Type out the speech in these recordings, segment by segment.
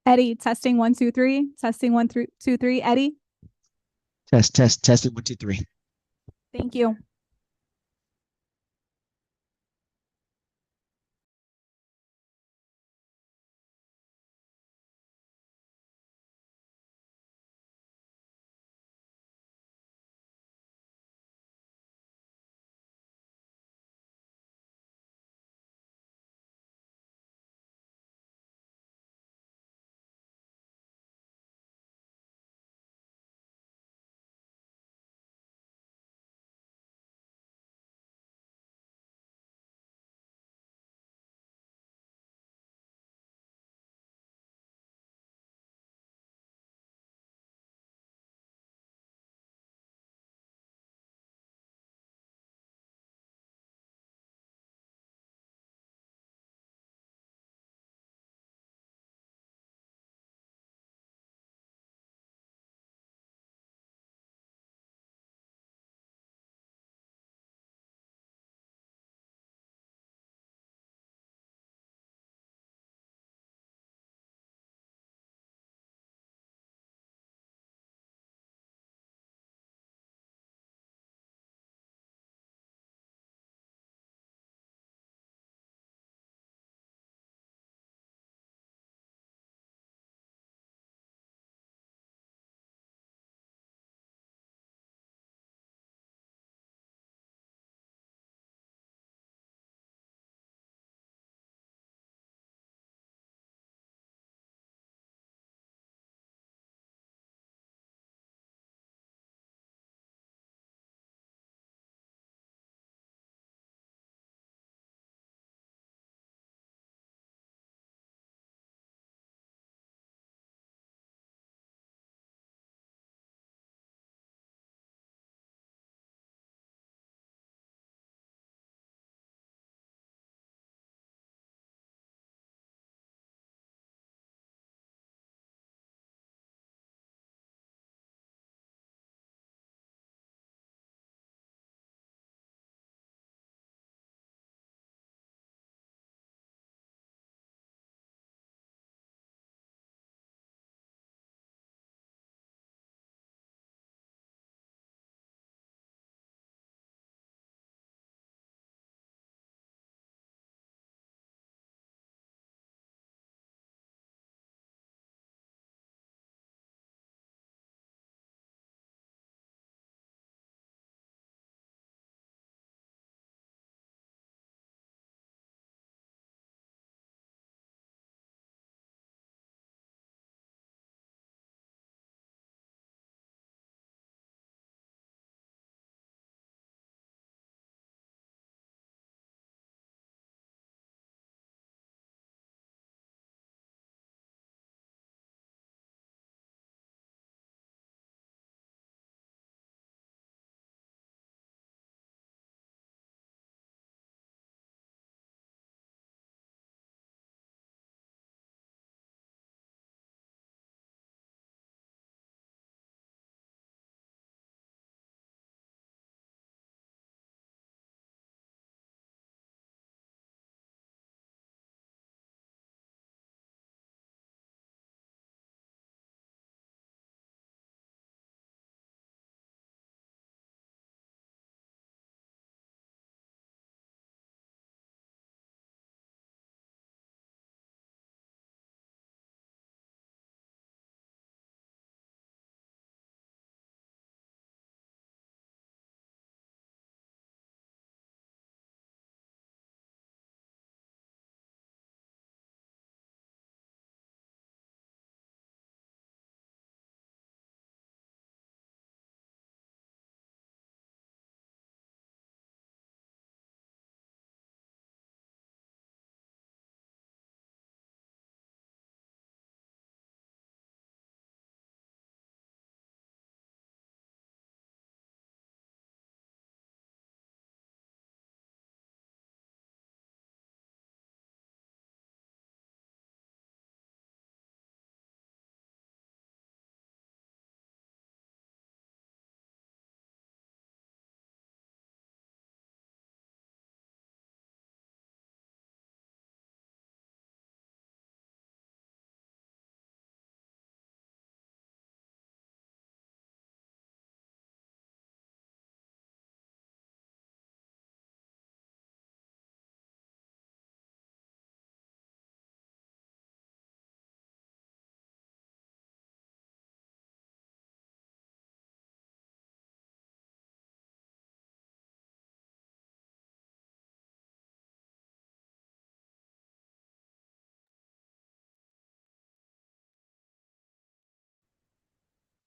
Eddie, testing 1, 2, 3. Testing 1, 2, 3. Eddie, Test it. 1, 2, 3. thank you.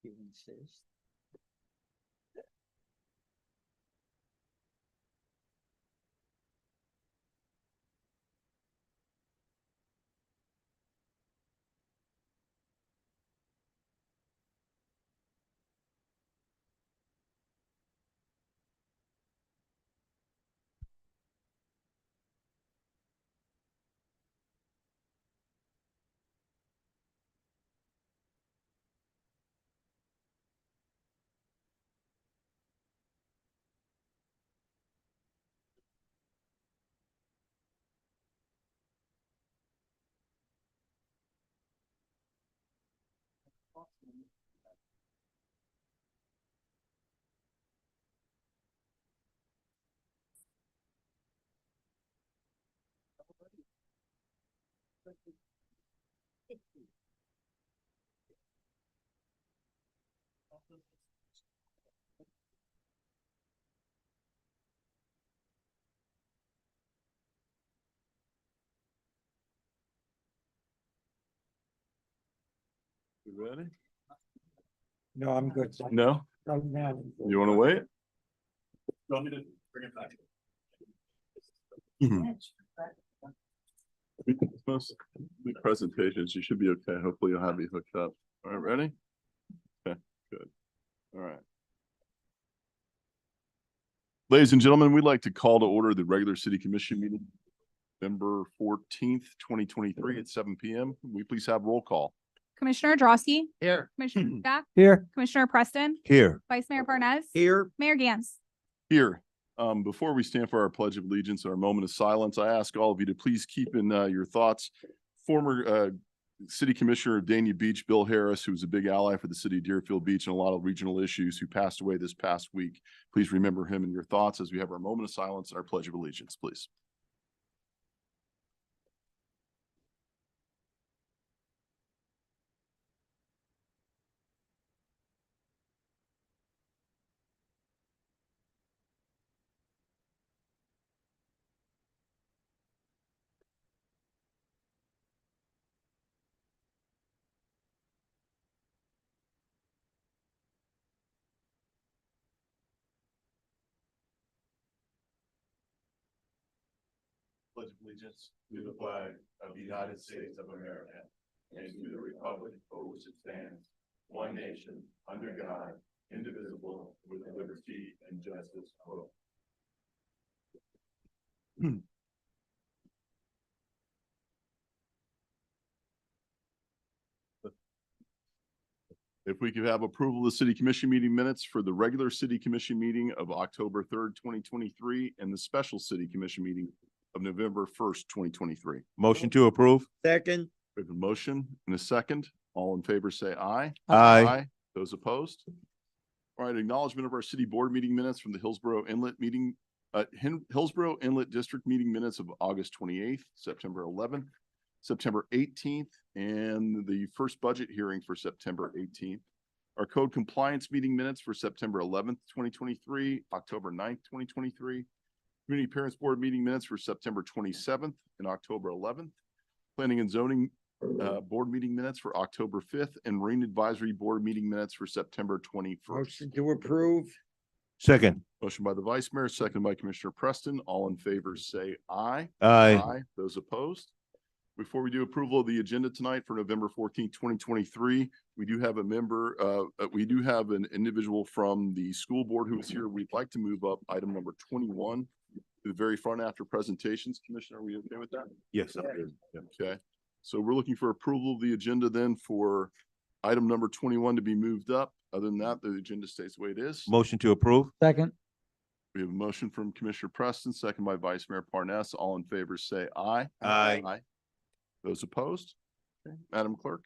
You insist. You ready? No, I'm good. No? Right now. You want to wait? Want me to bring it back? Most of the presentations, you should be okay. Hopefully you'll have me hooked up. All right, ready? Okay, good. All right. Ladies and gentlemen, we'd like to call to order the regular city commission meeting, November 14th, 2023 at 7 p.m. Will we please have roll call? Commissioner Drosky, Here. Commissioner Duda, Here. Commissioner Preston, Here. Vice Mayor Parnas, Here. Mayor Gantz. Here, before we stand for our pledge of allegiance, our moment of silence, I ask all of you to please keep in your thoughts former City Commissioner of Dania Beach, Bill Harris, who was a big ally for the city of Deerfield Beach and a lot of regional issues, who passed away this past week. Please remember him in your thoughts as we have our moment of silence and our pledge of allegiance, please. Pledge of allegiance to the flag of the United States of America and to the republic for which it stands, one nation, under God, indivisible, with liberty and justice for all. If we could have approval of the city commission meeting minutes for the regular city commission meeting of October 3rd, 2023, and the special city commission meeting of November 1st, 2023. Motion to approve. Second. We have a motion and a second. All in favor, say aye. Aye. Those opposed? All right, acknowledgement of our city board meeting minutes from the Hillsborough Inlet meeting, Hillsborough Inlet District meeting minutes of August 28th, September 11th, September 18th, and the first budget hearing for September 18th. Our code compliance meeting minutes for September 11th, 2023, October 9th, 2023. Community Parents Board meeting minutes for September 27th and October 11th. Planning and Zoning Board meeting minutes for October 5th, and Marine Advisory Board meeting minutes for September 21st. Motion to approve. Second. Motion by the Vice Mayor, second by Commissioner Preston. All in favor, say aye. Aye. Those opposed? Before we do approval of the agenda tonight for November 14th, 2023, we do have a member, we do have an individual from the school board who is here. We'd like to move up item number 21 to the very front after presentations. Commissioner, are we okay with that? Yes. Okay, so we're looking for approval of the agenda then for item number 21 to be moved up. Other than that, the agenda stays the way it is. Motion to approve. Second. We have a motion from Commissioner Preston, second by Vice Mayor Parnas. All in favor, say aye. Aye. Those opposed? Okay. Madam Clerk?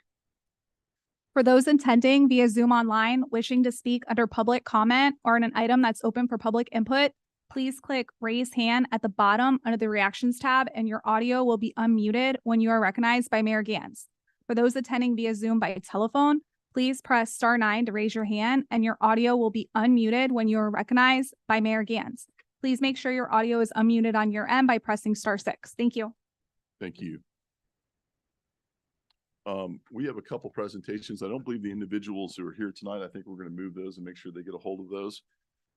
For those attending via Zoom online, wishing to speak under public comment or in an item that's open for public input, please click raise hand at the bottom under the reactions tab, and your audio will be unmuted when you are recognized by Mayor Gantz. For those attending via Zoom by telephone, please press *9 to raise your hand, and your audio will be unmuted when you are recognized by Mayor Gantz. Please make sure your audio is unmuted on your end by pressing *6. Thank you. Thank you. We have a couple presentations. I don't believe the individuals who are here tonight, I think we're going to move those and make sure they get a hold of those.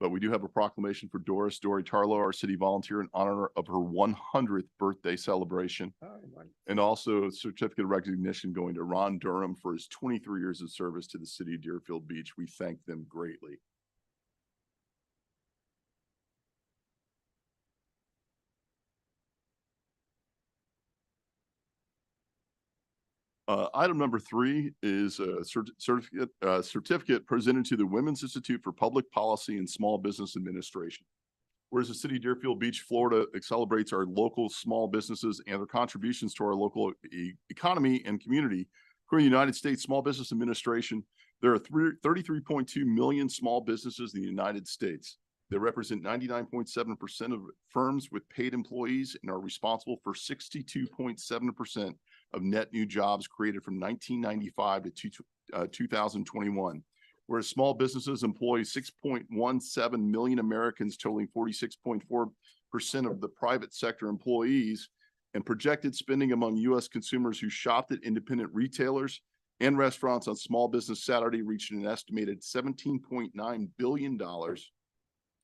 But we do have a proclamation for Doris Dory Tarlow, our city volunteer, in honor of her 100th birthday celebration. Oh, my. And also a certificate of recognition going to Ron Durham for his 23 years of service to the city of Deerfield Beach. We thank them greatly. Item number 3 is a certificate presented to the Women's Institute for Public Policy and Small Business Administration. Whereas the city of Deerfield Beach, Florida celebrates our local small businesses and their contributions to our local economy and community. According to the United States Small Business Administration, there are 33.2 million small businesses in the United States. They represent 99.7% of firms with paid employees and are responsible for 62.7% of net new jobs created from 1995 to 2021. Whereas small businesses employ 6.17 million Americans, totaling 46.4% of the private sector employees, and projected spending among U.S. consumers who shopped at independent retailers and restaurants on Small Business Saturday reached an estimated $17.9 billion.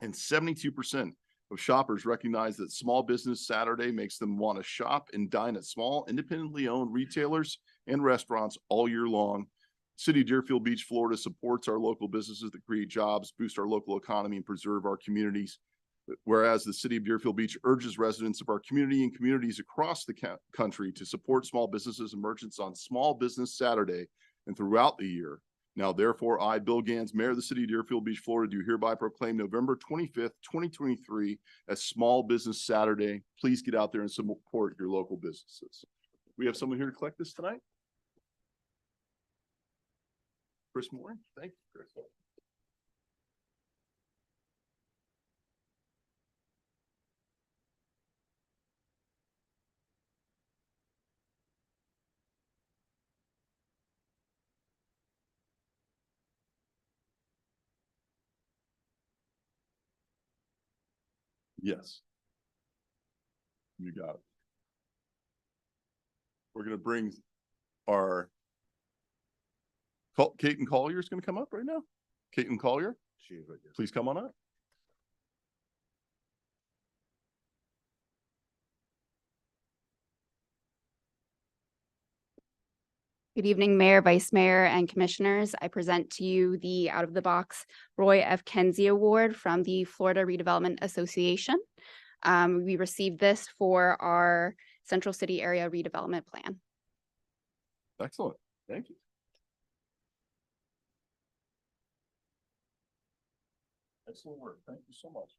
And 72% of shoppers recognize that Small Business Saturday makes them want to shop and dine at small, independently owned retailers and restaurants all year long. City of Deerfield Beach, Florida supports our local businesses that create jobs, boost our local economy, and preserve our communities. Whereas the City of Deerfield Beach urges residents of our community and communities across the country to support small businesses and merchants on Small Business Saturday and throughout the year. Now, therefore, I, Bill Gans, Mayor of the City of Deerfield Beach, Florida, do hereby proclaim November 25th, 2023 as Small Business Saturday. Please get out there and support your local businesses. We have someone here to collect this tonight. Chris Moore. Thank you, Chris. Yes. You got it. We're going to bring our Caton Collier is going to come up right now. Caton Collier, please come on up. Good evening, Mayor, Vice Mayor, and Commissioners. I present to you the out-of-the-box Roy F. Kenzie Award from the Florida Redevelopment Association. We received this for our Central City Area Redevelopment Plan. Excellent. Thank you. Excellent work. Thank you so much.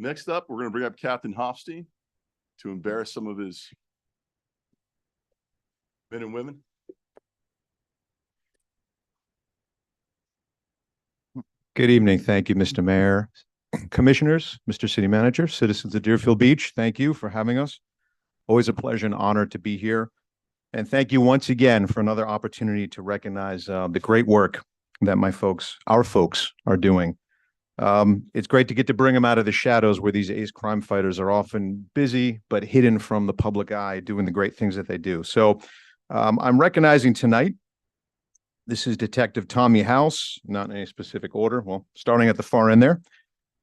Next up, we're going to bring up Captain Hofstein to embarrass some of his men and women. Good evening. Thank you, Mr. Mayor, Commissioners, Mr. City Manager, citizens of Deerfield Beach. Thank you for having us. Always a pleasure and honor to be here. And thank you once again for another opportunity to recognize the great work that our folks are doing. It's great to get to bring them out of the shadows where these ace crime fighters are often busy, but hidden from the public eye, doing the great things that they do. So I'm recognizing tonight, this is Detective Tommy House, not in any specific order. Well, starting at the far end there,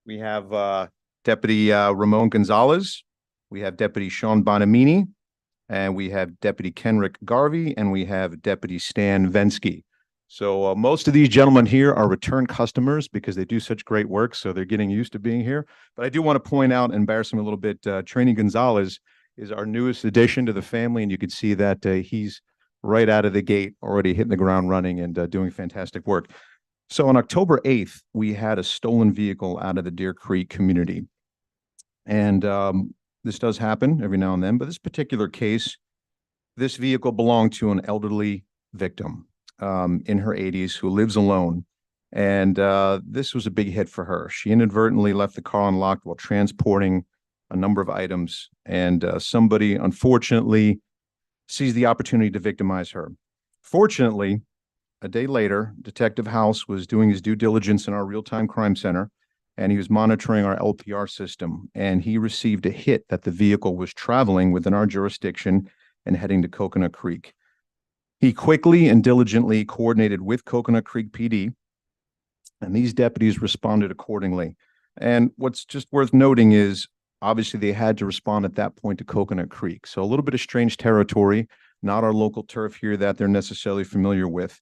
we have Deputy Ramon Gonzalez, we have Deputy Sean Bonamini, and we have Deputy Kenrick Garvey, and we have Deputy Stan Vensky. So most of these gentlemen here are return customers because they do such great work, so they're getting used to being here. But I do want to point out and embarrass him a little bit, Trini Gonzalez is our newest addition to the family, and you can see that he's right out of the gate already hitting the ground running and doing fantastic work. So on October 8th, we had a stolen vehicle out of the Deer Creek community. And this does happen every now and then, but this particular case, this vehicle belonged to an elderly victim in her 80s who lives alone. And this was a big hit for her. She inadvertently left the car unlocked while transporting a number of items. And somebody, unfortunately, sees the opportunity to victimize her. Fortunately, a day later, Detective House was doing his due diligence in our real-time crime center and he was monitoring our LPR system, and he received a hit that the vehicle was traveling within our jurisdiction and heading to Coconut Creek. He quickly and diligently coordinated with Coconut Creek PD, and these deputies responded accordingly. And what's just worth noting is, obviously, they had to respond at that point to Coconut Creek. So a little bit of strange territory, not our local turf here that they're necessarily familiar with.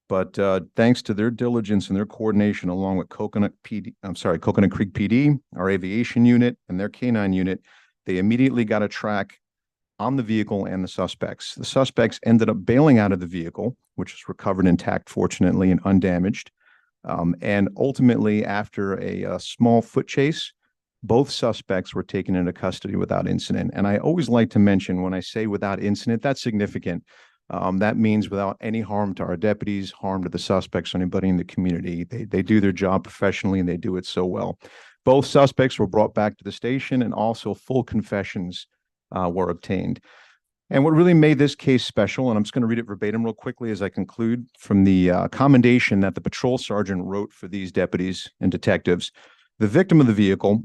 But thanks to their diligence and their coordination along with Coconut Creek PD, our aviation unit, and their K-9 unit, they immediately got a track on the vehicle and the suspects. The suspects ended up bailing out of the vehicle, which was recovered intact, fortunately, and undamaged. And ultimately, after a small foot chase, both suspects were taken into custody without incident. And I always like to mention, when I say without incident, that's significant. That means without any harm to our deputies, harm to the suspects, or anybody in the community. They do their job professionally, and they do it so well. Both suspects were brought back to the station, and also full confessions were obtained. And what really made this case special, and I'm just going to read it verbatim real quickly as I conclude, from the commendation that the patrol sergeant wrote for these deputies and detectives. The victim of the vehicle,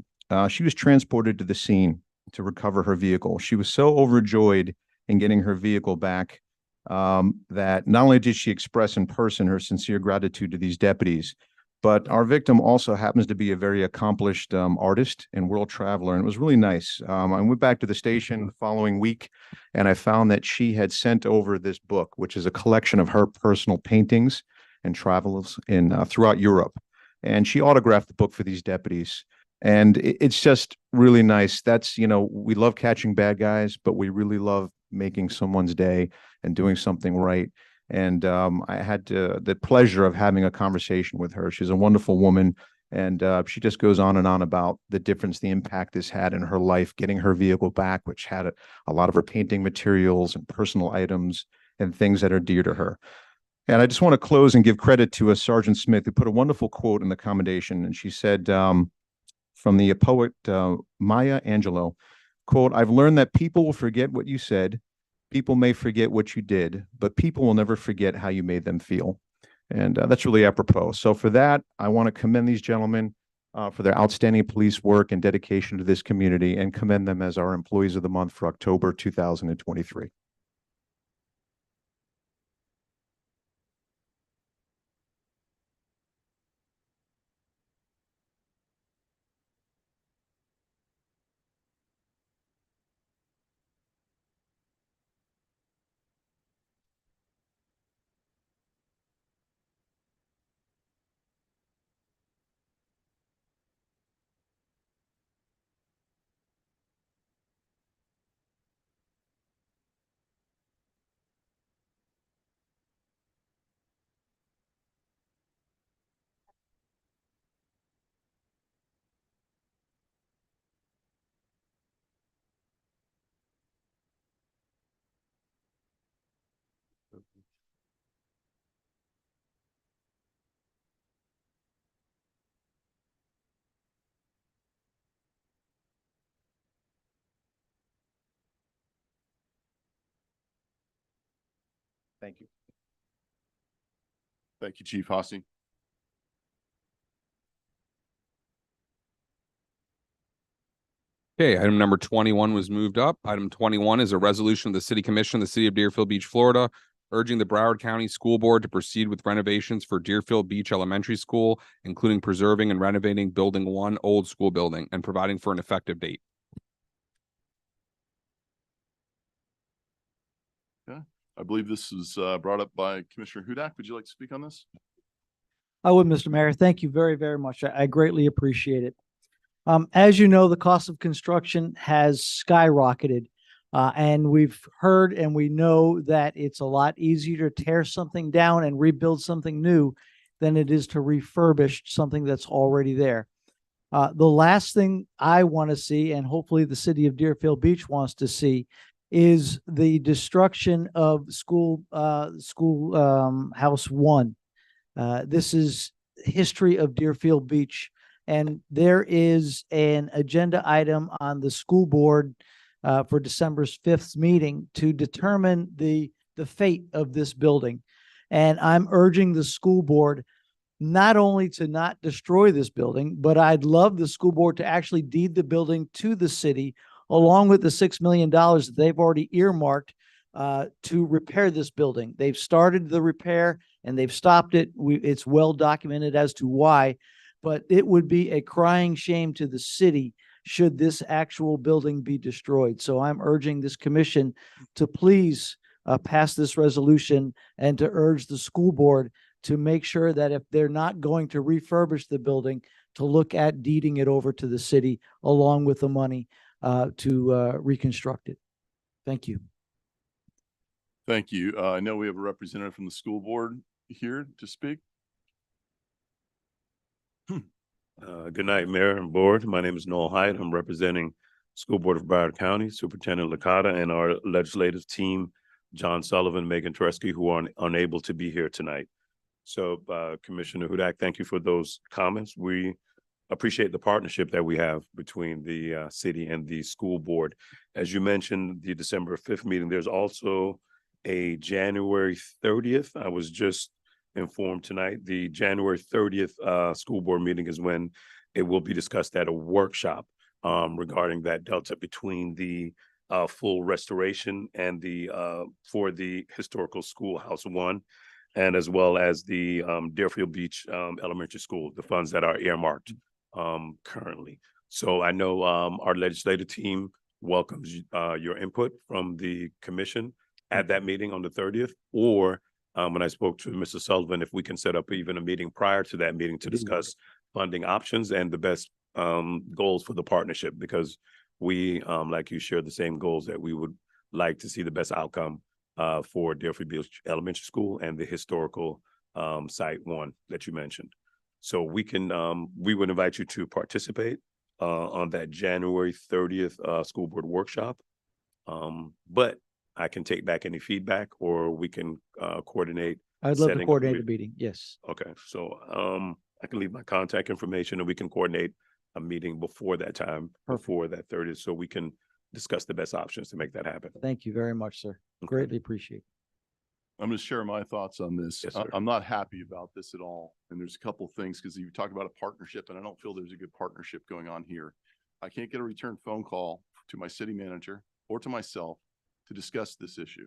she was transported to the scene to recover her vehicle. She was so overjoyed in getting her vehicle back that not only did she express in person her sincere gratitude to these deputies, but our victim also happens to be a very accomplished artist and world traveler. And it was really nice. I went back to the station the following week, and I found that she had sent over this book, which is a collection of her personal paintings and travels throughout Europe. And she autographed the book for these deputies. And it's just really nice. That's, we love catching bad guys, but we really love making someone's day and doing something right. And I had the pleasure of having a conversation with her. She's a wonderful woman, and she just goes on and on about the difference, the impact this had in her life, getting her vehicle back, which had a lot of her painting materials and personal items and things that are dear to her. And I just want to close and give credit to Sergeant Smith, who put a wonderful quote in the commendation. And she said, from the poet Maya Angelou, quote, "I've learned that people will forget what you said. People may forget what you did, but people will never forget how you made them feel." And that's really apropos. So for that, I want to commend these gentlemen for their outstanding police work and dedication to this community, and commend them as our Employees of the Month for October 2023. Thank you. Thank you, Chief Hossie. Okay, item number 21 was moved up. Item 21 is a resolution of the City Commission of the City of Deerfield Beach, Florida, urging the Broward County School Board to proceed with renovations for Deerfield Beach Elementary School, including preserving and renovating Building 1 old school building and providing for an effective date. I believe this was brought up by Commissioner Hudak. Would you like to speak on this? I would, Mr. Mayor. Thank you very, very much. I greatly appreciate it. As you know, the cost of construction has skyrocketed, and we've heard and we know that it's a lot easier to tear something down and rebuild something new than it is to refurbish something that's already there. The last thing I want to see, and hopefully the city of Deerfield Beach wants to see, is the destruction of Schoolhouse 1. This is history of Deerfield Beach, and there is an agenda item on the school board for December's 5th meeting to determine the fate of this building. And I'm urging the school board not only to not destroy this building, but I'd love the school board to actually deed the building to the city along with the $6 million that they've already earmarked to repair this building. They've started the repair and they've stopped it. It's well documented as to why, but it would be a crying shame to the city should this actual building be destroyed. So I'm urging this commission to please pass this resolution and to urge the school board to make sure that if they're not going to refurbish the building, to look at deeding it over to the city along with the money to reconstruct it. Thank you. Thank you. I know we have a representative from the school board here to speak. Good night, Mayor and Board. My name is Noel Hyde. I'm representing School Board of Broward County, Superintendent Licata, and our legislative team, John Sullivan, Megan Tresky, who are unable to be here tonight. So, Commissioner Hudak, thank you for those comments. We appreciate the partnership that we have between the city and the school board. As you mentioned, the December 5th meeting, there's also a January 30th. I was just informed tonight, the January 30th school board meeting is when it will be discussed at a workshop regarding that delta between the full restoration and the for the historical schoolhouse 1, and as well as the Deerfield Beach Elementary School, the funds that are earmarked currently. So I know our legislative team welcomes your input from the commission at that meeting on the 30th, or when I spoke to Mr. Sullivan, if we can set up even a meeting prior to that meeting to discuss funding options and the best goals for the partnership, because we, like you, share the same goals that we would like to see the best outcome for Deerfield Beach Elementary School and the historical site 1 that you mentioned. So we can, we would invite you to participate on that January 30th school board workshop. But I can take back any feedback, or we can coordinate. I'd love to setting up a coordinate a meeting. meeting. Yes. Okay, So I can leave my contact information and we can coordinate a meeting before that time, before that 30th, so we can discuss the best options to make that happen. Thank you very much, sir. Okay. Greatly appreciate it. I'm going to share my thoughts on this. Yes, sir. I'm not happy about this at all. And there's a couple of things, because you talk about a partnership, and I don't feel there's a good partnership going on here. I can't get a return phone call to my city manager or to myself to discuss this issue.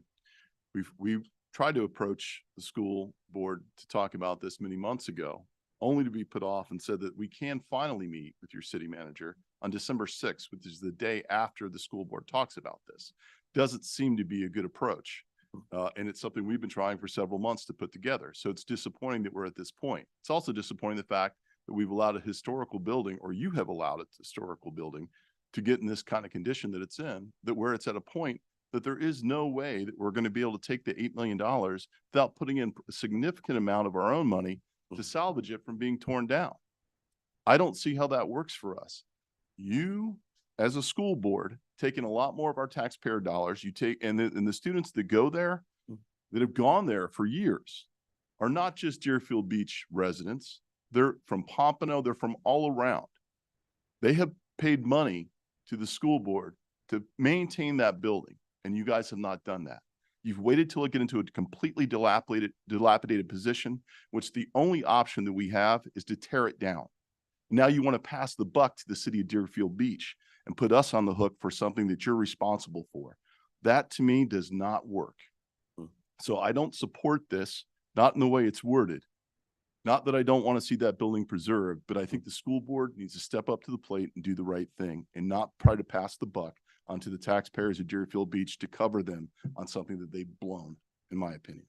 We've tried to approach the school board to talk about this many months ago, only to be put off and said that we can finally meet with your city manager on December 6th, which is the day after the school board talks about this. Doesn't seem to be a good approach. And it's something we've been trying for several months to put together. So it's disappointing that we're at this point. It's also disappointing the fact that we've allowed a historical building, or you have allowed a historical building, to get in this kind of condition that it's in, that where it's at a point that there is no way that we're going to be able to take the $8 million without putting in a significant amount of our own money to salvage it from being torn down. I don't see how that works for us. You, as a school board, taking a lot more of our taxpayer dollars, you take, and the students that go there, that have gone there for years, are not just Deerfield Beach residents. They're from Pompano. They're from all around. They have paid money to the school board to maintain that building, and you guys have not done that. You've waited till it get into a completely dilapidated position, which the only option that we have is to tear it down. Now you want to pass the buck to the city of Deerfield Beach and put us on the hook for something that you're responsible for. That, to me, does not work. So I don't support this, not in the way it's worded. Not that I don't want to see that building preserved, but I think the school board needs to step up to the plate and do the right thing and not try to pass the buck onto the taxpayers of Deerfield Beach to cover them on something that they've blown, in my opinion.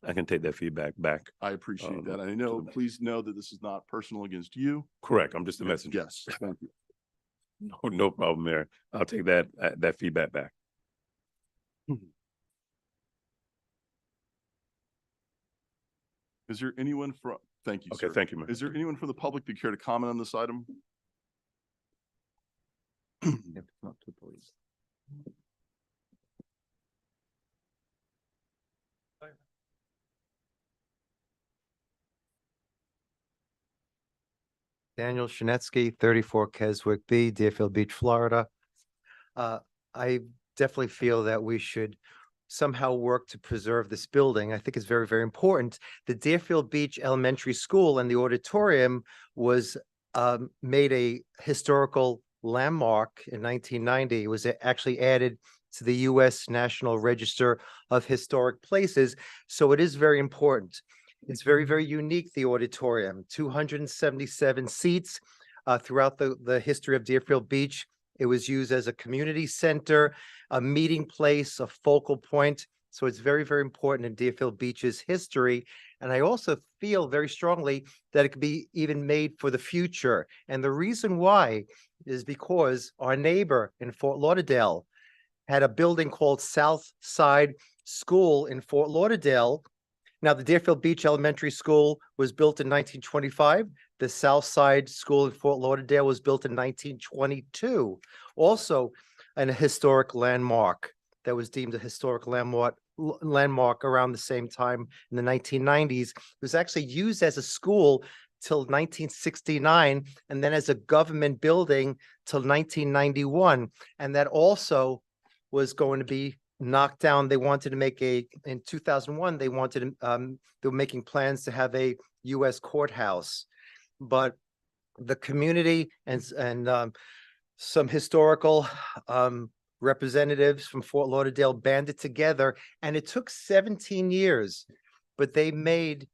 I can take that feedback back. I appreciate that. I know, please know that this is not personal against you. Correct. I'm just a messenger. Yes, thank you. No problem, Mayor. I'll take that feedback back. Is there anyone from, thank you, Okay, sir. thank you, Mayor. Is there anyone from the public that care to comment on this item? Daniel Shanetsky, 34 Keswick B, Deerfield Beach, Florida. I definitely feel that we should somehow work to preserve this building. I think it's very, very important. The Deerfield Beach Elementary School and the auditorium was made a historical landmark in 1990. It was actually added to the U.S. National Register of Historic Places. So it is very important. It's very, very unique, the auditorium, 277 seats throughout the history of Deerfield Beach. It was used as a community center, a meeting place, a focal point. So it's very, very important in Deerfield Beach's history. And I also feel very strongly that it could be even made for the future. And the reason why is because our neighbor in Fort Lauderdale had a building called South Side School in Fort Lauderdale. Now, the Deerfield Beach Elementary School was built in 1925. The South Side School in Fort Lauderdale was built in 1922. Also, an historic landmark that was deemed a historic landmark around the same time in the 1990s. It was actually used as a school till 1969, and then as a government building till 1991. And that also was going to be knocked down. They wanted to make in 2001, they were making plans to have a U.S. courthouse. But the community and some historical representatives from Fort Lauderdale banded together, and it took 17 years, but they made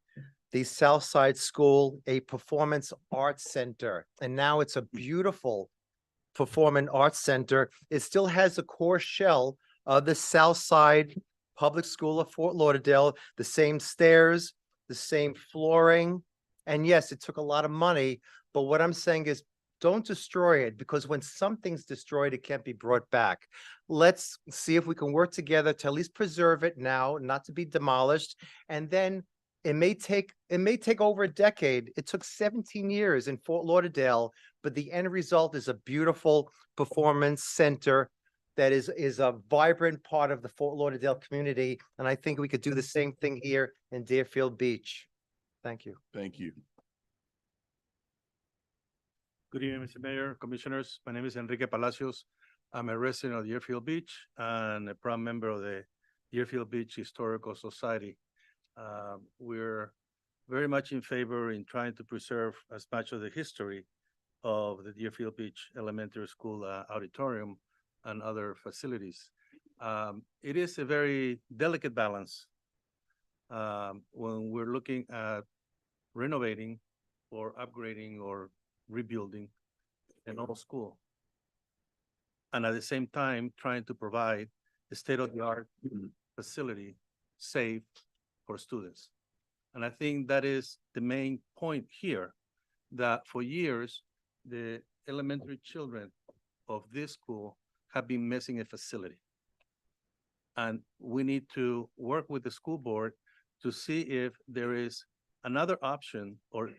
the Southside School a performance arts center. And now it's a beautiful performing arts center. It still has the core shell of the Southside Public School of Fort Lauderdale, the same stairs, the same flooring. And yes, it took a lot of money, but what I'm saying is don't destroy it, because when something's destroyed, it can't be brought back. Let's see if we can work together to at least preserve it now, not to be demolished. And then it may take over a decade. It took 17 years in Fort Lauderdale, but the end result is a beautiful performance center that is a vibrant part of the Fort Lauderdale community. And I think we could do the same thing here in Deerfield Beach. Thank you. Thank you. Good evening, Mr. Mayor, Commissioners. My name is Enrique Palacios. I'm a resident of Deerfield Beach and a proud member of the Deerfield Beach Historical Society. We're very much in favor in trying to preserve as much of the history of the Deerfield Beach Elementary School auditorium and other facilities. It is a very delicate balance when we're looking at renovating or upgrading or rebuilding an old school, and at the same time trying to provide a state-of-the-art facility safe for students. And I think that is the main point here, that for years the elementary children of this school have been missing a facility, and we need to work with the school board to see if there is another option, or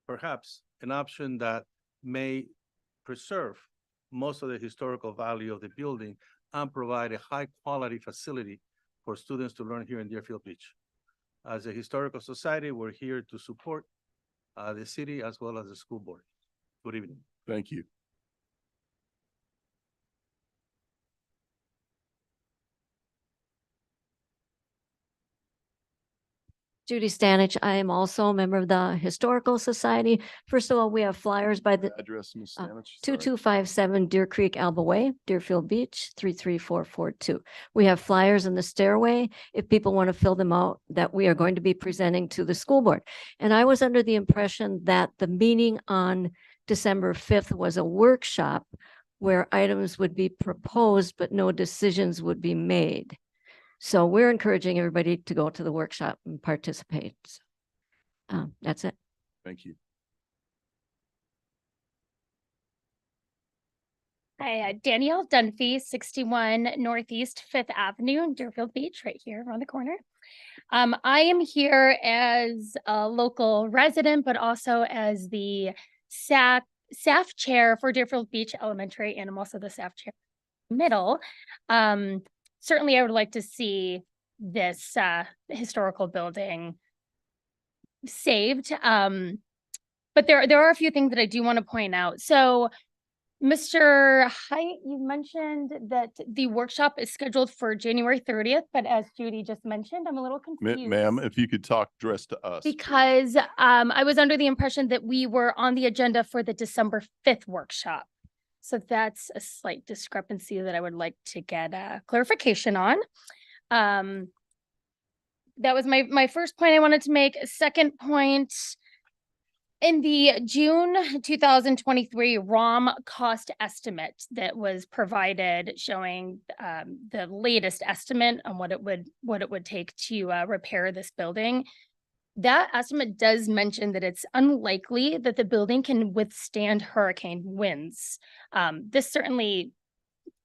perhaps an option that may preserve most of the historical value of the building and provide a high-quality facility for students to learn here in Deerfield Beach. As a historical society, we're here to support the city as well as the school board. Good evening. Thank you. Judy Stanich. I am also a member of the Historical Society. First of all, we have flyers by the Address, Ms. Stanich. Sorry. 2257 Deer Creek Alba Way, Deerfield Beach, 33442. We have flyers in the stairway if people want to fill them out that we are going to be presenting to the school board. And I was under the impression that the meeting on December 5th was a workshop where items would be proposed, but no decisions would be made. So we're encouraging everybody to go to the workshop and participate. That's it. Thank you. Hi, Danielle Dunphy, 61 Northeast 5th Avenue in Deerfield Beach, right here around the corner. I am here as a local resident, but also as the staff chair for Deerfield Beach Elementary, and I'm also the staff chair middle. Certainly, I would like to see this historical building saved. But there are a few things that I do want to point out. So Mr. Height, you mentioned that the workshop is scheduled for January 30th, but as Judy just mentioned, I'm a little confused. Ma'am, if you could talk dressed to us. Because I was under the impression that we were on the agenda for the December 5th workshop. So that's a slight discrepancy that I would like to get clarification on. That was my first point I wanted to make. Second point, in the June 2023 ROM cost estimate that was provided showing the latest estimate on what it would take to repair this building, that estimate does mention that it's unlikely that the building can withstand hurricane winds. This certainly,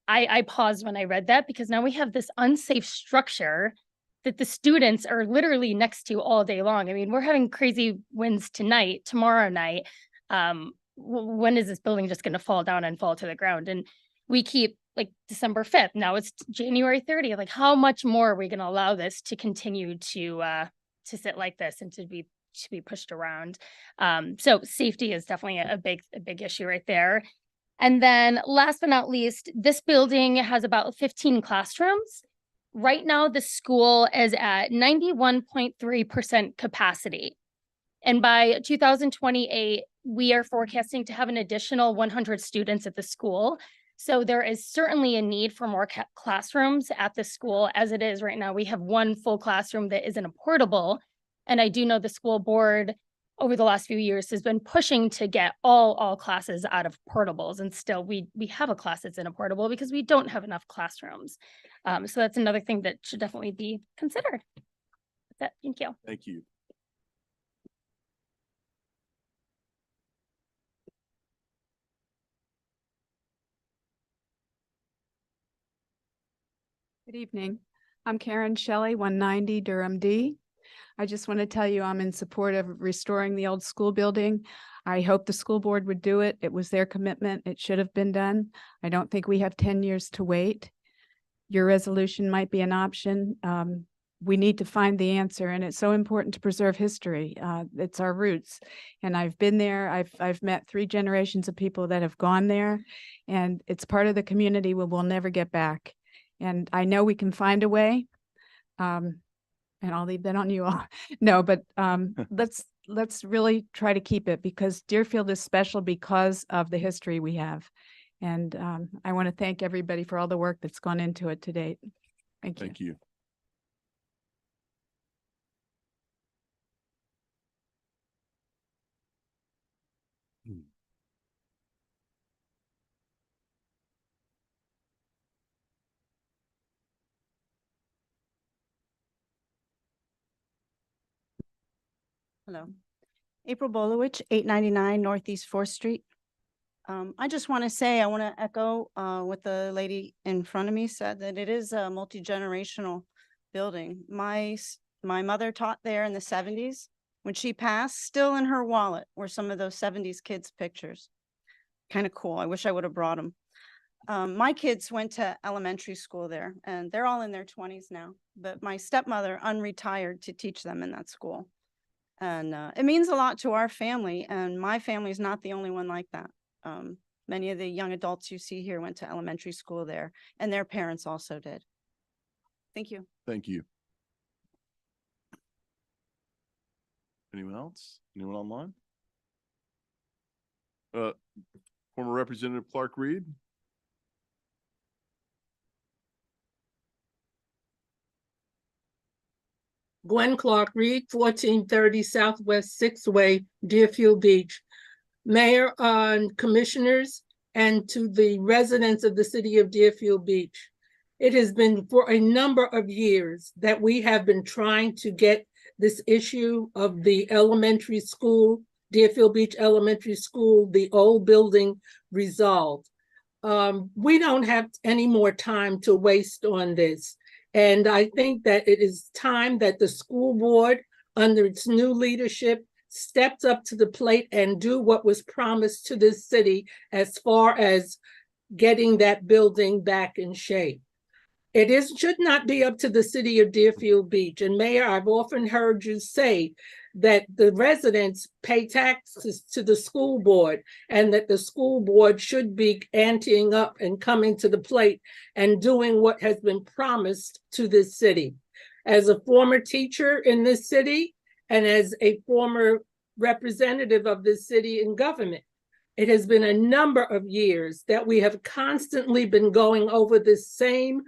I paused when I read that because now we have this unsafe structure that the students are literally next to all day long. I mean, we're having crazy winds tonight, tomorrow night. When is this building just going to fall down and fall to the ground? And we keep like December 5th. Now it's January 30th. Like, how much more are we going to allow this to continue to sit like this and to be pushed around? So safety is definitely a big issue right there. And then last but not least, this building has about 15 classrooms. Right now, the school is at 91.3% capacity. And by 2028, we are forecasting to have an additional 100 students at the school. So there is certainly a need for more classrooms at the school. As it is right now, we have one full classroom that isn't a portable. And I do know the school board over the last few years has been pushing to get all classes out of portables. And still we have a class that's in a portable because we don't have enough classrooms. So that's another thing that should definitely be considered. Thank you. Thank you. Good evening. I'm Karen Shelley, 190 Durham D. I just want to tell you I'm in support of restoring the old school building. I hope the school board would do it. It was their commitment. It should have been done. I don't think we have 10 years to wait. Your resolution might be an option. We need to find the answer, and it's so important to preserve history. It's our roots. And I've been there. I've met 3 generations of people that have gone there, and it's part of the community we will never get back. And I know we can find a way. And I'll leave that on you all. No, but let's really try to keep it, because Deerfield is special because of the history we have. And I want to thank everybody for all the work that's gone into it to date. Thank you. Thank you. Hello, April Bolowich, 899 Northeast 4th Street. I just want to say, I want to echo what the lady in front of me said, that it is a multi-generational building. My mother taught there in the 70s. When she passed, still in her wallet were some of those 70s kids' pictures. Kind of cool. I wish I would have brought them. My kids went to elementary school there, and they're all in their 20s now. But my stepmother unretired to teach them in that school. And it means a lot to our family, and my family is not the only one like that. Many of the young adults you see here went to elementary school there, and their parents also did. Thank you. Thank you. Anyone else? Anyone online? Former Representative Clark Reed. Gwen Clark Reed, 1430 Southwest 6th Way, Deerfield Beach. Mayor and commissioners, and to the residents of the city of Deerfield Beach. It has been for a number of years that we have been trying to get this issue of the elementary school, Deerfield Beach Elementary School, the old building, resolved. We don't have any more time to waste on this. And I think that it is time that the school board, under its new leadership, steps up to the plate and do what was promised to this city as far as getting that building back in shape. should not be up to the city of Deerfield Beach. And Mayor, I've often heard you say that the residents pay taxes to the school board and that the school board should be anteing up and coming to the plate and doing what has been promised to this city. As a former teacher in this city and as a former representative of this city in government, it has been a number of years that we have constantly been going over this same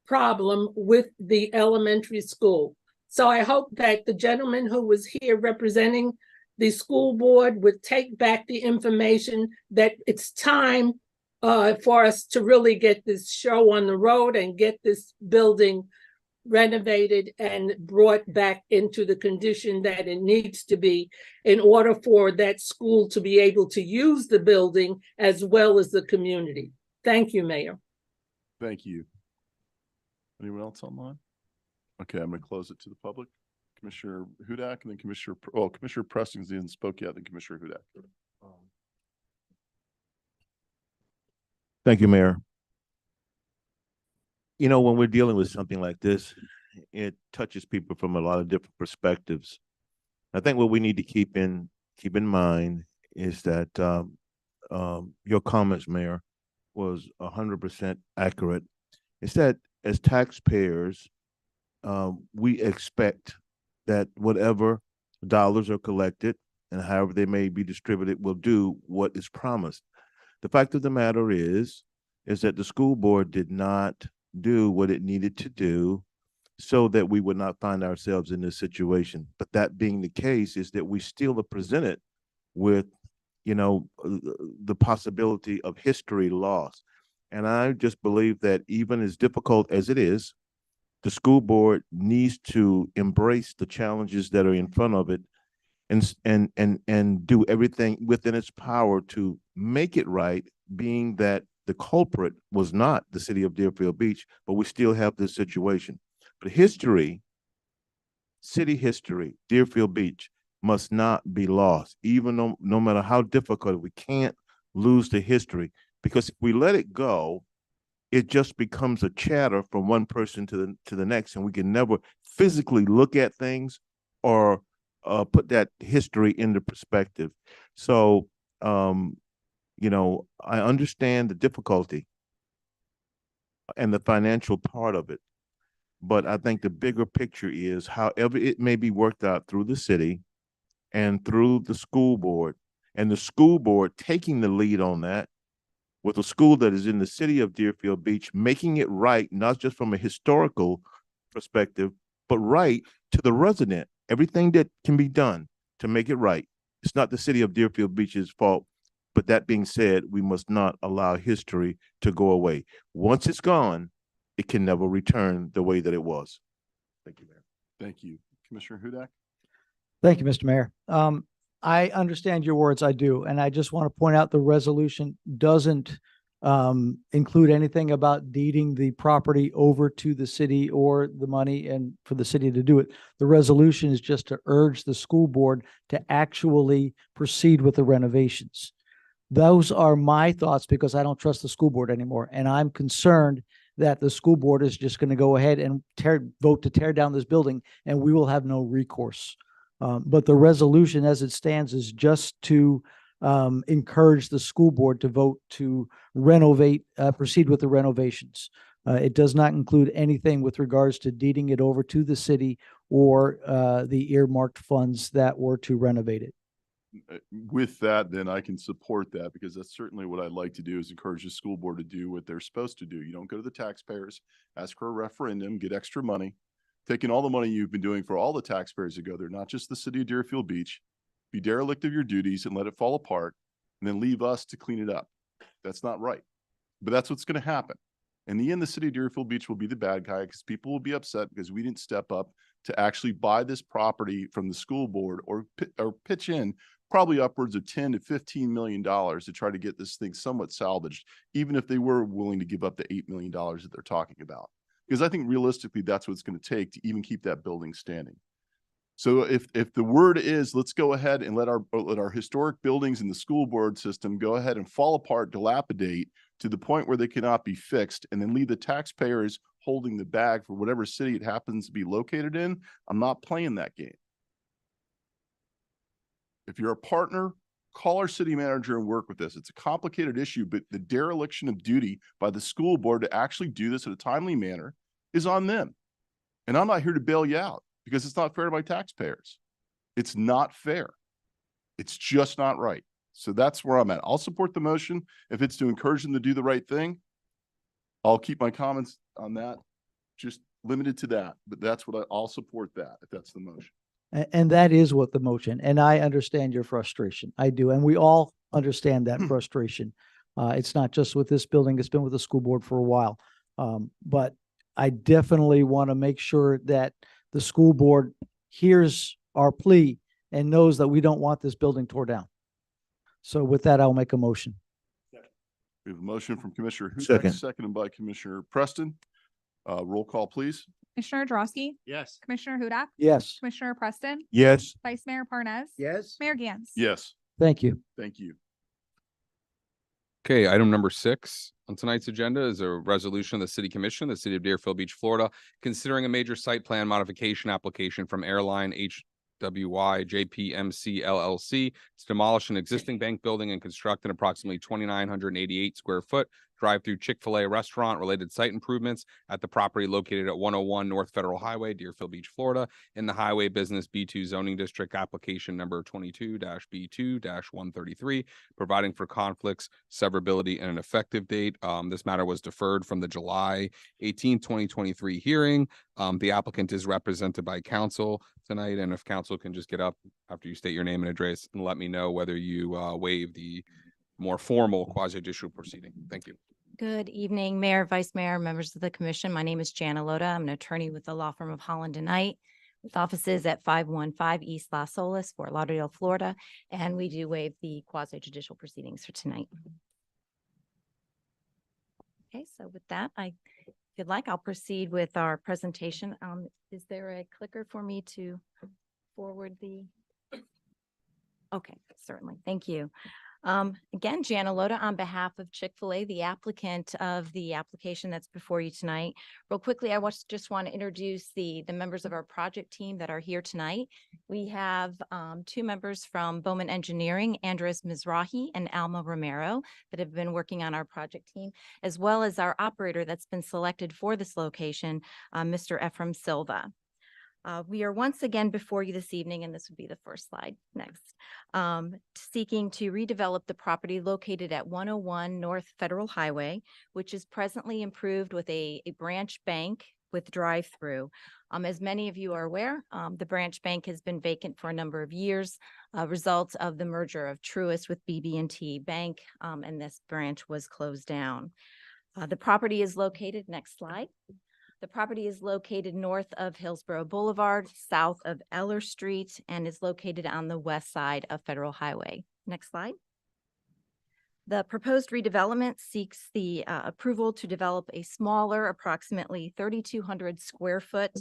problem with the elementary school. So I hope that the gentleman who was here representing the school board would take back the information that it's time for us to really get this show on the road and get this building renovated and brought back into the condition that it needs to be in order for that school to be able to use the building as well as the community. Thank you, Mayor. Thank you. Anyone else online? Okay, I'm gonna close it to the public. Commissioner Hudak and then Commissioner Preston's didn't spoke yet, then Commissioner Hudak. Thank you, Mayor. You know, when we're dealing with something like this, it touches people from a lot of different perspectives. I think what we need to keep in mind is that your comments, Mayor, was 100% accurate. It's that as taxpayers, we expect that whatever dollars are collected and however they may be distributed will do what is promised. The fact of the matter is that the school board did not do what it needed to do so that we would not find ourselves in this situation. But that being the case is that we still are presented with, you know, the possibility of history loss. And I just believe that even as difficult as it is, the school board needs to embrace the challenges that are in front of it and do everything within its power to make it right, being that the culprit was not the city of Deerfield Beach, but we still have this situation. But history, city history, Deerfield Beach must not be lost, even no matter how difficult. We can't lose the history, because if we let it go, it just becomes a chatter from one person to the next, and we can never physically look at things or put that history into perspective. So, you know, I understand the difficulty and the financial part of it, but I think the bigger picture is however it may be worked out through the city and through the school board, and the school board taking the lead on that with a school that is in the city of Deerfield Beach, making it right, not just from a historical perspective, but right to the resident. Everything that can be done to make it right. It's not the city of Deerfield Beach's fault. But that being said, we must not allow history to go away. Once it's gone, it can never return the way that it was. Thank you, Mayor. Thank you. Commissioner Hudak? Thank you, Mr. Mayor. I understand your words, I do. And I just want to point out the resolution doesn't include anything about deeding the property over to the city or the money and for the city to do it. The resolution is just to urge the school board to actually proceed with the renovations. Those are my thoughts because I don't trust the school board anymore. And I'm concerned that the school board is just going to go ahead and vote to tear down this building and we will have no recourse. But the resolution as it stands is just to encourage the school board to vote to renovate, proceed with the renovations. It does not include anything with regards to deeding it over to the city or the earmarked funds that were to renovate it. With that, then I can support that, because that's certainly what I'd like to do, is encourage the school board to do what they're supposed to do. You don't go to the taxpayers, ask for a referendum, get extra money, taking all the money you've been doing for all the taxpayers to go there, not just the city of Deerfield Beach, be derelict of your duties and let it fall apart, and then leave us to clean it up. That's not right. But that's what's going to happen. In the end, the city of Deerfield Beach will be the bad guy because people will be upset because we didn't step up to actually buy this property from the school board or pitch in probably upwards of $10 to $15 million to try to get this thing somewhat salvaged, even if they were willing to give up the $8 million that they're talking about. Because I think realistically, that's what it's going to take to even keep that building standing. So if the word is, let's go ahead and let our historic buildings in the school board system go ahead and fall apart, dilapidate to the point where they cannot be fixed, and then leave the taxpayers holding the bag for whatever city it happens to be located in. I'm not playing that game. If you're a partner, call our city manager and work with this. It's a complicated issue, but the dereliction of duty by the school board to actually do this in a timely manner is on them. And I'm not here to bail you out because it's not fair to my taxpayers. It's not fair. It's just not right. So that's where I'm at. I'll support the motion. If it's to encourage them to do the right thing, I'll keep my comments on that just limited to that. But that's what I'll support that if that's the motion. And that is what the motion, and I understand your frustration. I do. And we all understand that frustration. It's not just with this building. It's been with the school board for a while. But I definitely want to make sure that the school board hears our plea and knows that we don't want this building tore down. So with that, I'll make a motion. We have a motion from Commissioner Hudak, Second. seconded by Commissioner Preston. Roll call, please. Commissioner Drosky, Yes. Commissioner Hudak, Yes, Commissioner Preston, Yes. Vice Mayor Parnas, Yes. Mayor Gantz. Yes, thank you. thank you. Okay, item number 6 on tonight's agenda is a resolution of the City Commission, the City of Deerfield Beach, Florida, considering a major site plan modification application from Airline HWY JPMC LLC to demolish an existing bank building and construct an approximately 2,988 square foot drive-through Chick-fil-A restaurant related site improvements at the property located at 101 North Federal Highway, Deerfield Beach, Florida, in the Highway Business B2 zoning district, application number 22-B2-133, providing for conflicts, severability, and an effective date. This matter was deferred from the July 18, 2023 hearing. The applicant is represented by counsel tonight, and if counsel can just get up after you state your name and address and let me know whether you waive the more formal quasi-judicial proceeding. Thank you. Good evening, Mayor, Vice Mayor, members of the commission. My name is Jana Loda. I'm an attorney with the law firm of Holland and Knight with offices at 515 East Las Olas, Fort Lauderdale, Florida. And we do waive the quasi-judicial proceedings for tonight. Okay, so with that, if you'd like, I'll proceed with our presentation. Is there a clicker for me to forward the? Okay, certainly. Thank you. Again, Jana Loda on behalf of Chick-fil-A, the applicant of the application that's before you tonight. Real quickly, I just want to introduce the members of our project team that are here tonight. We have 2 members from Bowman Engineering, Andres Mizrahi and Alma Romero, that have been working on our project team, as well as our operator that's been selected for this location, Mr. Ephraim Silva. We are once again before you this evening, and this would be the first slide next, seeking to redevelop the property located at 101 North Federal Highway, which is presently improved with a branch bank with drive-through. As many of you are aware, the branch bank has been vacant for a number of years, a result of the merger of Truist with BB&T Bank, and this branch was closed down. The property is located, next slide. The property is located north of Hillsborough Boulevard, south of Eller Street, and is located on the west side of Federal Highway. Next slide. The proposed redevelopment seeks the approval to develop a smaller, approximately 3,200 square foot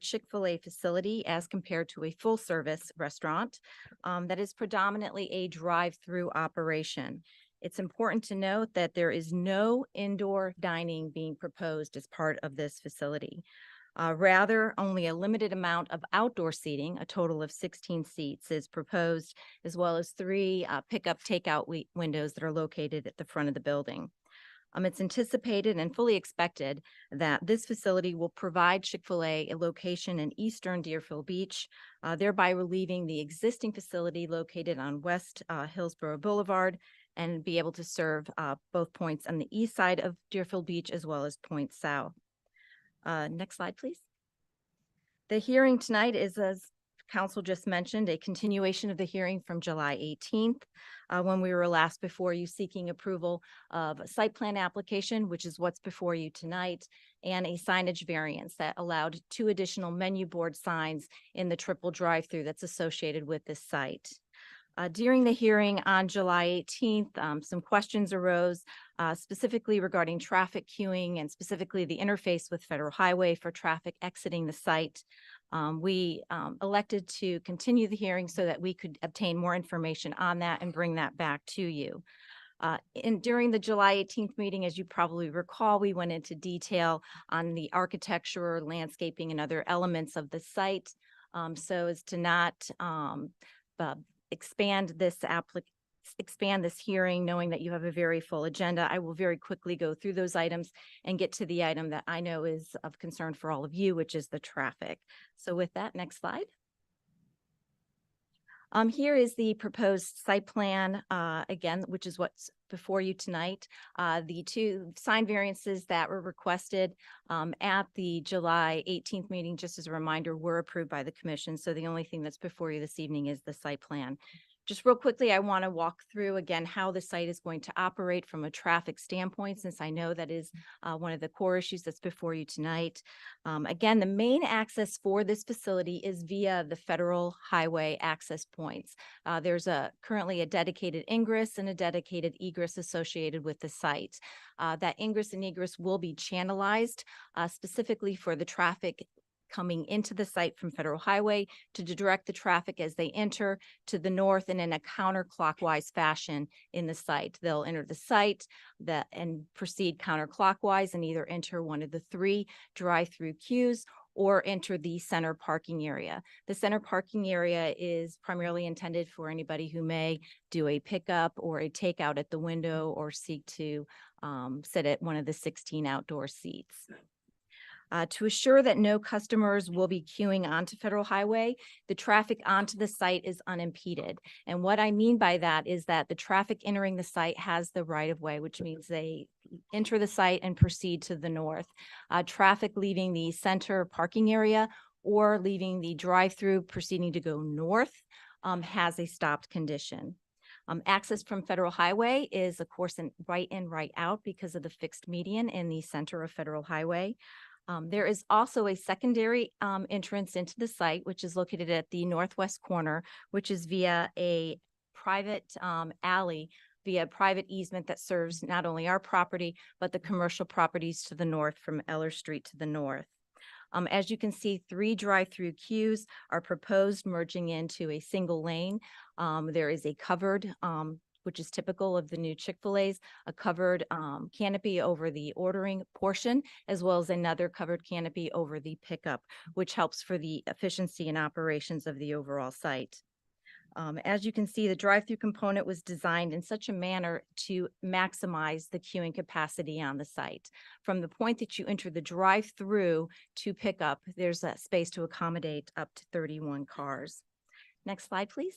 Chick-fil-A facility as compared to a full-service restaurant that is predominantly a drive-through operation. It's important to note that there is no indoor dining being proposed as part of this facility. Rather, only a limited amount of outdoor seating, a total of 16 seats, is proposed, as well as 3 pickup takeout windows that are located at the front of the building. It's anticipated and fully expected that this facility will provide Chick-fil-A a location in eastern Deerfield Beach, thereby relieving the existing facility located on West Hillsborough Boulevard, and be able to serve both points on the east side of Deerfield Beach as well as Point South. Next slide, please. The hearing tonight is, as council just mentioned, a continuation of the hearing from July 18th, when we were last before you seeking approval of a site plan application, which is what's before you tonight, and a signage variance that allowed 2 additional menu board signs in the triple drive-through that's associated with this site. During the hearing on July 18th, some questions arose specifically regarding traffic queuing and specifically the interface with Federal Highway for traffic exiting the site. We elected to continue the hearing so that we could obtain more information on that and bring that back to you. During the July 18th meeting, as you probably recall, we went into detail on the architecture, landscaping, and other elements of the site, so as to not expand this hearing, knowing that you have a very full agenda. I will very quickly go through those items and get to the item that I know is of concern for all of you, which is the traffic. So with that, next slide. Here is the proposed site plan, again, which is what's before you tonight. The two sign variances that were requested at the July 18th meeting, just as a reminder, were approved by the commission. So the only thing that's before you this evening is the site plan. Just real quickly, I want to walk through again how the site is going to operate from a traffic standpoint, since I know that is one of the core issues that's before you tonight. Again, the main access for this facility is via the federal highway access points. There's currently a dedicated ingress and a dedicated egress associated with the site. That ingress and egress will be channelized specifically for the traffic coming into the site from Federal Highway to direct the traffic as they enter to the north and in a counterclockwise fashion in the site. They'll enter the site and proceed counterclockwise and either enter one of the 3 drive-through queues or enter the center parking area. The center parking area is primarily intended for anybody who may do a pickup or a takeout at the window or seek to sit at one of the 16 outdoor seats. To assure that no customers will be queuing onto Federal Highway, the traffic onto the site is unimpeded. And what I mean by that is that the traffic entering the site has the right of way, which means they enter the site and proceed to the north. Traffic leaving the center parking area or leaving the drive-through proceeding to go north has a stopped condition. Access from Federal Highway is, of course, right in, right out because of the fixed median in the center of Federal Highway. There is also a secondary entrance into the site, which is located at the northwest corner, which is via a private alley, via private easement that serves not only our property, but the commercial properties to the north from Eller Street to the north. As you can see, 3 drive-through queues are proposed merging into a single lane. There is a covered which is typical of the new Chick-fil-A's, a covered canopy over the ordering portion, as well as another covered canopy over the pickup, which helps for the efficiency and operations of the overall site. As you can see, the drive-through component was designed in such a manner to maximize the queuing capacity on the site. From the point that you enter the drive-through to pickup, there's a space to accommodate up to 31 cars. Next slide, please.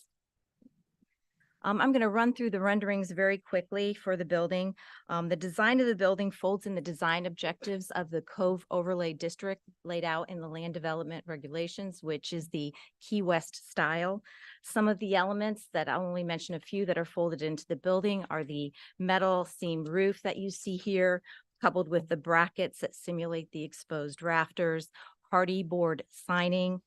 I'm going to run through the renderings very quickly for the building. The design of the building folds in the design objectives of the Cove Overlay District laid out in the land development regulations, which is the Key West style. Some of the elements that I'll only mention a few that are folded into the building are the metal seam roof that you see here, coupled with the brackets that simulate the exposed rafters, hardy board siding,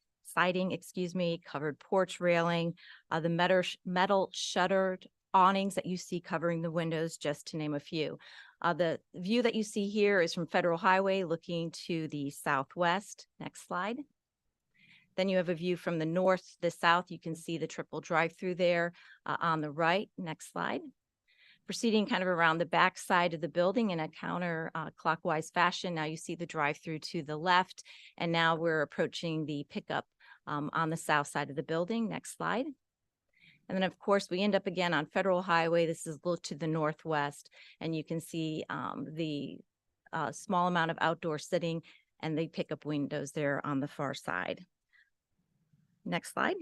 covered porch railing, the metal shuttered awnings that you see covering the windows, just to name a few. The view that you see here is from Federal Highway looking to the southwest. Next slide. Then you have a view from the north to the south. You can see the triple drive-through there on the right. Next slide. Proceeding kind of around the back side of the building in a counterclockwise fashion. Now you see the drive-through to the left, and now we're approaching the pickup on the south side of the building. Next slide. And then, of course, we end up again on Federal Highway. This is look to the northwest, and you can see the small amount of outdoor sitting and the pickup windows there on the far side. Next slide.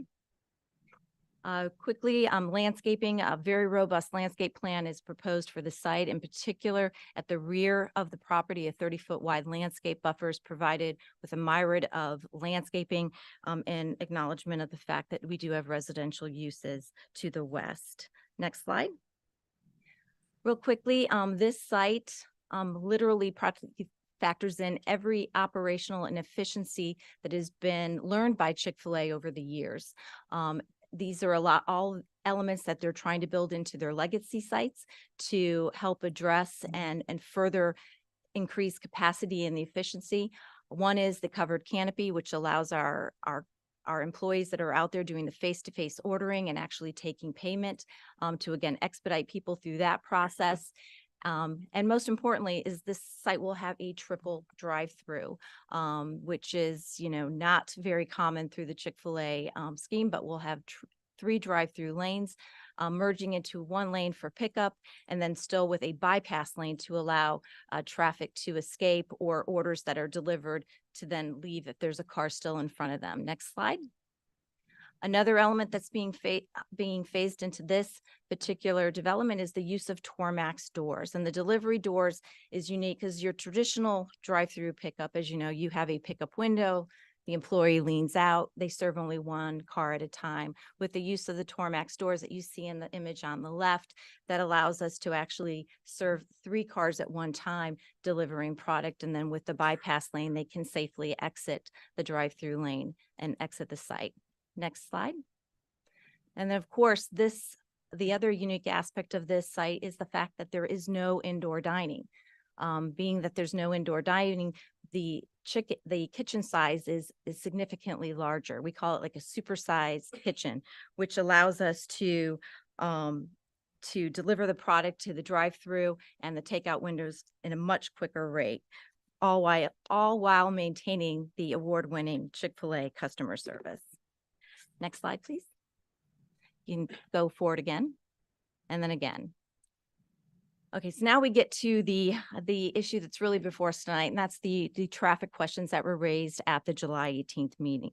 Quickly, landscaping, a very robust landscape plan is proposed for the site. In particular, at the rear of the property, a 30-foot wide landscape buffer is provided with a myriad of landscaping in acknowledgement of the fact that we do have residential uses to the west. Next slide. Real quickly, this site literally factors in every operational and efficiency that has been learned by Chick-fil-A over the years. These are all elements that they're trying to build into their legacy sites to help address and further increase capacity and the efficiency. One is the covered canopy, which allows our our employees that are out there doing the face-to-face ordering and actually taking payment to again expedite people through that process. And most importantly is this site will have a triple drive-through, which is, not very common through the Chick-fil-A scheme, but we'll have 3 drive-through lanes merging into 1 lane for pickup, and then still with a bypass lane to allow traffic to escape or orders that are delivered to then leave if there's a car still in front of them. Next slide. Another element that's being phased into this particular development is the use of Tormax doors. And the delivery doors is unique because your traditional drive-through pickup, as you know, you have a pickup window, the employee leans out, they serve only 1 car at a time. With the use of the Tormax doors that you see in the image on the left, that allows us to actually serve 3 cars at one time, delivering product. And then with the bypass lane, they can safely exit the drive-through lane and exit the site. Next slide. And then of course, the other unique aspect of this site is the fact that there is no indoor dining. Being that there's no indoor dining, the kitchen size is significantly larger. We call it like a supersized kitchen, which allows us to deliver the product to the drive-through and the takeout windows in a much quicker rate, all while maintaining the award-winning Chick-fil-A customer service. Next slide, please. You can go forward again and then again. Okay, so now we get to the issue that's really before us tonight, and that's the traffic questions that were raised at the July 18th meeting.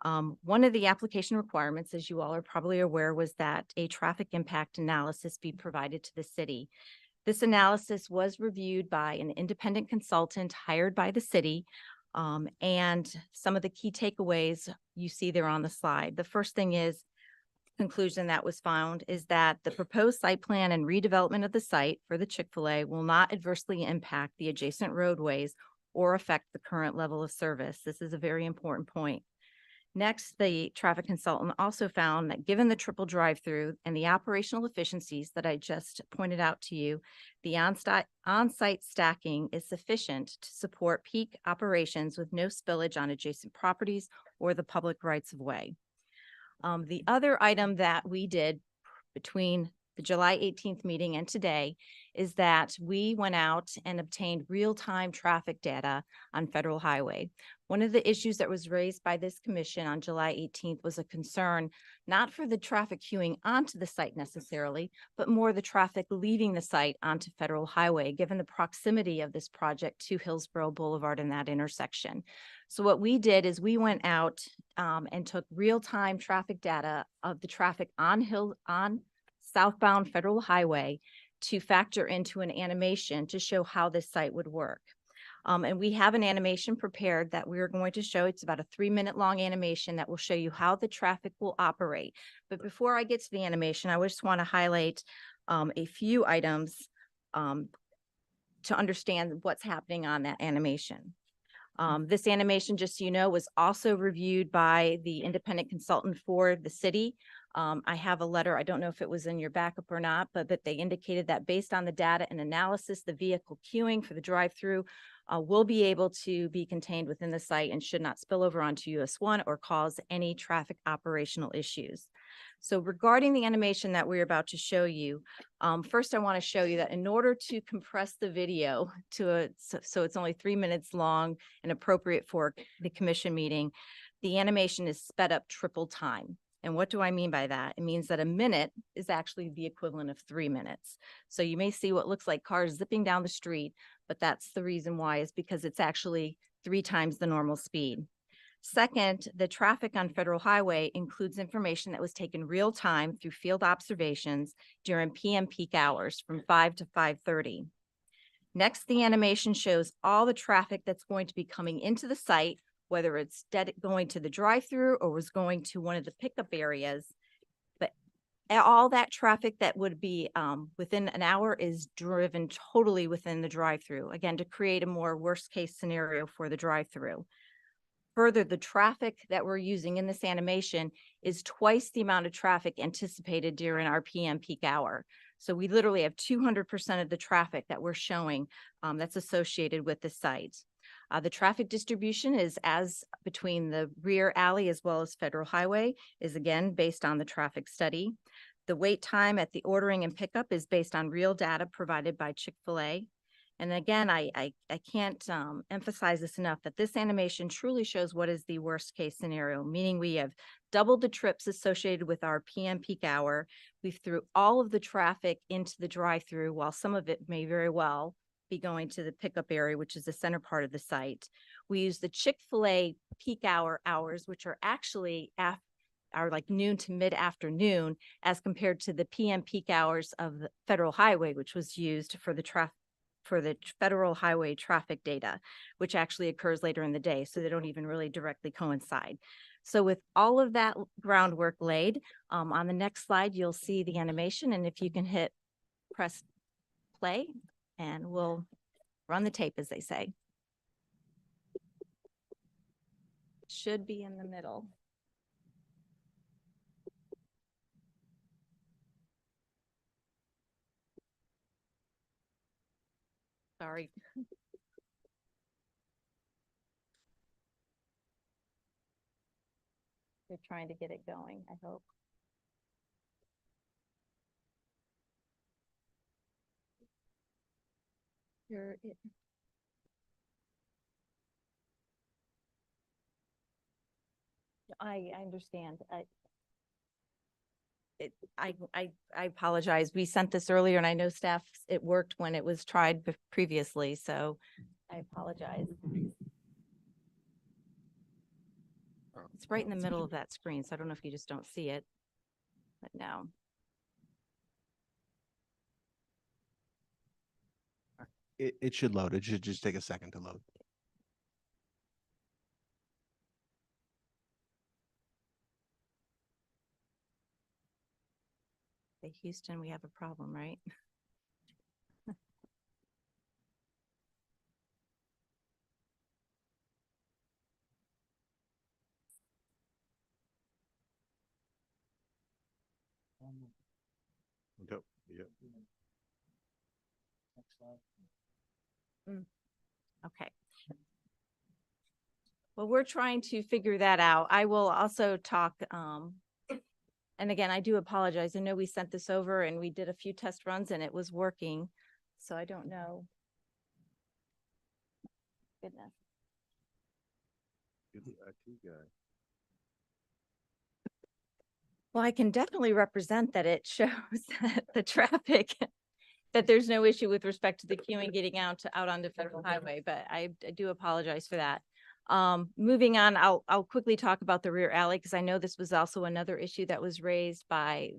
One of the application requirements, as you all are probably aware, was that a traffic impact analysis be provided to the city. This analysis was reviewed by an independent consultant hired by the city. And some of the key takeaways you see there on the slide. The first thing is conclusion that was found is that the proposed site plan and redevelopment of the site for the Chick-fil-A will not adversely impact the adjacent roadways or affect the current level of service. This is a very important point. Next, the traffic consultant also found that given the triple drive-through and the operational efficiencies that I just pointed out to you, the on-site stacking is sufficient to support peak operations with no spillage on adjacent properties or the public rights of way. The other item that we did between the July 18th meeting and today is that we went out and obtained real-time traffic data on Federal Highway. One of the issues that was raised by this commission on July 18th was a concern not for the traffic queuing onto the site necessarily, but more the traffic leaving the site onto Federal Highway, given the proximity of this project to Hillsborough Boulevard in that intersection. So what we did is we went out and took real-time traffic data of the traffic on southbound Federal Highway to factor into an animation to show how this site would work. And we have an animation prepared that we're going to show. It's about a 3-minute long animation that will show you how the traffic will operate. But before I get to the animation, I just want to highlight a few items to understand what's happening on that animation. This animation, just so you know, was also reviewed by the independent consultant for the city. I have a letter, I don't know if it was in your backup or not, but they indicated that based on the data and analysis, the vehicle queuing for the drive-through will be able to be contained within the site and should not spill over onto US 1 or cause any traffic operational issues. So regarding the animation that we're about to show you, first I want to show you that in order to compress the video to so it's only 3 minutes long and appropriate for the commission meeting, the animation is sped up triple time. And what do I mean by that? It means that a minute is actually the equivalent of 3 minutes. So you may see what looks like cars zipping down the street, but that's the reason why, is because it's actually 3 times the normal speed. Second, the traffic on Federal Highway includes information that was taken real time through field observations during PM peak hours from 5 to 5:30. Next, the animation shows all the traffic that's going to be coming into the site, whether it's going to the drive-through or was going to one of the pickup areas. But all that traffic that would be within an hour is driven totally within the drive-through, again, to create a more worst-case scenario for the drive-through. Further, the traffic that we're using in this animation is twice the amount of traffic anticipated during our PM peak hour. So we literally have 200% of the traffic that we're showing that's associated with the site. The traffic distribution is as between the rear alley as well as Federal Highway is again based on the traffic study. The wait time at the ordering and pickup is based on real data provided by Chick-fil-A. And again, I can't emphasize this enough that this animation truly shows what is the worst case scenario, meaning we have doubled the trips associated with our PM peak hour. We've threw all of the traffic into the drive-through while some of it may very well be going to the pickup area, which is the center part of the site. We use the Chick-fil-A peak hours, which are actually are like noon to mid-afternoon as compared to the PM peak hours of the Federal Highway, which was used for the Federal Highway traffic data, which actually occurs later in the day. So they don't even really directly coincide. So with all of that groundwork laid, on the next slide, you'll see the animation. And if you can press play, and we'll run the tape, as they say. Should be in the middle. Sorry. They're trying to get it going, I hope. I understand. I apologize. We sent this earlier and I know staff, it worked when it was tried previously, so I apologize. It's right in the middle of that screen, so I don't know if you just don't see it, but no. It should load. It should just take a second to load. Hey, Houston, we have a problem, right? Yep, yep. Okay. Well, we're trying to figure that out. I will also talk, and again, I do apologize. I know we sent this over and we did a few test runs and it was working. So I don't know. Goodness. Well, I can definitely represent that it shows the traffic, that there's no issue with respect to the queuing getting out onto Federal Highway, but I do apologize for that. Moving on, I'll quickly talk about the rear alley because I know this was also another issue that was raised by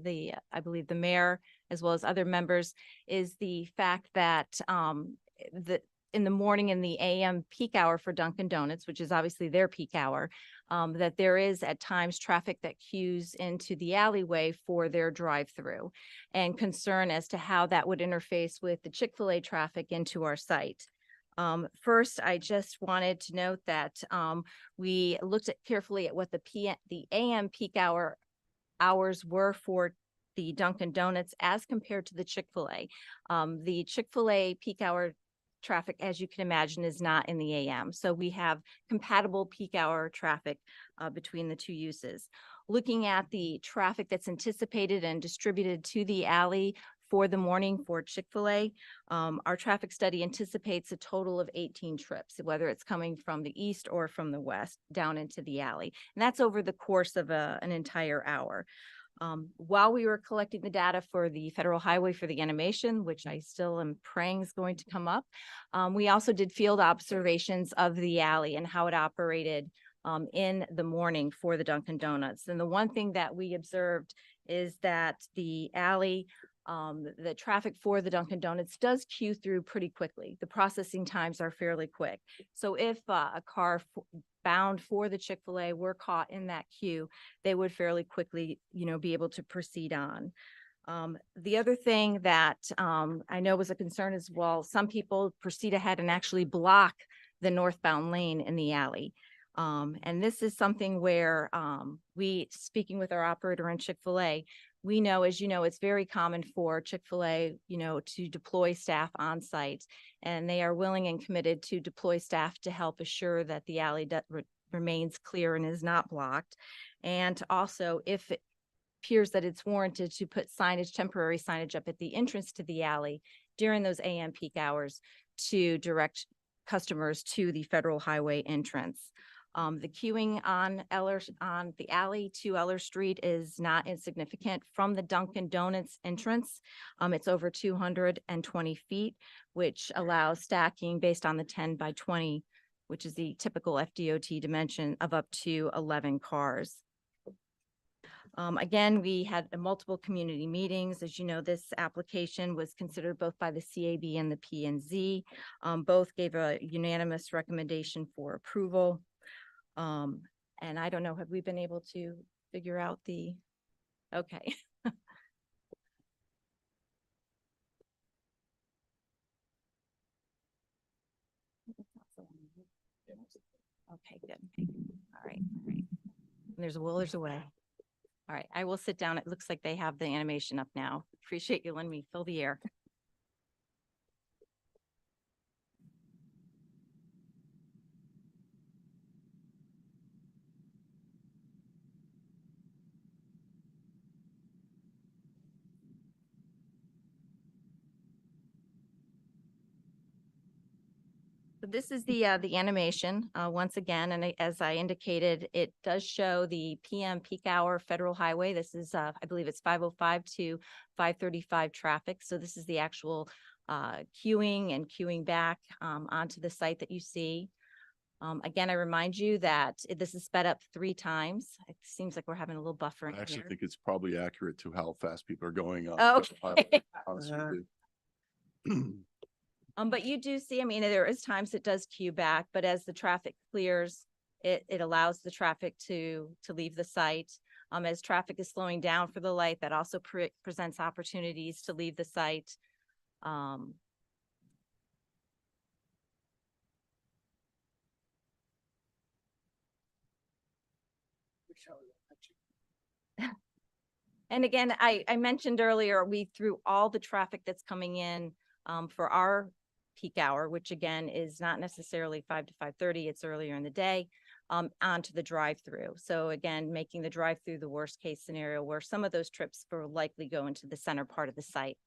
I believe the mayor as well as other members, is the fact that in the morning in the AM peak hour for Dunkin' Donuts, which is obviously their peak hour, that there is at times traffic that queues into the alleyway for their drive-through, and concern as to how that would interface with the Chick-fil-A traffic into our site. First, I just wanted to note that we looked carefully at what the AM peak hours were for the Dunkin' Donuts as compared to the Chick-fil-A. The Chick-fil-A peak hour traffic, as you can imagine, is not in the AM. So we have compatible peak hour traffic between the two uses. Looking at the traffic that's anticipated and distributed to the alley for the morning for Chick-fil-A, our traffic study anticipates a total of 18 trips, whether it's coming from the east or from the west down into the alley. And that's over the course of an entire hour. While we were collecting the data for the Federal Highway for the animation, which I still am praying is going to come up, we also did field observations of the alley and how it operated in the morning for the Dunkin' Donuts. And the one thing that we observed is that the alley, the traffic for the Dunkin' Donuts does queue through pretty quickly. The processing times are fairly quick. So if a car bound for the Chick-fil-A were caught in that queue, they would fairly quickly, be able to proceed on. The other thing that I know was a concern as well, some people proceed ahead and actually block the northbound lane in the alley. And this is something where speaking with our operator in Chick-fil-A, we know, as you know, it's very common for Chick-fil-A, to deploy staff on site. And they are willing and committed to deploy staff to help assure that the alley remains clear and is not blocked. And to also, if it appears that it's warranted, to put temporary signage up at the entrance to the alley during those AM peak hours to direct customers to the Federal Highway entrance. The queuing on the alley to Eller Street is not insignificant. From the Dunkin' Donuts entrance, it's over 220 feet, which allows stacking based on the 10 by 20, which is the typical FDOT dimension of up to 11 cars. Again, we had multiple community meetings. As you know, this application was considered both by the CAB and the P&Z. Both gave a unanimous recommendation for approval. And I don't know, have we been able to figure out okay. Okay, good. All right. There's a will, there's a way. All right, I will sit down. It looks like they have the animation up now. Appreciate you letting me fill the air. So this is the animation once again, and as I indicated, it does show the PM peak hour Federal Highway. This is I believe it's 505 to 535 traffic. So this is the actual queuing and queuing back onto the site that you see. Again, I remind you that this is sped up 3 times. It seems like we're having a little buffer in I actually here. think it's probably accurate to how fast people are going up. Okay. Honestly with you. But you do see, I mean, there is times it does queue back, but as the traffic clears, it allows the traffic to leave the site. As traffic is slowing down for the light, that also presents opportunities to leave the site. And again, I mentioned earlier, we threw all the traffic that's coming in for our peak hour, which again is not necessarily 5 to 5:30, it's earlier in the day, onto the drive-through. So again, making the drive-through the worst case scenario where some of those trips will likely go into the center part of the site.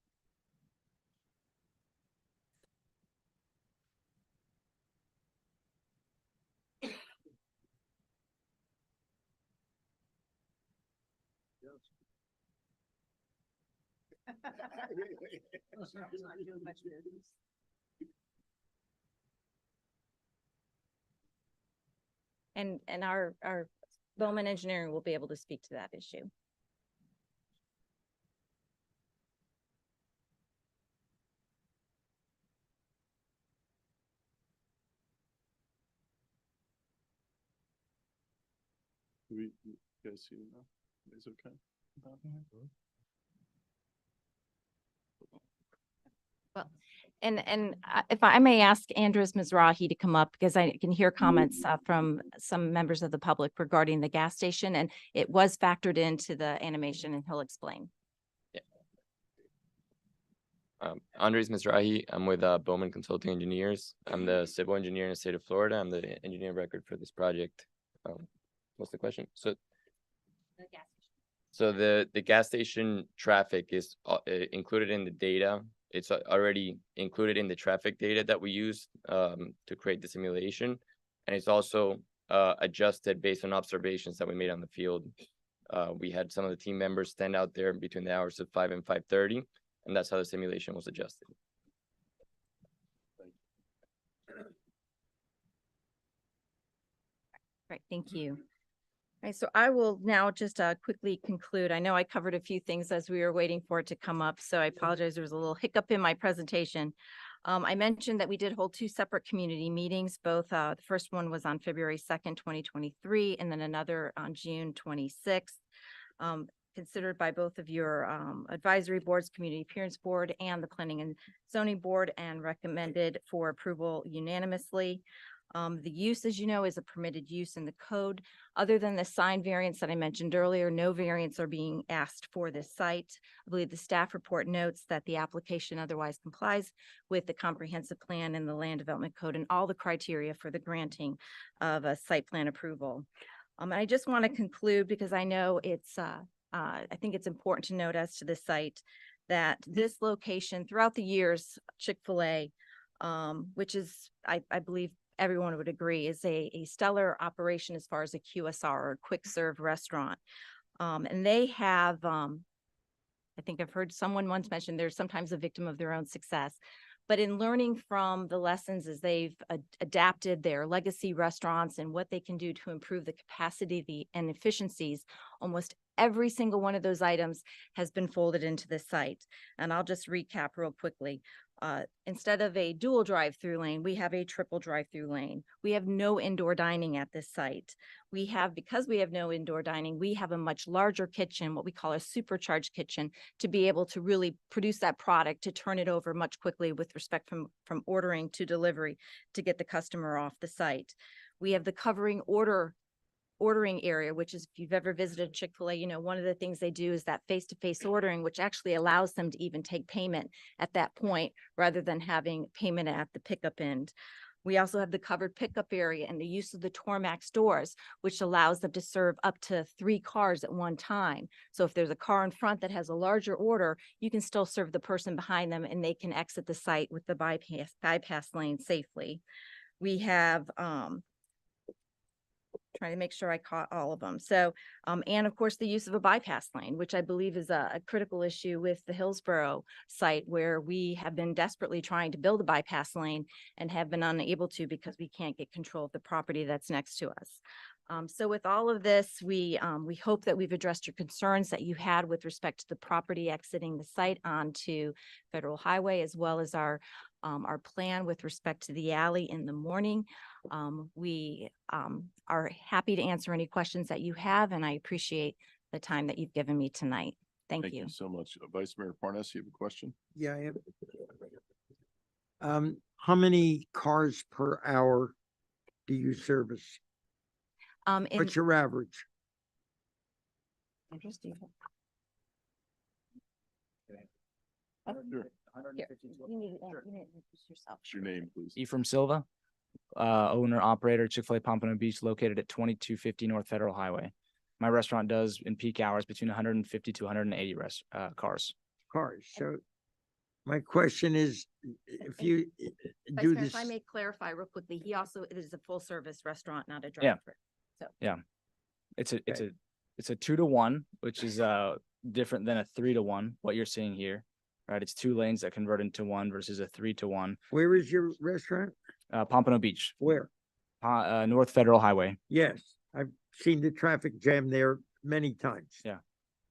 And our Bowman Engineering will be able to speak to that issue. You guys see it now? Is it okay? Well, and if I may ask Andres Mizrahi to come up, because I can hear comments from some members of the public regarding the gas station, and it was factored into the animation, and he'll explain. Andres Mizrahi. I'm with Bowman Consulting Engineers. I'm the civil engineer in the state of Florida. I'm the engineer of record for this project. What's the question? So the gas station traffic is included in the data. It's already included in the traffic data that we use to create the simulation. And it's also adjusted based on observations that we made on the field. We had some of the team members stand out there between the hours of 5 and 5:30, and that's how the simulation was adjusted. Right, thank you. All right, so I will now just quickly conclude. I know I covered a few things as we were waiting for it to come up, so I apologize. There was a little hiccup in my presentation. I mentioned that we did hold 2 separate community meetings. Both the first one was on February 2nd, 2023, and then another on June 26th. Considered by both of your advisory boards, Community Appearance Board and the Planning and Zoning Board, and recommended for approval unanimously. The use, as you know, is a permitted use in the code. Other than the sign variance that I mentioned earlier, no variants are being asked for this site. I believe the staff report notes that the application otherwise complies with the comprehensive plan and the land development code and all the criteria for the granting of a site plan approval. I just want to conclude because I know it's, I think it's important to note as to this site that this location throughout the years, Chick-fil-A, which is, I believe everyone would agree, is a stellar operation as far as a QSR or quick serve restaurant. And they have, I think I've heard someone once mention they're sometimes a victim of their own success. But in learning from the lessons as they've adapted their legacy restaurants and what they can do to improve the capacity and efficiencies, almost every single one of those items has been folded into this site. And I'll just recap real quickly. Instead of a dual drive-through lane, we have a triple drive-through lane. We have no indoor dining at this site. We have, because we have no indoor dining, we have a much larger kitchen, what we call a supercharged kitchen, to be able to really produce that product, to turn it over much quickly with respect from ordering to delivery to get the customer off the site. We have the covering ordering area, which is, if you've ever visited Chick-fil-A, you know, one of the things they do is that face-to-face ordering, which actually allows them to even take payment at that point rather than having payment at the pickup end. We also have the covered pickup area and the use of the Tormax doors, which allows them to serve up to 3 cars at one time. So if there's a car in front that has a larger order, you can still serve the person behind them and they can exit the site with the bypass lane safely. We have, trying to make sure I caught all of them. So, and of course, the use of a bypass lane, which I believe is a critical issue with the Hillsborough site, where we have been desperately trying to build a bypass lane and have been unable to because we can't get control of the property that's next to us. So with all of this, we hope that we've addressed your concerns that you had with respect to the property exiting the site onto Federal Highway, as well as our plan with respect to the alley in the morning. We are happy to answer any questions that you have, and I appreciate the time that you've given me tonight. Thank you. So much. Vice Mayor Parnas, you have a question? Yeah, I have. How many cars per hour do you service? What's your average? Interesting. Sure. Here, you need to introduce yourself. What's your name, please? Ephraim Silva, owner operator, Chick-fil-A Pompano Beach, located at 2250 North Federal Highway. My restaurant does in peak hours between 150 to 180 cars. So my question is, if you Vice do Mayor, this, if I may clarify real quickly, he also, it is a full service restaurant, not a Yeah. drive-through. So. Yeah. It's a 2-to-1, which is different than a 3-to-1, what you're seeing here. Right, it's 2 lanes that convert into 1 versus a 3-to-1. where is your restaurant? Pompano Beach, Where? North Federal Highway. Yes, I've seen the traffic jam there many times. Yeah,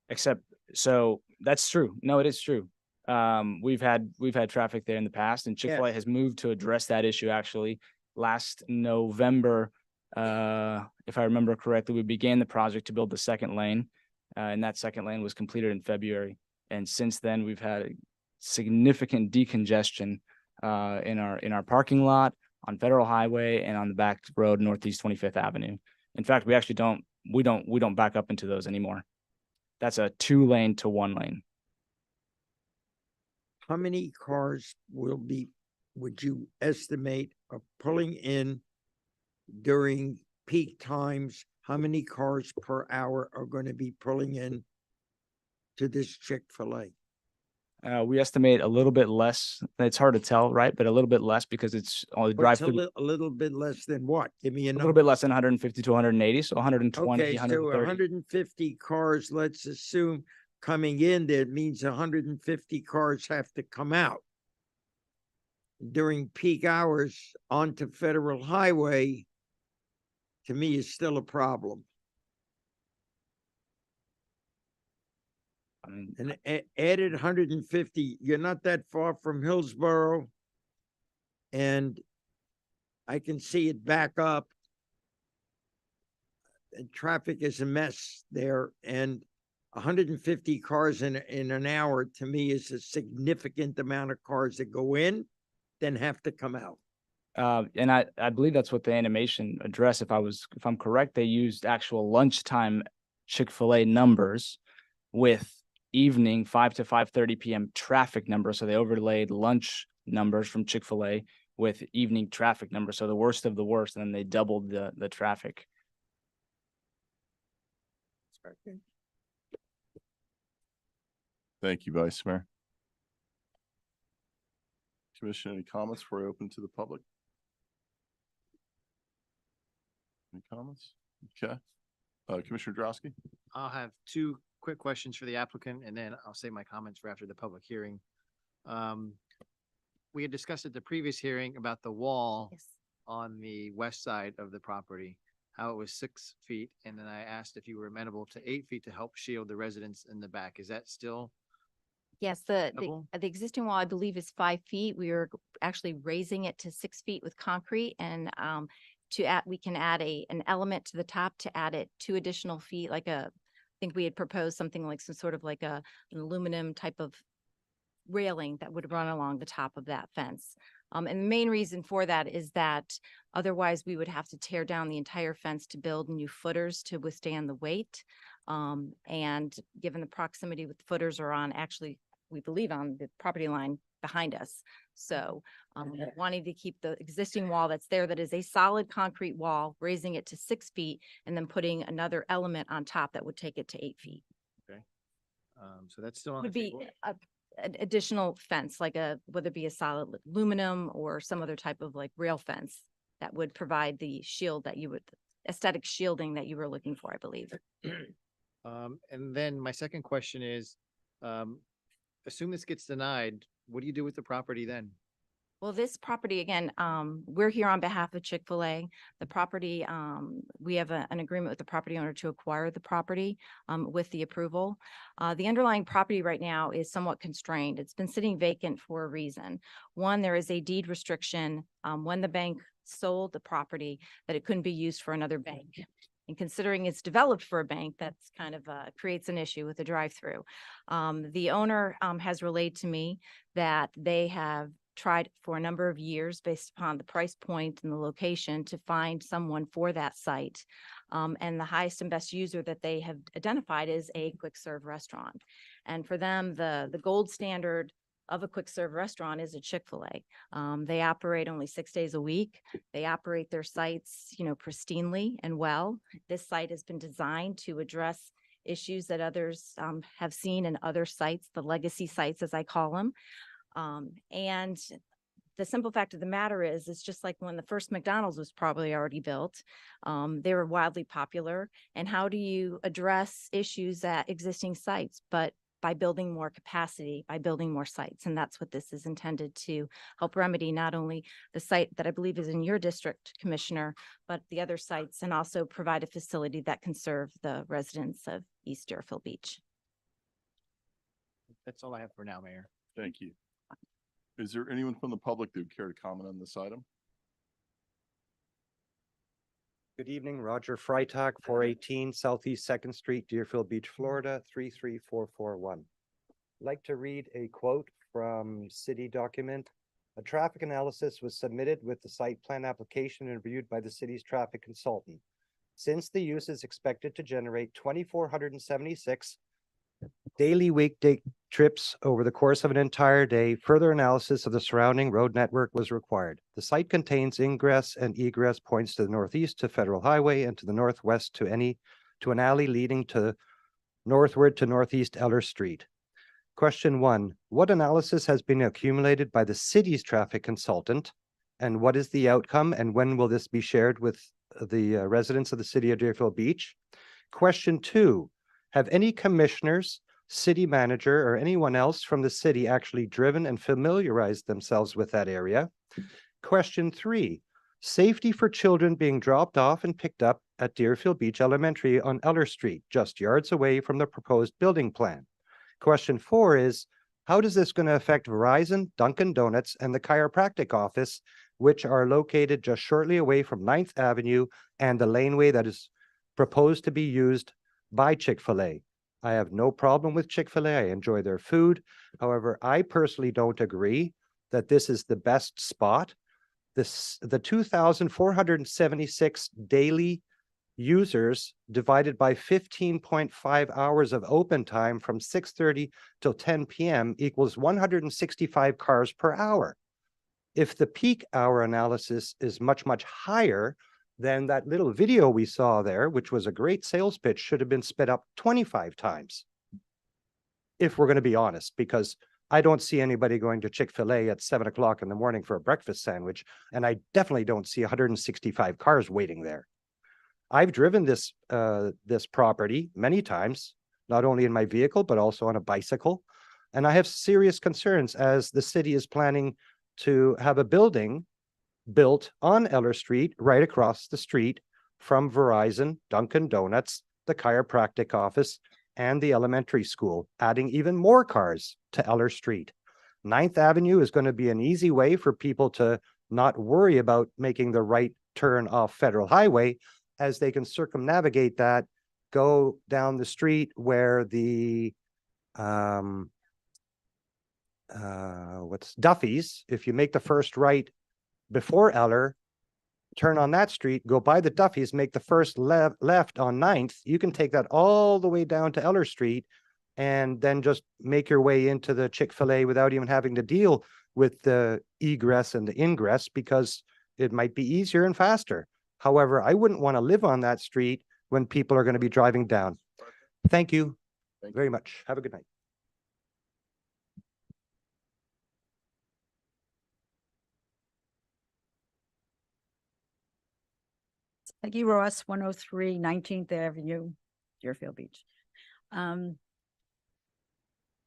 except, so that's true. No, it is true. We've had traffic there in the past, and Chick-fil-A has moved to address that issue. Actually, last November, if I remember correctly, we began the project to build the 2nd lane, and that 2nd lane was completed in February. And since then, we've had significant decongestion in our parking lot, on Federal Highway, and on the back road, Northeast 25th Avenue. In fact, we actually don't back up into those anymore. That's a 2-lane to 1 lane. How many cars would you estimate are pulling in during peak times? How many cars per hour are going to be pulling in to this Chick-fil-A? We estimate a little bit less. It's hard to tell, right? But a little bit less because it's on the drive through. A little bit less than what? Give me a little bit less than 150 to 180. So 120, Okay, so 130. 150 cars, let's assume coming in, that means 150 cars have to come out. During peak hours onto Federal Highway, to me, is still a problem. And added 150, you're not that far from Hillsborough. And I can see it back up. And traffic is a mess there, and 150 cars in an hour to me is a significant amount of cars that go in, then have to come out. And I believe that's what the animation addressed. If I'm correct, they used actual lunchtime Chick-fil-A numbers with evening 5 to 5:30 p.m. traffic numbers. So they overlaid lunch numbers from Chick-fil-A with evening traffic numbers. So the worst of the worst, and then they doubled the traffic. Thank you, Vice Mayor. Commission, any comments before I open to the public? Any comments? Okay. Commissioner Drosky? I'll have two quick questions for the applicant, and then I'll save my comments for after the public hearing. We had discussed at the previous hearing about the wall on the west side of the property, how it was 6 feet, and then I asked if you were amenable to 8 feet to help shield the residents in the back. Is that still? Yes, the existing wall, I believe, is 5 feet. We are actually raising it to 6 feet with concrete, and to add, we can add an element to the top to add it 2 additional feet, like I think we had proposed something like some sort of like an aluminum type of railing that would run along the top of that fence. And the main reason for that is that otherwise we would have to tear down the entire fence to build new footers to withstand the weight. And given the proximity with the footers are on, actually, we believe on the property line behind us. So wanting to keep the existing wall that's there, that is a solid concrete wall, raising it to 6 feet, and then putting another element on top that would take it to 8 feet. Okay. So that's still on the Would be table. an additional fence, like whether it be a solid aluminum or some other type of like rail fence that would provide the shield that you would, aesthetic shielding that you were looking for, I believe. And then my second question is, assume this gets denied, what do you do with the property then? Well, this property, again, we're here on behalf of Chick-fil-A. The property, we have an agreement with the property owner to acquire the property with the approval. The underlying property right now is somewhat constrained. It's been sitting vacant for a reason. One, there is a deed restriction when the bank sold the property that it couldn't be used for another bank. And considering it's developed for a bank, that's kind of creates an issue with the drive-through. The owner has relayed to me that they have tried for a number of years based upon the price point and the location to find someone for that site. And the highest and best user that they have identified is a quick serve restaurant. And for them, the gold standard of a quick serve restaurant is a Chick-fil-A. They operate only 6 days a week. They operate their sites, pristinely and well. This site has been designed to address issues that others have seen in other sites, the legacy sites, as I call them. And the simple fact of the matter is, it's just like when the first McDonald's was probably already built. They were wildly popular. And how do you address issues at existing sites? But by building more capacity, by building more sites. And that's what this is intended to help remedy, not only the site that I believe is in your district, Commissioner, but the other sites, and also provide a facility that can serve the residents of East Deerfield Beach. That's all I have for now, Mayor. Thank you. Is there anyone from the public that would care to comment on this item? Good evening, Roger Freitag, 418 Southeast Second Street, Deerfield Beach, Florida, 33441. I'd like to read a quote from city document. A traffic analysis was submitted with the site plan application and reviewed by the city's traffic consultant. Since the use is expected to generate 2,476 daily weekday trips over the course of an entire day, further analysis of the surrounding road network was required. The site contains ingress and egress points to the northeast to Federal Highway and to the northwest to an alley leading to northward to Northeast Eller Street. Question 1, what analysis has been accumulated by the city's traffic consultant, and what is the outcome, and when will this be shared with the residents of the city of Deerfield Beach? Question 2, have any commissioners, city manager, or anyone else from the city actually driven and familiarized themselves with that area? Question 3, safety for children being dropped off and picked up at Deerfield Beach Elementary on Eller Street, just yards away from the proposed building plan. Question 4 is, how is this going to affect Verizon, Dunkin' Donuts, and the chiropractic office, which are located just shortly away from 9th Avenue and the laneway that is proposed to be used by Chick-fil-A? I have no problem with Chick-fil-A. I enjoy their food. However, I personally don't agree that this is the best spot the 2,476 daily users divided by 15.5 hours of open time from 6:30 till 10 p.m. equals 165 cars per hour. If the peak hour analysis is much, much higher, then that little video we saw there, which was a great sales pitch, should have been sped up 25 times. If we're going to be honest, because I don't see anybody going to Chick-fil-A at 7 o'clock in the morning for a breakfast sandwich, and I definitely don't see 165 cars waiting there. I've driven this property many times, not only in my vehicle, but also on a bicycle. And I have serious concerns as the city is planning to have a building built on Eller Street, right across the street from Verizon, Dunkin' Donuts, the chiropractic office, and the elementary school, adding even more cars to Eller Street. 9th Avenue is going to be an easy way for people to not worry about making the right turn off Federal Highway, as they can circumnavigate that, go down the street where the Duffy's. If you make the first right before Eller, turn on that street, go by the Duffy's, make the first left on 9th, you can take that all the way down to Eller Street and then just make your way into the Chick-fil-A without even having to deal with the egress and the ingress, because it might be easier and faster. However, I wouldn't want to live on that street when people are going to be driving down. Thank you very much. Have a good night. Peggy Ross, 103 19th Avenue, Deerfield Beach.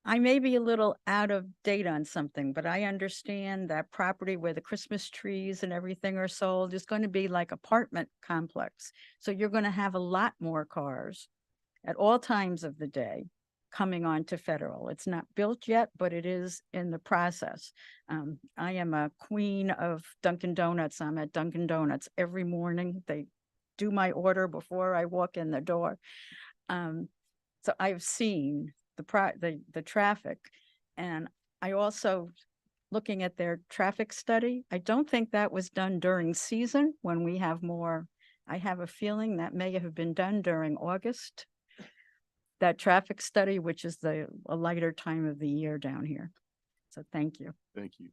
I may be a little out of date on something, but I understand that property where the Christmas trees and everything are sold is going to be like apartment complex. So you're going to have a lot more cars at all times of the day coming on to Federal. It's not built yet, but it is in the process. I am a queen of Dunkin' Donuts. I'm at Dunkin' Donuts every morning. They do my order before I walk in the door. So I've seen the traffic, and I also, looking at their traffic study, I don't think that was done during season when we have more. I have a feeling that may have been done during August, that traffic study, which is a lighter time of the year down here. So thank you. Thank you.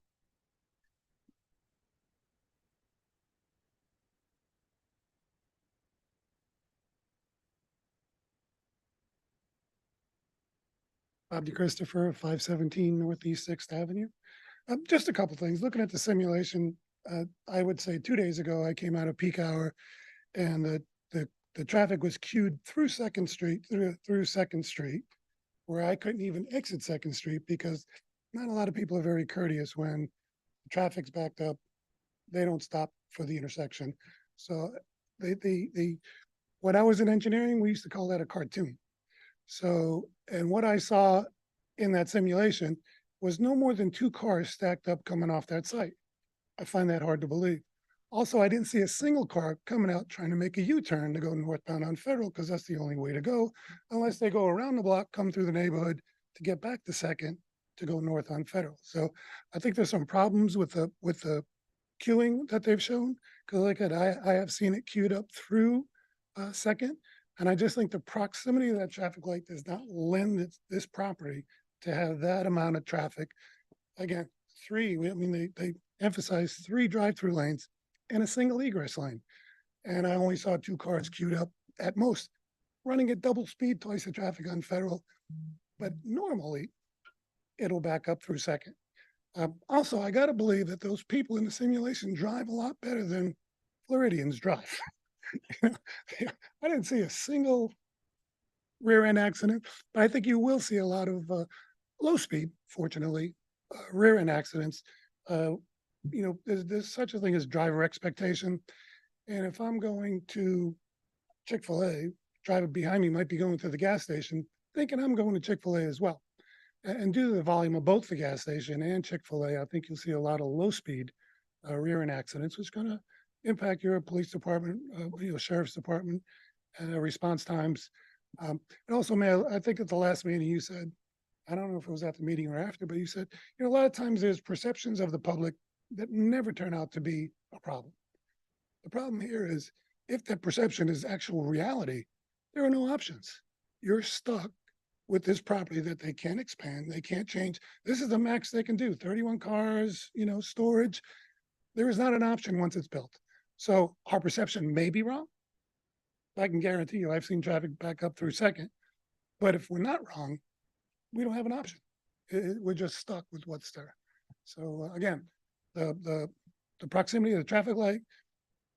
Bob DeChristopher, 517 Northeast 6th Avenue. Just a couple things. Looking at the simulation, I would say 2 days ago, I came out of peak hour and the traffic was queued through Second Street, through Second Street, where I couldn't even exit Second Street because not a lot of people are very courteous when the traffic's backed up. They don't stop for the intersection. So when I was in engineering, we used to call that a cartoon. So, and what I saw in that simulation was no more than 2 cars stacked up coming off that site. I find that hard to believe. Also, I didn't see a single car coming out trying to make a U-turn to go northbound on Federal, because that's the only way to go, unless they go around the block, come through the neighborhood to get back to Second to go north on Federal. So I think there's some problems with the queuing that they've shown, because like I have seen it queued up through Second. And I just think the proximity of that traffic light does not lend this property to have that amount of traffic. Again, they emphasize 3 drive-through lanes and a single egress lane. And I only saw 2 cars queued up at most, running at double speed, twice the traffic on Federal. But normally, it'll back up through Second. Also, I got to believe that those people in the simulation drive a lot better than Floridians drive. I didn't see a single rear end accident, but I think you will see a lot of low speed, fortunately, rear end accidents. There's such a thing as driver expectation. And if I'm going to Chick-fil-A, driver behind me might be going to the gas station thinking I'm going to Chick-fil-A as well. And due to the volume of both the gas station and Chick-fil-A, I think you'll see a lot of low speed rear end accidents, which is going to impact your police department, sheriff's department, response times. And also, Mayor, I think at the last meeting you said, I don't know if it was at the meeting or after, but you said, a lot of times there's perceptions of the public that never turn out to be a problem. The problem here is if that perception is actual reality, there are no options. You're stuck with this property that they can't expand, they can't change. This is the max they can do, 31 cars, storage. There is not an option once it's built. So our perception may be wrong. I can guarantee you, I've seen traffic back up through Second. But if we're not wrong, we don't have an option. We're just stuck with what's there. So again, the proximity of the traffic light,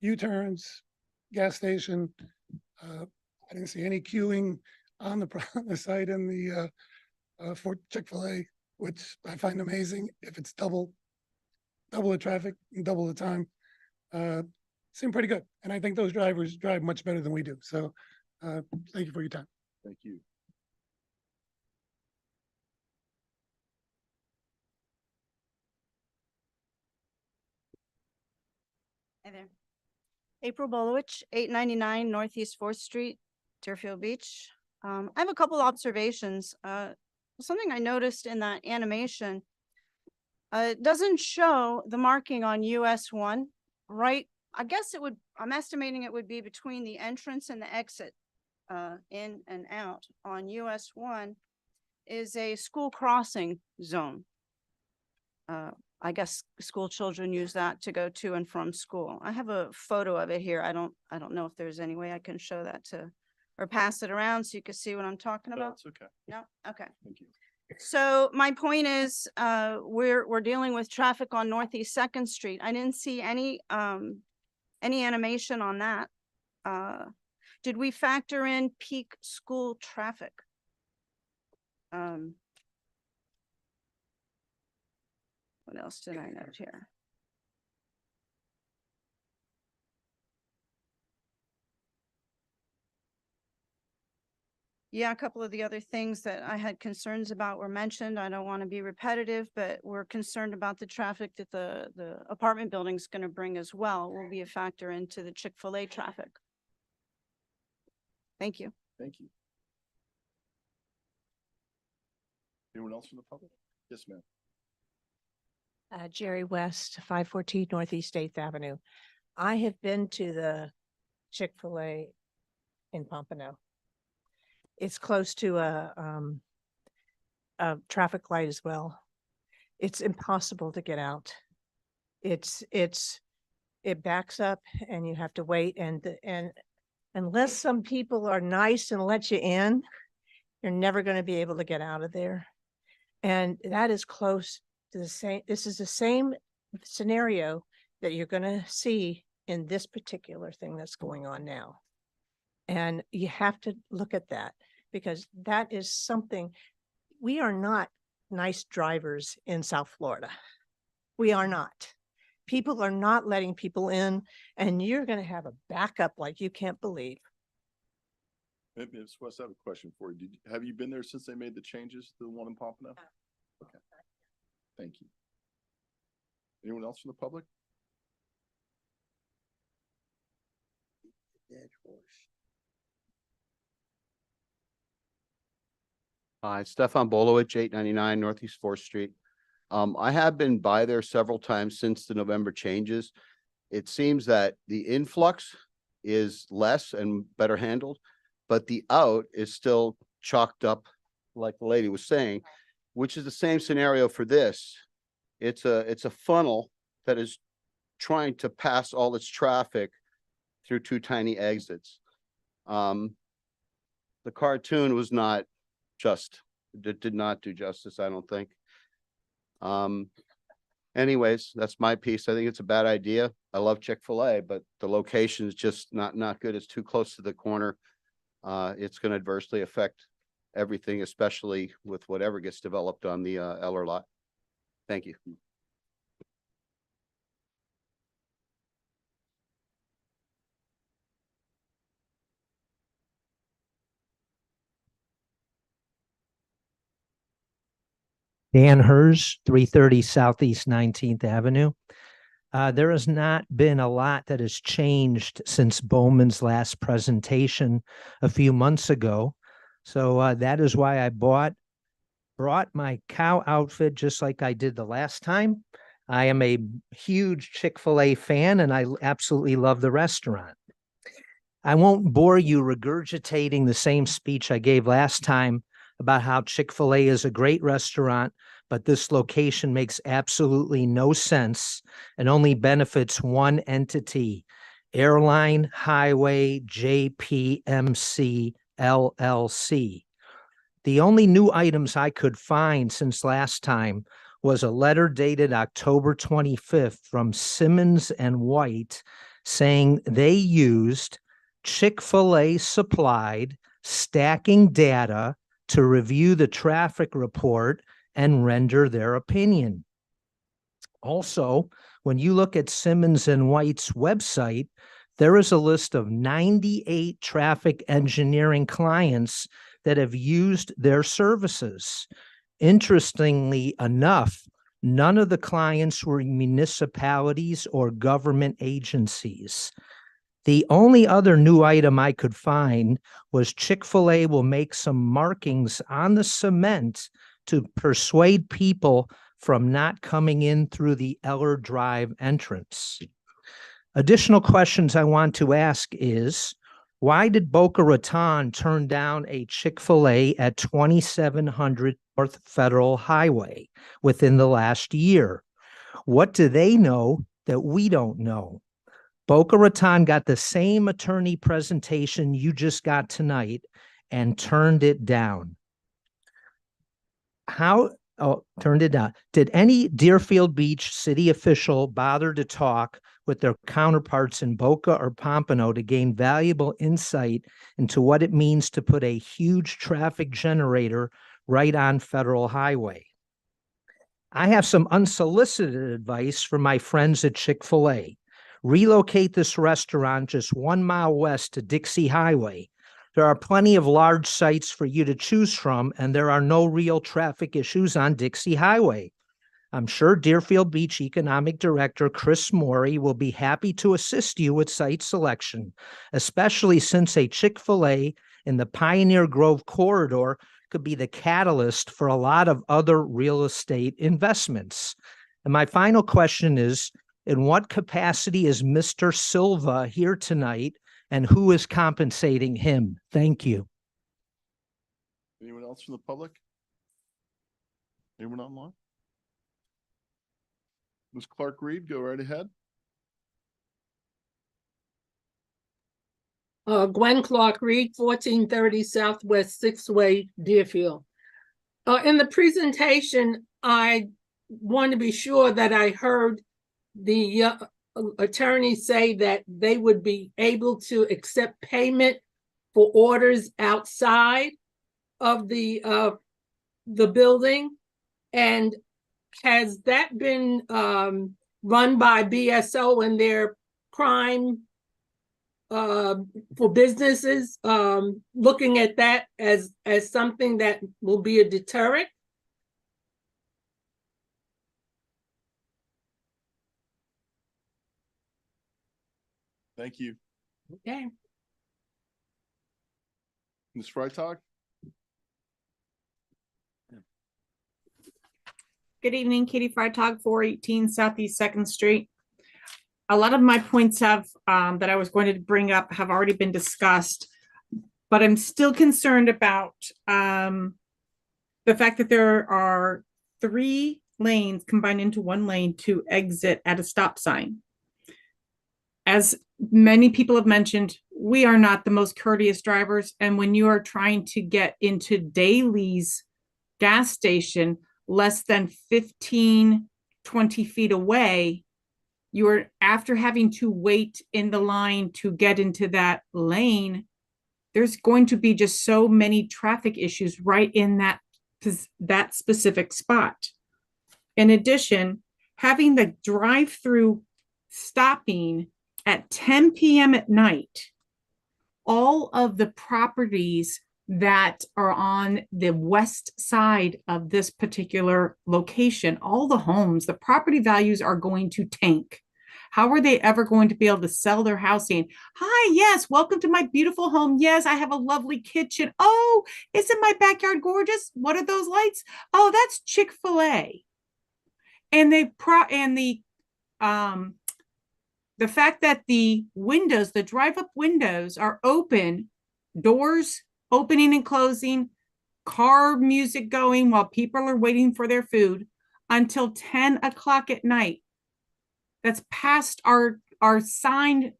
U-turns, gas station. I didn't see any queuing on the site in the for Chick-fil-A, which I find amazing. If it's double the traffic and double the time, seem pretty good. And I think those drivers drive much better than we do. So thank you for your time. Thank you. Hi there. April Bolowich, 899 Northeast 4th Street, Deerfield Beach. I have a couple observations. Something I noticed in that animation, it doesn't show the marking on US 1, right? I guess I'm estimating it would be between the entrance and the exit, in and out on US 1 is a school crossing zone. I guess school children use that to go to and from school. I have a photo of it here. I don't know if there's any way I can show that or pass it around so you can see what I'm talking about. That's okay. No? Okay. Thank you. So my point is, we're dealing with traffic on Northeast Second Street. I didn't see any animation on that. Did we factor in peak school traffic? What else did I note here? Yeah, a couple of the other things that I had concerns about were mentioned. I don't want to be repetitive, but we're concerned about the traffic that the apartment building is going to bring as well. Will be a factor into the Chick-fil-A traffic. Thank you. Thank you. Anyone else from the public? Yes, ma'am. Jerry West, 514 Northeast 8th Avenue. I have been to the Chick-fil-A in Pompano. It's close to a traffic light as well. It's impossible to get out. It backs up and you have to wait, and unless some people are nice and let you in, you're never going to be able to get out of there. And that is close to the same. This is the same scenario that you're going to see in this particular thing that's going on now. And you have to look at that, because that is something, we are not nice drivers in South Florida. We are not. People are not letting people in, and you're going to have a backup like you can't believe. Ms. West, I have a question for you. Have you been there since they made the changes to the one in Pompano? Okay. Thank you. Anyone else from the public? Dead horse. Hi, Stefan Bolowich, 899 Northeast 4th Street. I have been by there several times since the November changes. It seems that the influx is less and better handled, but the out is still chalked up, like the lady was saying, which is the same scenario for this. It's a funnel that is trying to pass all its traffic through two tiny exits. The cartoon was not did not do justice, I don't think. Anyways, that's my piece. I think it's a bad idea. I love Chick-fil-A, but the location is just not good. It's too close to the corner. It's going to adversely affect everything, especially with whatever gets developed on the Eller lot. Thank you. Dan Hers, 330 Southeast 19th Avenue. There has not been a lot that has changed since Bowman's last presentation a few months ago. So that is why I brought my cow outfit just like I did the last time. I am a huge Chick-fil-A fan and I absolutely love the restaurant. I won't bore you regurgitating the same speech I gave last time about how Chick-fil-A is a great restaurant, but this location makes absolutely no sense and only benefits one entity, Airline Highway JPMC LLC. The only new items I could find since last time was a letter dated October 25th from Simmons and White saying they used Chick-fil-A supplied stacking data to review the traffic report and render their opinion. Also, when you look at Simmons and White's website, there is a list of 98 traffic engineering clients that have used their services. Interestingly enough, none of the clients were municipalities or government agencies. The only other new item I could find was Chick-fil-A will make some markings on the cement to persuade people from not coming in through the Eller Drive entrance. Additional questions I want to ask is, why did Boca Raton turn down a Chick-fil-A at 2700 North Federal Highway within the last year? What do they know that we don't know? Boca Raton got the same attorney presentation you just got tonight and turned it down. Turned it down. Did any Deerfield Beach city official bother to talk with their counterparts in Boca or Pompano to gain valuable insight into what it means to put a huge traffic generator right on Federal Highway? I have some unsolicited advice from my friends at Chick-fil-A. Relocate this restaurant just 1 mile west to Dixie Highway. There are plenty of large sites for you to choose from, and there are no real traffic issues on Dixie Highway. I'm sure Deerfield Beach Economic Director Chris Morey will be happy to assist you with site selection, especially since a Chick-fil-A in the Pioneer Grove corridor could be the catalyst for a lot of other real estate investments. And my final question is, in what capacity is Mr. Silva here tonight, and who is compensating him? Thank you. Anyone else from the public? Anyone online? Ms. Clark Reed, go right ahead. Gwen Clark Reed, 1430 Southwest 6th Way, Deerfield. In the presentation, I want to be sure that I heard the attorney say that they would be able to accept payment for orders outside of the building. And has that been run by BSO and their crime for businesses, looking at that as something that will be a deterrent? Thank you. Okay. Ms. Freitag? Good evening, Katie Freitag, 418 Southeast 2nd Street. A lot of my points have that I was going to bring up have already been discussed, but I'm still concerned about the fact that there are 3 lanes combined into 1 lane to exit at a stop sign. As many people have mentioned, we are not the most courteous drivers, and when you are trying to get into Daly's gas station less than 15, 20 feet away, you're after having to wait in the line to get into that lane, there's going to be just so many traffic issues right in that specific spot. In addition, having the drive-through stopping at 10 p.m. at night, all of the properties that are on the west side of this particular location, all the homes, the property values are going to tank. How are they ever going to be able to sell their house saying, hi, yes, welcome to my beautiful home. Yes, I have a lovely kitchen. Oh, isn't my backyard gorgeous? What are those lights? Oh, that's Chick-fil-A. And the fact that the windows, the drive-up windows are open, doors opening and closing, car music going while people are waiting for their food until 10 o'clock at night. That's past our sound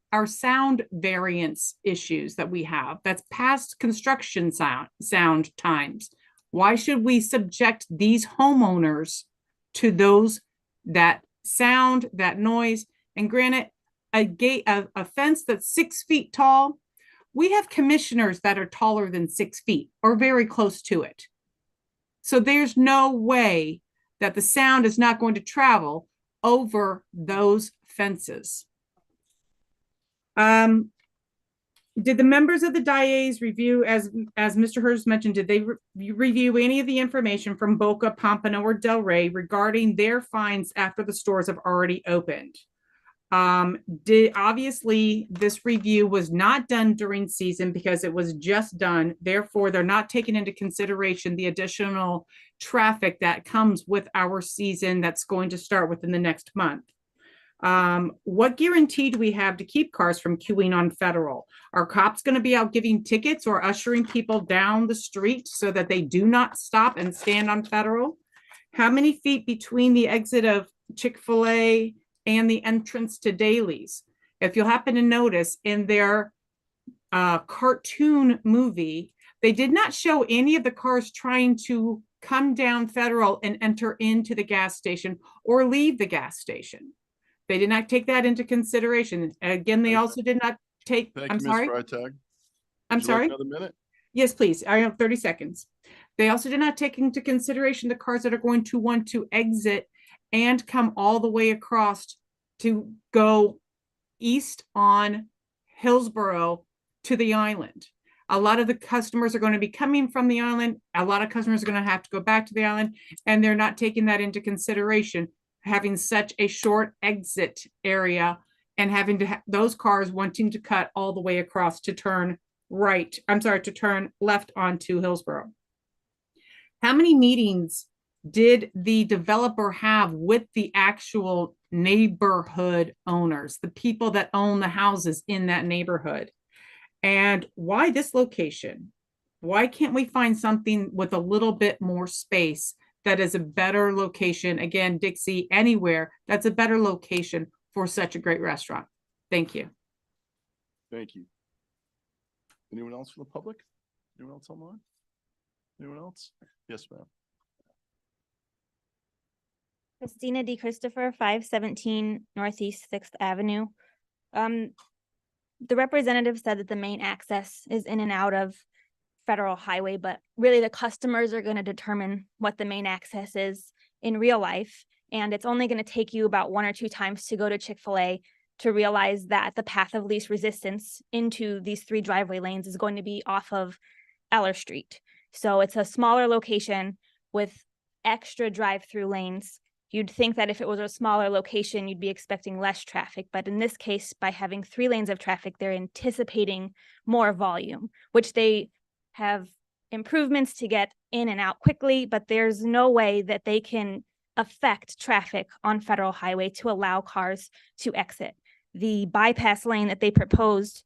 variance issues that we have. That's past construction sound times. Why should we subject these homeowners to that sound, that noise? And granted, a fence that's 6 feet tall, we have commissioners that are taller than 6 feet or very close to it. So there's no way that the sound is not going to travel over those fences. Did the members of the DIAs review, as Mr. Hurst mentioned, did they review any of the information from Boca, Pompano, or Delray regarding their fines after the stores have already opened? Obviously this review was not done during season because it was just done. Therefore, they're not taking into consideration the additional traffic that comes with our season that's going to start within the next month. What guarantee do we have to keep cars from queuing on Federal? Are cops going to be out giving tickets or ushering people down the street so that they do not stop and stand on Federal? How many feet between the exit of Chick-fil-A and the entrance to Dailies? If you'll happen to notice in their cartoon movie, they did not show any of the cars trying to come down Federal and enter into the gas station or leave the gas station. They did not take that into consideration. Again, they also did not take, I'm sorry. I'm sorry. Another minute? Yes, please. I have 30 seconds. They also did not take into consideration the cars that are going to want to exit and come all the way across to go east on Hillsborough to the island. A lot of the customers are going to be coming from the island. A lot of customers are going to have to go back to the island, and they're not taking that into consideration, having such a short exit area and having to those cars wanting to cut all the way across to turn right. I'm sorry, to turn left onto Hillsborough. How many meetings did the developer have with the actual neighborhood owners, the people that own the houses in that neighborhood? And why this location? Why can't we find something with a little bit more space that is a better location? Again, Dixie, anywhere that's a better location for such a great restaurant. Thank you. Thank you. Anyone else from the public? Anyone else online? Anyone else? Yes, ma'am. Christina D. Christopher, 517 Northeast 6th Avenue. The representative said that the main access is in and out of Federal Highway, but really the customers are going to determine what the main access is in real life. And it's only going to take you about 1 or 2 times to go to Chick-fil-A to realize that the path of least resistance into these 3 driveway lanes is going to be off of Eller Street. So it's a smaller location with extra drive-through lanes. You'd think that if it was a smaller location, you'd be expecting less traffic. But in this case, by having 3 lanes of traffic, they're anticipating more volume, which they have improvements to get in and out quickly, but there's no way that they can affect traffic on Federal Highway to allow cars to exit. The bypass lane that they proposed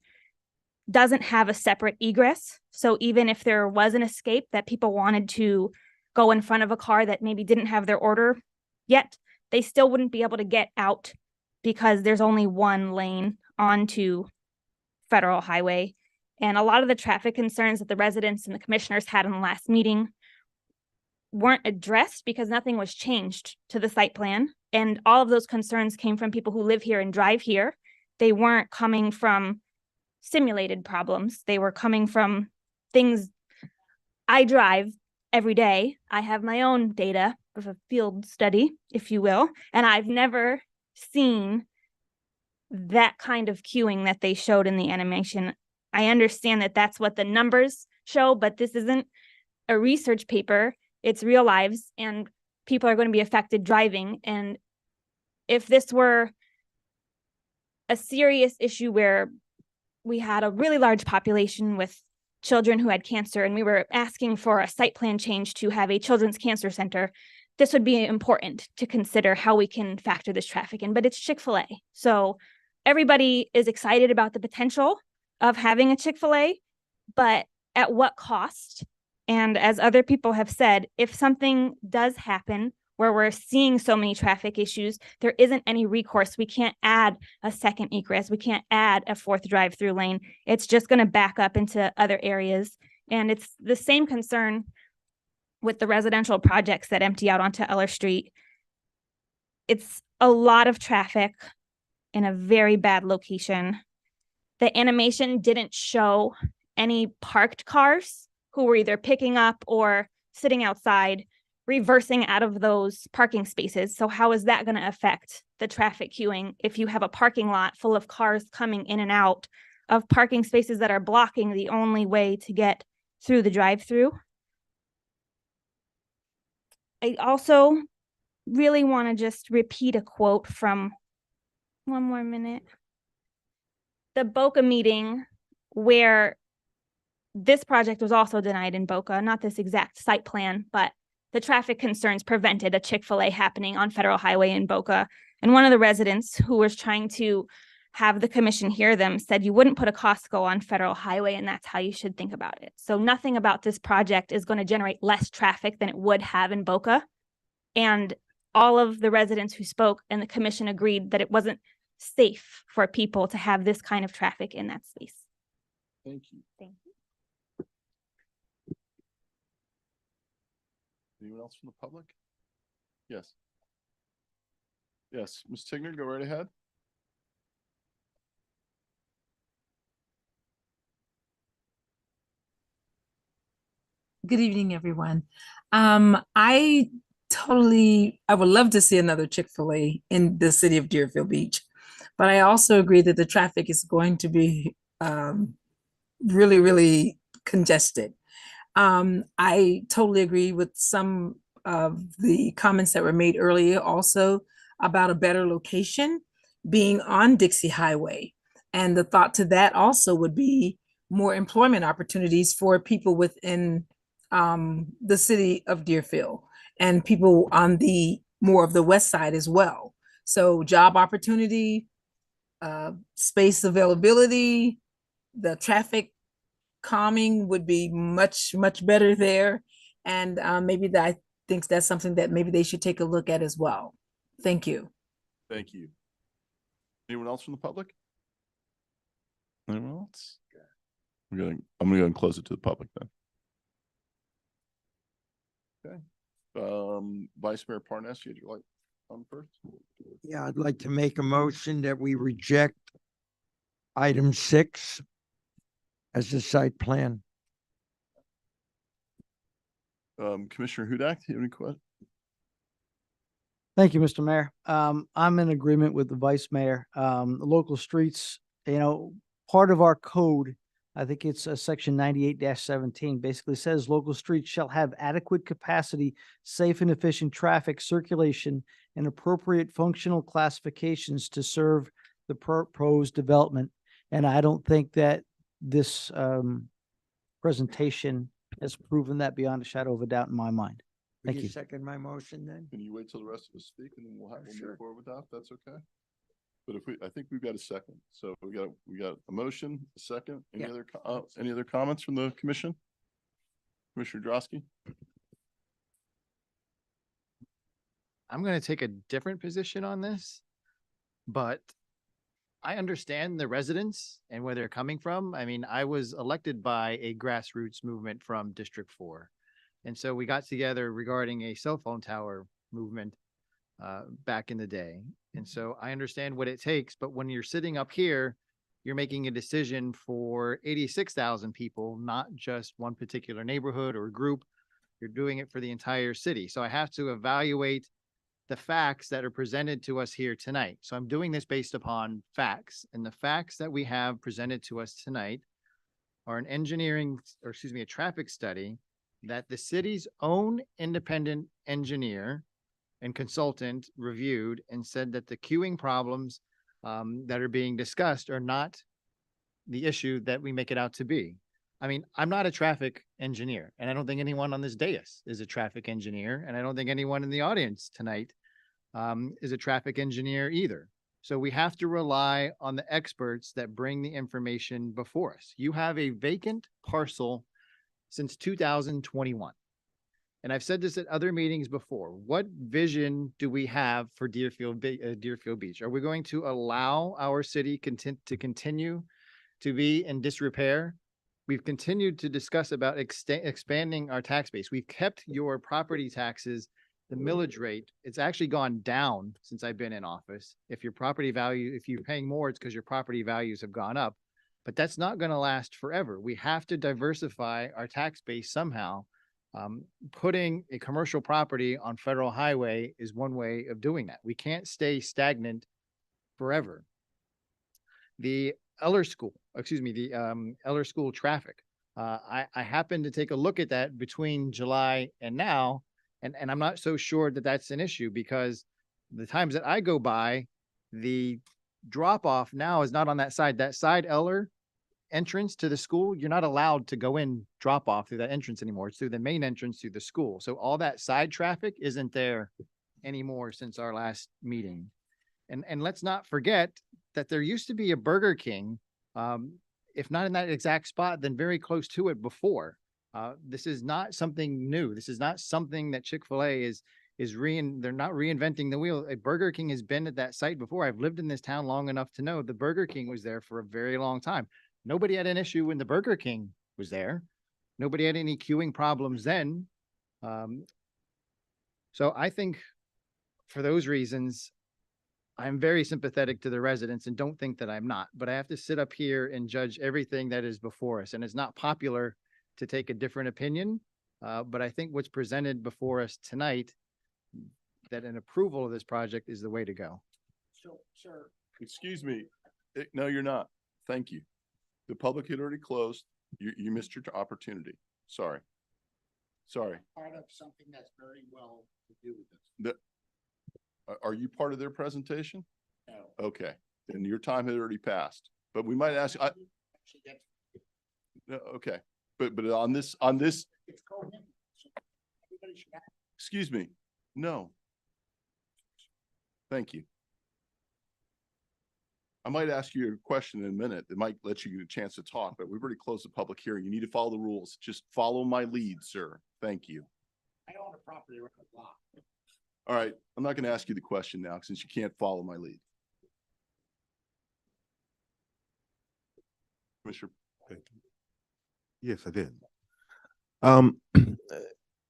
doesn't have a separate egress. So even if there was an escape that people wanted to go in front of a car that maybe didn't have their order yet, they still wouldn't be able to get out because there's only 1 lane onto Federal Highway. And a lot of the traffic concerns that the residents and the commissioners had in the last meeting weren't addressed because nothing was changed to the site plan. And all of those concerns came from people who live here and drive here. They weren't coming from simulated problems. They were coming from things. I drive every day. I have my own data of a field study, if you will, and I've never seen that kind of queuing that they showed in the animation. I understand that that's what the numbers show, but this isn't a research paper. It's real lives, and people are going to be affected driving. And if this were a serious issue where we had a really large population with children who had cancer, and we were asking for a site plan change to have a children's cancer center, this would be important to consider how we can factor this traffic in, but it's Chick-fil-A. So everybody is excited about the potential of having a Chick-fil-A, but at what cost? And as other people have said, if something does happen where we're seeing so many traffic issues, there isn't any recourse. We can't add a second egress. We can't add a fourth drive-through lane. It's just going to back up into other areas. And it's the same concern with the residential projects that empty out onto Eller Street. It's a lot of traffic in a very bad location. The animation didn't show any parked cars who were either picking up or sitting outside, reversing out of those parking spaces. So how is that going to affect the traffic queuing if you have a parking lot full of cars coming in and out of parking spaces that are blocking the only way to get through the drive-through? I also really want to just repeat a quote from, one more minute, the Boca meeting, where this project was also denied in Boca, not this exact site plan, but the traffic concerns prevented a Chick-fil-A happening on Federal Highway in Boca. And one of the residents who was trying to have the commission hear them said you wouldn't put a Costco on Federal Highway, and that's how you should think about it. So nothing about this project is going to generate less traffic than it would have in Boca. And all of the residents who spoke and the commission agreed that it wasn't safe for people to have this kind of traffic in that space. Thank you. Thank you. Anyone else from the public? Yes. Yes, Ms. Tigner, go right ahead. Good evening, everyone. I would love to see another Chick-fil-A in the city of Deerfield Beach, but I also agree that the traffic is going to be really, really congested. I totally agree with some of the comments that were made earlier also about a better location being on Dixie Highway. And the thought to that also would be more employment opportunities for people within the city of Deerfield and people on the more of the west side as well. So job opportunity, space availability, the traffic calming would be much, much better there. And maybe I think that's something that maybe they should take a look at as well. Thank you. Thank you. Anyone else from the public? Anyone else? I'm gonna go and close it to the public then. Okay. Vice Mayor Parnas, you'd like on first? Yeah, I'd like to make a motion that we reject item 6 as a site plan. Commissioner Hudak, do you have any questions? Thank you, Mr. Mayor. I'm in agreement with the vice mayor. The local streets, part of our code, I think it's section 98-17, basically says local streets shall have adequate capacity, safe and efficient traffic circulation, and appropriate functional classifications to serve the proposed development. And I don't think that this presentation has proven that beyond a shadow of a doubt in my mind. Will Thank you. second my motion then? Can you wait till the rest of us speak and then we'll Sure. move forward with that? That's okay. But I think we've got a second. So we got a motion, a second. Any other comments from the commission? Commissioner Drosky? I'm going to take a different position on this, but I understand the residents and where they're coming from. I mean, I was elected by a grassroots movement from District 4. And so we got together regarding a cell phone tower movement back in the day. And so I understand what it takes, but when you're sitting up here, you're making a decision for 86,000 people, not just one particular neighborhood or group. You're doing it for the entire city. So I have to evaluate the facts that are presented to us here tonight. So I'm doing this based upon facts, and the facts that we have presented to us tonight are a traffic study that the city's own independent engineer and consultant reviewed and said that the queuing problems that are being discussed are not the issue that we make it out to be. I mean, I'm not a traffic engineer, and I don't think anyone on this dais is a traffic engineer, and I don't think anyone in the audience tonight is a traffic engineer either. So we have to rely on the experts that bring the information before us. You have a vacant parcel since 2021. And I've said this at other meetings before. What vision do we have for Deerfield Beach? Are we going to allow our city to continue to be in disrepair? We've continued to discuss about expanding our tax base. We've kept your property taxes, the millage rate. It's actually gone down since I've been in office. If your property value, if you're paying more, it's because your property values have gone up. But that's not going to last forever. We have to diversify our tax base somehow. Putting a commercial property on federal highway is one way of doing that. We can't stay stagnant forever. The Eller School traffic. I happened to take a look at that between July and now, and I'm not so sure that that's an issue, because the times that I go by, the drop off now is not on that side. That side Eller entrance to the school, you're not allowed to go in drop off through that entrance anymore. It's through the main entrance to the school. So all that side traffic isn't there anymore since our last meeting. And let's not forget that there used to be a Burger King, if not in that exact spot, then very close to it before. This is not something new. This is not something that Chick-fil-A they're not reinventing the wheel. A Burger King has been at that site before. I've lived in this town long enough to know the Burger King was there for a very long time. Nobody had an issue when the Burger King was there. Nobody had any queuing problems then. So I think for those reasons, I'm very sympathetic to the residents and don't think that I'm not, but I have to sit up here and judge everything that is before us. And it's not popular to take a different opinion. But I think what's presented before us tonight, that an approval of this project is the way to go. So, sir. Excuse me. No, you're not. Thank you. The public had already closed. You missed your opportunity. Sorry. Sorry. Part of something that's very well to do with this. Are you part of their presentation? No. Okay, and your time had already passed, but we might ask, no, okay, but on this, It's called him. So everybody should have. excuse me, no. Thank you. I might ask you a question in a minute that might let you get a chance to talk, but we've already closed the public hearing. You need to follow the rules. Just follow my lead, sir. Thank you. I own a property around the block. All right, I'm not going to ask you the question now since you can't follow my lead. Commissioner. Yes, I did.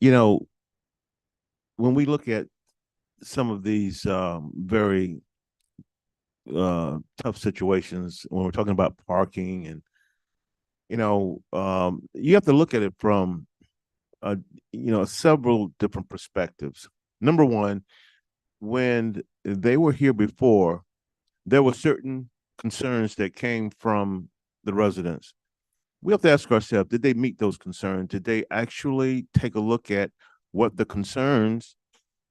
You know, when we look at some of these very tough situations, when we're talking about parking and, you know, you have to look at it from, several different perspectives. Number one, when they were here before, there were certain concerns that came from the residents. We have to ask ourselves, did they meet those concerns? Did they actually take a look at what the concerns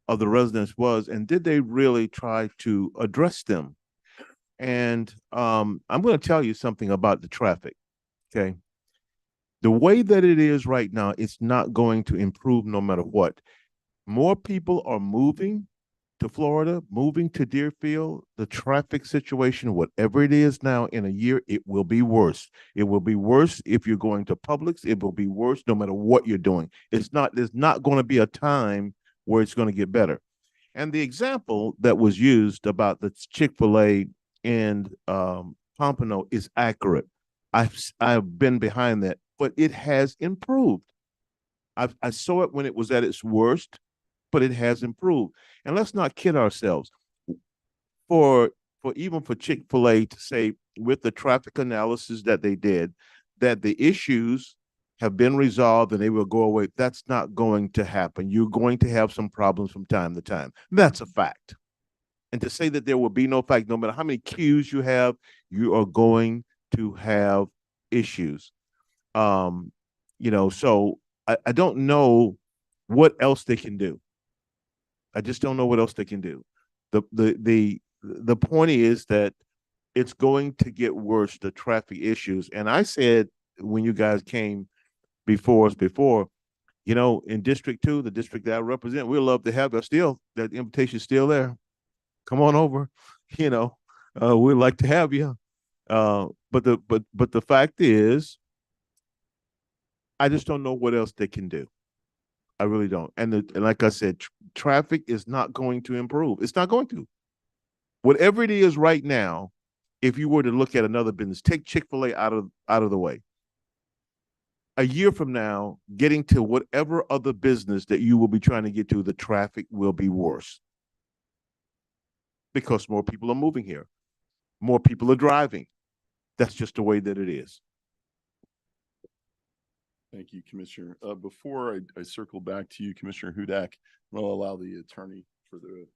of the residents was, and did they really try to address them? And I'm going to tell you something about the traffic, okay? The way that it is right now, it's not going to improve no matter what. More people are moving to Florida, moving to Deerfield. The traffic situation, whatever it is now, in a year, it will be worse. It will be worse if you're going to Publix. It will be worse no matter what you're doing. There's not going to be a time where it's going to get better. And the example that was used about the Chick-fil-A in Pompano is accurate. I've been behind that, but it has improved. I saw it when it was at its worst, but it has improved. And let's not kid ourselves. For Chick-fil-A to say with the traffic analysis that they did, that the issues have been resolved and they will go away, that's not going to happen. You're going to have some problems from time to time. That's a fact. And to say that there will be no fact, no matter how many queues you have, you are going to have issues. So I don't know what else they can do. I just don't know what else they can do. The point is that it's going to get worse, the traffic issues. And I said when you guys came before us before, you know, in District 2, the district that I represent, we'd love to have you. Still, that invitation is still there. Come on over. You know, we'd like to have you. But the fact is, I just don't know what else they can do. I really don't. And like I said, traffic is not going to improve. It's not going to. Whatever it is right now, if you were to look at another business, take Chick-fil-A out of the way. A year from now, getting to whatever other business that you will be trying to get to, the traffic will be worse. Because more people are moving here. More people are driving. That's just the way that it is. Thank you, Commissioner. Before I circle back to you, Commissioner Hudak, I'll allow the attorney for the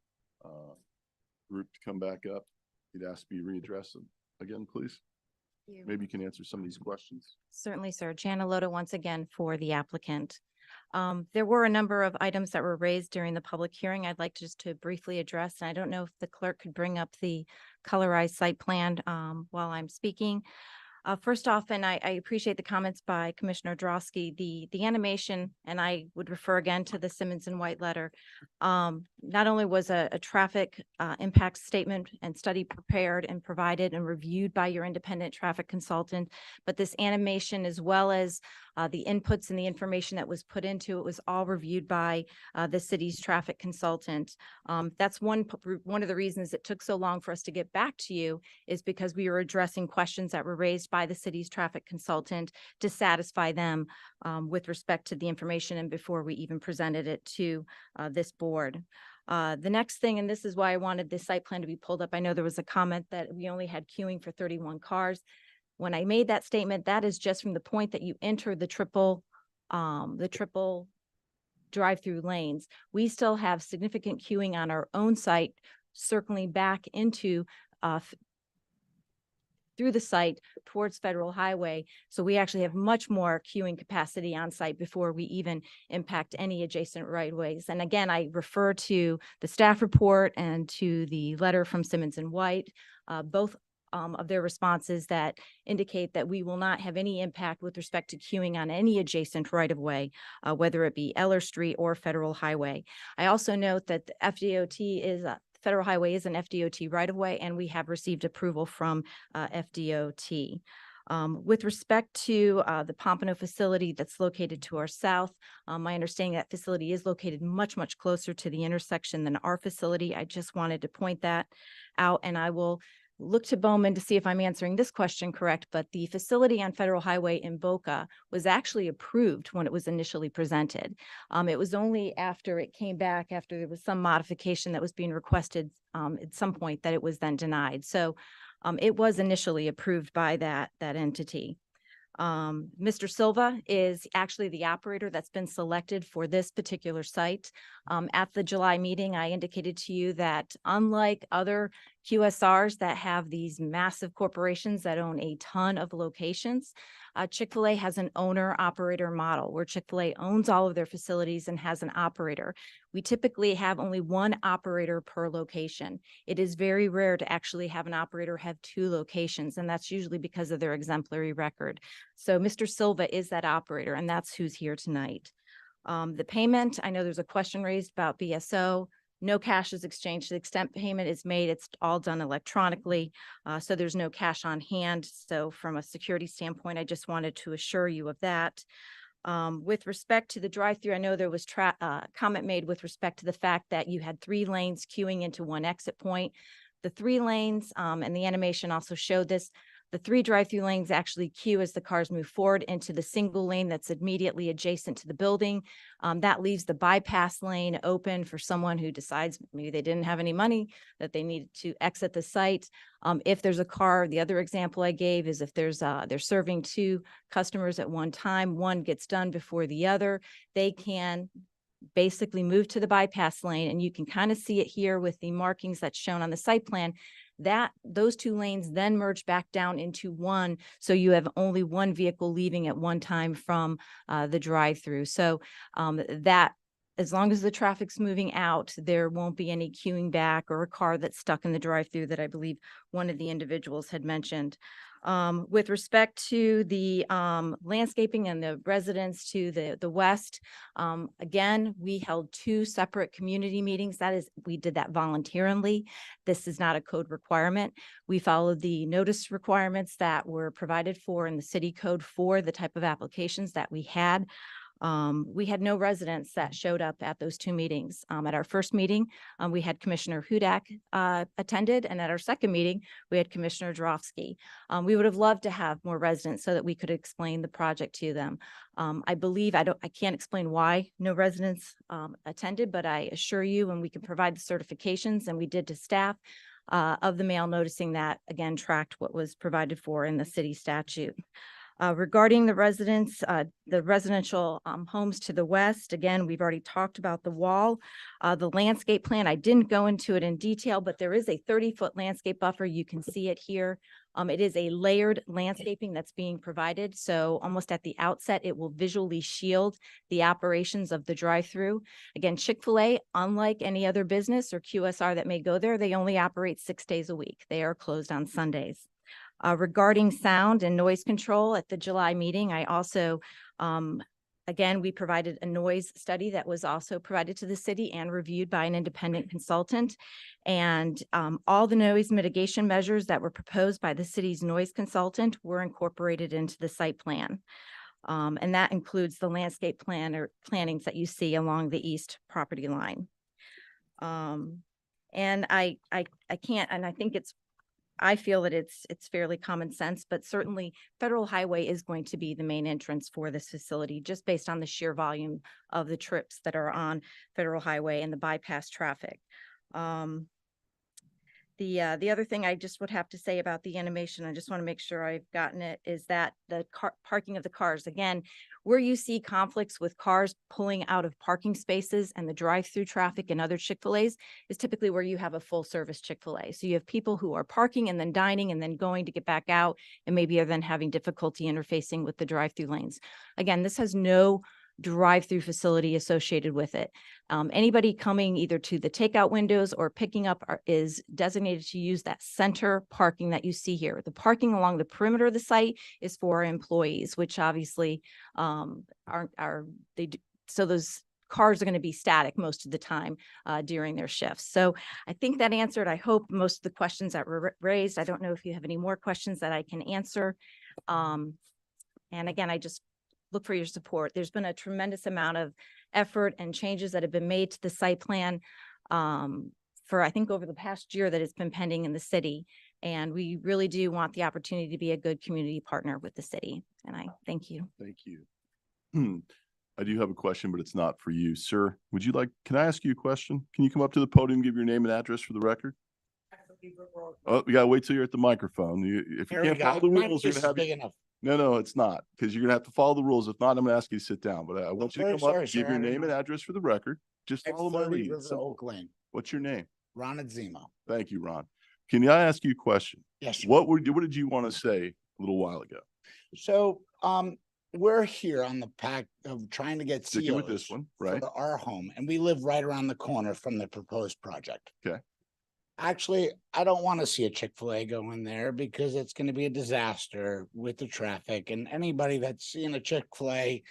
group to come back up. He'd ask to be readdressed again, please. Maybe you can answer some of these questions. Certainly, sir. Jana Loda once again for the applicant. There were a number of items that were raised during the public hearing I'd like just to briefly address. And I don't know if the clerk could bring up the colorized site plan while I'm speaking. First off, and I appreciate the comments by Commissioner Drosky, the animation, and I would refer again to the Simmons and White letter. Not only was a traffic impact statement and study prepared and provided and reviewed by your independent traffic consultant, but this animation, as well as the inputs and the information that was put into it, was all reviewed by the city's traffic consultant. That's one of the reasons it took so long for us to get back to you, is because we were addressing questions that were raised by the city's traffic consultant to satisfy them with respect to the information and before we even presented it to this board. The next thing, and this is why I wanted this site plan to be pulled up. I know there was a comment that we only had queuing for 31 cars. When I made that statement, that is just from the point that you enter the triple drive-through lanes. We still have significant queuing on our own site, circling back into through the site towards Federal Highway. So we actually have much more queuing capacity on site before we even impact any adjacent right-of-ways. And again, I refer to the staff report and to the letter from Simmons and White, both of their responses that indicate that we will not have any impact with respect to queuing on any adjacent right-of-way, whether it be Eller Street or Federal Highway. I also note that the FDOT is Federal Highway is an FDOT right-of-way, and we have received approval from FDOT. With respect to the Pompano facility that's located to our south, my understanding that facility is located much, much closer to the intersection than our facility. I just wanted to point that out, and I will look to Bowman to see if I'm answering this question correct, but the facility on Federal Highway in Boca was actually approved when it was initially presented. It was only after it came back, after there was some modification that was being requested at some point, that it was then denied. So it was initially approved by that entity. Mr. Silva is actually the operator that's been selected for this particular site. At the July meeting, I indicated to you that unlike other QSRs that have these massive corporations that own a ton of locations, Chick-fil-A has an owner-operator model where Chick-fil-A owns all of their facilities and has an operator. We typically have only one operator per location. It is very rare to actually have an operator have two locations, and that's usually because of their exemplary record. So Mr. Silva is that operator, and that's who's here tonight. The payment, I know there's a question raised about BSO. No cash is exchanged. To the extent payment is made, it's all done electronically. So there's no cash on hand. So from a security standpoint, I just wanted to assure you of that. With respect to the drive-through, I know there was comment made with respect to the fact that you had 3 lanes queuing into one exit point. The 3 lanes, and the animation also showed this, the 3 drive-through lanes actually queue as the cars move forward into the single lane that's immediately adjacent to the building. That leaves the bypass lane open for someone who decides maybe they didn't have any money, that they needed to exit the site. If there's a car, the other example I gave is if there's they're serving 2 customers at one time, one gets done before the other, they can basically move to the bypass lane, and you can kind of see it here with the markings that's shown on the site plan, that those 2 lanes then merge back down into one. So you have only one vehicle leaving at one time from the drive-through. So that, as long as the traffic's moving out, there won't be any queuing back or a car that's stuck in the drive-through that I believe one of the individuals had mentioned. With respect to the landscaping and the residents to the west, again, we held 2 separate community meetings. That is, we did that voluntarily. This is not a code requirement. We followed the notice requirements that were provided for in the city code for the type of applications that we had. We had no residents that showed up at those 2 meetings. At our first meeting, we had Commissioner Hudak attended, and at our second meeting, we had Commissioner Drofsky. We would have loved to have more residents so that we could explain the project to them. I believe, I can't explain why no residents attended, but I assure you, and we can provide the certifications, and we did to staff, of the mail noticing that, again, tracked what was provided for in the city statute. Regarding the residents, the residential homes to the west, again, we've already talked about the wall. The landscape plan, I didn't go into it in detail, but there is a 30-foot landscape buffer. You can see it here. It is a layered landscaping that's being provided. So almost at the outset, it will visually shield the operations of the drive-through. Again, Chick-fil-A, unlike any other business or QSR that may go there, they only operate 6 days a week. They are closed on Sundays. Regarding sound and noise control at the July meeting, I also, again, we provided a noise study that was also provided to the city and reviewed by an independent consultant. And all the noise mitigation measures that were proposed by the city's noise consultant were incorporated into the site plan. And that includes the landscape plan or plantings that you see along the east property line. And I can't, and I think I feel that it's fairly common sense, but certainly Federal Highway is going to be the main entrance for this facility, just based on the sheer volume of the trips that are on Federal Highway and the bypass traffic. The other thing I just would have to say about the animation, I just want to make sure I've gotten it, is that the parking of the cars, again, where you see conflicts with cars pulling out of parking spaces and the drive-through traffic and other Chick-fil-A's is typically where you have a full service Chick-fil-A. So you have people who are parking and then dining and then going to get back out and maybe are then having difficulty interfacing with the drive-through lanes. Again, this has no drive-through facility associated with it. Anybody coming either to the takeout windows or picking up is designated to use that center parking that you see here. The parking along the perimeter of the site is for employees, which obviously so those cars are going to be static most of the time during their shifts. So I think that answered, I hope, most of the questions that were raised. I don't know if you have any more questions that I can answer. And again, I just look for your support. There's been a tremendous amount of effort and changes that have been made to the site plan for, I think, over the past year that it's been pending in the city. And we really do want the opportunity to be a good community partner with the city. And I thank you. Thank you. I do have a question, but it's not for you, sir. Can I ask you a question? Can you come up to the podium, give your name and address for the record? Oh, we gotta wait till you're at the microphone. If you can't follow the rules, you're gonna have big enough. No, it's not, because you're gonna have to follow the rules. If not, I'm gonna ask you to sit down, but I want you to come up and give your name and address for the record. Just follow my lead. Oak Lane. What's your name? Ron Adzima. Thank you, Ron. Can I ask you a question? Yes. What did you want to say a little while ago? So, we're here on the pack of trying to get Sticking with COs this one, for right? our home, and we live right around the corner from the proposed project. Okay. Actually, I don't want to see a Chick-fil-A go in there because it's going to be a disaster with the traffic, and anybody that's seen a Chick-fil-A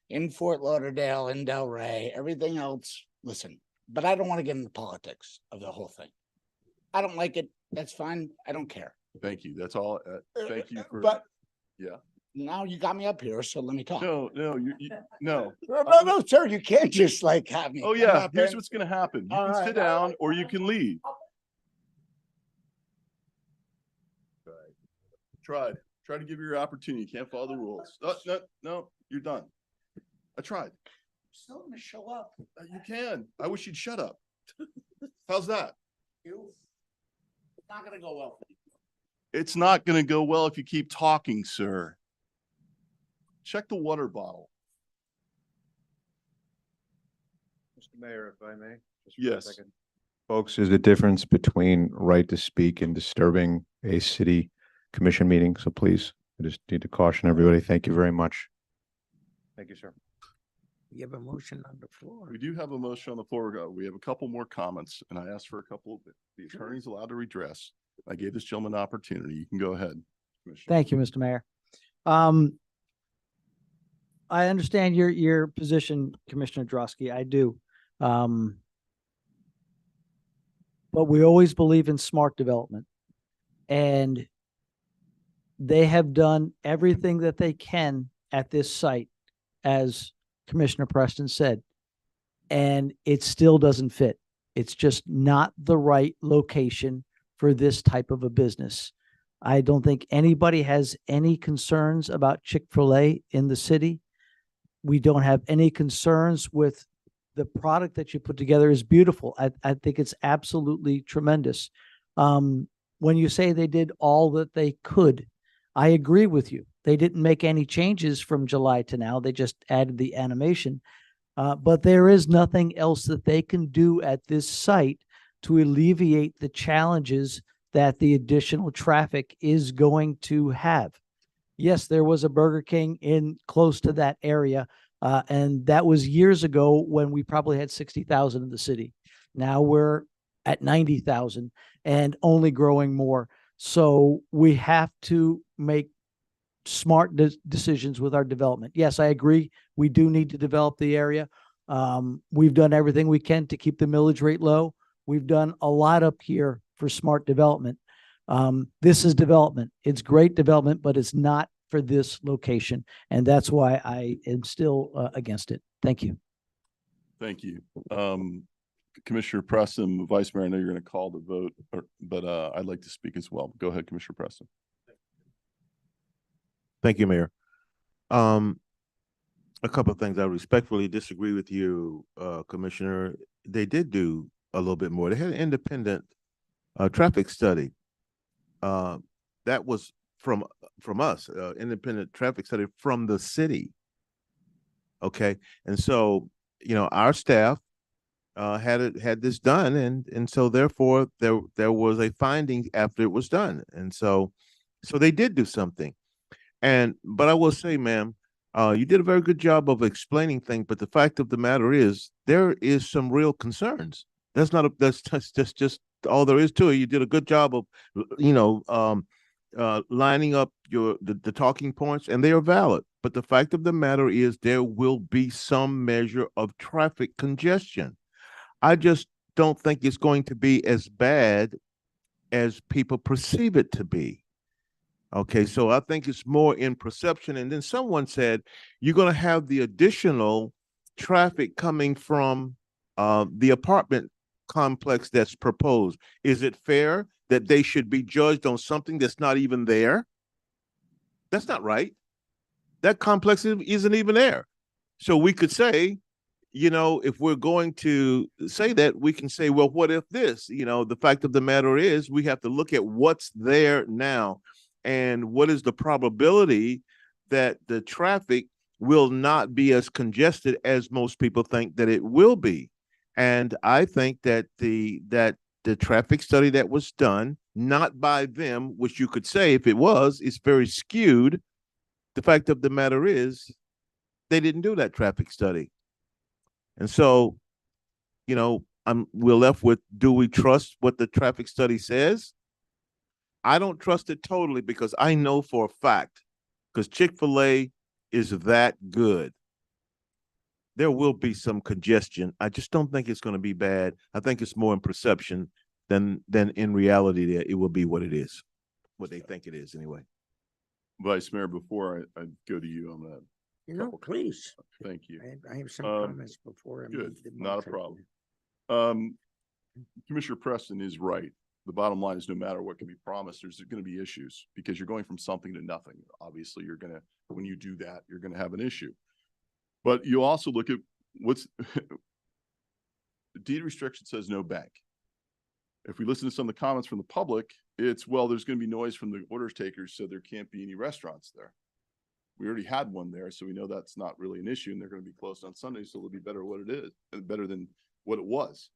in Fort Lauderdale, in Delray, everything else, listen, but I don't want to get into politics of the whole thing. I don't like it. That's fine. I don't care. Thank you. That's all. Thank you for. But yeah. Now you got me up here, so let me talk. No, no. No, sir, you can't just like have me. Oh come yeah, up here's and- what's gonna happen. You All can right, sit all down right. or you can leave. Tried to give you your opportunity. You can't follow the rules. No, you're done. I tried. Still gonna show up. You can. I wish you'd shut up. How's that? It's not gonna go well. It's not gonna go well if you keep talking, sir. Check the water bottle. Mr. Mayor, if I may. just for a Yes. second. Folks, there's a difference between right to speak and disturbing a city commission meeting. So please, I just need to caution everybody. Thank you very much. Thank you, sir. You have a motion on the floor. We do have a motion on the floor. We have a couple more comments, and I asked for a couple of the attorney's allowed to redress. I gave this gentleman an opportunity. You can go ahead. Commissioner. Thank you, Mr. Mayor. I understand your position, Commissioner Drosky. I do. But we always believe in smart development. And they have done everything that they can at this site, as Commissioner Preston said, and it still doesn't fit. It's just not the right location for this type of a business. I don't think anybody has any concerns about Chick-fil-A in the city. We don't have any concerns with the product that you put together is beautiful. I think it's absolutely tremendous. When you say they did all that they could, I agree with you. They didn't make any changes from July to now. They just added the animation. But there is nothing else that they can do at this site to alleviate the challenges that the additional traffic is going to have. Yes, there was a Burger King in close to that area, and that was years ago when we probably had 60,000 in the city. Now we're at 90,000 and only growing more. So we have to make smart decisions with our development. Yes, I agree. We do need to develop the area. We've done everything we can to keep the millage rate low. We've done a lot up here for smart development. This is development. It's great development, but it's not for this location. And that's why I am still against it. Thank you. Thank you. Commissioner Preston, Vice Mayor, I know you're going to call the vote, but I'd like to speak as well. Go ahead, Commissioner Preston. Thank you, Mayor. A couple of things. I respectfully disagree with you, Commissioner. They did do a little bit more. They had an independent traffic study. That was from us, independent traffic study from the city. Okay, and so our staff had this done, and so therefore there was a finding after it was done, and so they did do something. But I will say, ma'am, you did a very good job of explaining things. But the fact of the matter is, there is some real concerns. That's just all there is to it. You did a good job of, lining up the talking points, and they are valid. But the fact of the matter is, there will be some measure of traffic congestion. I just don't think it's going to be as bad as people perceive it to be. Okay, so I think it's more in perception. And then someone said, you're going to have the additional traffic coming from the apartment complex that's proposed. Is it fair that they should be judged on something that's not even there? That's not right. That complex isn't even there. So we could say, if we're going to say that, we can say, well, what if this? The fact of the matter is, we have to look at what's there now. And what is the probability that the traffic will not be as congested as most people think that it will be? And I think that the traffic study that was done, not by them, which you could say if it was, is very skewed. The fact of the matter is, they didn't do that traffic study. And so, we're left with, do we trust what the traffic study says? I don't trust it totally, because I know for a fact, because Chick-fil-A is that good, there will be some congestion. I just don't think it's going to be bad. I think it's more in perception than in reality that it will be what it is, what they think it is anyway. Vice Mayor, before I go to you on that. No, please. Thank you. I have some comments before. Good, not a problem. Commissioner Preston is right. The bottom line is, no matter what can be promised, there's going to be issues, because you're going from something to nothing. Obviously, when you do that, you're going to have an issue. But you also look at what's the deed restriction says no bank. If we listen to some of the comments from the public, it's, well, there's going to be noise from the orders takers, so there can't be any restaurants there. We already had one there, so we know that's not really an issue, and they're going to be closed on Sundays, so it'll be better what it is, better than what it was.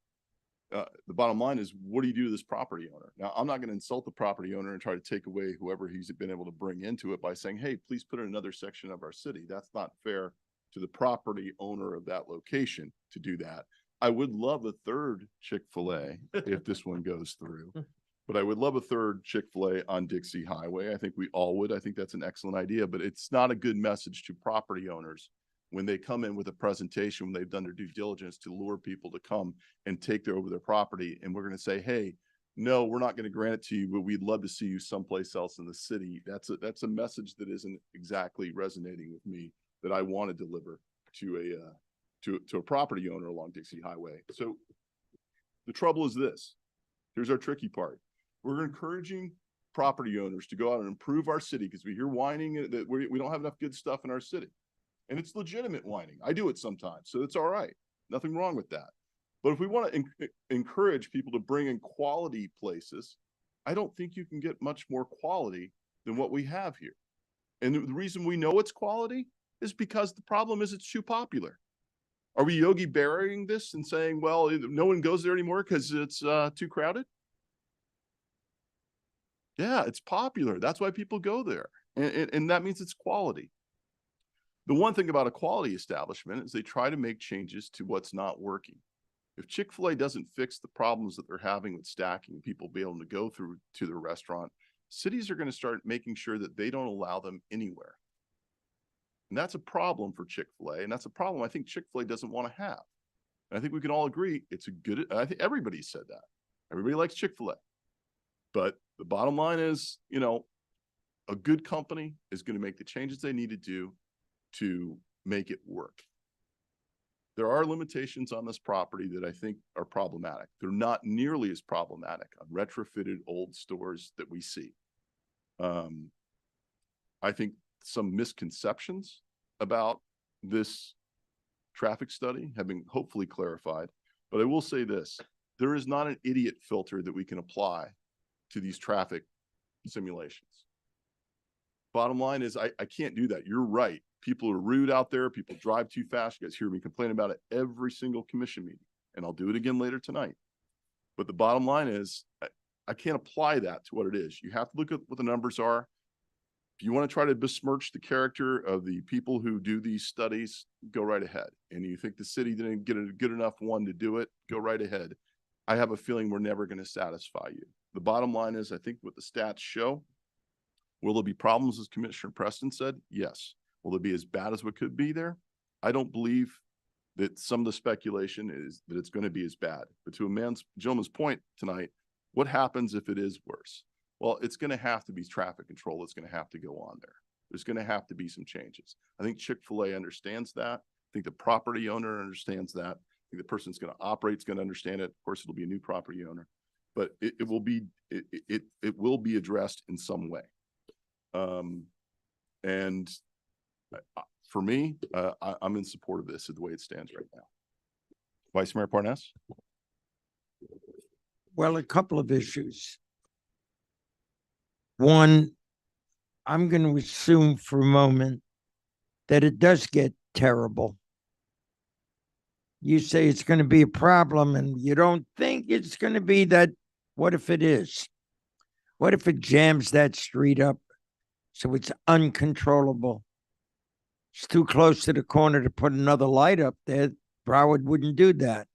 The bottom line is, what do you do to this property owner? Now, I'm not going to insult the property owner and try to take away whoever he's been able to bring into it by saying, hey, please put in another section of our city. That's not fair to the property owner of that location to do that. I would love a third Chick-fil-A if this one goes through. But I would love a third Chick-fil-A on Dixie Highway. I think we all would. I think that's an excellent idea, but it's not a good message to property owners when they come in with a presentation, when they've done their due diligence to lure people to come and take over their property. And we're going to say, hey, no, we're not going to grant it to you, but we'd love to see you someplace else in the city. That's a message that isn't exactly resonating with me, that I want to deliver to a property owner along Dixie Highway. So the trouble is this. Here's our tricky part. We're encouraging property owners to go out and improve our city because we hear whining that we don't have enough good stuff in our city. And it's legitimate whining. I do it sometimes, so it's all right. Nothing wrong with that. But if we want to encourage people to bring in quality places, I don't think you can get much more quality than what we have here. And the reason we know it's quality is because the problem is it's too popular. Are we Yogi Berraing this and saying, well, no one goes there anymore because it's too crowded? Yeah, it's popular. That's why people go there. And that means it's quality. The one thing about a quality establishment is they try to make changes to what's not working. If Chick-fil-A doesn't fix the problems that they're having with stacking, people be able to go through to their restaurant, cities are going to start making sure that they don't allow them anywhere. And that's a problem for Chick-fil-A. And that's a problem I think Chick-fil-A doesn't want to have. And I think we can all agree it's a good, I think everybody said that. Everybody likes Chick-fil-A. But the bottom line is, you know, a good company is going to make the changes they need to do to make it work. There are limitations on this property that I think are problematic. They're not nearly as problematic on retrofitted old stores that we see. I think some misconceptions about this traffic study have been hopefully clarified, but I will say this, there is not an idiot filter that we can apply to these traffic simulations. Bottom line is I can't do that. You're right. People are rude out there. People drive too fast. You guys hear me complain about it every single commission meeting, and I'll do it again later tonight. But the bottom line is I can't apply that to what it is. You have to look at what the numbers are. If you want to try to besmirch the character of the people who do these studies, go right ahead. And you think the city didn't get a good enough one to do it, go right ahead. I have a feeling we're never going to satisfy you. The bottom line is I think what the stats show, will there be problems, as Commissioner Preston said? Yes. Will it be as bad as what could be there? I don't believe that some of the speculation is that it's going to be as bad. But to a gentleman's point tonight, what happens if it is worse? Well, it's going to have to be traffic control that's going to have to go on there. There's going to have to be some changes. I think Chick-fil-A understands that. I think the property owner understands that. I think the person that's going to operate is going to understand it. Of course, it'll be a new property owner, but it will be addressed in some way. And for me, I'm in support of this the way it stands right now. Vice Mayor Parnas? Well, a couple of issues. One, I'm going to assume for a moment that it does get terrible. You say it's going to be a problem and you don't think it's going to be that. What if it is? What if it jams that street up so it's uncontrollable? It's too close to the corner to put another light up there. Broward wouldn't do that.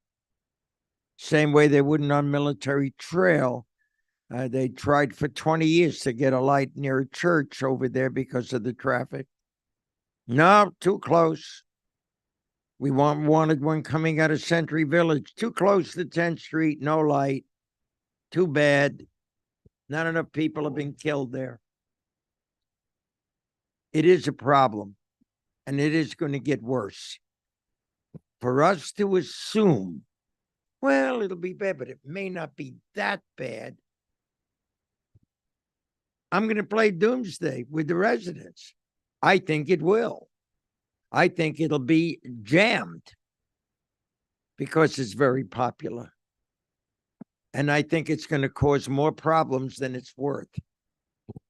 Same way they wouldn't on Military Trail. They tried for 20 years to get a light near a church over there because of the traffic. No, too close. We wanted one coming out of Century Village. Too close to 10th Street, no light. Too bad. Not enough people have been killed there. It is a problem, and it is going to get worse. For us to assume, well, it'll be bad, but it may not be that bad. I'm going to play doomsday with the residents. I think it will. I think it'll be jammed because it's very popular. And I think it's going to cause more problems than it's worth.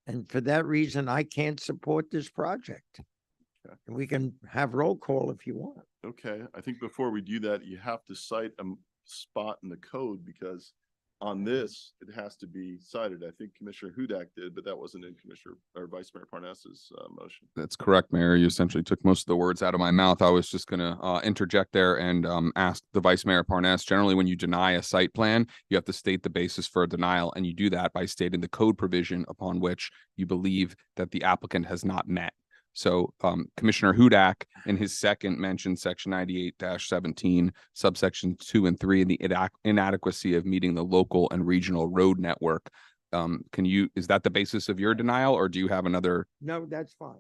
And for that reason, I can't support this project. Okay. And we can have roll call if you want. Okay, I think before we do that, you have to cite a spot in the code because on this, it has to be cited. I think Commissioner Hudak did, but that wasn't in Commissioner or Vice Mayor Parnas's motion. That's correct, Mayor. You essentially took most of the words out of my mouth. I was just going to interject there and ask the Vice Mayor Parnas. Generally, when you deny a site plan, you have to state the basis for a denial, and you do that by stating the code provision upon which you believe that the applicant has not met. So Commissioner Hudak in his second mentioned section 98-17 subsection 2 and 3 and the inadequacy of meeting the local and regional road network. Is that the basis of your denial, or do you have another? No, that's fine.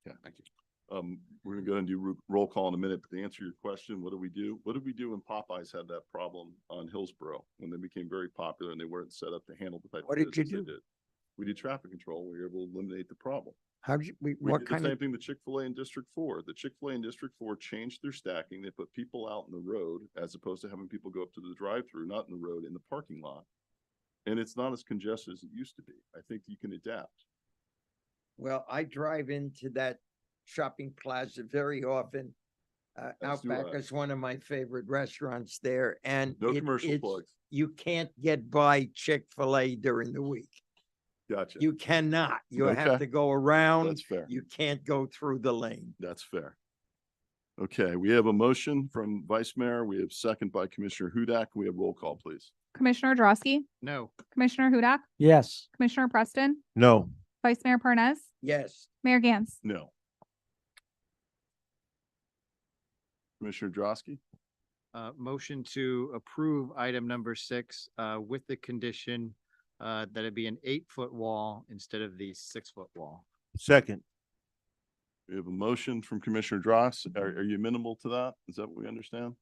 Yeah, thank you. We're gonna go and do roll call in a minute, but to answer your question, what do we do? What did we do when Popeyes had that problem on Hillsborough when they became very popular and they weren't set up to handle the type What of did you business they do? did? We did traffic control. We were able to eliminate the problem. How did you, We what did the kind same of, thing to Chick-fil-A in District 4. The Chick-fil-A in District 4 changed their stacking. They put people out in the road as opposed to having people go up to the drive-through, not in the road, in the parking lot. And it's not as congested as it used to be. I think you can adapt. well, I drive into that shopping plaza very often. As do Outback I. is one of my favorite restaurants there, and No commercial plugs. you can't get by Chick-fil-A during the week. Gotcha. You cannot. You have Okay. to go around. That's fair. You can't go through the lane. That's fair. Okay, we have a motion from Vice Mayor. We have second by Commissioner Hudak. We have roll call, please. Commissioner Drosky, No. Commissioner Hudak, Yes. Commissioner Preston, No. Vice Mayor Parnas, Yes. Mayor Gantz. No. Commissioner Drosky? Motion to approve item number 6 with the condition that it be an 8-foot wall instead of the 6-foot wall. Second. We have a motion from Commissioner Dross. Are you amenable to that? Is that what we understand?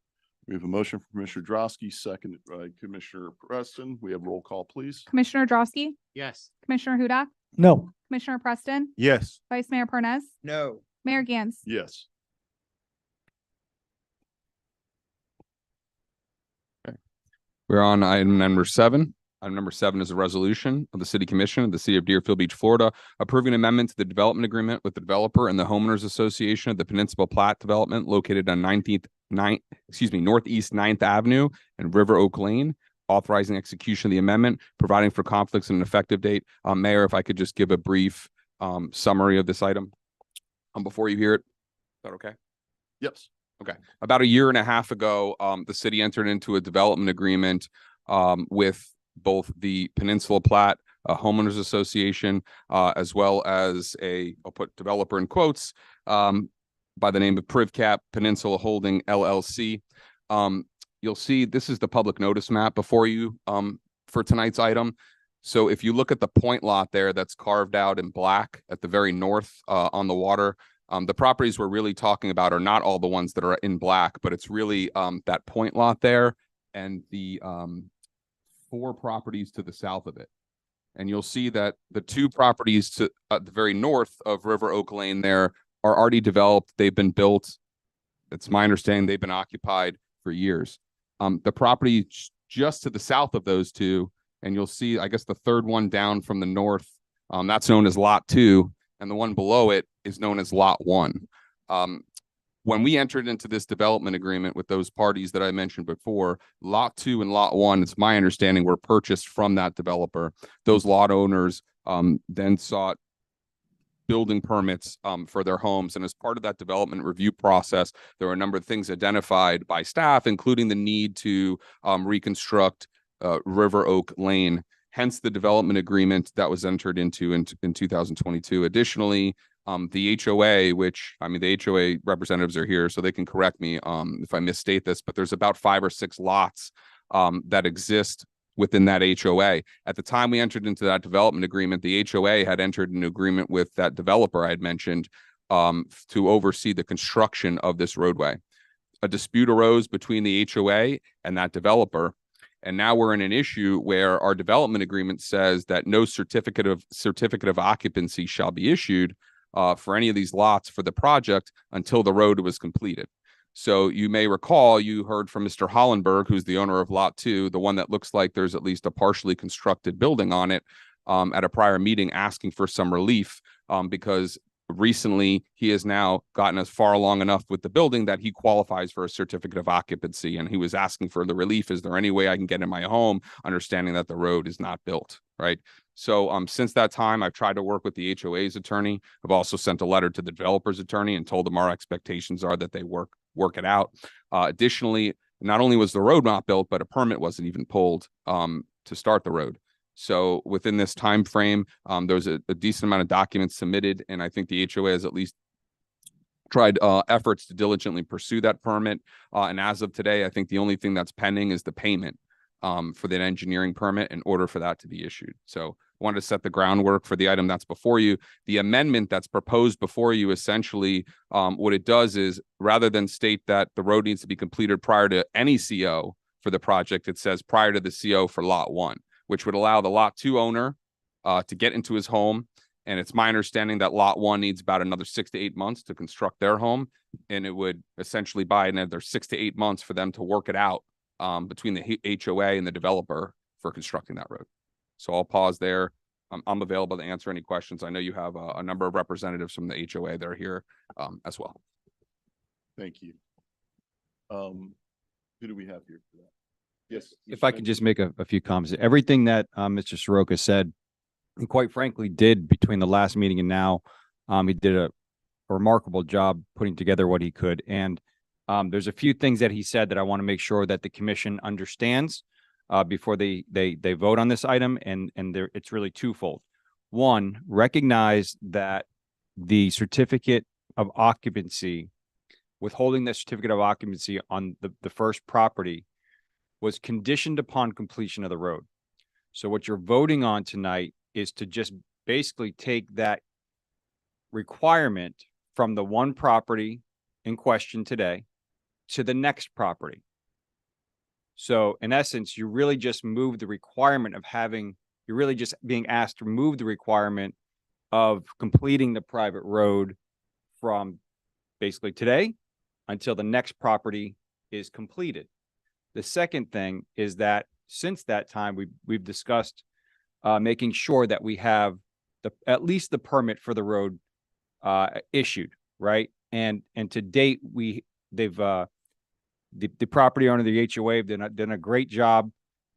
We have a motion from Commissioner Drosky, seconded by Commissioner Preston. We have roll call, please. Commissioner Drosky, Yes. Commissioner Hudak, No. Commissioner Preston, Yes. Vice Mayor Parnas, No. Mayor Gantz. Yes. We're on item number 7. Item number 7 is a resolution of the City Commission of the City of Deerfield Beach, Florida, approving an amendment to the development agreement with the developer and the homeowners association of the Peninsula Plat Development located on Northeast 9th Avenue and River Oak Lane, authorizing execution of the amendment, providing for conflicts and an effective date. Mayor, if I could just give a brief summary of this item before you hear it. Is that okay? Yes. Okay. About a year and a half ago, the city entered into a development agreement with both the Peninsula Plat Homeowners Association, as well as I'll put developer in quotes, by the name of PrivCap Peninsula Holding LLC. You'll see this is the public notice map before you for tonight's item. So if you look at the point lot there that's carved out in black at the very north on the water, the properties we're really talking about are not all the ones that are in black, but it's really that point lot there and the 4 properties to the south of it. And you'll see that the 2 properties to the very north of River Oak Lane there are already developed. They've been built. It's my understanding they've been occupied for years. The property just to the south of those 2, and you'll see, I guess the third one down from the north, that's known as Lot 2, and the one below it is known as Lot 1. When we entered into this development agreement with those parties that I mentioned before, Lot 2 and Lot 1, it's my understanding, were purchased from that developer. Those lot owners then sought building permits for their homes. And as part of that development review process, there were a number of things identified by staff, including the need to reconstruct River Oak Lane, hence the development agreement that was entered into in 2022. Additionally, the HOA, which, I mean, the HOA representatives are here, so they can correct me if I misstate this, but there's about 5 or 6 lots that exist within that HOA. At the time we entered into that development agreement, the HOA had entered an agreement with that developer I had mentioned to oversee the construction of this roadway. A dispute arose between the HOA and that developer, and now we're in an issue where our development agreement says that no certificate of occupancy shall be issued for any of these lots for the project until the road was completed. So you may recall, you heard from Mr. Hollenberg, who's the owner of Lot 2, the one that looks like there's at least a partially constructed building on it, at a prior meeting asking for some relief because recently he has now gotten as far along enough with the building that he qualifies for a certificate of occupancy. And he was asking for the relief. Is there any way I can get in my home, understanding that the road is not built, right? So since that time, I've tried to work with the HOA's attorney. I've also sent a letter to the developer's attorney and told them our expectations are that they work it out. Additionally, not only was the road not built, but a permit wasn't even pulled to start the road. So within this time frame, there was a decent amount of documents submitted, and I think the HOA has at least tried efforts to diligently pursue that permit. And as of today, I think the only thing that's pending is the payment for that engineering permit in order for that to be issued. So I wanted to set the groundwork for the item that's before you. The amendment that's proposed before you, essentially, what it does is, rather than state that the road needs to be completed prior to any CO for the project, it says prior to the CO for lot 1, which would allow the lot 2 owner to get into his home. And it's my understanding that lot 1 needs about another 6 to 8 months to construct their home. And it would essentially buy another 6 to 8 months for them to work it out between the HOA and the developer for constructing that road. So I'll pause there. I'm available to answer any questions. I know you have a number of representatives from the HOA that are here as well. Thank you. Who do we have here for that? Yes. If I could just make a few comments. Everything that Mr. Soroka said, and quite frankly did between the last meeting and now, he did a remarkable job putting together what he could. And there's a few things that he said that I want to make sure that the commission understands before they vote on this item. And it's really twofold. One, recognize that the certificate of occupancy, withholding the certificate of occupancy on the first property, was conditioned upon completion of the road. So what you're voting on tonight is to just basically take that requirement from the one property in question today to the next property. So in essence, you really just move the requirement of you're really just being asked to move the requirement of completing the private road from basically today until the next property is completed. The second thing is that since that time, we've discussed making sure that we have at least the permit for the road issued, right? And to date, the property owner, the HOA, have done a great job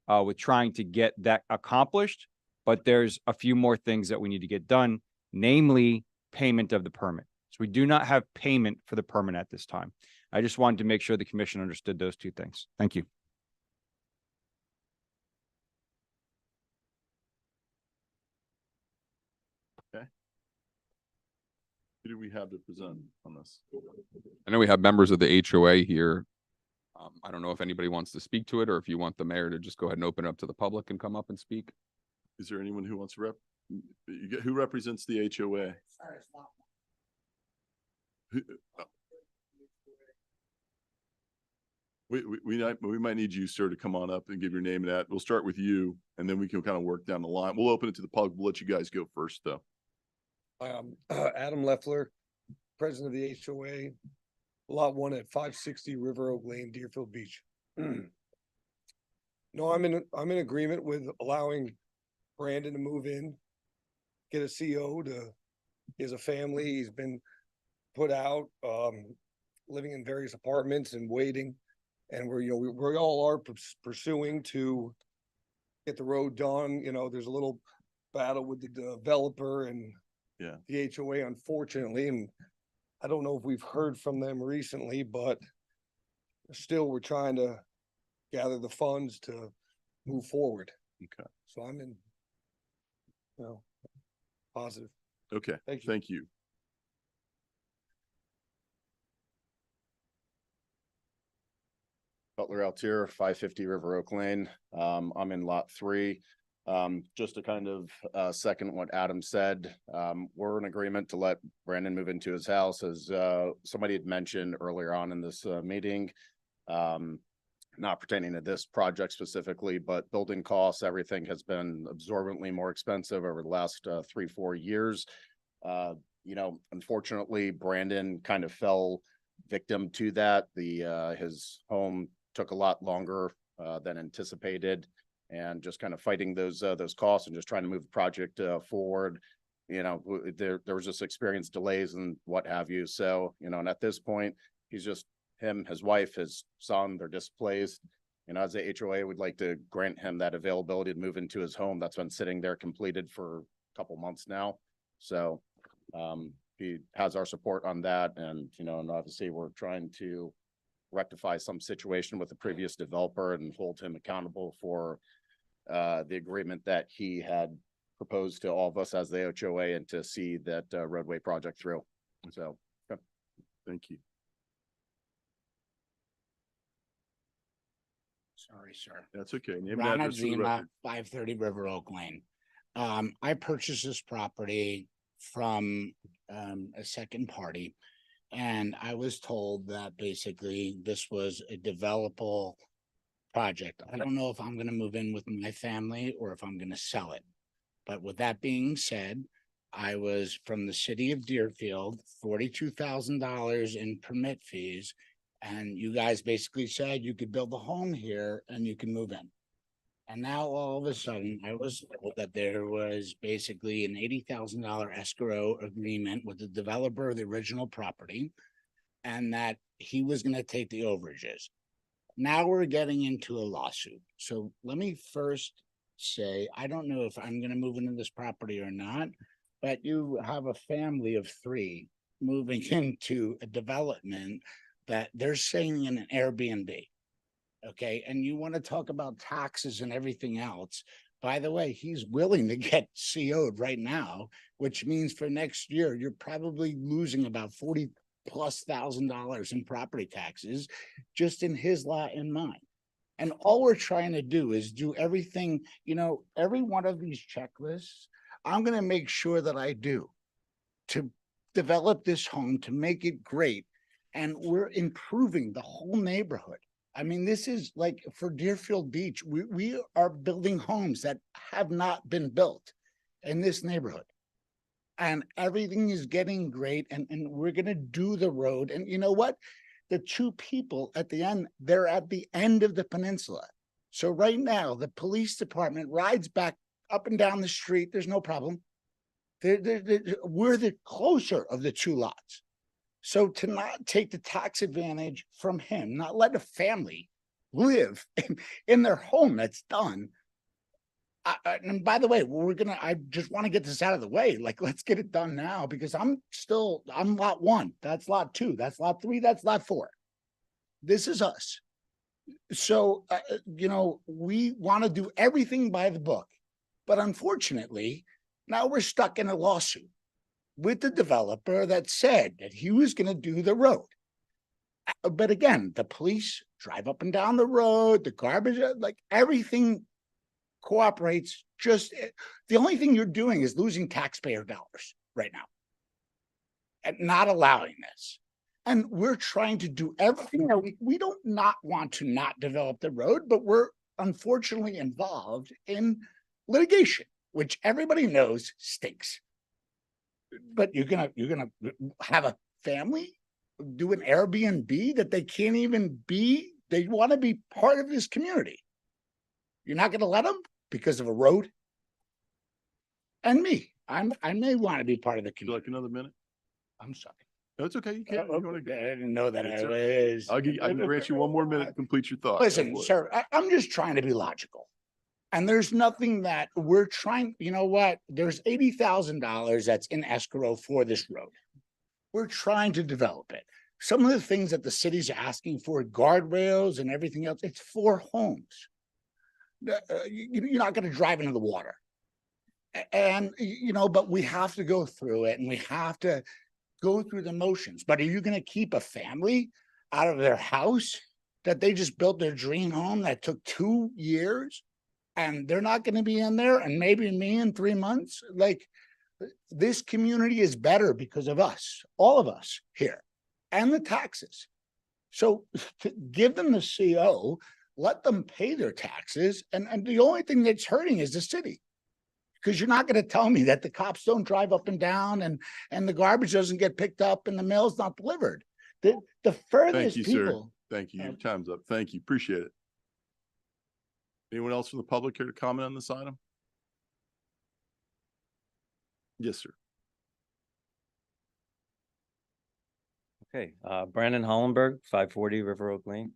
with trying to get that accomplished. But there's a few more things that we need to get done, namely payment of the permit. So we do not have payment for the permit at this time. I just wanted to make sure the commission understood those two things. Thank you. Okay. Who do we have to present on this? I know we have members of the HOA here. I don't know if anybody wants to speak to it, or if you want the mayor to just go ahead and open it up to the public and come up and speak. Is there anyone who wants to who represents the HOA? We might need you, sir, to come on up and give your name and that. We'll start with you, and then we can kind of work down the line. We'll open it to the public. We'll let you guys go first, though. Adam Leffler, president of the HOA, lot 1 at 560 River Oak Lane, Deerfield Beach. No, I'm in agreement with allowing Brandon to move in, get a CO he has a family. He's been put out, living in various apartments and waiting. And we all are pursuing to get the road done. There's a little battle with the developer and the HOA, unfortunately. And I don't know if we've heard from them recently, but still we're trying to gather the funds to move forward. Okay. So I'm in, positive. Okay. Thank you. Thank you. Butler Altier, 550 River Oak Lane. I'm in lot 3. Just to kind of second what Adam said, we're in agreement to let Brandon move into his house, as somebody had mentioned earlier on in this meeting. Not pertaining to this project specifically, but building costs, everything has been absorbently more expensive over the last 3-4 years. Unfortunately, Brandon kind of fell victim to that. His home took a lot longer than anticipated, and just kind of fighting those costs and just trying to move the project forward. there was just experienced delays and what have you. So, and at this point, he's just him, his wife, his son, they're displaced. As the HOA would like to grant him that availability to move into his home. That's been sitting there completed for a couple months now. So, he has our support on that. And, and obviously we're trying to rectify some situation with the previous developer and hold him accountable for the agreement that he had proposed to all of us as the HOA and to see that roadway project through. So, yeah. Thank you. Sorry, sir. That's okay. Name and Ron address for the Adzima, record. 530 River Oak Lane. I purchased this property from a second party, and I was told that basically this was a developable project. I don't know if I'm going to move in with my family or if I'm going to sell it. But with that being said, I was from the city of Deerfield, $42,000 in permit fees. And you guys basically said you could build a home here and you can move in. And now all of a sudden, I was told that there was basically an $80,000 escrow agreement with the developer of the original property, and that he was going to take the overages. Now we're getting into a lawsuit. So let me first say, I don't know if I'm going to move into this property or not, but you have a family of 3 moving into a development that they're saying in an Airbnb. Okay. And you want to talk about taxes and everything else. By the way, he's willing to get CO'd right now, which means for next year, you're probably losing about $40,000+ in property taxes just in his lot and mine. And all we're trying to do is do everything, every one of these checklists, I'm going to make sure that I do to develop this home, to make it great. And we're improving the whole neighborhood. I mean, this is like for Deerfield Beach, we are building homes that have not been built in this neighborhood. And everything is getting great. And we're going to do the road. And you know what? The 2 people at the end, they're at the end of the peninsula. So right now, the police department rides back up and down the street. There's no problem. We're the closer of the 2 lots. So to not take the tax advantage from him, not let a family live in their home that's done. And by the way, I just want to get this out of the way. Like, let's get it done now because I'm lot 1. That's lot 2. That's lot 3. That's lot 4. This is us. So, we want to do everything by the book. But unfortunately, now we're stuck in a lawsuit with the developer that said that he was going to do the road. But again, the police drive up and down the road, the garbage, like everything cooperates. Just the only thing you're doing is losing taxpayer dollars right now and not allowing this. And we're trying to do everything. We don't not want to not develop the road, but we're unfortunately involved in litigation, which everybody knows stinks. But you're gonna have a family do an Airbnb that they can't even be. They want to be part of this community. You're not going to let them because of a road. And me, I may want to be part of the community. Like another minute? I'm sorry. No, it's okay. You can't. I didn't know that I was. I can grant you 1 more minute to complete your thought. Listen, sir, I'm just trying to be logical. And there's nothing that we're trying, you know what? There's $80,000 that's in escrow for this road. We're trying to develop it. Some of the things that the city's asking for, guardrails and everything else, it's for homes. You're not going to drive into the water. And, but we have to go through it and we have to go through the motions. But are you going to keep a family out of their house that they just built their dream home that took 2 years? And they're not going to be in there, and maybe me in 3 months. Like, this community is better because of us, all of us here, and the taxes. So to give them the CO, let them pay their taxes, and the only thing that's hurting is the city. Because you're not going to tell me that the cops don't drive up and down, and the garbage doesn't get picked up, and the mail's not delivered. The furthest Thank you, people. Sir. Thank you. Your time's up. Thank you. Appreciate it. Anyone else from the public here to comment on this item? Yes, sir. Okay, Brandon Hollenberg, 540 River Oak Lane.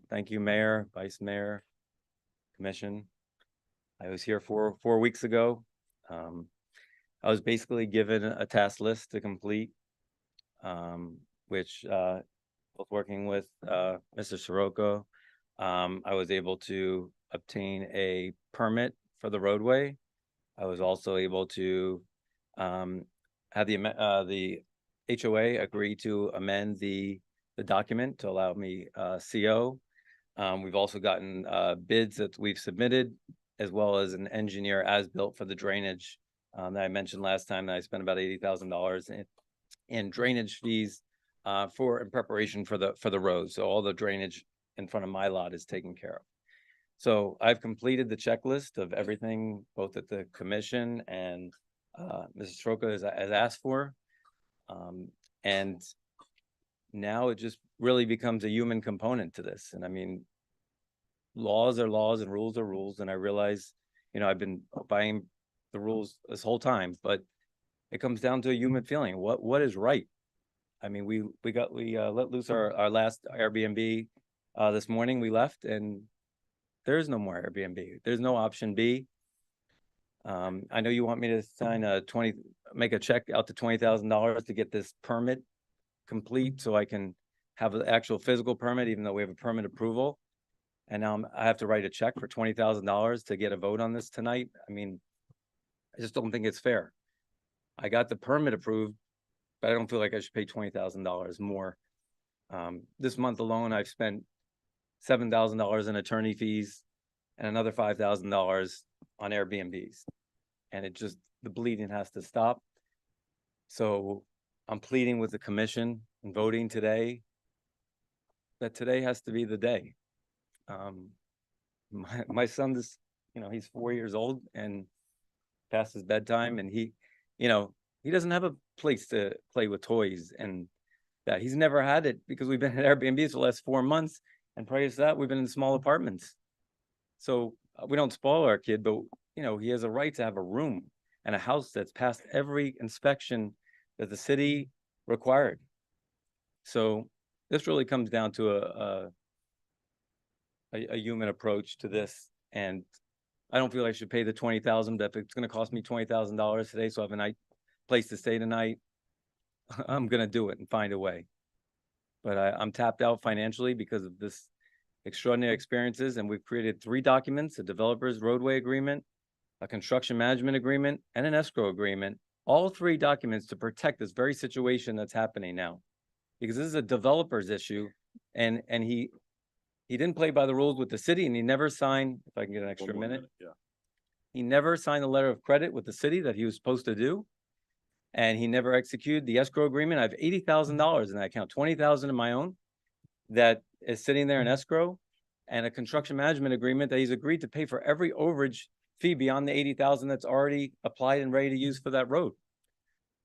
Thank you, Mayor, Vice Mayor, Commission. I was here four weeks ago. I was basically given a task list to complete, which both working with Mr. Sirocco, I was able to obtain a permit for the roadway. I was also able to have the HOA agree to amend the document to allow me CO. We've also gotten bids that we've submitted, as well as an engineer as built for the drainage that I mentioned last time, that I spent about $80,000 in drainage fees in preparation for the road. So all the drainage in front of my lot is taken care of. So I've completed the checklist of everything, both at the commission and Mrs. Sirocco has asked for. And now it just really becomes a human component to this. And I mean, laws are laws and rules are rules. And I realize, you know, I've been buying the rules this whole time, but it comes down to a human feeling. What is right? I mean, we let loose our last Airbnb this morning. We left and there's no more Airbnb. There's no option B. I know you want me to sign make a check out to $20,000 to get this permit complete so I can have an actual physical permit, even though we have a permit approval. And now I have to write a check for $20,000 to get a vote on this tonight. I mean, I just don't think it's fair. I got the permit approved, but I don't feel like I should pay $20,000 more. This month alone, I've spent $7,000 in attorney fees and another $5,000 on Airbnbs. And the bleeding has to stop. So I'm pleading with the commission and voting today that today has to be the day. My son is, you know, he's 4 years old and past his bedtime, and he doesn't have a place to play with toys, and that he's never had it because we've been at Airbnbs for the last 4 months, and prior to that we've been in small apartments. So we don't spoil our kid, but you know, he has a right to have a room and a house that's passed every inspection that the city required. So this really comes down to a human approach to this, and I don't feel I should pay the $20,000, but if it's going to cost me $20,000 today, so I have a night place to stay tonight, I'm going to do it and find a way. But I'm tapped out financially because of this extraordinary experiences, and we've created 3 documents: a developer's roadway agreement, a construction management agreement, and an escrow agreement. All 3 documents to protect this very situation that's happening now, because this is a developer's issue, and he didn't play by the rules with the city, and he never signed, if I can get an extra minute. Yeah. He never signed a letter of credit with the city that he was supposed to do. And he never executed the escrow agreement. I have $80,000 in that account, $20,000 of my own that is sitting there in escrow, and a construction management agreement that he's agreed to pay for every overage fee beyond the $80,000 that's already applied and ready to use for that road.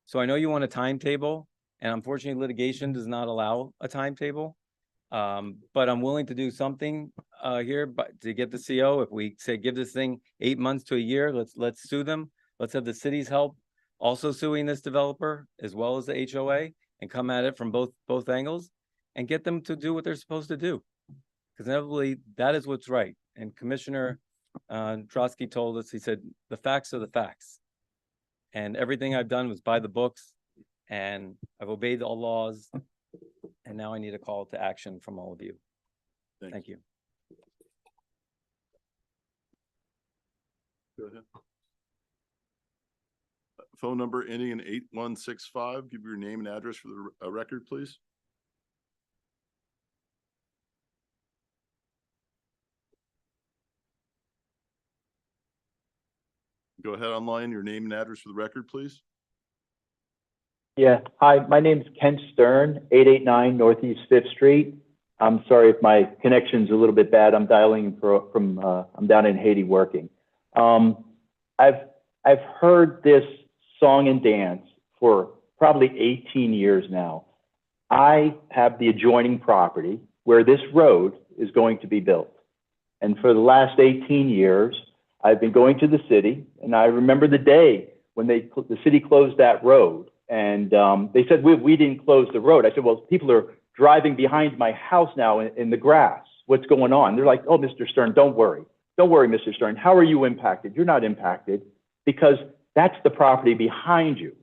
So I know you want a timetable, and unfortunately litigation does not allow a timetable. But I'm willing to do something here, but to get the CO. If we say give this thing 8 months to a year, let's sue them. Let's have the city's help also suing this developer as well as the HOA, and come at it from both angles and get them to do what they're supposed to do. Because inevitably that is what's right. And Commissioner Trotsky told us, he said, the facts are the facts. And everything I've done was by the books, and I've obeyed all laws. And now I need a call to action from all of you. Thank you. Go ahead. Phone number ending in 8165. Give your name and address for the record, please. Go ahead online, your name and address for the record, please. Yeah, hi, my name's Ken Stern, 889 Northeast 5th Street. I'm sorry if my connection's a little bit bad. I'm dialing from I'm down in Haiti working. I've heard this song and dance for probably 18 years now. I have the adjoining property where this road is going to be built. And for the last 18 years, I've been going to the city, and I remember the day when the city closed that road, and they said, we didn't close the road. I said, well, people are driving behind my house now in the grass. What's going on? They're like, oh, Mr. Stern, don't worry. Don't worry, Mr. Stern. How are you impacted? You're not impacted because that's the property behind you.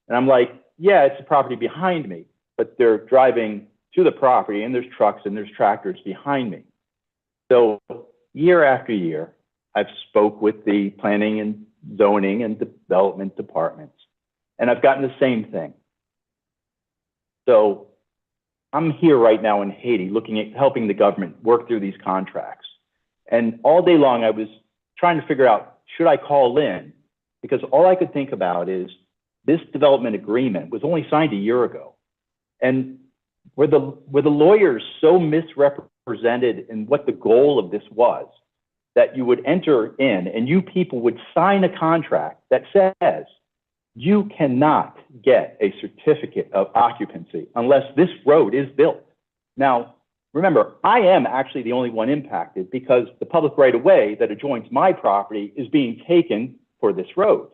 And I'm like, yeah, it's the property behind me, but they're driving to the property and there's trucks and there's tractors behind me. So year after year, I've spoke with the planning and zoning and development departments, and I've gotten the same thing. So I'm here right now in Haiti looking at helping the government work through these contracts. And all day long, I was trying to figure out, should I call in? Because all I could think about is this development agreement was only signed a year ago. And were the lawyers so misrepresented in what the goal of this was, that you would enter in and you people would sign a contract that says you cannot get a certificate of occupancy unless this road is built. Now, remember, I am actually the only one impacted because the public right of way that adjoins my property is being taken for this road.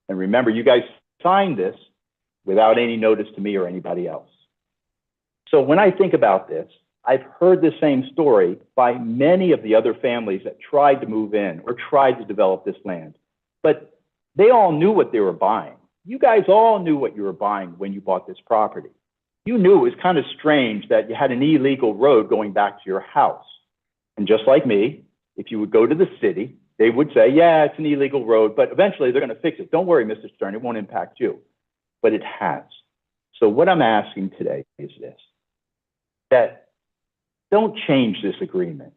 And remember, you guys signed this without any notice to me or anybody else. So when I think about this, I've heard the same story by many of the other families that tried to move in or tried to develop this land, but they all knew what they were buying. You guys all knew what you were buying when you bought this property. You knew it was kind of strange that you had an illegal road going back to your house. And just like me, if you would go to the city, they would say, yeah, it's an illegal road, but eventually they're going to fix it. Don't worry, Mr. Stern, it won't impact you. But it has. So what I'm asking today is this, that don't change this agreement.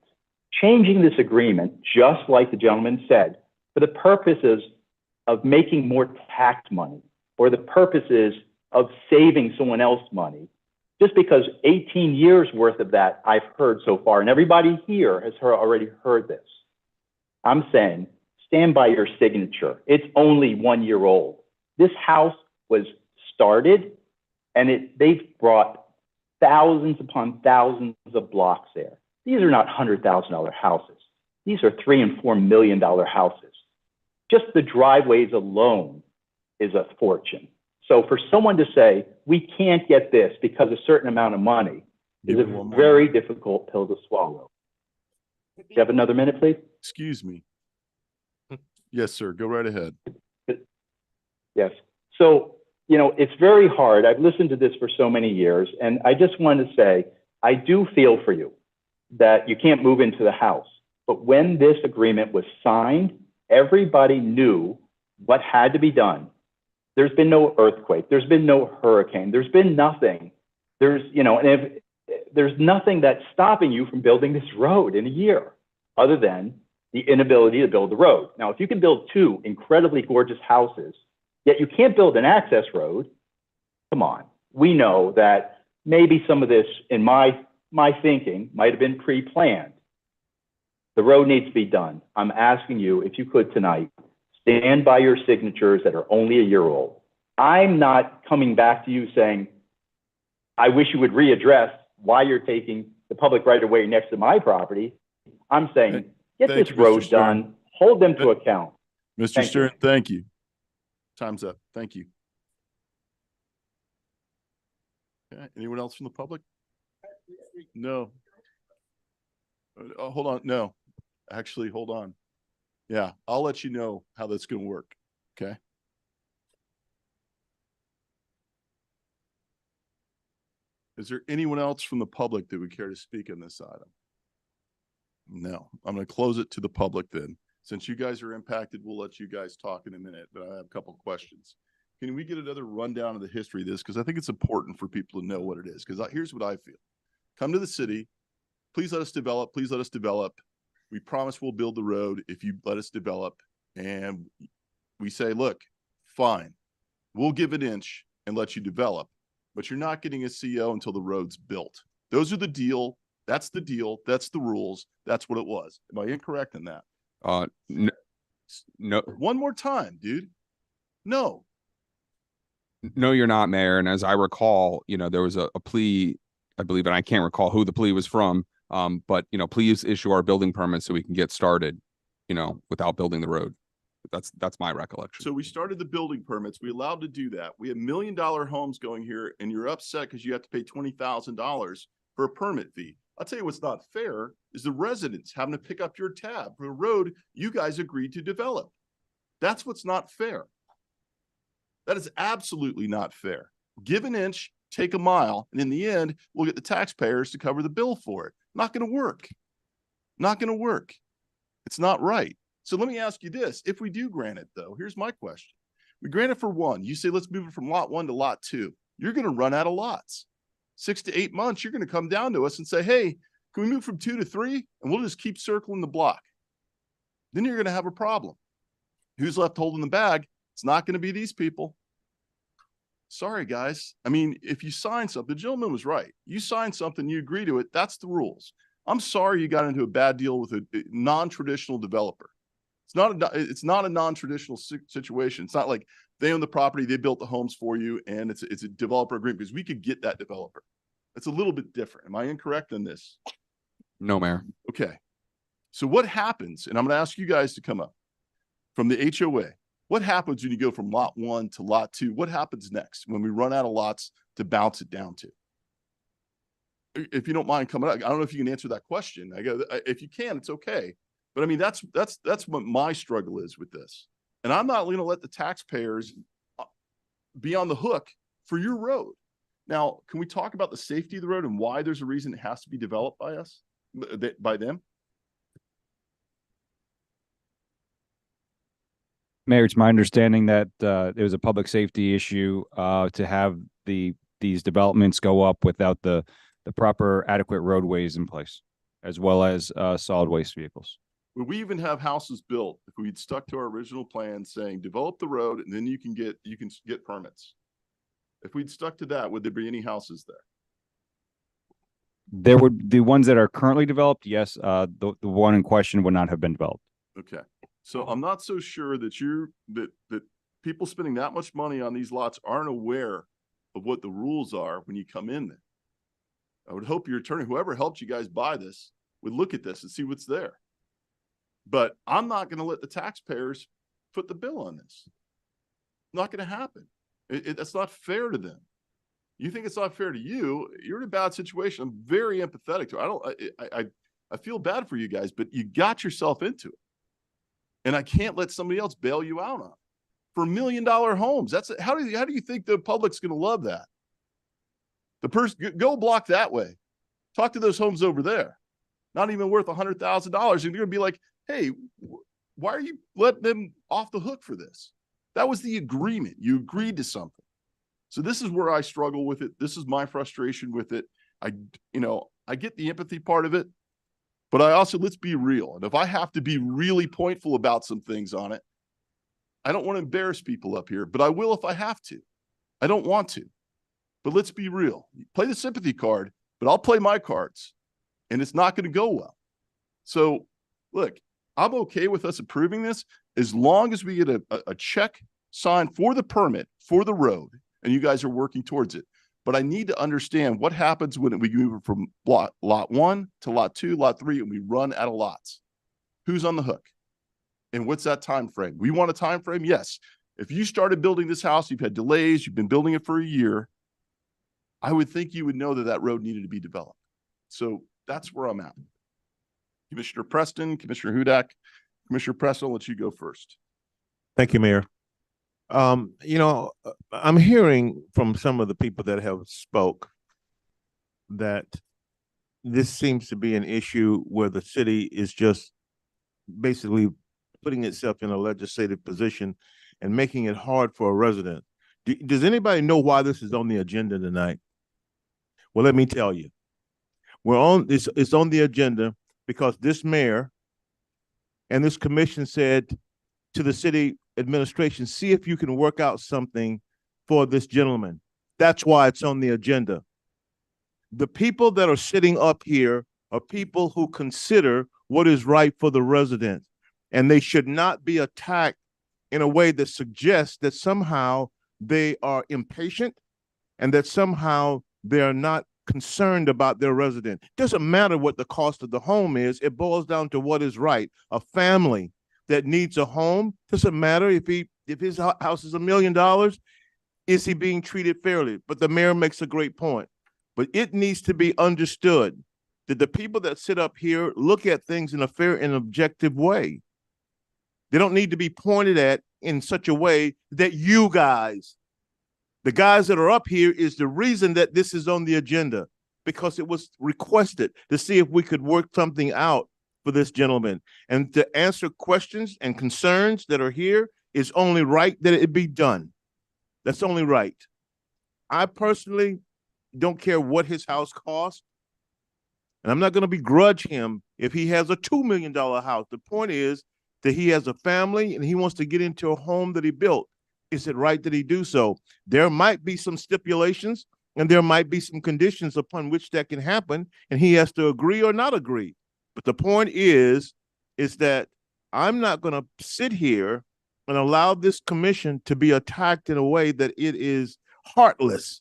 Changing this agreement, just like the gentleman said, for the purposes of making more tax money or the purposes of saving someone else money, just because 18 years worth of that I've heard so far, and everybody here has already heard this. I'm saying, stand by your signature. It's only 1 year old. This house was started and they've brought thousands upon thousands of blocks there. These are not $100,000 houses. These are $3 and $4 million houses. Just the driveways alone is a fortune. So for someone to say, we can't get this because a certain amount of money is a very difficult pill to swallow. Do you have another minute, please? Excuse me. Yes, sir. Go right ahead. Yes. So, you know, it's very hard. I've listened to this for so many years, and I just want to say, I do feel for you that you can't move into the house. But when this agreement was signed, everybody knew what had to be done. There's been no earthquake. There's been no hurricane. There's been nothing. There's, you know, and if there's nothing that's stopping you from building this road in a year other than the inability to build the road. Now, if you can build two incredibly gorgeous houses, yet you can't build an access road, come on. We know that maybe some of this in my thinking might have been pre-planned. The road needs to be done. I'm asking you, if you could tonight, stand by your signatures that are only a year old. I'm not coming back to you saying, I wish you would readdress why you're taking the public right of way next to my property. I'm saying, get this road done, hold them to account. Mr. Stern, thank you. Time's up. Thank you. Okay. Anyone else from the public? No. Hold on. No, actually, hold on. Yeah, I'll let you know how that's going to work. Okay. Is there anyone else from the public that would care to speak on this item? No, I'm going to close it to the public then. Since you guys are impacted, we'll let you guys talk in a minute, but I have a couple of questions. Can we get another rundown of the history of this? Because I think it's important for people to know what it is. Because here's what I feel. Come to the city. Please let us develop. Please let us develop. We promise we'll build the road if you let us develop. And we say, look, fine, we'll give an inch and let you develop, but you're not getting a CO until the road's built. Those are the deal. That's the deal. That's the rules. That's what it was. Am I incorrect in that? No. One more time, dude. No. No, you're not, Mayor. And as I recall, you know, there was a plea, I believe, and I can't recall who the plea was from. But, you know, please issue our building permit so we can get started, you know, without building the road. That's my recollection. So we started the building permits. We allowed to do that. We have $1 million homes going here and you're upset because you have to pay $20,000 for a permit fee. I'll tell you what's not fair is the residents having to pick up your tab for a road you guys agreed to develop. That's what's not fair. That is absolutely not fair. Give an inch, take a mile, and in the end, we'll get the taxpayers to cover the bill for it. Not going to work. Not going to work. It's not right. So let me ask you this. If we do grant it, though, here's my question. We grant it for 1. You say, let's move it from lot 1 to lot 2. You're going to run out of lots. 6 to 8 months, you're going to come down to us and say, hey, can we move from 2 to 3? And we'll just keep circling the block. Then you're going to have a problem. Who's left holding the bag? It's not going to be these people. Sorry, guys. I mean, if you sign something, the gentleman was right. You sign something, you agree to it. That's the rules. I'm sorry you got into a bad deal with a non-traditional developer. It's not a non-traditional situation. It's not like they own the property, they built the homes for you, and it's a developer agreement, because we could get that developer. It's a little bit different. Am I incorrect on this? No, Mayor. Okay. So what happens, and I'm going to ask you guys to come up from the HOA. What happens when you go from lot 1 to lot 2? What happens next when we run out of lots to bounce it down to? If you don't mind coming up, I don't know if you can answer that question. If you can, it's okay. But I mean, that's what my struggle is with this. And I'm not going to let the taxpayers be on the hook for your road. Now, can we talk about the safety of the road and why there's a reason it has to be developed by us, by them? Mayor, it's my understanding that it was a public safety issue to have these developments go up without the proper adequate roadways in place, as well as solid waste vehicles. Would we even have houses built if we'd stuck to our original plan saying develop the road and then you can get permits? If we'd stuck to that, would there be any houses there? There would, the ones that are currently developed, yes. The one in question would not have been developed. Okay. So I'm not so sure that that people spending that much money on these lots aren't aware of what the rules are when you come in there. I would hope your attorney, whoever helped you guys buy this, would look at this and see what's there. But I'm not going to let the taxpayers foot the bill on this. Not going to happen. That's not fair to them. You think it's not fair to you, you're in a bad situation. I'm very empathetic to it. I feel bad for you guys, but you got yourself into it. And I can't let somebody else bail you out on it. For $1 million homes. How do you think the public's going to love that? The person, go block that way. Talk to those homes over there. Not even worth $100,000. And you're going to be like, hey, why are you letting them off the hook for this? That was the agreement. You agreed to something. So this is where I struggle with it. This is my frustration with it. I get the empathy part of it, but I also, let's be real. And if I have to be really pointful about some things on it, I don't want to embarrass people up here, but I will if I have to. I don't want to, but let's be real. Play the sympathy card, but I'll play my cards, and it's not going to go well. So look, I'm okay with us approving this as long as we get a check signed for the permit for the road and you guys are working towards it. But I need to understand what happens when we move from lot 1 to lot 2, lot 3, and we run out of lots. Who's on the hook? And what's that time frame? We want a time frame? Yes. If you started building this house, you've had delays, you've been building it for a year, I would think you would know that that road needed to be developed. So that's where I'm at. Commissioner Preston, Commissioner Hudak. Commissioner Preston, I'll let you go first. Thank you, Mayor. I'm hearing from some of the people that have spoke that this seems to be an issue where the city is just basically putting itself in a legislative position and making it hard for a resident. Does anybody know why this is on the agenda tonight? Well, let me tell you. It's on the agenda because this mayor and this commission said to the city administration, see if you can work out something for this gentleman. That's why it's on the agenda. The people that are sitting up here are people who consider what is right for the residents, and they should not be attacked in a way that suggests that somehow they are impatient and that somehow they are not concerned about their resident. It doesn't matter what the cost of the home is. It boils down to what is right. A family that needs a home, doesn't matter if his house is $1 million, is he being treated fairly? But the mayor makes a great point. But it needs to be understood that the people that sit up here look at things in a fair and objective way. They don't need to be pointed at in such a way that you guys, the guys that are up here, is the reason that this is on the agenda, because it was requested to see if we could work something out for this gentleman. And to answer questions and concerns that are here is only right that it be done. That's only right. I personally don't care what his house costs. And I'm not going to begrudge him if he has a $2 million house. The point is that he has a family and he wants to get into a home that he built. Is it right that he do so? There might be some stipulations and there might be some conditions upon which that can happen, and he has to agree or not agree. But the point is that I'm not going to sit here and allow this commission to be attacked in a way that it is heartless.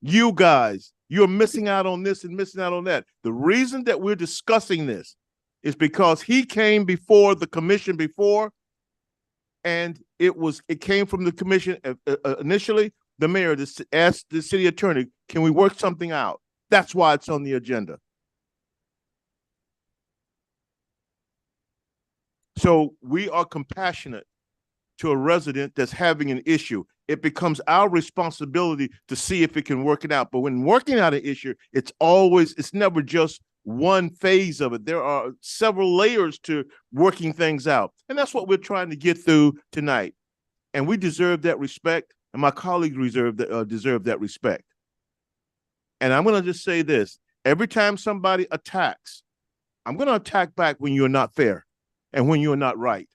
You guys, you're missing out on this and missing out on that. The reason that we're discussing this is because he came before the commission before, and it came from the commission initially. The mayor asked the city attorney, can we work something out? That's why it's on the agenda. So we are compassionate to a resident that's having an issue. It becomes our responsibility to see if it can work it out. But when working out an issue, it's never just one phase of it. There are several layers to working things out. And that's what we're trying to get through tonight. And we deserve that respect. And my colleagues deserve that respect. And I'm going to just say this. Every time somebody attacks, I'm going to attack back when you're not fair and when you're not right.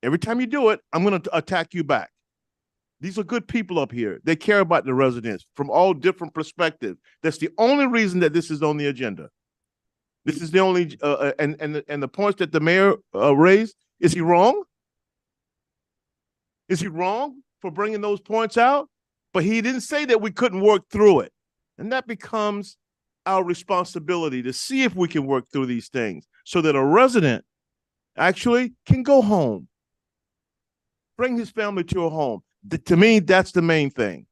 Every time you do it, I'm going to attack you back. These are good people up here. They care about the residents from all different perspectives. That's the only reason that this is on the agenda. This is the only, and the points that the mayor raised, is he wrong? Is he wrong for bringing those points out? But he didn't say that we couldn't work through it. And that becomes our responsibility to see if we can work through these things so that a resident actually can go home, bring his family to a home. To me, that's the main thing.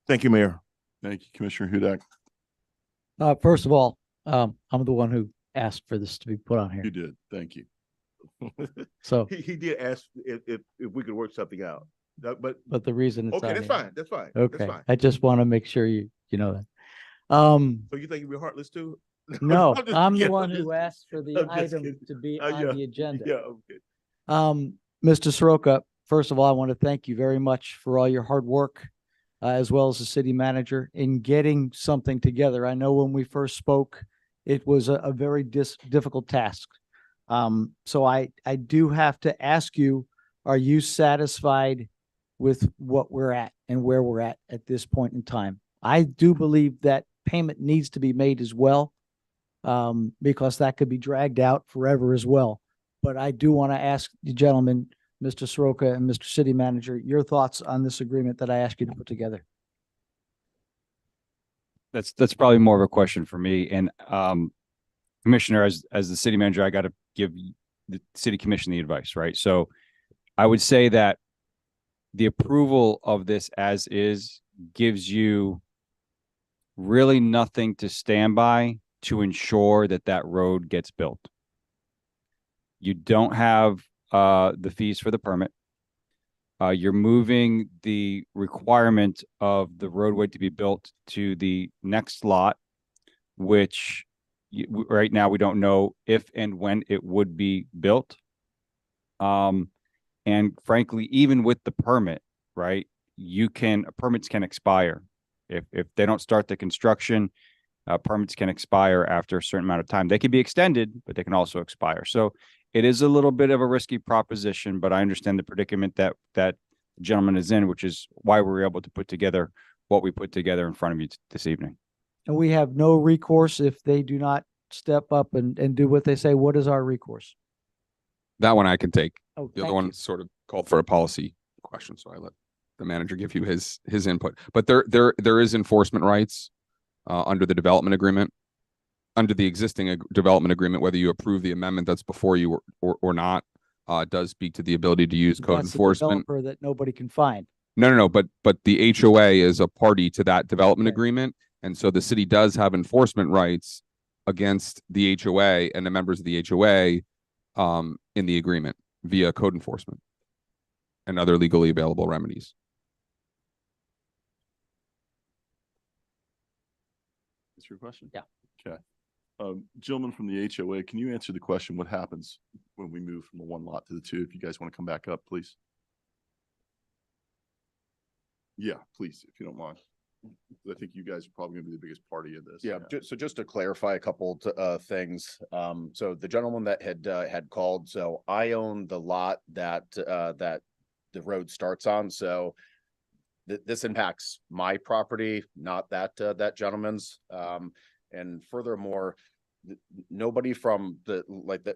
Thank you, Mayor. Thank you, Commissioner Hudak. First of all, I'm the one who asked for this to be put on here. You did. Thank you. So he did ask if we could work something out. But the reason it's okay, on that's here- fine. That's fine. Okay, That's fine. I just want to make sure you know that. So you think we're heartless too? No, I'm just I'm the kidding. one I'm who just- asked for the I'm just item kidding. to be Yeah. on the agenda. Yeah, okay. Mr. Soroka, first of all, I want to thank you very much for all your hard work, as well as the city manager in getting something together. I know when we first spoke, it was a very difficult task. So I do have to ask you, are you satisfied with what we're at and where we're at this point in time? I do believe that payment needs to be made as well, because that could be dragged out forever as well. But I do want to ask the gentleman, Mr. Soroka and Mr. City Manager, your thoughts on this agreement that I asked you to put together. That's probably more of a question for me. And Commissioner, as the city manager, I got to give the city commission the advice, right? So I would say that the approval of this as is gives you really nothing to stand by to ensure that that road gets built. You don't have the fees for the permit. You're moving the requirement of the roadway to be built to the next lot, which right now we don't know if and when it would be built. And frankly, even with the permit, right, permits can expire. If they don't start the construction, permits can expire after a certain amount of time. They can be extended, but they can also expire. So it is a little bit of a risky proposition, but I understand the predicament that the gentleman is in, which is why we were able to put together what we put together in front of you this evening. And we have no recourse if they do not step up and do what they say. What is our recourse? That one I can take. Oh, The thank other one you. sort of called for a policy question, so I let the manager give you his input. But there is enforcement rights under the development agreement. under the existing development agreement, whether you approve the amendment that's before you or not, does speak to the ability to use code That's the enforcement. developer that nobody can find. No, but the HOA is a party to that development agreement. And so the city does have enforcement rights against the HOA and the members of the HOA in the agreement via code enforcement and other legally available remedies. That's your question? Yeah. Okay. Gentleman from the HOA, can you answer the question, what happens when we move from the one lot to the two? If you guys want to come back up, please. Yeah, please, if you don't mind. I think you guys are probably gonna be the biggest party of this. Yeah, so just to clarify a couple things. So the gentleman that had called, so I own the lot that the road starts on, so this impacts my property, not that gentleman's. And furthermore, nobody from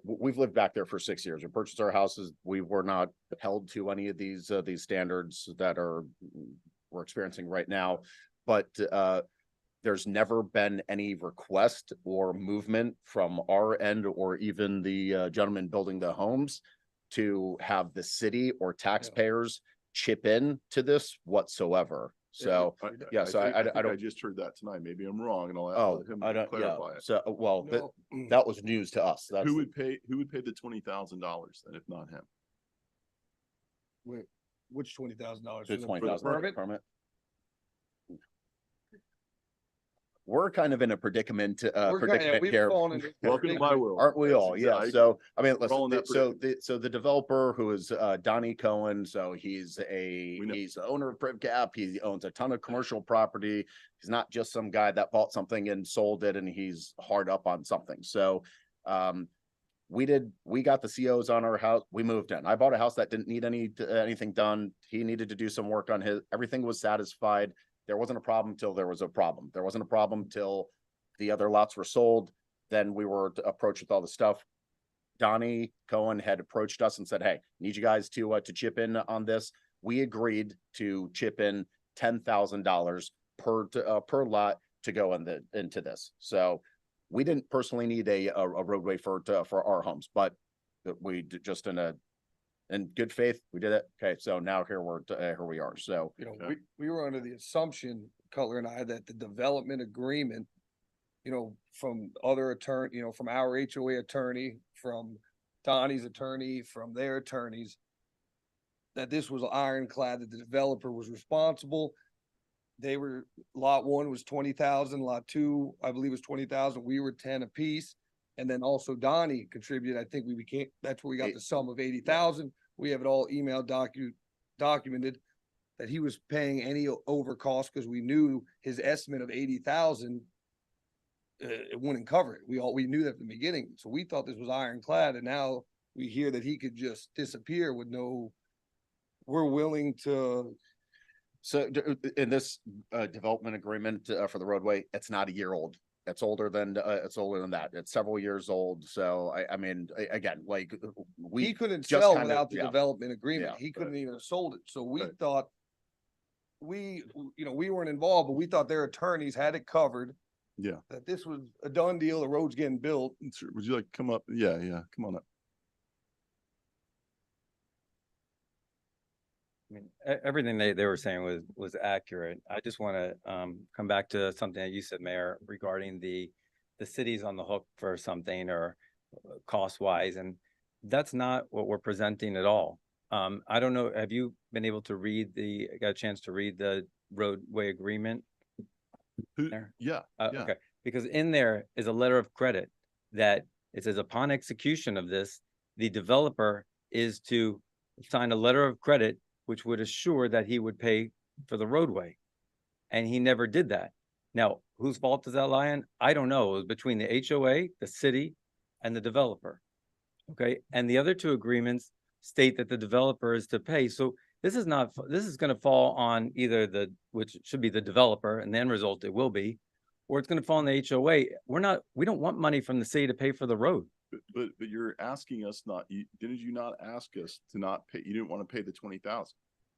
we've lived back there for 6 years. We purchased our houses. We were not held to any of these standards that we're experiencing right now. But there's never been any request or movement from our end or even the gentleman building the homes to have the city or taxpayers chip in to this whatsoever. So yeah, so I I don't. just heard that tonight. Maybe I'm wrong, and I'll Oh, let him I don't. Yeah. clarify it. So well, that was news to us. That's Who would pay the $20,000 then, if not him? Which $20,000? the For the $20,000 permit? We're kind of in a predicament we've here. fallen into Welcome to my world. Aren't we all? Yeah. Exactly. So, I mean, We're all in listen, that so the developer who is Donnie Cohen, so he's know. the owner of PrivCap. He owns a ton of commercial property. He's not just some guy that bought something and sold it and he's hard up on something. So, we got the COs on our house. We moved in. I bought a house that didn't need anything done. He needed to do some work on his, everything was satisfied. There wasn't a problem till there was a problem. There wasn't a problem till the other lots were sold. Then we were approached with all the stuff. Donnie Cohen had approached us and said, "Hey, need you guys to chip in on this." We agreed to chip in $10,000 per lot to go into this. So we didn't personally need a roadway for our homes, but we just in good faith, we did it. Okay, so now here we are. So we were under the assumption, Cutler and I, that the development agreement, from other attorney, from our HOA attorney, from Donnie's attorney, from their attorneys, that this was ironclad, that the developer was responsible. Lot 1 was 20,000, lot 2, I believe, was 20,000. We were 10 apiece. And then also Donnie contributed. I think that's where we got the sum of 80,000. We have it all emailed documented that he was paying any over cost because we knew his estimate of 80,000, it wouldn't cover it. We knew that from the beginning. So we thought this was ironclad. And now we hear that he could just disappear with we're willing to. So in this development agreement for the roadway, it's not a year old. It's older than that. It's several years old. So I mean, again, he couldn't just sell kinda- without the yeah. development agreement. Yeah, He couldn't even have sold it. So we thought we weren't involved, but we thought their attorneys had it covered. Yeah. That this was a done deal. The road's getting built. Would you like to come up? Yeah, come on up. I mean, everything they were saying was accurate. I just want to come back to something that you said, Mayor, regarding the city's on the hook for something or cost wise, and that's not what we're presenting at all. I don't know. Have you been able to got a chance to read the roadway agreement? Yeah. Okay, because in there is a letter of credit that it says upon execution of this, the developer is to sign a letter of credit which would assure that he would pay for the roadway. And he never did that. Now, whose fault does that lie in? I don't know. It was between the HOA, the city, and the developer. Okay, and the other two agreements state that the developer is to pay. So this is going to fall on either which should be the developer, and the end result it will be, or it's going to fall on the HOA. We don't want money from the city to pay for the road. But you're asking us didn't you not ask us to not pay? You didn't want to pay the 20,000.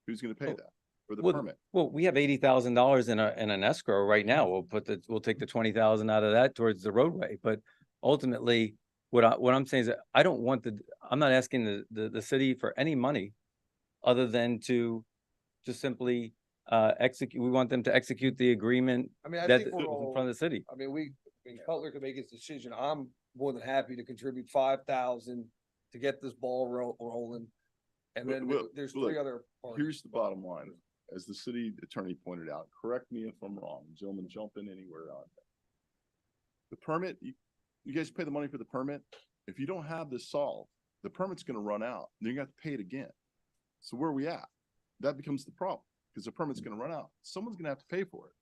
Who's going to pay that? for the Well, permit. well, we have $80,000 in an escrow right now. We'll take the 20,000 out of that towards the roadway. But ultimately, what I'm saying is that I'm not asking the city for any money other than to just simply execute. We want them to execute the agreement I mean, I that think is we're in all, front of the city. I mean, Cutler can make his decision. I'm more than happy to contribute 5,000 to get this ball rolling. And then there's Look, three other parties. here's the bottom line. As the city attorney pointed out, correct me if I'm wrong, gentlemen, jump in anywhere on that. The permit, you guys pay the money for the permit. If you don't have this solved, the permit's gonna run out, then you got to pay it again. So where are we at? That becomes the problem, because the permit's gonna run out. Someone's gonna have to pay for it.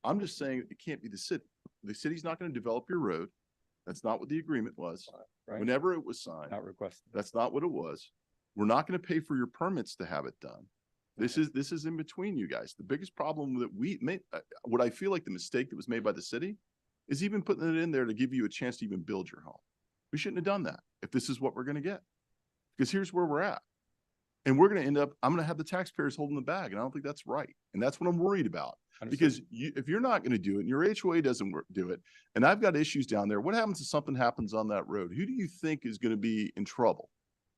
I'm just saying it can't be the city. The city's not gonna develop your road. That's not what the agreement was. Right. Whenever it was signed, Not requested. that's not what it was. We're not gonna pay for your permits to have it done. This is in between you guys. The biggest problem that we made, what I feel like the mistake that was made by the city is even putting it in there to give you a chance to even build your home. We shouldn't have done that if this is what we're gonna get. Because here's where we're at. And we're gonna end up, I'm gonna have the taxpayers holding the bag, and I don't think that's right. And that's what I'm worried about. Because if you're not gonna do it, and your HOA doesn't do it, and I've got issues down there, what happens if something happens on that road? Who do you think is gonna be in trouble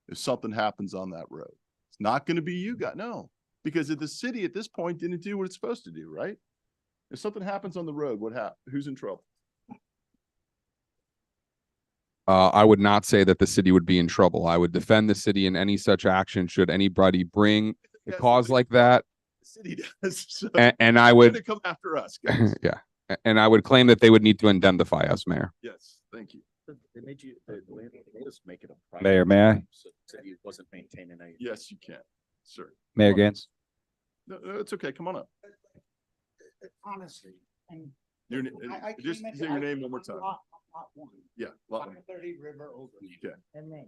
if something happens on that road? It's not gonna be you guys, no. Because if the city at this point didn't do what it's supposed to do, right? If something happens on the road, who's in trouble? I would not say that the city would be in trouble. I would defend the city in any such action should anybody bring a That's cause the like that. The city does. So And I they're would, gonna come after us, guys. yeah, and I would claim that they would need to indemnify us, Mayor. Yes, thank you. They made us make it a. private Mayor, may I? road, so the City wasn't maintaining any. Yes, you can, sir. Mayor Gantz? No, it's okay. Come on up. Honestly, and Your, I just came in- say your I- name one more time. Lot one, Yeah. lot one. 530 River Oakland. Okay. And name.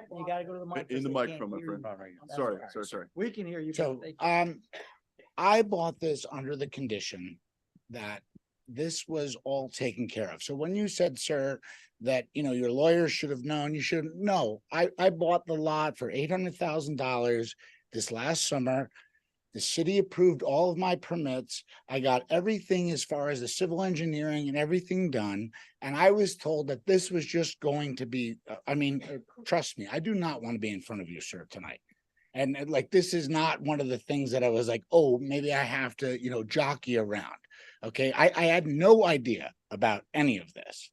And you gotta go to the mic. In the 'cause they can't microphone, my hear friend. you. That's Sorry, all right. sorry. We can hear you. but So, they can't. I bought this under the condition that this was all taken care of. So when you said, sir, that, your lawyers should have known, you should, no, I bought the lot for $800,000 this last summer. The city approved all of my permits. I got everything as far as the civil engineering and everything done. And I was told that this was just going to be, trust me, I do not want to be in front of you, sir, tonight. And like, this is not one of the things that I was like, oh, maybe I have to, jockey around. Okay. I had no idea about any of this.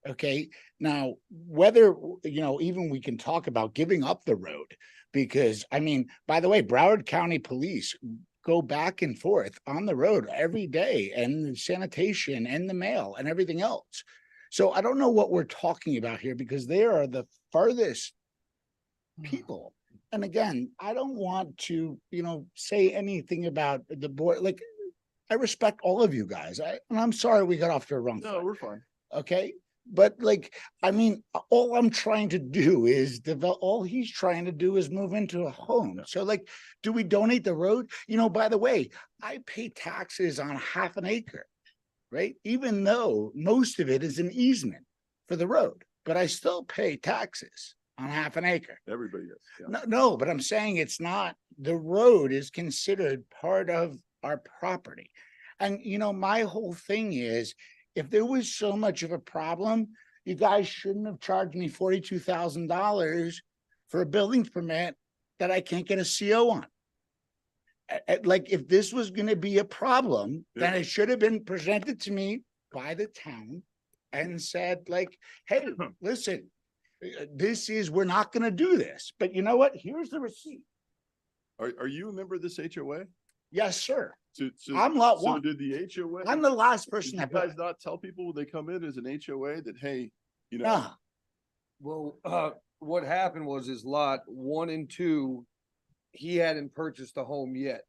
Okay. Now, whether, even we can talk about giving up the road, because by the way, Broward County Police go back and forth on the road every day, and sanitation and the mail and everything else. So I don't know what we're talking about here, because they are the farthest people. And again, I don't want to, say anything about the board. Like, I respect all of you guys. And I'm sorry we got off to a wrong No, foot. we're fine. Okay. But all I'm trying to do is all he's trying to do is move into a home. So do we donate the road? By the way, I pay taxes on half an acre, right? Even though most of it is an easement for the road, but I still pay taxes on half an acre. Everybody is. Yeah. No, but I'm saying it's not, the road is considered part of our property. And, my whole thing is, if there was so much of a problem, you guys shouldn't have charged me $42,000 for a building permit that I can't get a CO on. If this was going to be a problem, then it should have been presented to me by the town and said hey, listen, we're not going to do this. But you know what? Here's the receipt. Are you a member of this HOA? Yes, sir. So I'm lot so one. did the HOA? I'm the last person Did that you bought guys not tell people when they come in as an HOA that, hey, Nah. Well, what happened was his lot 1 and 2, he hadn't purchased a home yet.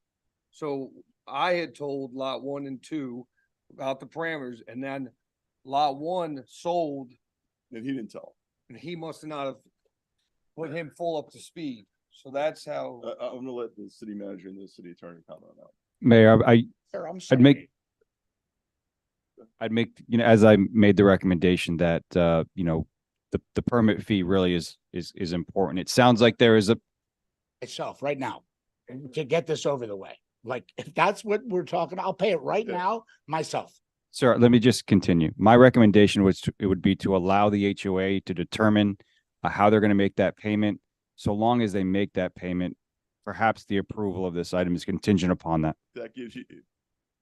So I had told lot 1 and 2 about the parameters, and then lot 1 sold. And he didn't tell. And he must not have put him full up to speed. So that's how. I'm gonna let the city manager and the city attorney comment on that. Mayor, Sir, I'm I'd sorry. make, as I made the recommendation that, the permit fee really is important. It sounds like there is Myself right now to get this over the way. Like, if that's what we're talking, I'll pay it right Yeah. now myself. Sir, let me just continue. My recommendation it would be to allow the HOA to determine how they're going to make that payment. So long as they make that payment, perhaps the approval of this item is contingent upon that. That gives you,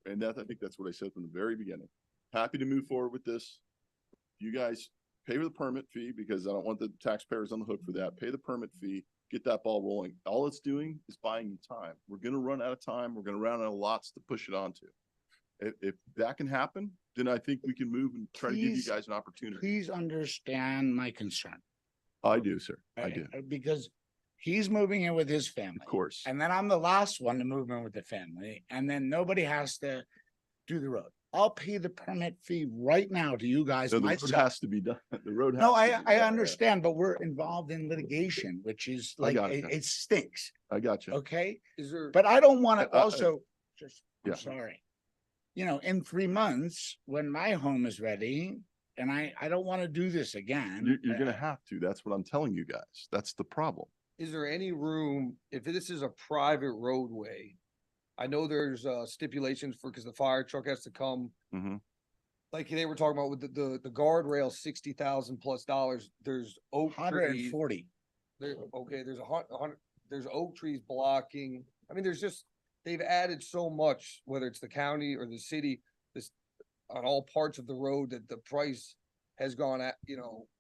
and I think that's what I said from the very beginning. Happy to move forward with this. You guys pay the permit fee because I don't want the taxpayers on the hook for that. Pay the permit fee, get that ball rolling. All it's doing is buying you time. We're going to run out of time. We're going to run out of lots to push it onto. If that can happen, then I think we can move and try to give you Please- guys an opportunity. Please understand my concern. I do, sir. I do. Because he's moving in with his family. Of course. And then I'm the last one to move in with the family, and then nobody has to do the road. I'll pay the permit fee right now to you guys So the road myself. has to be done. The road has No, to be I done. understand, but we're involved in litigation, which is I like, got it. it stinks, I got you. okay? Is there? But I don't want to I- also, just, I'm Yeah. sorry. You know, in 3 months, when my home is ready, and I don't want to do this again. You're going to have to. That's what I'm telling you guys. That's the problem. Is there any room, if this is a private roadway? I know there's stipulations for, because the fire truck has to come, Mm-hmm. like they were talking about with the guardrail, $60,000+. There's oak trees. 140. There, okay, there's there's oak trees blocking. I mean, there's just, they've added so much, whether it's the county or the city, this, on all parts of the road, that the price has gone at,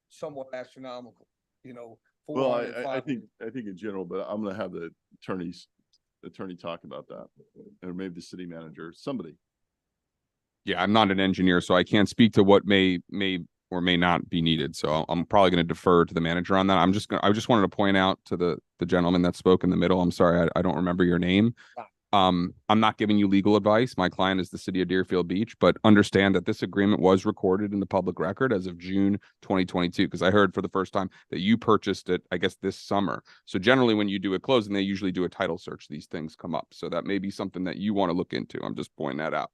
somewhat astronomical, Well, 400, I think in general, but I'm going to have the attorney talk about that, or maybe the city manager, somebody. Yeah, I'm not an engineer, so I can't speak to what may or may not be needed. So I'm probably going to defer to the manager on that. I just wanted to point out to the gentleman that spoke in the middle. I'm sorry, I don't remember your name. I'm not giving you legal advice. My client is the city of Deerfield Beach, but understand that this agreement was recorded in the public record as of June 2022, because I heard for the first time that you purchased it, I guess, this summer. So generally when you do a closing, they usually do a title search. These things come up. So that may be something that you want to look into. I'm just pointing that out.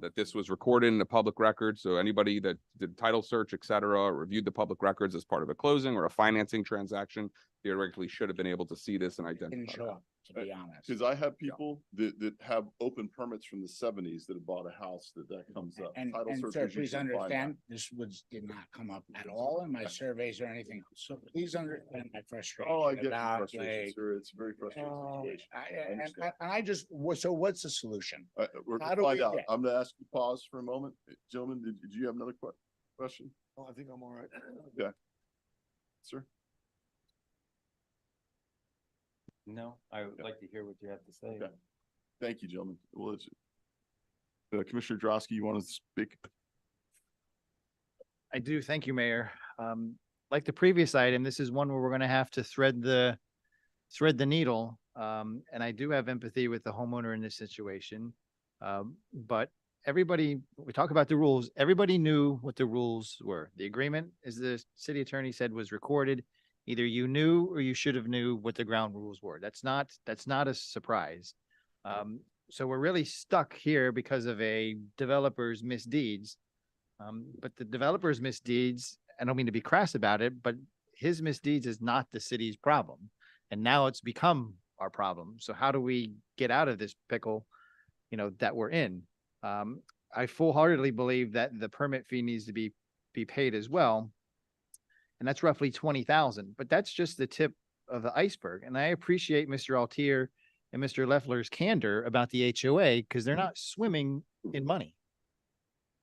That this was recorded in the public record. So anybody that did title search, et cetera, reviewed the public records as part of a closing or a financing transaction, theoretically should have been able to see this and Didn't identify show that. up, to be honest. Because I have people that have open permits from the 70s that have bought a house that comes up. And, Title and search sir, was please usually fine. understand, this did not come up at all in my surveys or anything. So please understand my frustration. Oh, I get your about, frustration, like, sir. It's a very frustrating situation. And I just, so what's the solution? We're How gonna do we find out. get- I'm gonna ask you to pause for a moment. Gentlemen, did you have another question? Oh, I think I'm all right. Okay. Sir? No, I would like to hear what you have to say. Okay. Thank you, gentlemen. Well, Commissioner Drosky, you want to speak? I do. Thank you, Mayor. Like the previous item, this is one where we're gonna have to thread the needle. And I do have empathy with the homeowner in this situation. But everybody, we talk about the rules, everybody knew what the rules were. The agreement, as the city attorney said, was recorded. Either you knew or you should have knew what the ground rules were. That's not a surprise. So we're really stuck here because of a developer's misdeeds. But the developer's misdeeds, I don't mean to be crass about it, but his misdeeds is not the city's problem. And now it's become our problem. So how do we get out of this pickle, that we're in? I full-heartedly believe that the permit fee needs to be paid as well. And that's roughly 20,000, but that's just the tip of the iceberg. And I appreciate Mr. Altier and Mr. Leffler's candor about the HOA because they're not swimming in money.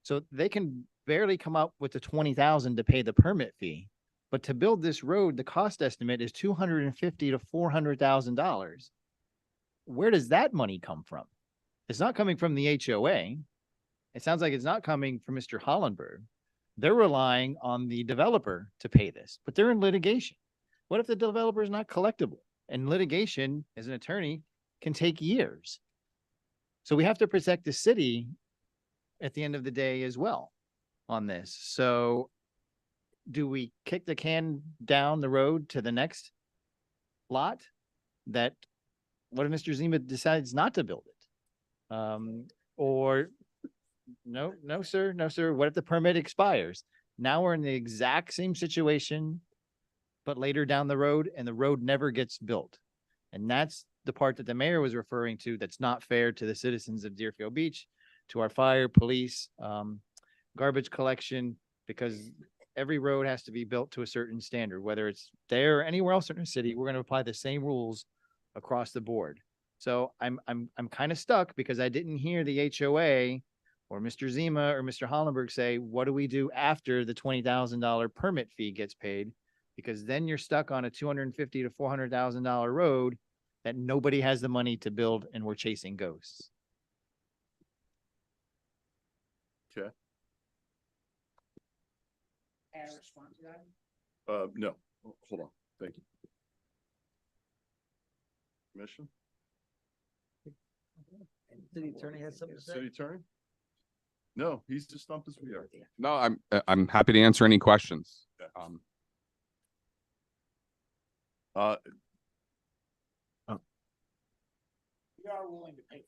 So they can barely come up with the 20,000 to pay the permit fee. But to build this road, the cost estimate is $250,000 to $400,000. Where does that money come from? It's not coming from the HOA. It sounds like it's not coming from Mr. Hollenberg. They're relying on the developer to pay this, but they're in litigation. What if the developer is not collectible? And litigation, as an attorney, can take years. So we have to protect the city at the end of the day as well on this. So do we kick the can down the road to the next lot? What if Mr. Zima decides not to build it? Or no, sir. What if the permit expires? Now we're in the exact same situation, but later down the road and the road never gets built. And that's the part that the mayor was referring to that's not fair to the citizens of Deerfield Beach, to our fire, police, garbage collection, because every road has to be built to a certain standard, whether it's there or anywhere else in the city, we're going to apply the same rules across the board. So I'm kind of stuck because I didn't hear the HOA or Mr. Zima or Mr. Hollenberg say, what do we do after the $20,000 permit fee gets paid? Because then you're stuck on a $250,000 to $400,000 road that nobody has the money to build, and we're chasing ghosts. Okay. No, hold on. Thank you. Commission? City attorney has something to say? City attorney? No, he's just stumped as we are. No, I'm happy to answer any questions. We are willing to pay.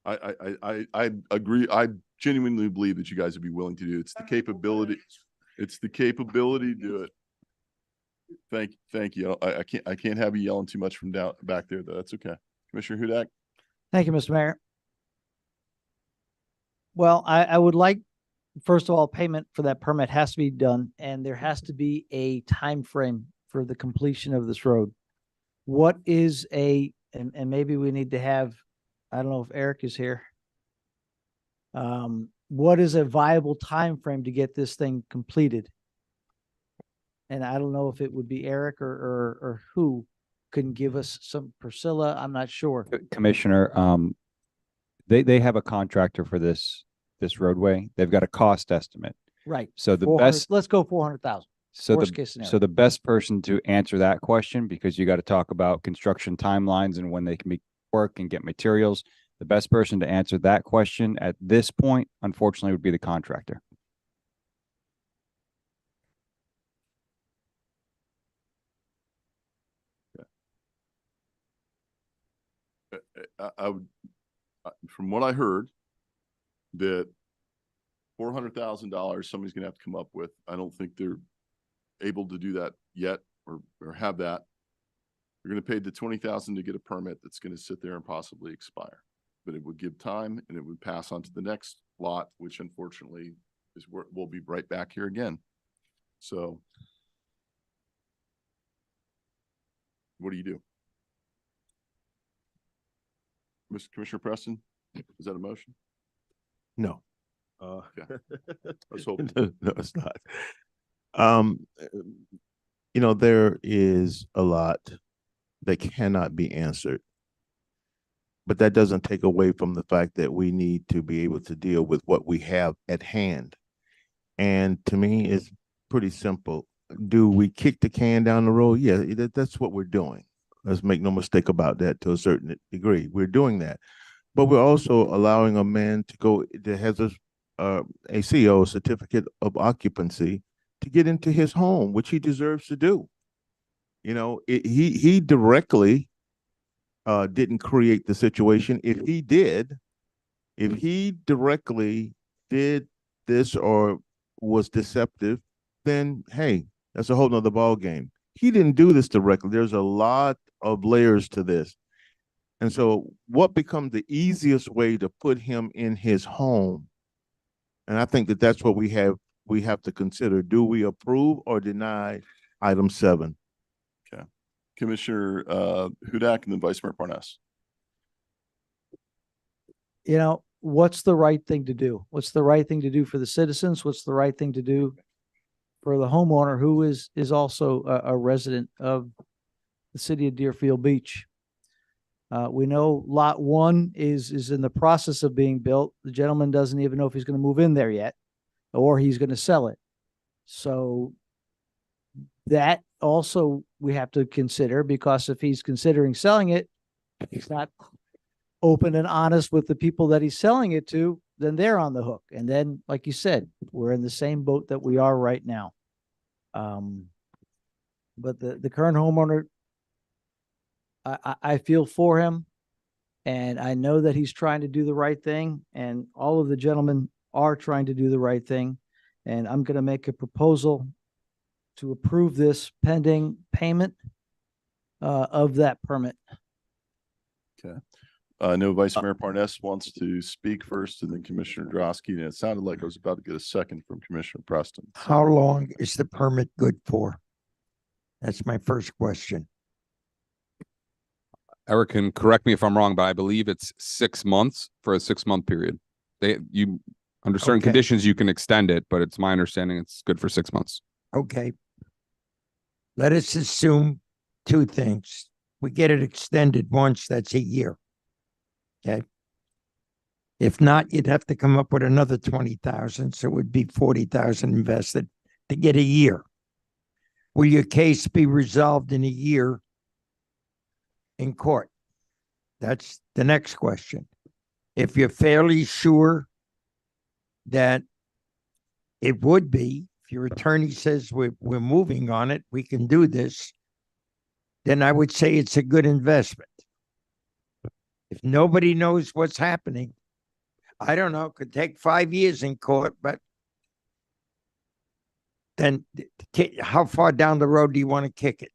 I agree. I genuinely believe that you guys would be willing to do it. It's the capability. It's the capability to do it. Thank you. I can't have you yelling too much from down back there, though. That's okay. Commissioner Hudak? Thank you, Mr. Mayor. Well, I would like, first of all, payment for that permit has to be done, and there has to be a time frame for the completion of this road. What is and maybe we need to have, I don't know if Eric is here. What is a viable time frame to get this thing completed? And I don't know if it would be Eric or who can give us some, Priscilla, I'm not sure. Commissioner, they have a contractor for this roadway. They've got a cost estimate. Right. So the 400 best, let's go 400,000. so Worst case scenario. so the best person to answer that question, because you got to talk about construction timelines and when they can be work and get materials. The best person to answer that question at this point, unfortunately, would be the contractor. I would, from what I heard, that $400,000 somebody's gonna have to come up with. I don't think they're able to do that yet or have that. You're gonna pay the $20,000 to get a permit that's gonna sit there and possibly expire. But it would give time and it would pass on to the next lot, which unfortunately is where we'll be right back here again. So what do you do? Mr. Commissioner Preston, is that a motion? No. Okay. I was hoping. No, it's not. There is a lot that cannot be answered. But that doesn't take away from the fact that we need to be able to deal with what we have at hand. And to me, it's pretty simple. Do we kick the can down the road? Yeah, that's what we're doing. Let's make no mistake about that to a certain degree. We're doing that. But we're also allowing a man to go that has a CO, certificate of occupancy, to get into his home, which he deserves to do. He directly didn't create the situation. If he directly did this or was deceptive, then hey, that's a whole nother ball game. He didn't do this directly. There's a lot of layers to this. And so what becomes the easiest way to put him in his home? And I think that's what we have to consider. Do we approve or deny item 7? Okay. Commissioner Hudak and then Vice Mayor Parnas. What's the right thing to do? What's the right thing to do for the citizens? What's the right thing to do for the homeowner who is also a resident of the city of Deerfield Beach? We know lot 1 is in the process of being built. The gentleman doesn't even know if he's going to move in there yet, or he's going to sell it. So that also we have to consider, because if he's considering selling it, he's not open and honest with the people that he's selling it to, then they're on the hook. And then, like you said, we're in the same boat that we are right now. But the current homeowner, I feel for him, and I know that he's trying to do the right thing, and all of the gentlemen are trying to do the right thing. And I'm going to make a proposal to approve this pending payment of that permit. Okay. I know Vice Mayor Parnas wants to speak first and then Commissioner Drosky, and it sounded like I was about to get a second from Commissioner Preston. How long is the permit good for? That's my first question. Eric can correct me if I'm wrong, but I believe it's 6 months for a 6-month period. Under certain Okay. conditions, you can extend it, but it's my understanding it's good for 6 months. Okay. Let us assume two things. We get it extended once, that's a year. Okay. If not, you'd have to come up with another 20,000, so it would be 40,000 invested to get a year. Will your case be resolved in a year in court? That's the next question. If you're fairly sure that it would be, if your attorney says we're moving on it, we can do this, then I would say it's a good investment. If nobody knows what's happening, I don't know, it could take 5 years in court, but then how far down the road do you want to kick it?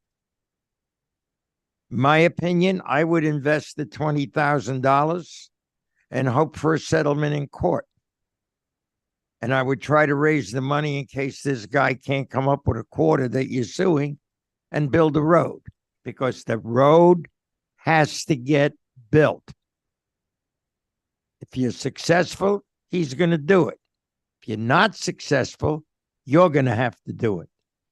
My opinion, I would invest the $20,000 and hope for a settlement in court. And I would try to raise the money in case this guy can't come up with a quarter that you're suing and build a road, because the road has to get built. If you're successful, he's going to do it. If you're not successful, you're going to have to do it.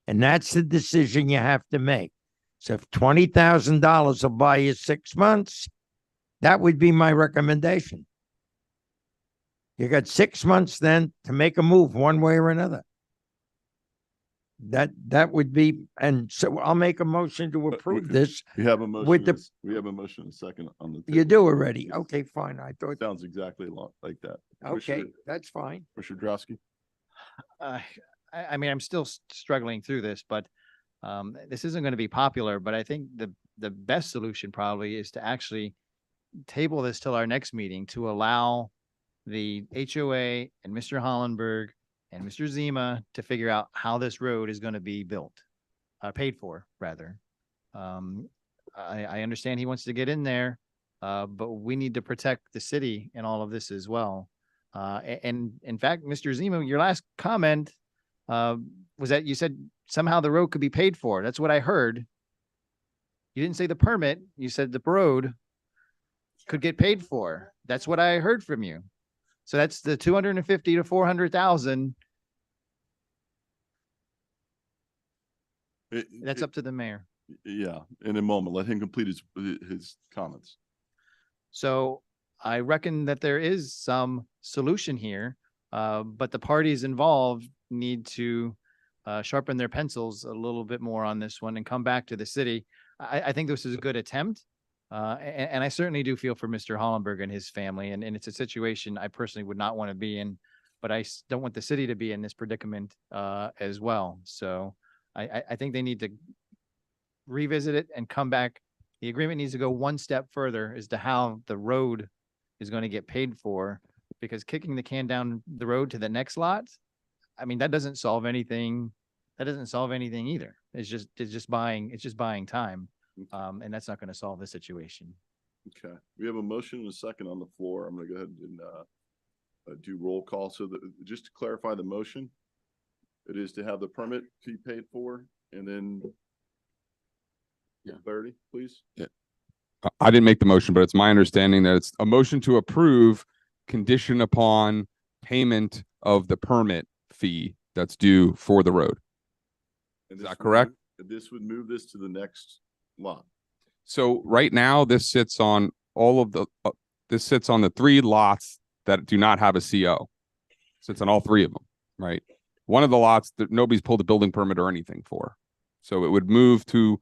And that's the decision you have to make. So if $20,000 will buy you 6 months, that would be my recommendation. You got 6 months then to make a move one way or another. That would be, and so I'll make a motion to approve this. We have a motion. With the, We have a motion and a second on the. you table. do already. Okay, fine. I thought, Sounds exactly like that. okay, that's fine. Commissioner Drosky? I mean, I'm still struggling through this, but this isn't going to be popular, but I think the best solution probably is to actually table this till our next meeting to allow the HOA and Mr. Hollenberg and Mr. Zima to figure out how this road is going to be built, paid for rather. I understand he wants to get in there, but we need to protect the city in all of this as well. And in fact, Mr. Zima, your last comment was that you said somehow the road could be paid for. That's what I heard. You didn't say the permit. You said the road could get paid for. That's what I heard from you. So that's the 250 to 400,000. That's up to the mayor. Yeah, in a moment. Let him complete his comments. So I reckon that there is some solution here, but the parties involved need to sharpen their pencils a little bit more on this one and come back to the city. I think this is a good attempt. And I certainly do feel for Mr. Hollenberg and his family. And it's a situation I personally would not want to be in, but I don't want the city to be in this predicament as well. So I think they need to revisit it and come back. The agreement needs to go one step further as to how the road is going to get paid for, because kicking the can down the road to the next lot, I mean, that doesn't solve anything. That doesn't solve anything either. It's just buying time. And that's not going to solve the situation. Okay, we have a motion and a second on the floor. I'm going to go ahead and do roll call. So just to clarify the motion, it is to have the permit fee paid for, and then clarity, please. Yeah. I didn't make the motion, but it's my understanding that it's a motion to approve condition upon payment of the permit fee that's due for the road. And Is this that would correct? this would move this to the next lot. So right now, this sits on all of the, this sits on the 3 lots that do not have a CO. Sits on all 3 of them, right? One of the lots that nobody's pulled a building permit or anything for. So it would move to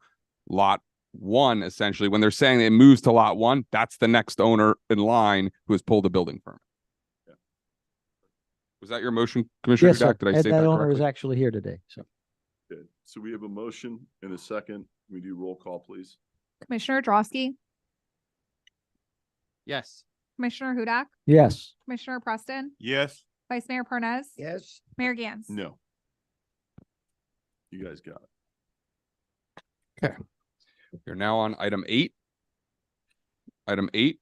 lot 1, essentially. When they're saying it moves to lot 1, that's the next owner in line who has pulled a building permit. Yeah. Was that your motion, Commissioner Yes, sir. Hudak? Did I And say that that owner is correctly? actually here today, so. Good. So we have a motion and a second. We do roll call, please. Commissioner Drosky, Yes. Commissioner Hudak, Yes. Commissioner Preston, Yes. Vice Mayor Parnas, Yes. Mayor Gans. No. You guys got it. Okay. We're now on item 8. Item 8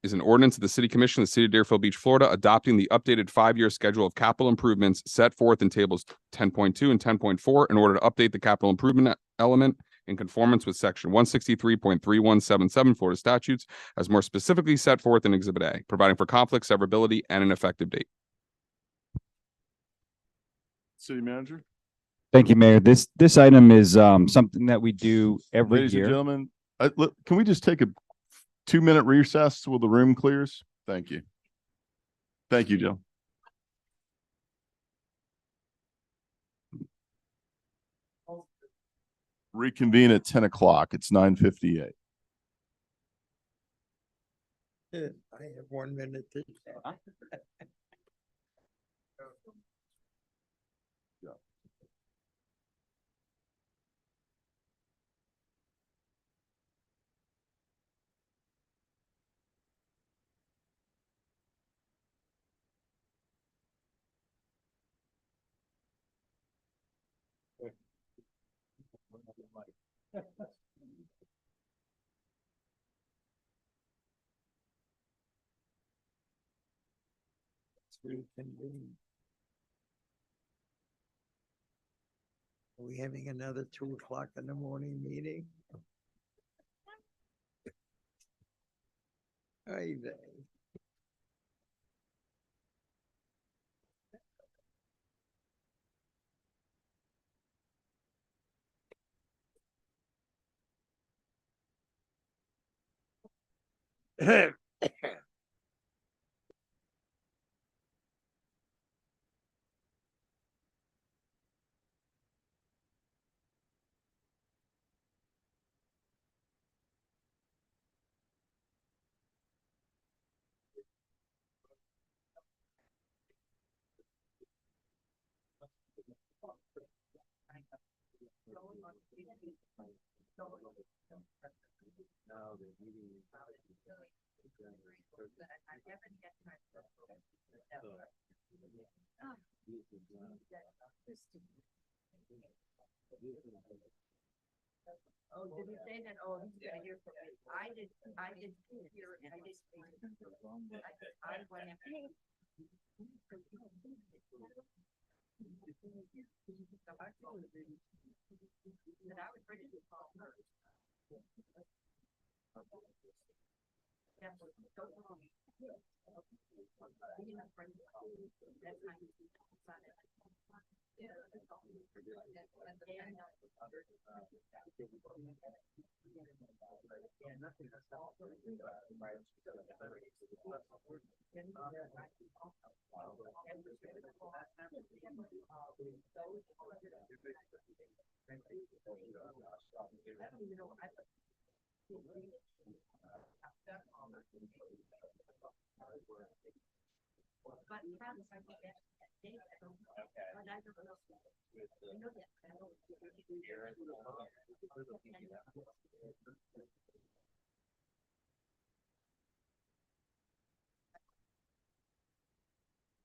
is an ordinance of the City Commission of the City of Deerfield Beach, Florida, adopting the updated 5-year schedule of capital improvements set forth in tables 10.2 and 10.4 in order to update the capital improvement element in conformance with section 163.3177 Florida statutes, as more specifically set forth in Exhibit A, providing for conflict, severability, and an effective date. City Manager? Thank you, Mayor. This item is something that we do every Ladies and year. gentlemen, can we just take a 2-minute recess till the room clears? Thank you. Thank you, Jill. Reconvene at 10 o'clock. It's 9:58. I have 1 minute to. Reconvene. Are we having another 2 o'clock in the morning meeting? Ay vey. Oh, did he say that? Oh, he's gonna hear from me. I did hear it. I just. I went. That I was ready to call her.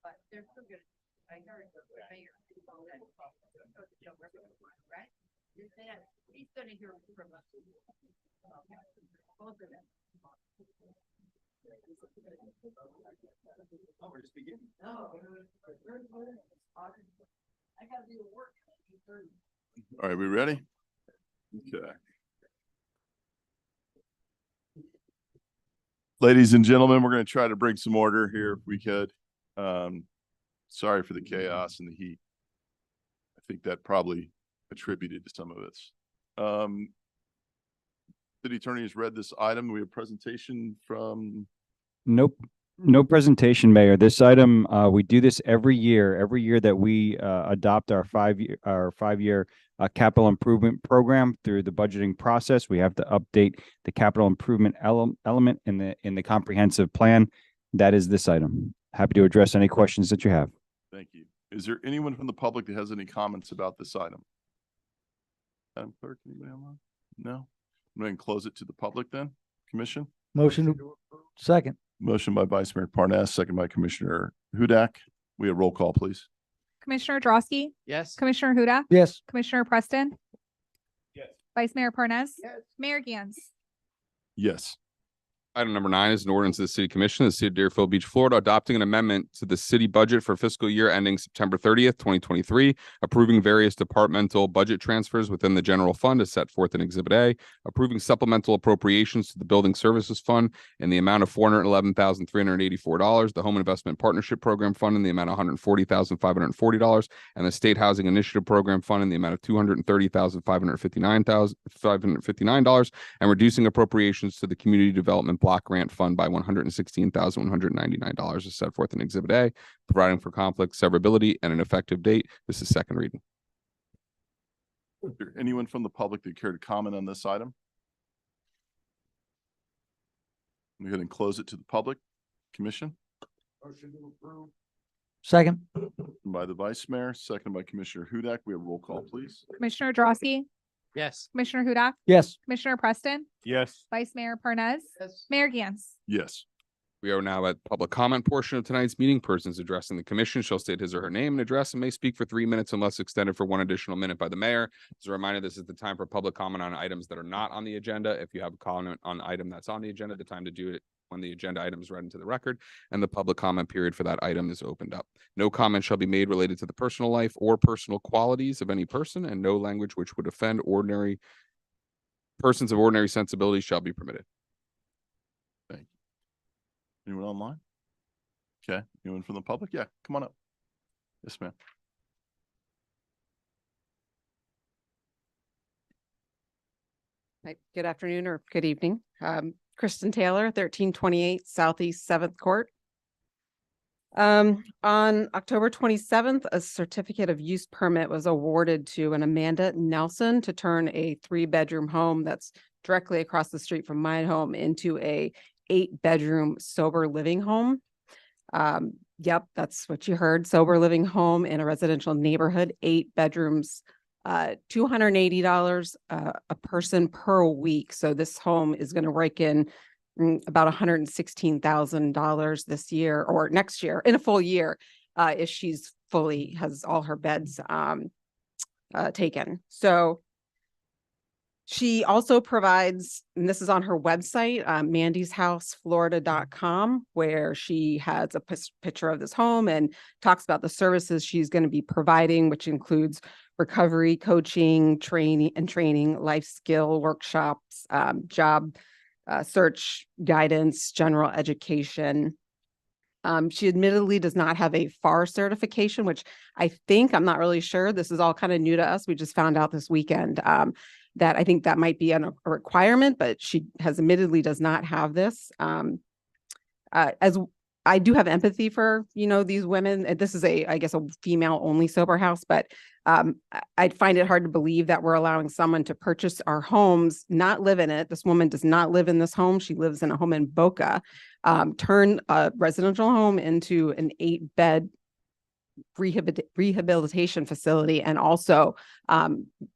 But they're still good. I heard the mayor. Right? He's gonna hear from us. Okay. Both of them. Oh, we're just beginning. No. I gotta do the work. All right, we ready? Okay. Ladies and gentlemen, we're going to try to bring some order here if we could. Sorry for the chaos and the heat. I think that probably attributed to some of this. City Attorney has read this item. We have a presentation from. Nope. No presentation, Mayor. This item, we do this every year that we adopt our 5-year capital improvement program through the budgeting process. We have to update the capital improvement element in the comprehensive plan. That is this item. Happy to address any questions that you have. Thank you. Is there anyone from the public that has any comments about this item? Madam Clerk, anybody online? No? I'm going to close it to the public then. Commission? Motion to second. Motion by Vice Mayor Parnas, second by Commissioner Hudak. We have roll call, please. Commissioner Drosky, Yes. Commissioner Hudak, Yes. Commissioner Preston, Yes. Vice Mayor Parnas, Mayor Gans. Yes. Item number 9 is an ordinance of the City Commission of the City of Deerfield Beach, Florida, adopting an amendment to the city budget for fiscal year ending September 30th, 2023, approving various departmental budget transfers within the general fund as set forth in Exhibit A, approving supplemental appropriations to the Building Services Fund in the amount of $411,384, the Home Investment Partnership Program Fund in the amount of $140,540, and the State Housing Initiative Program Fund in the amount of $230,559, and reducing appropriations to the Community Development Block Grant Fund by $116,199 as set forth in Exhibit A, providing for conflict, severability, and an effective date. This is second reading. Is there anyone from the public that care to comment on this item? Go ahead and close it to the public. Commission? Motion to approve. Second. By the Vice Mayor, second by Commissioner Hudak. We have roll call, please. Commissioner Drosky, Yes. Commissioner Hudak, Yes. Commissioner Preston, Yes. Vice Mayor Parnas, Mayor Gans. Yes. We are now at the public comment portion of tonight's meeting. Persons addressing the commission shall state his or her name and address and may speak for 3 minutes unless extended for 1 additional minute by the mayor. As a reminder, this is the time for public comment on items that are not on the agenda. If you have a comment on item that's on the agenda, the time to do it when the agenda item is read into the record, and the public comment period for that item is opened up. No comment shall be made related to the personal life or personal qualities of any person, and no language which would offend ordinary persons of ordinary sensibility shall be permitted. Thank you. Anyone online? Okay. Anyone from the public? Yeah, come on up. Yes, ma'am. Right. Good afternoon or good evening. Kristen Taylor, 1328 Southeast 7th Court. On October 27th, a certificate of use permit was awarded to an Amanda Nelson to turn a 3-bedroom home that's directly across the street from my home into a 8-bedroom sober living home. Yep, that's what you heard. Sober living home in a residential neighborhood, 8 bedrooms, $280 a person per week. So this home is going to rake in about $116,000 this year or next year in a full year if she's has all her beds taken. So she also provides, and this is on her website, mandyshouseflorida.com, where she has a picture of this home and talks about the services she's going to be providing, which includes recovery, coaching, training, life skill workshops, job search guidance, general education. She admittedly does not have a FAR certification, which I'm not really sure. This is all kind of new to us. We just found out this weekend that I think that might be a requirement, but she has admittedly does not have this. As I do have empathy for, these women. This is I guess a female only sober house, but I'd find it hard to believe that we're allowing someone to purchase our homes, not live in it. This woman does not live in this home. She lives in a home in Boca, turn a residential home into an 8-bed rehabilitation facility, and also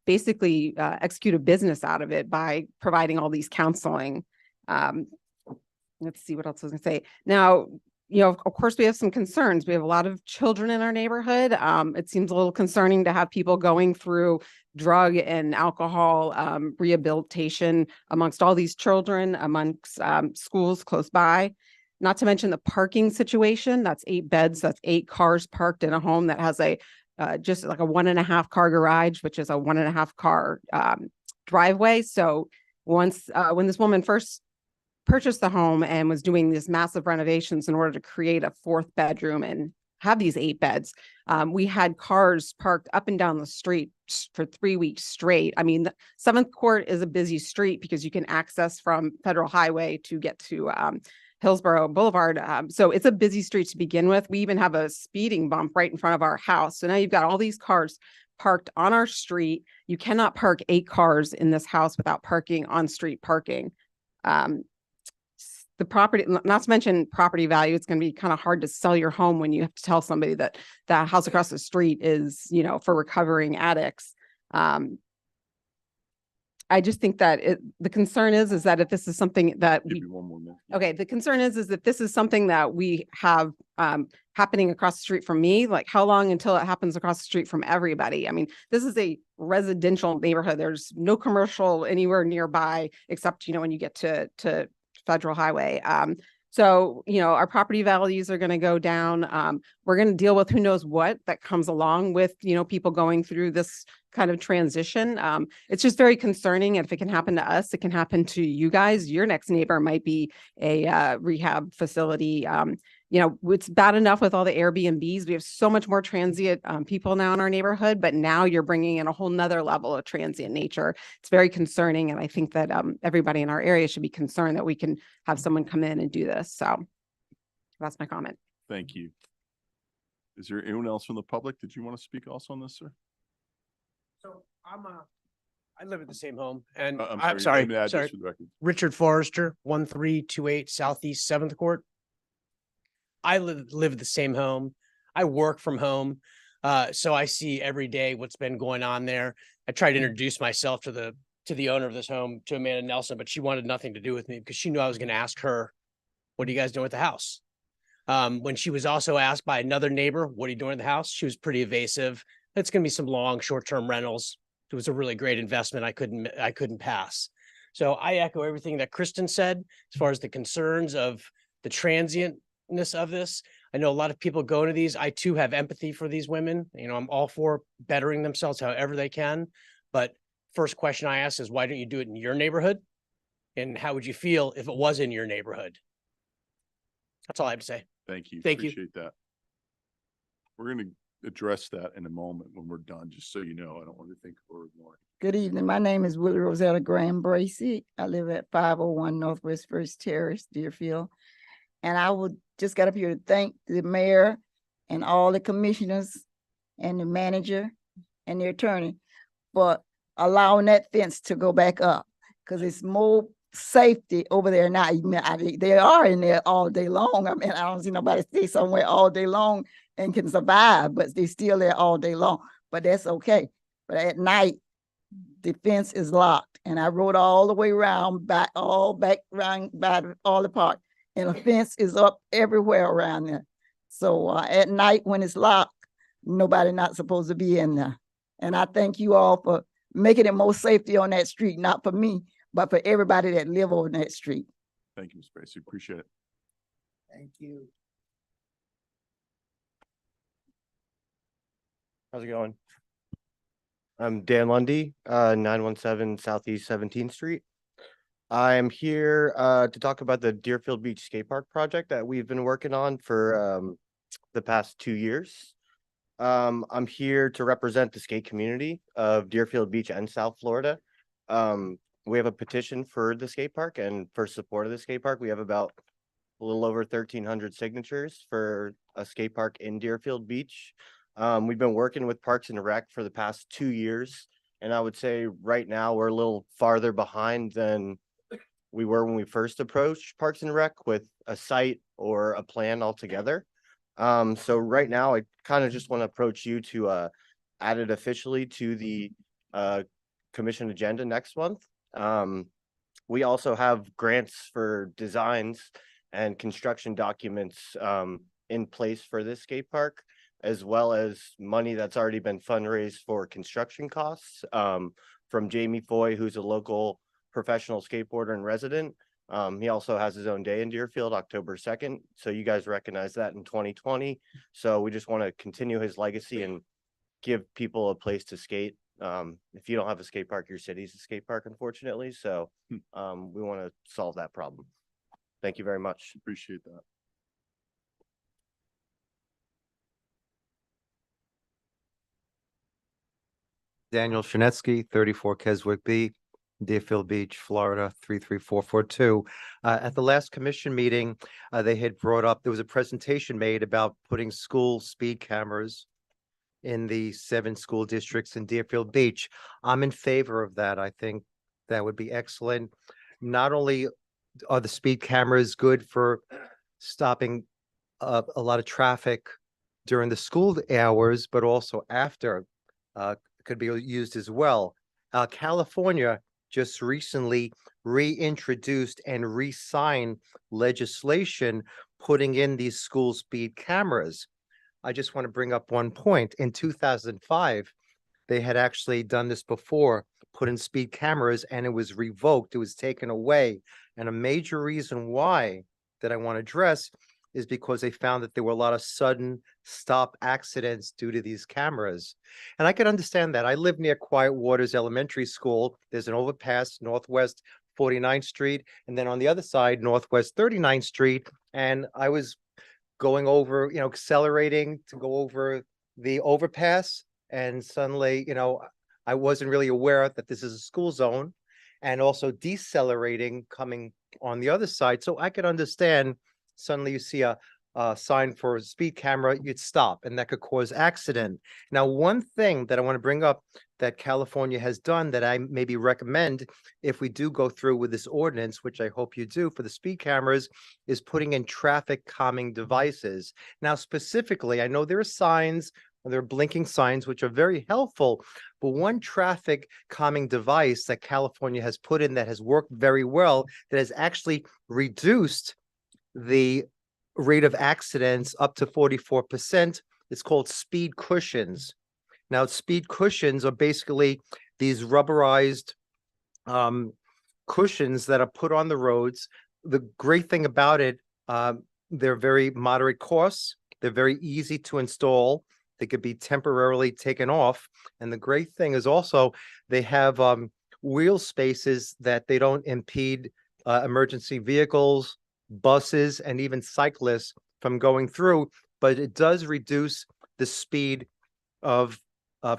basically execute a business out of it by providing all these counseling. Let's see what else I was gonna say. Now, of course, we have some concerns. We have a lot of children in our neighborhood. It seems a little concerning to have people going through drug and alcohol rehabilitation amongst all these children, amongst schools close by. Not to mention the parking situation. That's 8 beds. That's 8 cars parked in a home that has just like a 1.5 car garage, which is a 1.5 car driveway. So when this woman first purchased the home and was doing these massive renovations in order to create a 4th bedroom and have these 8 beds, we had cars parked up and down the street for 3 weeks straight. I mean, the 7th Court is a busy street because you can access from Federal Highway to get to Hillsborough Boulevard. So it's a busy street to begin with. We even have a speeding bump right in front of our house. So now you've got all these cars parked on our street. You cannot park 8 cars in this house without parking on street parking. The property, not to mention property value, it's going to be kind of hard to sell your home when you have to tell somebody that that house across the street is, for recovering addicts. I just think that the concern is that if this is something that Give we, you one more minute. okay, the concern is that this is something that we have happening across the street from me, like how long until it happens across the street from everybody? I mean, this is a residential neighborhood. There's no commercial anywhere nearby except, you know, when you get to Federal Highway. So, you know, our property values are going to go down. We're going to deal with who knows what that comes along with, you know, people going through this kind of transition. It's just very concerning. And if it can happen to us, it can happen to you guys. Your next neighbor might be a rehab facility. You know, it's bad enough with all the Airbnbs. We have so much more transient people now in our neighborhood, but now you're bringing in a whole nother level of transient nature. It's very concerning. And I think that everybody in our area should be concerned that we can have someone come in and do this. So that's my comment. Thank you. Is there anyone else from the public? Did you want to speak also on this, sir? So I live at the same home and I'm I'm sorry, sorry, name and address sorry. for the record. Richard Forrester, 1328 Southeast 7th Court. I live at the same home. I work from home. So I see every day what's been going on there. I tried to introduce myself to the owner of this home, to Amanda Nelson, but she wanted nothing to do with me because she knew I was going to ask her, what are you guys doing with the house? When she was also asked by another neighbor, what are you doing at the house? She was pretty evasive. It's going to be some long short-term rentals. It was a really great investment. I couldn't pass. So I echo everything that Kristen said as far as the concerns of the transientness of this. I know a lot of people go into these. I too have empathy for these women. You know, I'm all for bettering themselves however they can. But first question I ask is, why don't you do it in your neighborhood? And how would you feel if it was in your neighborhood? That's all I have to say. Thank you. Thank you. Appreciate that. We're going to address that in a moment when we're done, just so you know. I don't want to think we're ignoring. Good evening. My name is Willie Rosetta Graham Bracy. I live at 501 Northwest First Terrace, Deerfield. And I would just got up here to thank the mayor and all the commissioners and the manager and the attorney for allowing that fence to go back up, because it's more safety over there now. They are in there all day long. I mean, I don't see nobody stay somewhere all day long and can survive, but they still there all day long. But that's okay. But at night, the fence is locked, and I rode all the way around, back around by all the park, and the fence is up everywhere around there. So at night when it's locked, nobody not supposed to be in there. And I thank you all for making it more safety on that street, not for me, but for everybody that live on that street. Thank you, Ms. Bracy. Appreciate it. Thank you. How's it going? I'm Dan Lundy, 917 Southeast 17th Street. I'm here to talk about the Deerfield Beach Skate Park project that we've been working on for the past 2 years. I'm here to represent the skate community of Deerfield Beach and South Florida. We have a petition for the skate park and for support of the skate park. We have about a little over 1,300 signatures for a skate park in Deerfield Beach. We've been working with Parks and Rec for the past 2 years, and I would say right now we're a little farther behind than we were when we first approached Parks and Rec with a site or a plan altogether. So right now I kind of just want to approach you to add it officially to the commission agenda next month. We also have grants for designs and construction documents in place for this skate park, as well as money that's already been fundraised for construction costs from Jamie Foy, who's a local professional skateboarder and resident. He also has his own day in Deerfield, October 2nd. So you guys recognize that in 2020. So we just want to continue his legacy and give people a place to skate. If you don't have a skate park, your city's a skate park, unfortunately. So we want to solve that problem. Thank you very much. Appreciate that. Daniel Shanetsky, 34 Keswick B, Deerfield Beach, Florida, 33442. At the last commission meeting, they had brought up, there was a presentation made about putting school speed cameras in the 7 school districts in Deerfield Beach. I'm in favor of that. I think that would be excellent. Not only are the speed cameras good for stopping a lot of traffic during the school hours, but also after could be used as well. California just recently reintroduced and re-signed legislation putting in these school speed cameras. I just want to bring up one point. In 2005, they had actually done this before, put in speed cameras, and it was revoked. It was taken away. And a major reason why that I want to address is because they found that there were a lot of sudden stop accidents due to these cameras. And I can understand that. I live near Quiet Waters Elementary School. There's an overpass, Northwest 49th Street, and then on the other side, Northwest 39th Street. And I was going over, accelerating to go over the overpass. And suddenly, I wasn't really aware that this is a school zone, and also decelerating coming on the other side. So I could understand suddenly you see a sign for a speed camera, you'd stop, and that could cause accident. Now, one thing that I want to bring up that California has done that I maybe recommend if we do go through with this ordinance, which I hope you do for the speed cameras, is putting in traffic calming devices. Now, specifically, I know there are signs, there are blinking signs, which are very helpful, but one traffic calming device that California has put in that has worked very well, that has actually reduced the rate of accidents up to 44%. It's called speed cushions. Now, speed cushions are basically these rubberized cushions that are put on the roads. The great thing about it, they're very moderate costs. They're very easy to install. They could be temporarily taken off. And the great thing is also they have wheel spaces that they don't impede emergency vehicles, buses, and even cyclists from going through, but it does reduce the speed of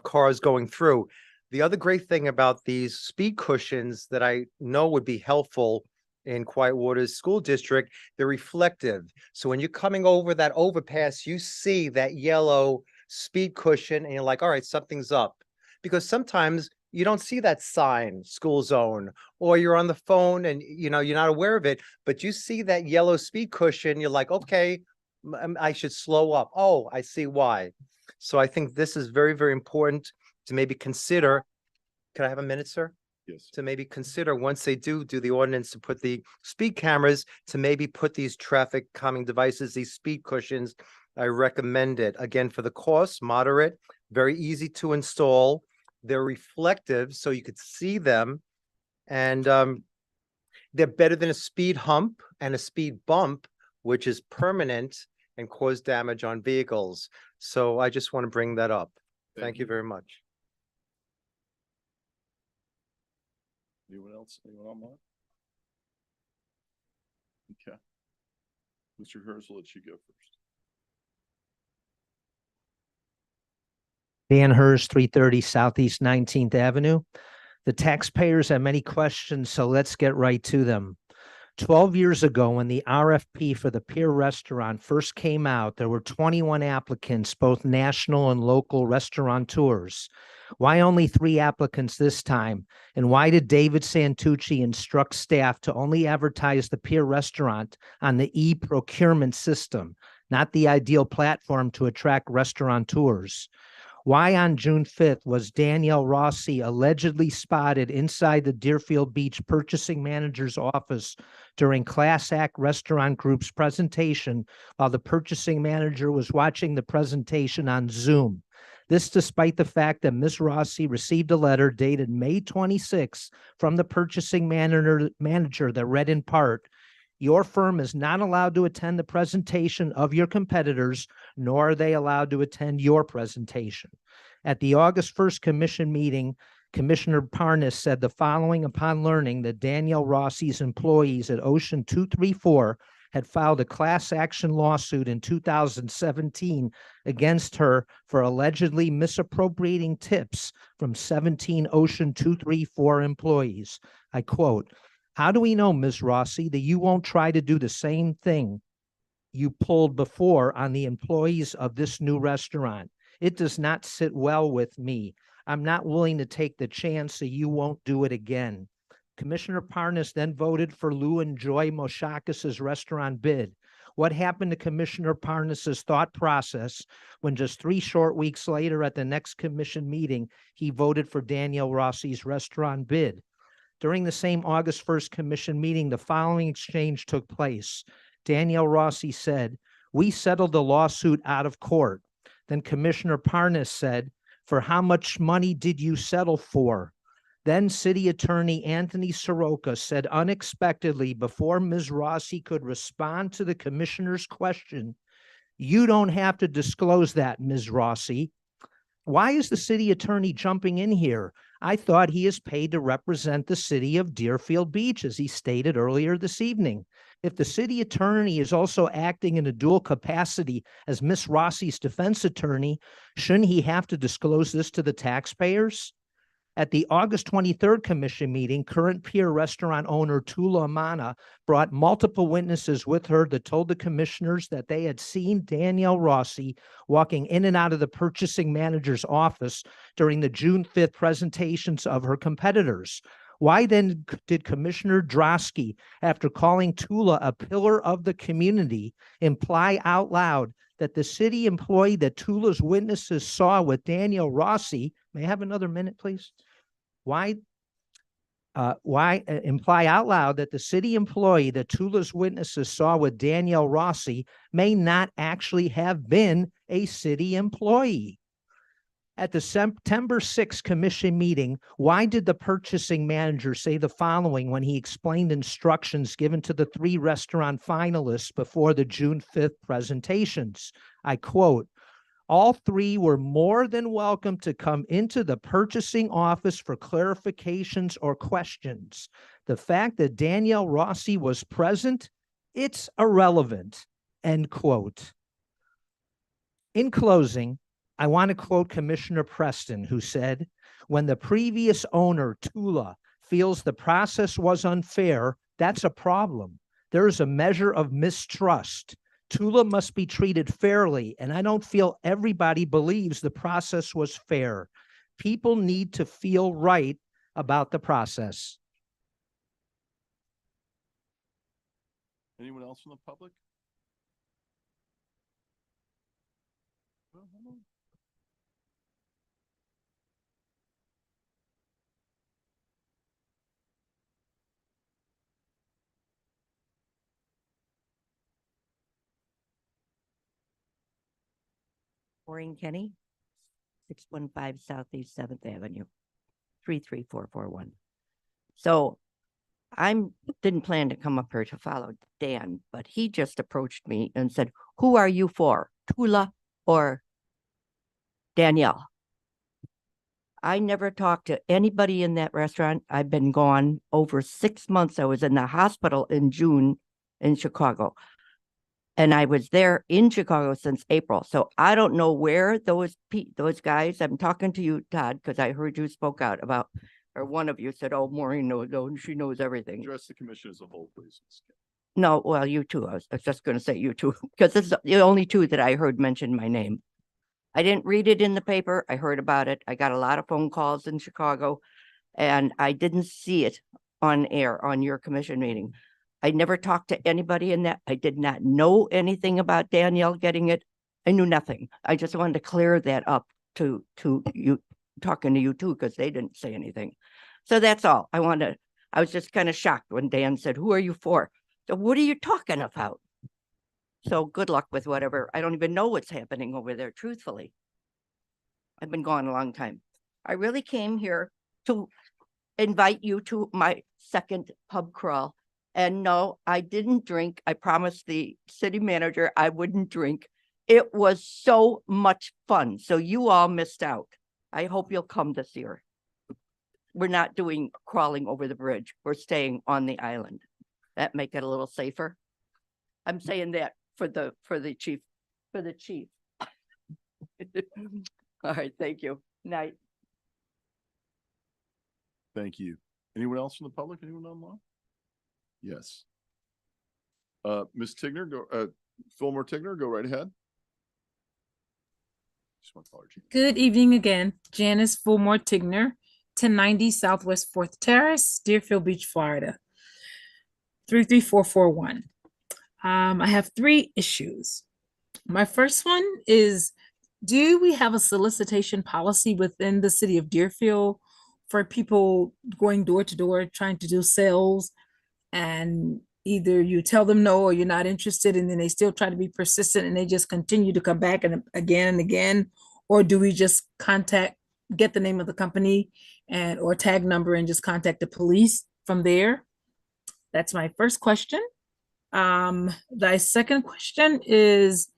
cars going through. The other great thing about these speed cushions that I know would be helpful in Quiet Waters School District, they're reflective. So when you're coming over that overpass, you see that yellow speed cushion and you're like, all right, something's up. Because sometimes you don't see that sign, school zone, or you're on the phone and you're not aware of it, but you see that yellow speed cushion, you're like, okay, I should slow up. Oh, I see why. So I think this is very, very important to maybe consider. Can I have a minute, sir? Yes. To maybe consider, once they do the ordinance, to put the speed cameras, to maybe put these traffic calming devices, these speed cushions. I recommend it. Again, for the cost, moderate, very easy to install. They're reflective, so you could see them. And they're better than a speed hump and a speed bump, which is permanent and cause damage on vehicles. So I just want to bring that up. Thank you very much. Anyone else? Anyone online? Okay. Mr. Hers, I'll let you go first. Dan Hers, 330 Southeast 19th Avenue. The taxpayers have many questions, so let's get right to them. 12 years ago, when the RFP for the Pier Restaurant first came out, there were 21 applicants, both national and local restaurateurs. Why only 3 applicants this time? And why did David Santucci instruct staff to only advertise the Pier Restaurant on the e-procurement system, not the ideal platform to attract restaurateurs? Why on June 5th was Danielle Rossi allegedly spotted inside the Deerfield Beach purchasing manager's office during Class Act Restaurant Group's presentation while the purchasing manager was watching the presentation on Zoom? This despite the fact that Ms. Rossi received a letter dated May 26 from the purchasing manager that read in part, "Your firm is not allowed to attend the presentation of your competitors, nor are they allowed to attend your presentation." At the August 1st commission meeting, Commissioner Parnas said the following upon learning that Danielle Rossi's employees at Ocean 234 had filed a class action lawsuit in 2017 against her for allegedly misappropriating tips from 17 Ocean 234 employees. I quote, "How do we know, Ms. Rossi, that you won't try to do the same thing you pulled before on the employees of this new restaurant? It does not sit well with me. I'm not willing to take the chance that you won't do it again." Commissioner Parnas then voted for Lou and Joy Moshakis's restaurant bid. What happened to Commissioner Parnas's thought process when just 3 short weeks later at the next commission meeting, he voted for Danielle Rossi's restaurant bid? During the same August 1st commission meeting, the following exchange took place. Danielle Rossi said, "We settled the lawsuit out of court." Then Commissioner Parnas said, "For how much money did you settle for?" Then City Attorney Anthony Soroka said unexpectedly, before Ms. Rossi could respond to the commissioner's question, "You don't have to disclose that, Ms. Rossi." Why is the city attorney jumping in here? I thought he is paid to represent the city of Deerfield Beach, as he stated earlier this evening. If the city attorney is also acting in a dual capacity as Ms. Rossi's defense attorney, shouldn't he have to disclose this to the taxpayers? At the August 23rd commission meeting, current Pier restaurant owner Tula Amana brought multiple witnesses with her that told the commissioners that they had seen Danielle Rossi walking in and out of the purchasing manager's office during the June 5th presentations of her competitors. Why then did Commissioner Drosky, after calling Tula a pillar of the community, imply out loud that the city employee that Tula's witnesses saw with Danielle Rossi, may I have another minute, please? Why imply out loud that the city employee that Tula's witnesses saw with Danielle Rossi may not actually have been a city employee? At the September 6th commission meeting, why did the purchasing manager say the following when he explained instructions given to the 3 restaurant finalists before the June 5th presentations? I quote, "All 3 were more than welcome to come into the purchasing office for clarifications or questions. The fact that Danielle Rossi was present, it's irrelevant," end quote. In closing, I want to quote Commissioner Preston, who said, "When the previous owner, Tula, feels the process was unfair, that's a problem. There is a measure of mistrust. Tula must be treated fairly, and I don't feel everybody believes the process was fair. People need to feel right about the process." Anyone else from the public? Maureen Kenny, 615 Southeast 7th Avenue, 33441. So didn't plan to come up here to follow Dan, but he just approached me and said, "Who are you for, Tula or Danielle?" I never talked to anybody in that restaurant. I've been gone over 6 months. I was in the hospital in June in Chicago. And I was there in Chicago since April. So I don't know where those guys, I'm talking to you, Todd, because I heard you spoke out about, or one of you said, "Oh, Maureen knows, she knows everything." Address the commission as a whole, please. No, well, you two, I was just going to say you two, because this is the only 2 that I heard mention my name. I didn't read it in the paper. I heard about it. I got a lot of phone calls in Chicago, and I didn't see it on air on your commission meeting. I never talked to anybody in that. I did not know anything about Danielle getting it. I knew nothing. I just wanted to clear that up to you, talking to you too, because they didn't say anything. So that's all. I was just kind of shocked when Dan said, "Who are you for?" So what are you talking about? So good luck with whatever. I don't even know what's happening over there, truthfully. I've been gone a long time. I really came here to invite you to my second pub crawl. And no, I didn't drink. I promised the city manager I wouldn't drink. It was so much fun. So you all missed out. I hope you'll come this year. We're not doing crawling over the bridge. We're staying on the island. That make it a little safer. I'm saying that for the chief. All right, thank you. Night. Thank you. Anyone else from the public? Anyone online? Yes. Ms. Tigner, Fillmore Tigner, go right ahead. Good evening again. Janice Fillmore Tigner, 1090 Southwest 4th Terrace, Deerfield Beach, Florida, 33441. I have 3 issues. My first one is, do we have a solicitation policy within the city of Deerfield for people going door to door trying to do sales, and either you tell them no or you're not interested, and then they still try to be persistent and they just continue to come back and again? Or do we just get the name of the company and or tag number and just contact the police from there? That's my first question. The second question is,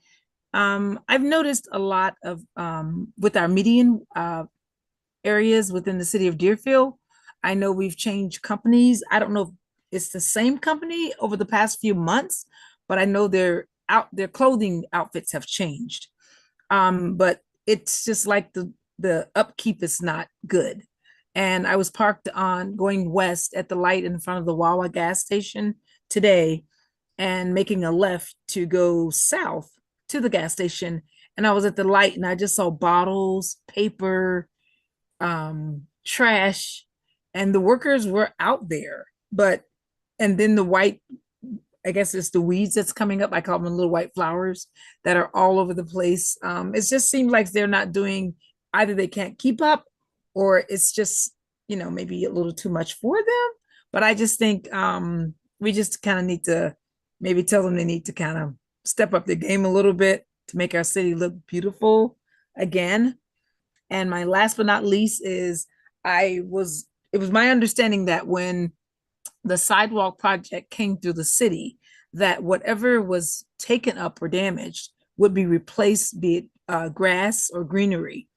I've noticed a lot of with our median areas within the city of Deerfield. I know we've changed companies. I don't know if it's the same company over the past few months, but I know their clothing outfits have changed. But it's just like the upkeep is not good. And I was parked on going west at the light in front of the Wawa gas station today and making a left to go south to the gas station. And I was at the light and I just saw bottles, paper, trash, and the workers were out there. And then the white, I guess it's the weeds that's coming up. I call them little white flowers that are all over the place. It just seems like they're not doing, either they can't keep up or it's just, maybe a little too much for them. But I just think we just kind of need to maybe tell them they need to kind of step up their game a little bit to make our city look beautiful again. And my last but not least is it was my understanding that when the sidewalk project came through the city, that whatever was taken up or damaged would be replaced, be it grass or greenery.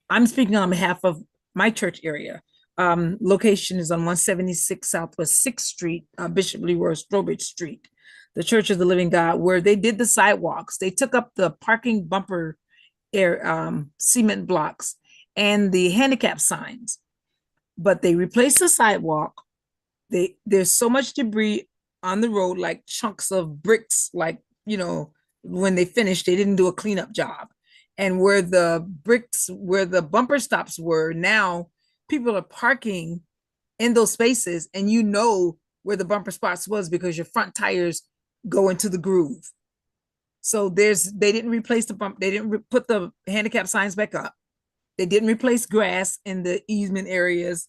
I'm speaking on behalf of my church area. Location is on 176 Southwest 6th Street, Bishop Leroy Strobridge Street, the Church of the Living God, where they did the sidewalks. They took up the parking bumper cement blocks and the handicap signs, but they replaced the sidewalk. There's so much debris on the road, like chunks of bricks, like, when they finished, they didn't do a cleanup job. And where the bumper stops were, now people are parking in those spaces, and where the bumper spots was because your front tires go into the groove. So they didn't replace the bump. They didn't put the handicap signs back up. They didn't replace grass in the easement areas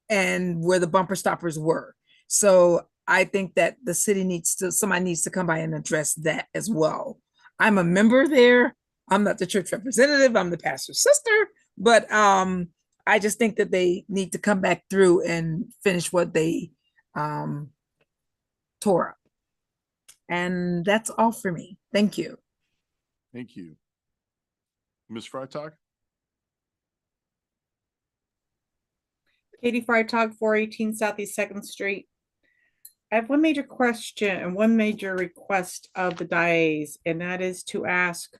and where the bumper stoppers were. So I think that the city somebody needs to come by and address that as well. I'm a member there. I'm not the church representative. I'm the pastor's sister, but I just think that they need to come back through and finish what they tore up. And that's all for me. Thank you. Thank you. Ms. Freitag? Katie Freitag, 418 Southeast 2nd Street. I have one major question and one major request of the DIAs, and that is to ask,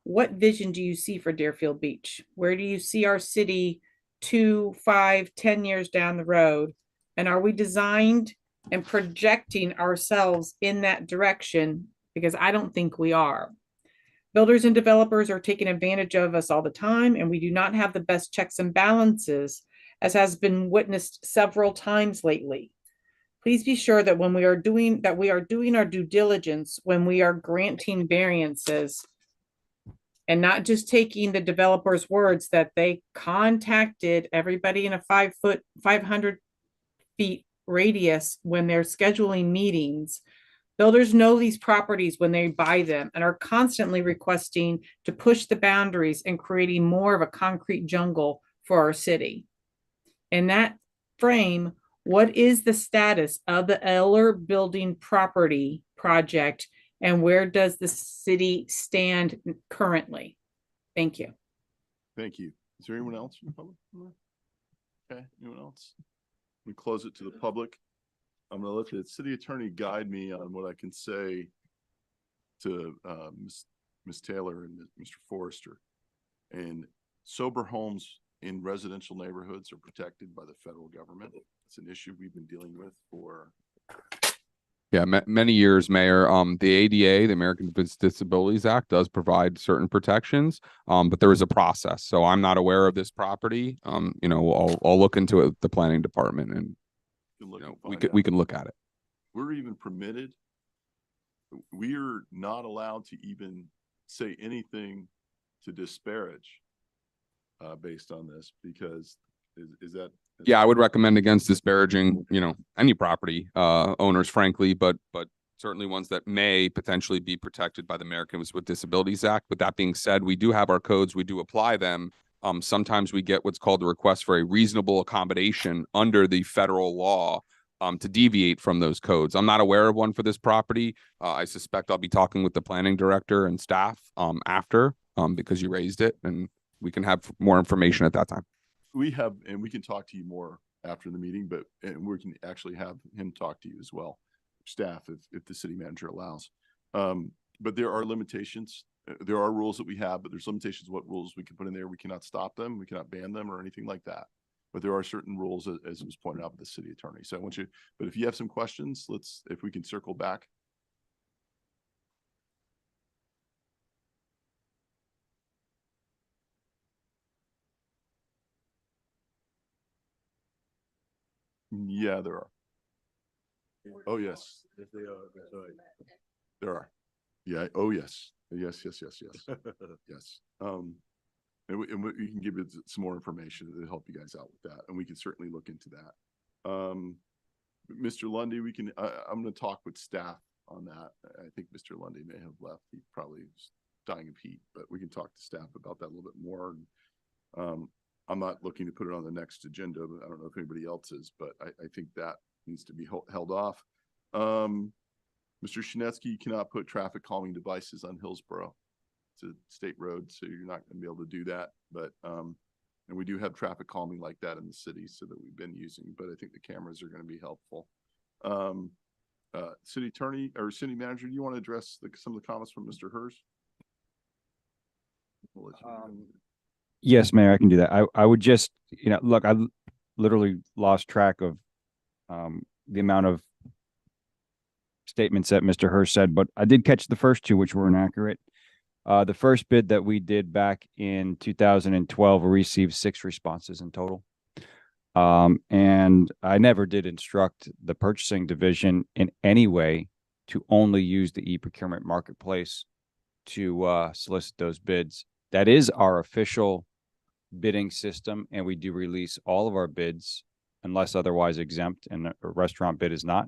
what vision do you see for Deerfield Beach? Where do you see our city 2, 5, 10 years down the road? And are we designed and projecting ourselves in that direction? Because I don't think we are. Builders and developers are taking advantage of us all the time, and we do not have the best checks and balances, as has been witnessed several times lately. Please be sure that we are doing our due diligence when we are granting variances, and not just taking the developer's words that they contacted everybody in a 500 feet radius when they're scheduling meetings. Builders know these properties when they buy them and are constantly requesting to push the boundaries and creating more of a concrete jungle for our city. In that frame, what is the status of the Eller Building property project, and where does the city stand currently? Thank you. Thank you. Is there anyone else from the public? Okay, anyone else? We close it to the public. I'm going to let the city attorney guide me on what I can say to Ms. Taylor and Mr. Forrester. And sober homes in residential neighborhoods are protected by the federal government. It's an issue we've been dealing with for many years, Mayor. The ADA, the American with Disabilities Act, does provide certain protections, but there is a process. So I'm not aware of this property. I'll look into it with the planning department, and we can look at it. We're even permitted. We're not allowed to even say anything to disparage based on this, because Is that? Yeah, I would recommend against disparaging, any property owners, frankly, but certainly ones that may potentially be protected by the Americans with Disabilities Act. With that being said, we do have our codes, we do apply them. Sometimes we get what's called the request for a reasonable accommodation under the federal law to deviate from those codes. I'm not aware of one for this property. I suspect I'll be talking with the planning director and staff after because you raised it, and we can have more information at that time. We have, and we can talk to you more after the meeting, and we can actually have him talk to you as well, staff, if the city manager allows. But there are limitations. There are rules that we have, but there's limitations what rules we can put in there. We cannot stop them. We cannot ban them or anything like that. But there are certain rules, as was pointed out by the city attorney. So I want you, but if you have some questions, if we can circle back. Yeah, there are. Oh, yes. There are. Yeah. Oh, yes. Yes. Yes. And we can give you some more information to help you guys out with that. And we can certainly look into that. Mr. Lundy, I'm going to talk with staff on that. I think Mr. Lundy may have left. He probably was dying of heat, but we can talk to staff about that a little bit more. And, I'm not looking to put it on the next agenda. I don't know if anybody else is, but I think that needs to be held off. Mr. Shinetsky, you cannot put traffic calming devices on Hillsborough. It's a state road, so you're not going to be able to do that. But and we do have traffic calming like that in the city, so that we've been using. But I think the cameras are going to be helpful. City attorney or city manager, do you want to address some of the comments from Mr. Hers? We'll let you Yes, Mayor, I can do that. I would just, look, I literally lost track of the amount of statements that Mr. Hirsch said, but I did catch the first two, which were inaccurate. The first bid that we did back in 2012, we received 6 responses in total. And I never did instruct the purchasing division in any way to only use the e-procurement marketplace to solicit those bids. That is our official bidding system, and we do release all of our bids unless otherwise exempt, and a restaurant bid is not,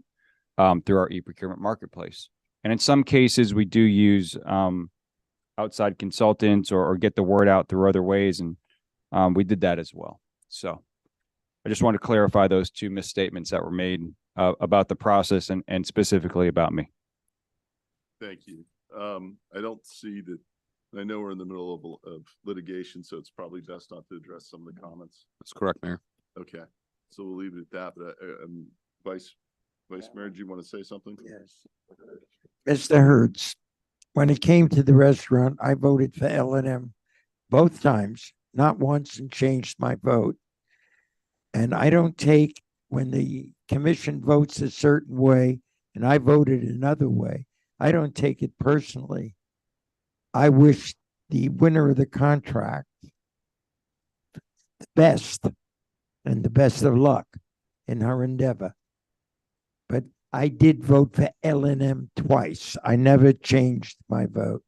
through our e-procurement marketplace. And in some cases, we do use outside consultants or get the word out through other ways, and we did that as well. So I just want to clarify those 2 misstatements that were made about the process and specifically about me. Thank you. I don't see that. I know we're in the middle of litigation, so it's probably best not to address some of the comments. That's correct, Mayor. Okay, so we'll leave it at that. But Vice Mayor, do you want to say something? Yes. Mr. Hertz, when it came to the restaurant, I voted for L&M both times, not once, and changed my vote. And I don't take when the commission votes a certain way and I voted another way, I don't take it personally. I wish the winner of the contract the best and the best of luck in her endeavor. But I did vote for L&M twice. I never changed my vote.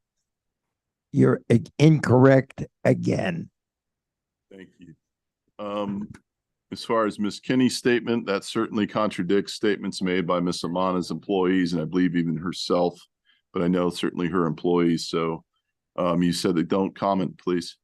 You're incorrect again. Thank you. As far as Ms. Kinney's statement, that certainly contradicts statements made by Ms. Amana's employees, and I believe even herself, but I know certainly her employees. So you said that don't comment, please.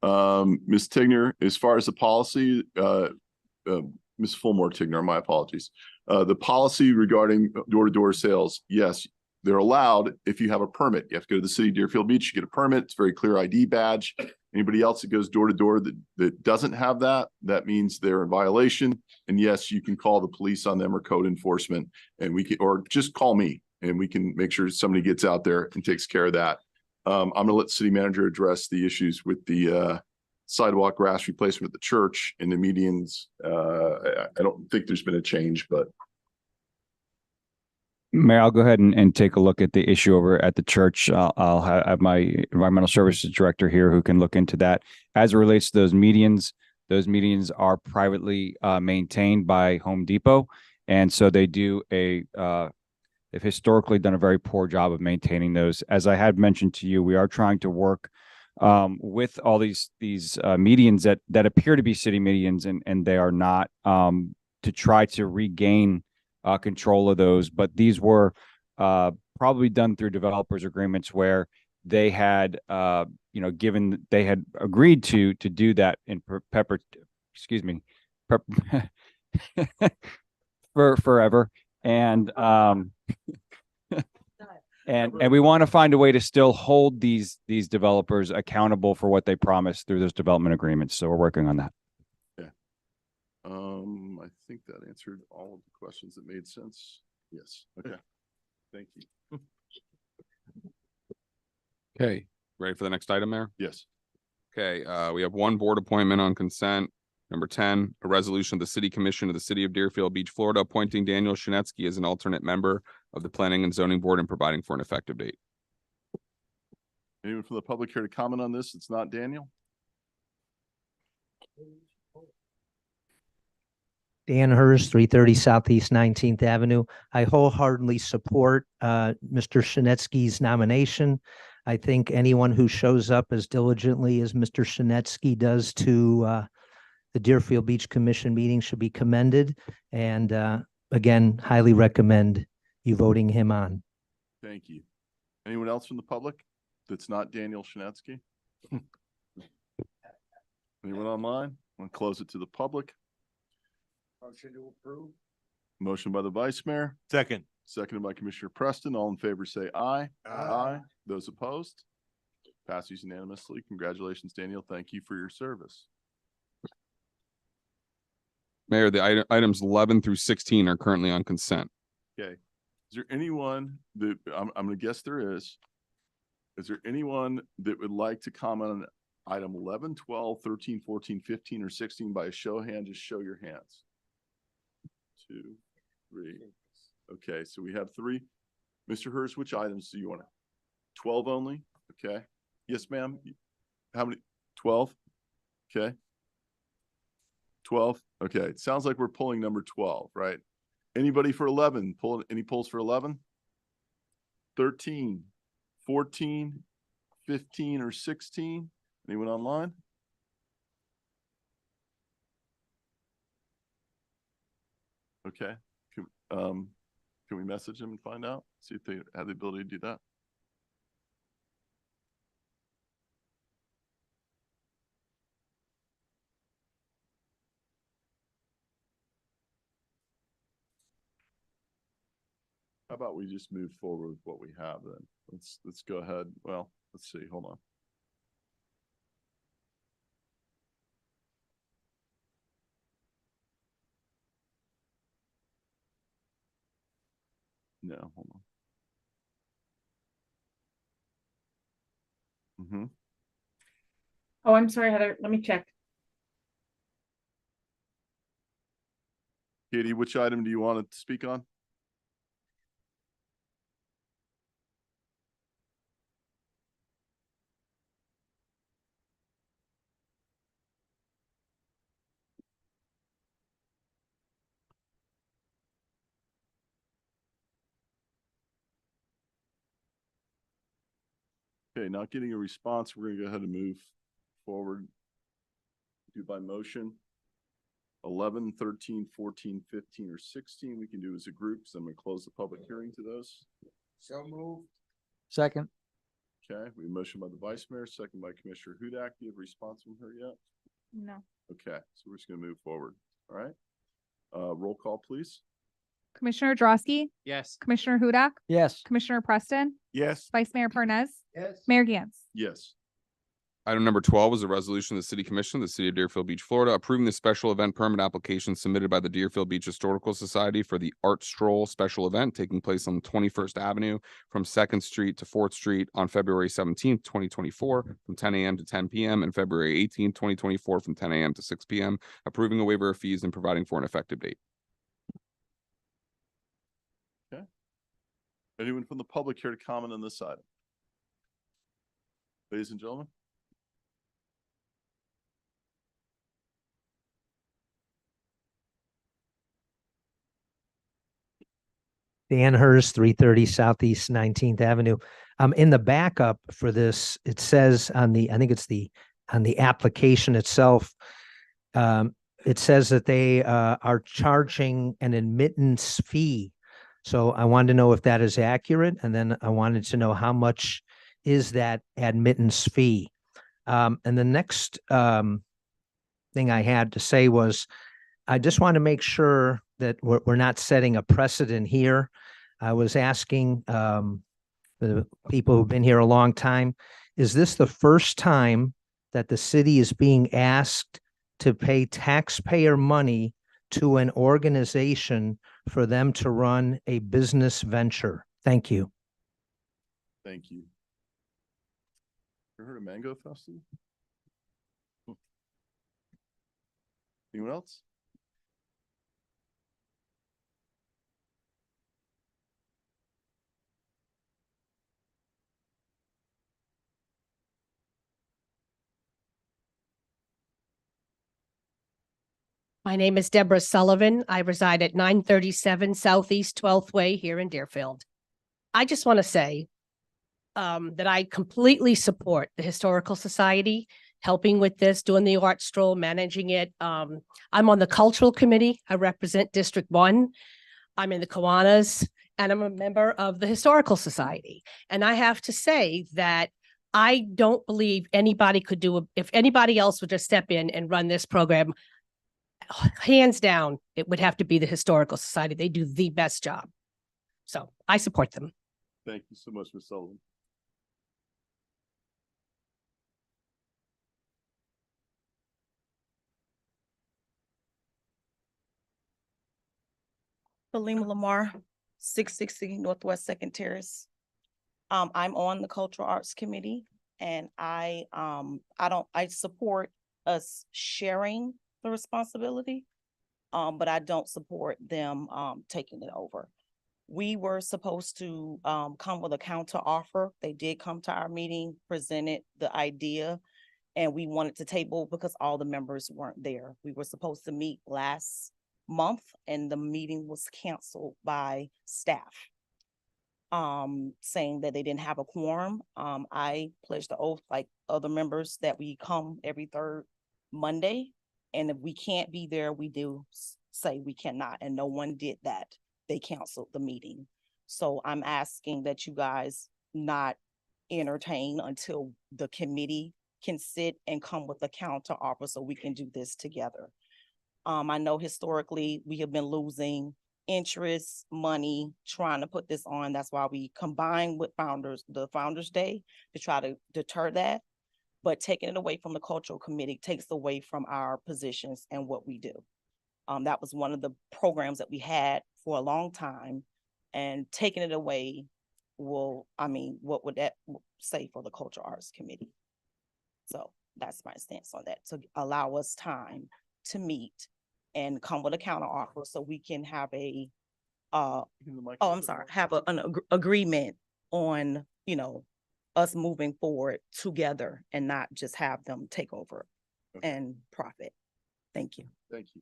Ms. Tigner, as far as the policy, Ms. Fulmore Tigner, my apologies. The policy regarding door-to-door sales, yes, they're allowed if you have a permit. You have to go to the city of Deerfield Beach, you get a permit. It's a very clear ID badge. Anybody else that goes door to door that doesn't have that, that means they're in violation. And yes, you can call the police on them or code enforcement, and we can, or just call me and we can make sure somebody gets out there and takes care of that. I'm going to let the city manager address the issues with the sidewalk grass replacement at the church and the medians. I don't think there's been a change, but. Mayor, I'll go ahead and take a look at the issue over at the church. I'll have my environmental services director here who can look into that. As it relates to those medians are privately maintained by Home Depot. And so they do they've historically done a very poor job of maintaining those. As I had mentioned to you, we are trying to work with all these medians that appear to be city medians and they are not, to try to regain control of those. But these were probably done through developers agreements where they had given they had agreed to do that in for forever. And and we want to find a way to still hold these developers accountable for what they promised through those development agreements. So we're working on that. I think that answered all of the questions that made sense. Yes. Okay. Thank you. Okay, ready for the next item, Mayor? Yes. Okay, we have one board appointment on consent. Number 10, a resolution of the City Commission of the City of Deerfield Beach, Florida, appointing Daniel Shinetsky as an alternate member of the Planning and Zoning Board and providing for an effective date. Anyone from the public here to comment on this? It's not Daniel? Dan Hers, 330 Southeast 19th Avenue. I wholeheartedly support Mr. Shinetsky's nomination. I think anyone who shows up as diligently as Mr. Shinetsky does to the Deerfield Beach Commission meeting should be commended. And again, highly recommend you voting him on. Thank you. Anyone else from the public that's not Daniel Shinetsky? Anyone online? I'm going to close it to the public. Motion to approve. Motion by the Vice Mayor. Second. Seconded by Commissioner Preston. All in favor say aye. Aye. Those opposed? Passes unanimously. Congratulations, Daniel. Thank you for your service. Mayor, the items 11 through 16 are currently on consent. Okay. Is there anyone that, I'm going to guess there is. Is there anyone that would like to comment on item 11, 12, 13, 14, 15, or 16 by a show of hand? Just show your hands. 2, 3. Okay, so we have 3. Mr. Hurst, which items do you want to? 12 only? Okay. Yes, ma'am. How many? 12? Okay. 12? Okay. It sounds like we're pulling number 12, right? Anybody for 11? Any pulls for 11? 13, 14, 15, or 16? Anyone online? Okay. Can we message them and find out? See if they have the ability to do that. How about we just move forward with what we have then? Let's go ahead. Well, let's see. Hold on. No, hold on. Oh, I'm sorry, Heather. Let me check. Katie, which item do you want to speak on? Okay, not getting a response. We're gonna go ahead and move forward. Do by motion. 11, 13, 14, 15, or 16, we can do as a group. So I'm gonna close the public hearing to those. So moved. Second. Okay, we have a motion by the Vice Mayor, second by Commissioner Hudak. Do you have a response from her yet? No. Okay, so we're just gonna move forward. All right. Roll call, please. Commissioner Drosky, Yes. Commissioner Hudak, Yes. Commissioner Preston, Yes. Vice Mayor Parnas, Yes. Mayor Gantz. Yes. Item number 12 is a resolution of the City Commission of the City of Deerfield Beach, Florida, approving the special event permit application submitted by the Deerfield Beach Historical Society for the Art Stroll special event taking place on 21st Avenue from 2nd Street to 4th Street on February 17th, 2024, from 10 a.m. to 10 p.m. and February 18th, 2024, from 10 a.m. to 6 p.m., approving a waiver of fees and providing for an effective date. Okay. Anyone from the public here to comment on this item? Ladies and gentlemen? Dan Hers, 330 Southeast 19th Avenue. In the backup for this, it says on the, I think it's on the application itself, it says that they are charging an admittance fee. So I wanted to know if that is accurate, and then I wanted to know how much is that admittance fee. And the next thing I had to say was, I just want to make sure that we're not setting a precedent here. I was asking the people who've been here a long time, is this the first time that the city is being asked to pay taxpayer money to an organization for them to run a business venture? Thank you. Thank you. Ever heard of Mango Festival? Anyone else? My name is Deborah Sullivan. I reside at 937 Southeast 12th Way here in Deerfield. I just want to say that I completely support the Historical Society helping with this, doing the art stroll, managing it. I'm on the cultural committee. I represent District 1. I'm in the Kiwanis, and I'm a member of the Historical Society. And I have to say that I don't believe anybody could do, if anybody else would just step in and run this program, hands down, it would have to be the Historical Society. They do the best job. So I support them. Thank you so much, Ms. Sullivan. Halima Lamar, 660 Northwest Second Terrace. I'm on the Cultural Arts Committee, and I support us sharing the responsibility, but I don't support them taking it over. We were supposed to come with a counter offer. They did come to our meeting, presented the idea, and we wanted to table because all the members weren't there. We were supposed to meet last month, and the meeting was canceled by staff, saying that they didn't have a quorum. I pledged the oath, like other members, that we come every third Monday, and if we can't be there, we do say we cannot, and no one did that. They canceled the meeting. So I'm asking that you guys not entertain until the committee can sit and come with a counter offer so we can do this together. I know historically we have been losing interest, money, trying to put this on. That's why we combine with the Founders Day to try to deter that. But taking it away from the cultural committee takes away from our positions and what we do. That was one of the programs that we had for a long time, and taking it away what would that say for the Cultural Arts Committee? So that's my stance on that, to allow us time to meet and come with a counter offer so we can have have an agreement on, us moving forward together and not just have them take over and profit. Thank you. Thank you.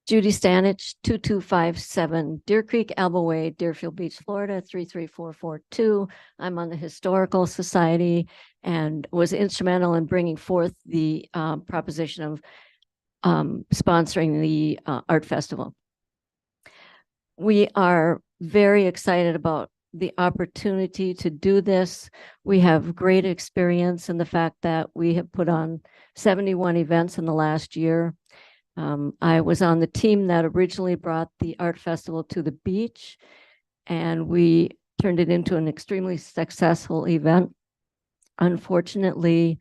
Judy Stanich, 2257 Deer Creek, Elbow Way, Deerfield Beach, Florida, 33442. I'm on the Historical Society and was instrumental in bringing forth the proposition of sponsoring the art festival. We are very excited about the opportunity to do this. We have great experience in the fact that we have put on 71 events in the last year. I was on the team that originally brought the art festival to the beach, and we turned it into an extremely successful event. Unfortunately,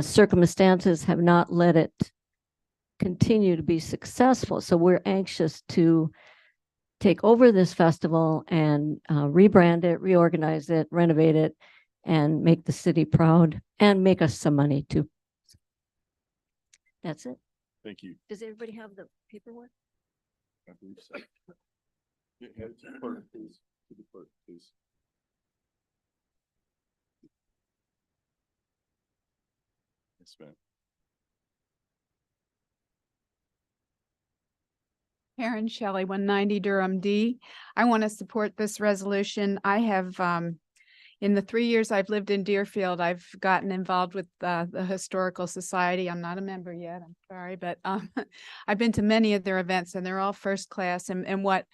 circumstances have not let it continue to be successful. So we're anxious to take over this festival and rebrand it, reorganize it, renovate it, and make the city proud and make us some money too. That's it. Thank you. Does everybody have the paperwork? I believe so. Yeah, to the clerk, please. To the clerk, please. Yes, ma'am. Karen Shelley, 190 Durham D. I want to support this resolution. I have, in the 3 years I've lived in Deerfield, I've gotten involved with the Historical Society. I'm not a member yet, I'm sorry, but I've been to many of their events and they're all first class. And what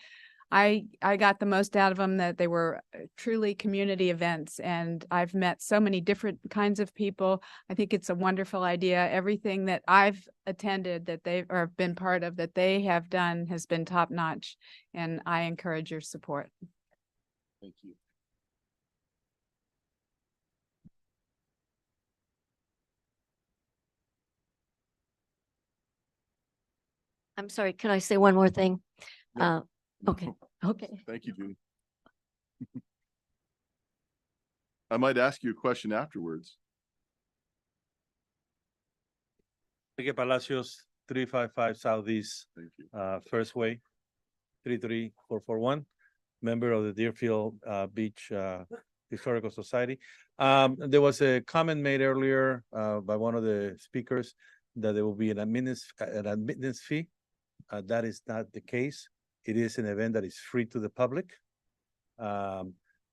I got the most out of them, that they were truly community events, and I've met so many different kinds of people. I think it's a wonderful idea. Everything that I've attended that they've or been part of that they have done has been top notch, and I encourage your support. Thank you. I'm sorry, can I say one more thing? Yeah. Okay, okay. Thank you, Judy. I might ask you a question afterwards. Enrique Palacios, 355 Southeast Thank you. First Way, 33441, member of the Deerfield Beach Historical Society. There was a comment made earlier by one of the speakers that there will be an admittance fee. That is not the case. It is an event that is free to the public.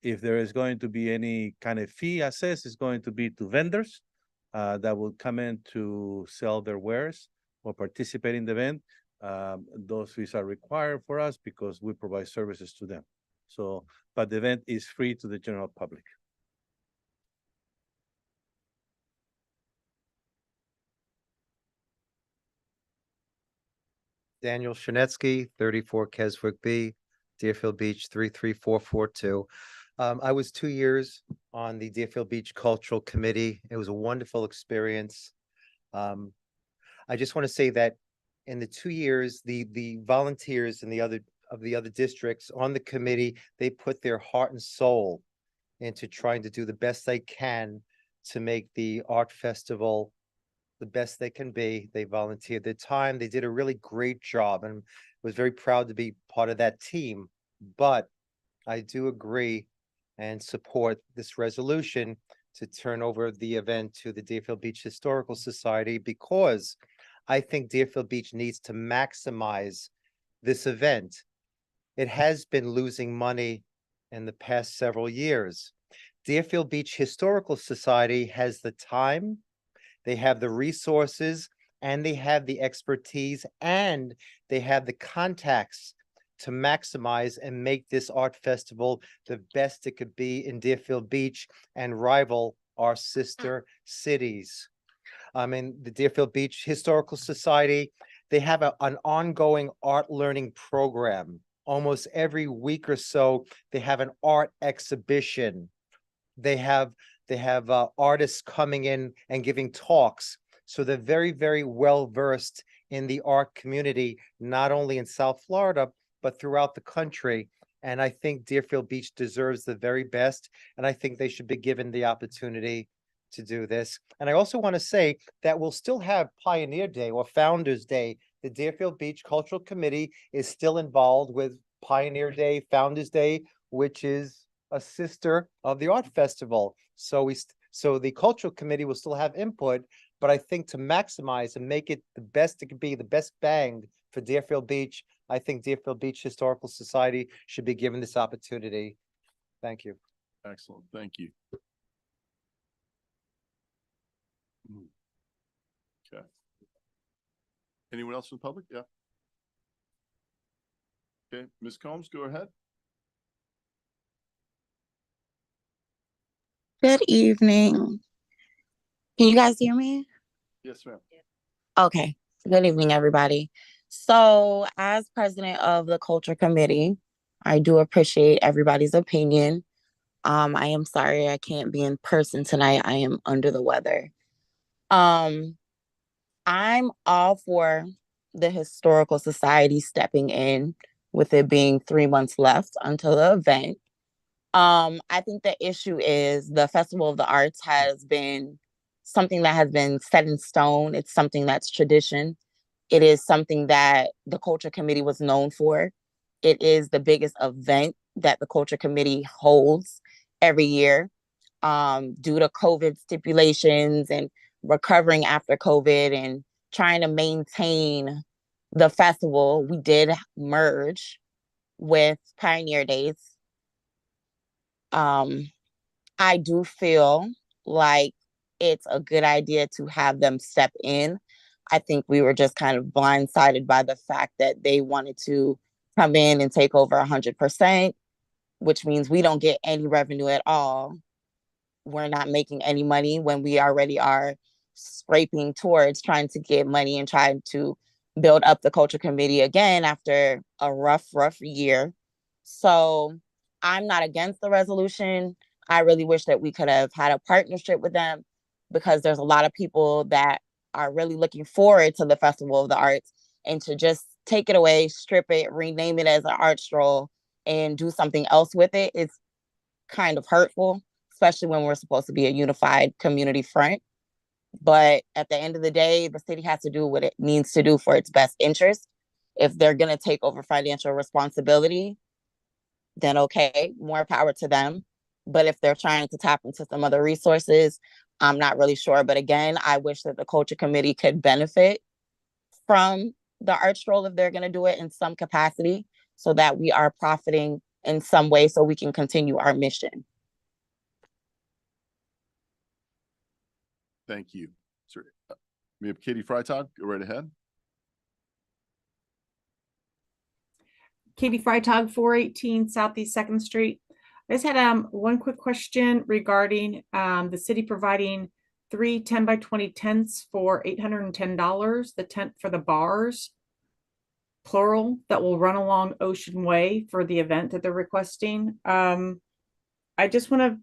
If there is going to be any kind of fee assessed, it's going to be to vendors that will come in to sell their wares or participate in the event. Those fees are required for us because we provide services to them. So, but the event is free to the general public. Daniel Shanetsky, 34 Keswick B, Deerfield Beach, 33442. I was 2 years on the Deerfield Beach Cultural Committee. It was a wonderful experience. I just want to say that in the 2 years, the volunteers and the other districts on the committee, they put their heart and soul into trying to do the best they can to make the art festival the best they can be. They volunteered their time. They did a really great job and was very proud to be part of that team. But I do agree and support this resolution to turn over the event to the Deerfield Beach Historical Society, because I think Deerfield Beach needs to maximize this event. It has been losing money in the past several years. Deerfield Beach Historical Society has the time, they have the resources, and they have the expertise, and they have the contacts to maximize and make this art festival the best it could be in Deerfield Beach and rival our sister cities. In the Deerfield Beach Historical Society, they have an ongoing art learning program. Almost every week or so, they have an art exhibition. They have artists coming in and giving talks. So they're very, very well versed in the art community, not only in South Florida, but throughout the country. And I think Deerfield Beach deserves the very best. And I think they should be given the opportunity to do this. And I also want to say that we'll still have Pioneer Day or Founders Day. The Deerfield Beach Cultural Committee is still involved with Pioneer Day, Founders Day, which is a sister of the art festival. So the cultural committee will still have input, but I think to maximize and make it the best it could be, the best bang for Deerfield Beach, I think Deerfield Beach Historical Society should be given this opportunity. Thank you. Excellent. Thank you. Okay. Anyone else from the public? Yeah. Okay, Ms. Combs, go ahead. Good evening. Can you guys hear me? Yes, ma'am. Okay. Good evening, everybody. So, as president of the culture committee, I do appreciate everybody's opinion. I am sorry I can't be in person tonight. I am under the weather. I'm all for the Historical Society stepping in with it being 3 months left until the event. I think the issue is the Festival of the Arts has been something that has been set in stone. It's something that's tradition. It is something that the Culture Committee was known for. It is the biggest event that the Culture Committee holds every year. Due to COVID stipulations and recovering after COVID and trying to maintain the festival, we did merge with Pioneer Days. I do feel like it's a good idea to have them step in. I think we were just kind of blindsided by the fact that they wanted to come in and take over 100%, which means we don't get any revenue at all. We're not making any money when we already are scraping towards trying to get money and trying to build up the culture committee again after a rough year. So I'm not against the resolution. I really wish that we could have had a partnership with them, because there's a lot of people that are really looking forward to the Festival of the Arts, and to just take it away, strip it, rename it as an art stroll and do something else with it is kind of hurtful, especially when we're supposed to be a unified community front. But at the end of the day, the city has to do what it needs to do for its best interest. If they're going to take over financial responsibility, then okay, more power to them. But if they're trying to tap into some other resources, I'm not really sure. But again, I wish that the culture committee could benefit from the art stroll if they're going to do it in some capacity, so that we are profiting in some way so we can continue our mission. Thank you. Sir, we have Katie Freitag. Go right ahead. Katie Freitag, 418 Southeast 2nd Street. I just had one quick question regarding the city providing 3 10x20 tents for $810. The tent for the bars, plural, that will run along Ocean Way for the event that they're requesting. I just want to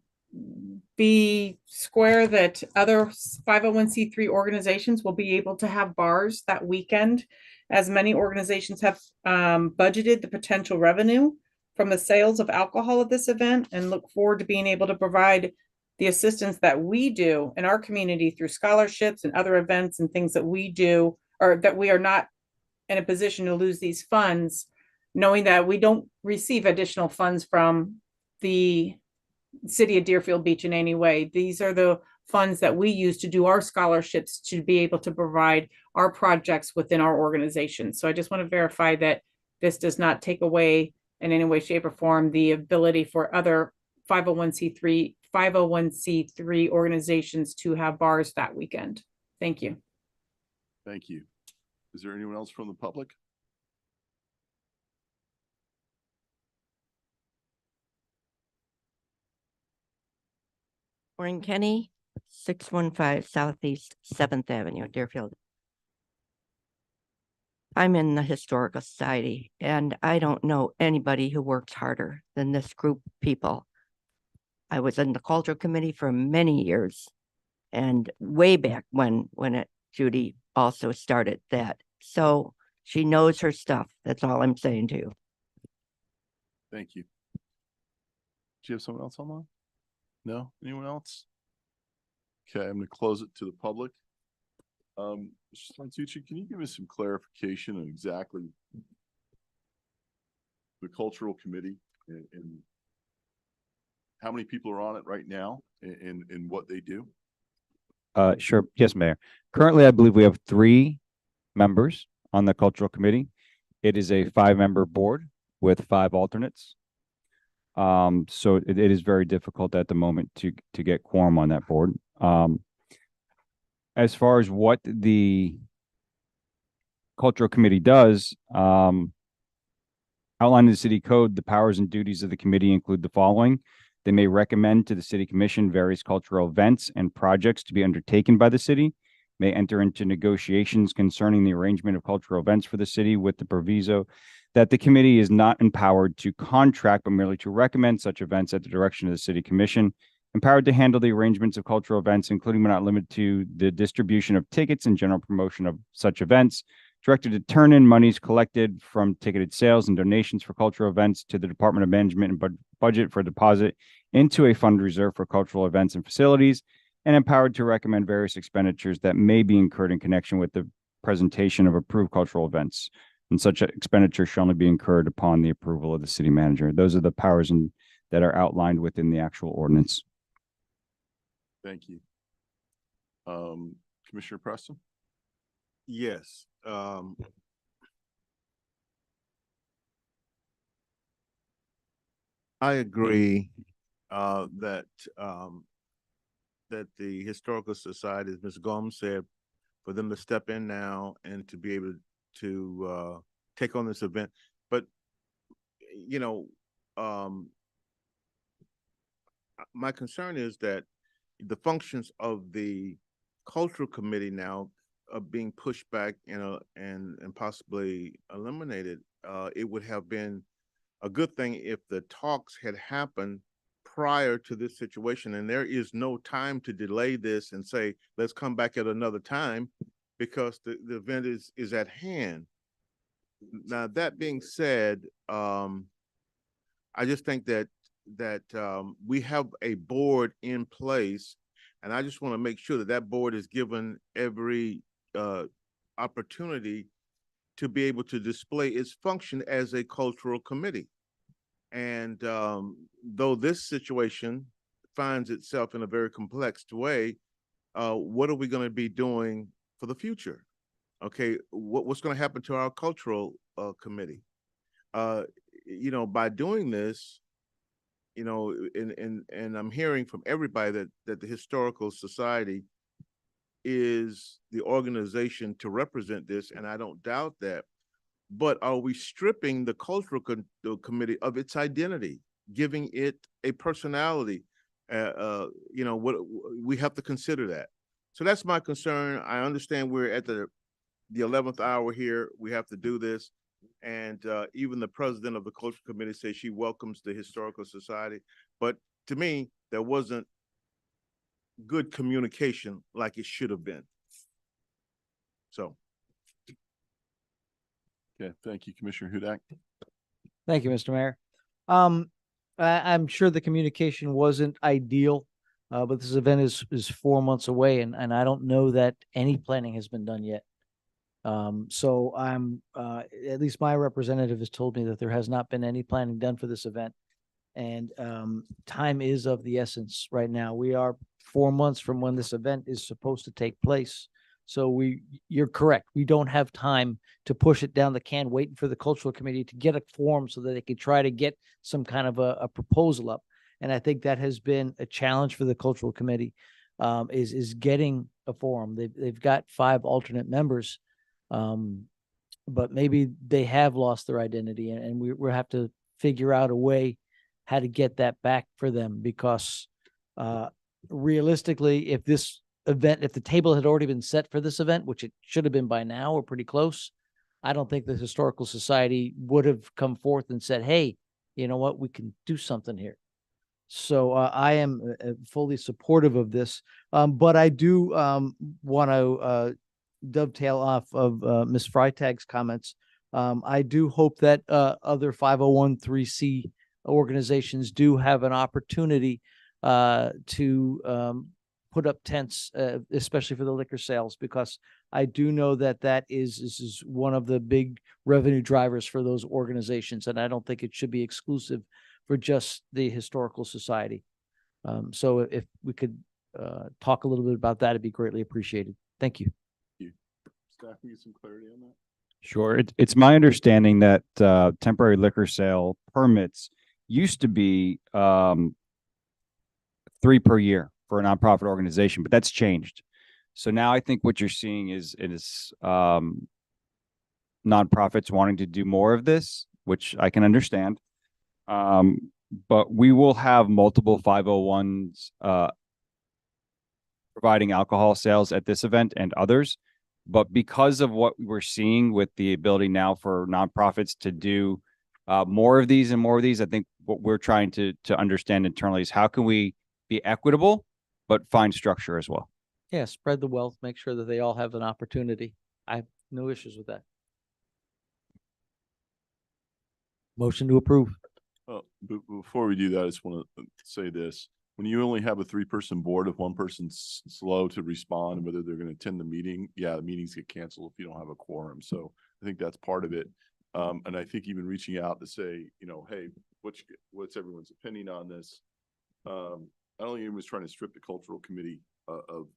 be square that other 501c3 organizations will be able to have bars that weekend, as many organizations have budgeted the potential revenue from the sales of alcohol at this event, and look forward to being able to provide the assistance that we do in our community through scholarships and other events and things that we do, or that we are not in a position to lose these funds, knowing that we don't receive additional funds from the city of Deerfield Beach in any way. These are the funds that we use to do our scholarships to be able to provide our projects within our organization. So I just want to verify that this does not take away in any way, shape, or form the ability for other 501c3 organizations to have bars that weekend. Thank you. Thank you. Is there anyone else from the public? Warren Kenny, 615 Southeast 7th Avenue, Deerfield. I'm in the Historical Society, and I don't know anybody who works harder than this group of people. I was in the Cultural Committee for many years, and way back when Judy also started that. So she knows her stuff. That's all I'm saying to you. Thank you. Do you have someone else online? No? Anyone else? Okay, I'm going to close it to the public. Mr. Santucci, can you give us some clarification on exactly the cultural committee and how many people are on it right now and what they do? Sure. Yes, Mayor. Currently, I believe we have 3 members on the cultural committee. It is a 5-member board with 5 alternates. So it is very difficult at the moment to get quorum on that board. As far as what the cultural committee does, outlined in the city code, the powers and duties of the committee include the following. They may recommend to the city commission various cultural events and projects to be undertaken by the city, may enter into negotiations concerning the arrangement of cultural events for the city with the proviso that the committee is not empowered to contract, but merely to recommend such events at the direction of the city commission, empowered to handle the arrangements of cultural events, including but not limited to the distribution of tickets and general promotion of such events, directed to turn in monies collected from ticketed sales and donations for cultural events to the Department of Management and Budget for deposit into a fund reserved for cultural events and facilities, and empowered to recommend various expenditures that may be incurred in connection with the presentation of approved cultural events. And such expenditure shall only be incurred upon the approval of the city manager. Those are the powers that are outlined within the actual ordinance. Thank you. Commissioner Preston? Yes. I agree, that, that the Historical Society, as Ms. Gomes said, for them to step in now and to be able to, take on this event. But, you know, my concern is that the functions of the cultural committee now are being pushed back, and possibly eliminated. It would have been a good thing if the talks had happened prior to this situation, and there is no time to delay this and say, let's come back at another time, because the event is at hand. Now, that being said, I just think that we have a board in place, and I just want to make sure that that board is given every opportunity to be able to display its function as a cultural committee. And though this situation finds itself in a very complex way, what are we going to be doing for the future? Okay, what's going to happen to our cultural committee? You know, by doing this, you know, and I'm hearing from everybody that the Historical Society is the organization to represent this, and I don't doubt that. But are we stripping the cultural committee of its identity, giving it a personality? You know, what we have to consider that. So that's my concern. I understand we're at the 11th hour here. We have to do this. And even the president of the cultural committee says she welcomes the Historical Society. But to me, there wasn't good communication like it should have been. So. Okay, thank you, Commissioner Hudak. Thank you, Mr. Mayor. I'm sure the communication wasn't ideal, but this event is 4 months away, and I don't know that any planning has been done yet. So I'm, at least my representative has told me that there has not been any planning done for this event. And time is of the essence right now. We are 4 months from when this event is supposed to take place. So you're correct. We don't have time to push it down the can, waiting for the cultural committee to get a form so that they could try to get some kind of a proposal up. And I think that has been a challenge for the cultural committee, is getting a forum. They've got 5 alternate members, but maybe they have lost their identity, and we'll have to figure out a way how to get that back for them, because realistically, if the table had already been set for this event, which it should have been by now or pretty close, I don't think the Historical Society would have come forth and said, hey, you know what, we can do something here. So I am fully supportive of this, but I do want to dovetail off of Ms. Freitag's comments. I do hope that other 501(c) organizations do have an opportunity to put up tents, especially for the liquor sales, because I do know that this is one of the big revenue drivers for those organizations, and I don't think it should be exclusive for just the Historical Society. So if we could talk a little bit about that, it'd be greatly appreciated. Thank you. Staff, can you get some clarity on that? Sure. It's my understanding that temporary liquor sale permits used to be 3 per year for a nonprofit organization, but that's changed. So now I think what you're seeing is nonprofits wanting to do more of this, which I can understand. But we will have multiple 501s providing alcohol sales at this event and others. But because of what we're seeing with the ability now for nonprofits to do more of these and more of these, I think what we're trying to understand internally is how can we be equitable, but find structure as well. Yeah, spread the wealth, make sure that they all have an opportunity. I have no issues with that. Motion to approve. Before we do that, I just want to say this. When you only have a 3-person board, if one person's slow to respond, whether they're going to attend the meeting, the meetings get canceled if you don't have a quorum. So I think that's part of it. And I think even reaching out to say, you know, hey, what's everyone's opinion on this? I don't think anyone's trying to strip the cultural committee of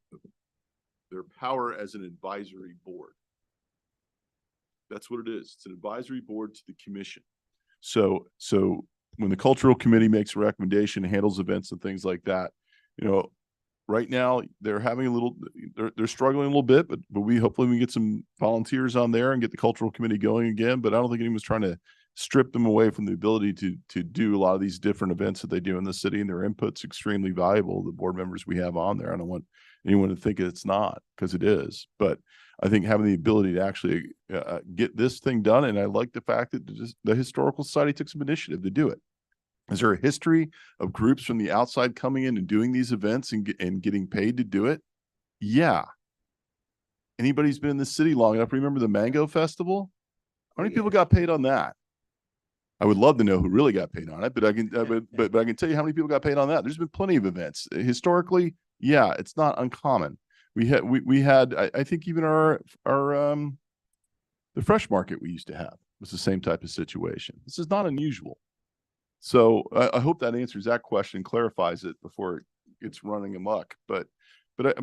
their power as an advisory board. That's what it is. It's an advisory board to the commission. So when the cultural committee makes a recommendation, handles events and things like that, right now they're having a little, they're struggling a little bit, but we hopefully get some volunteers on there and get the cultural committee going again. But I don't think anyone's trying to strip them away from the ability to do a lot of these different events that they do in the city, and their input's extremely valuable. The board members we have on there, I don't want anyone to think it's not, because it is. But I think having the ability to actually get this thing done, and I like the fact that the Historical Society took some initiative to do it. Is there a history of groups from the outside coming in and doing these events and getting paid to do it? Yeah. Anybody who's been in the city long enough, remember the Mango Festival? How many people got paid on that? I would love to know who really got paid on it, but I can, but I can tell you how many people got paid on that. There's been plenty of events historically. Yeah, it's not uncommon. We had, I think even our the Fresh Market we used to have was the same type of situation. This is not unusual. So I hope that answers that question, clarifies it before it gets running amok. But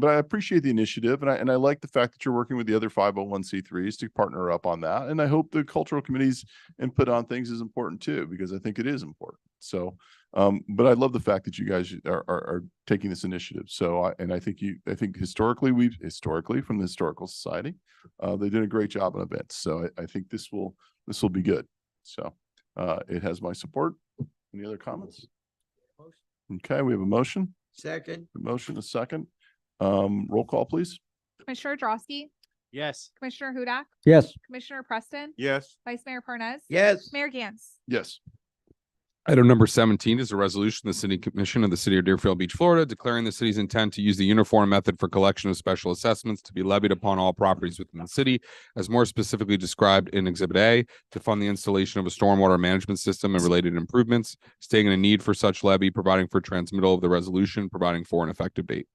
I appreciate the initiative, and I like the fact that you're working with the other 501c3s to partner up on that. And I hope the cultural committee's input on things is important too, because I think it is important. So, but I love the fact that you guys are taking this initiative. So, I think historically from the Historical Society, they did a great job on events. So I think this will be good. So it has my support. Any other comments? Okay, we have a motion. Second. A motion, a second. Roll call, please. Commissioner Drosky, Yes. Commissioner Hudak, Yes. Commissioner Preston, Yes. Vice Mayor Parnas. Yes. Mayor Gantz. Yes. Item number 17 is a resolution of the City Commission of the City of Deerfield Beach, Florida, declaring the city's intent to use the uniform method for collection of special assessments to be levied upon all properties within the city, as more specifically described in Exhibit A, to fund the installation of a stormwater management system and related improvements, stating a need for such levy, providing for transmittal of the resolution, providing for an effective date.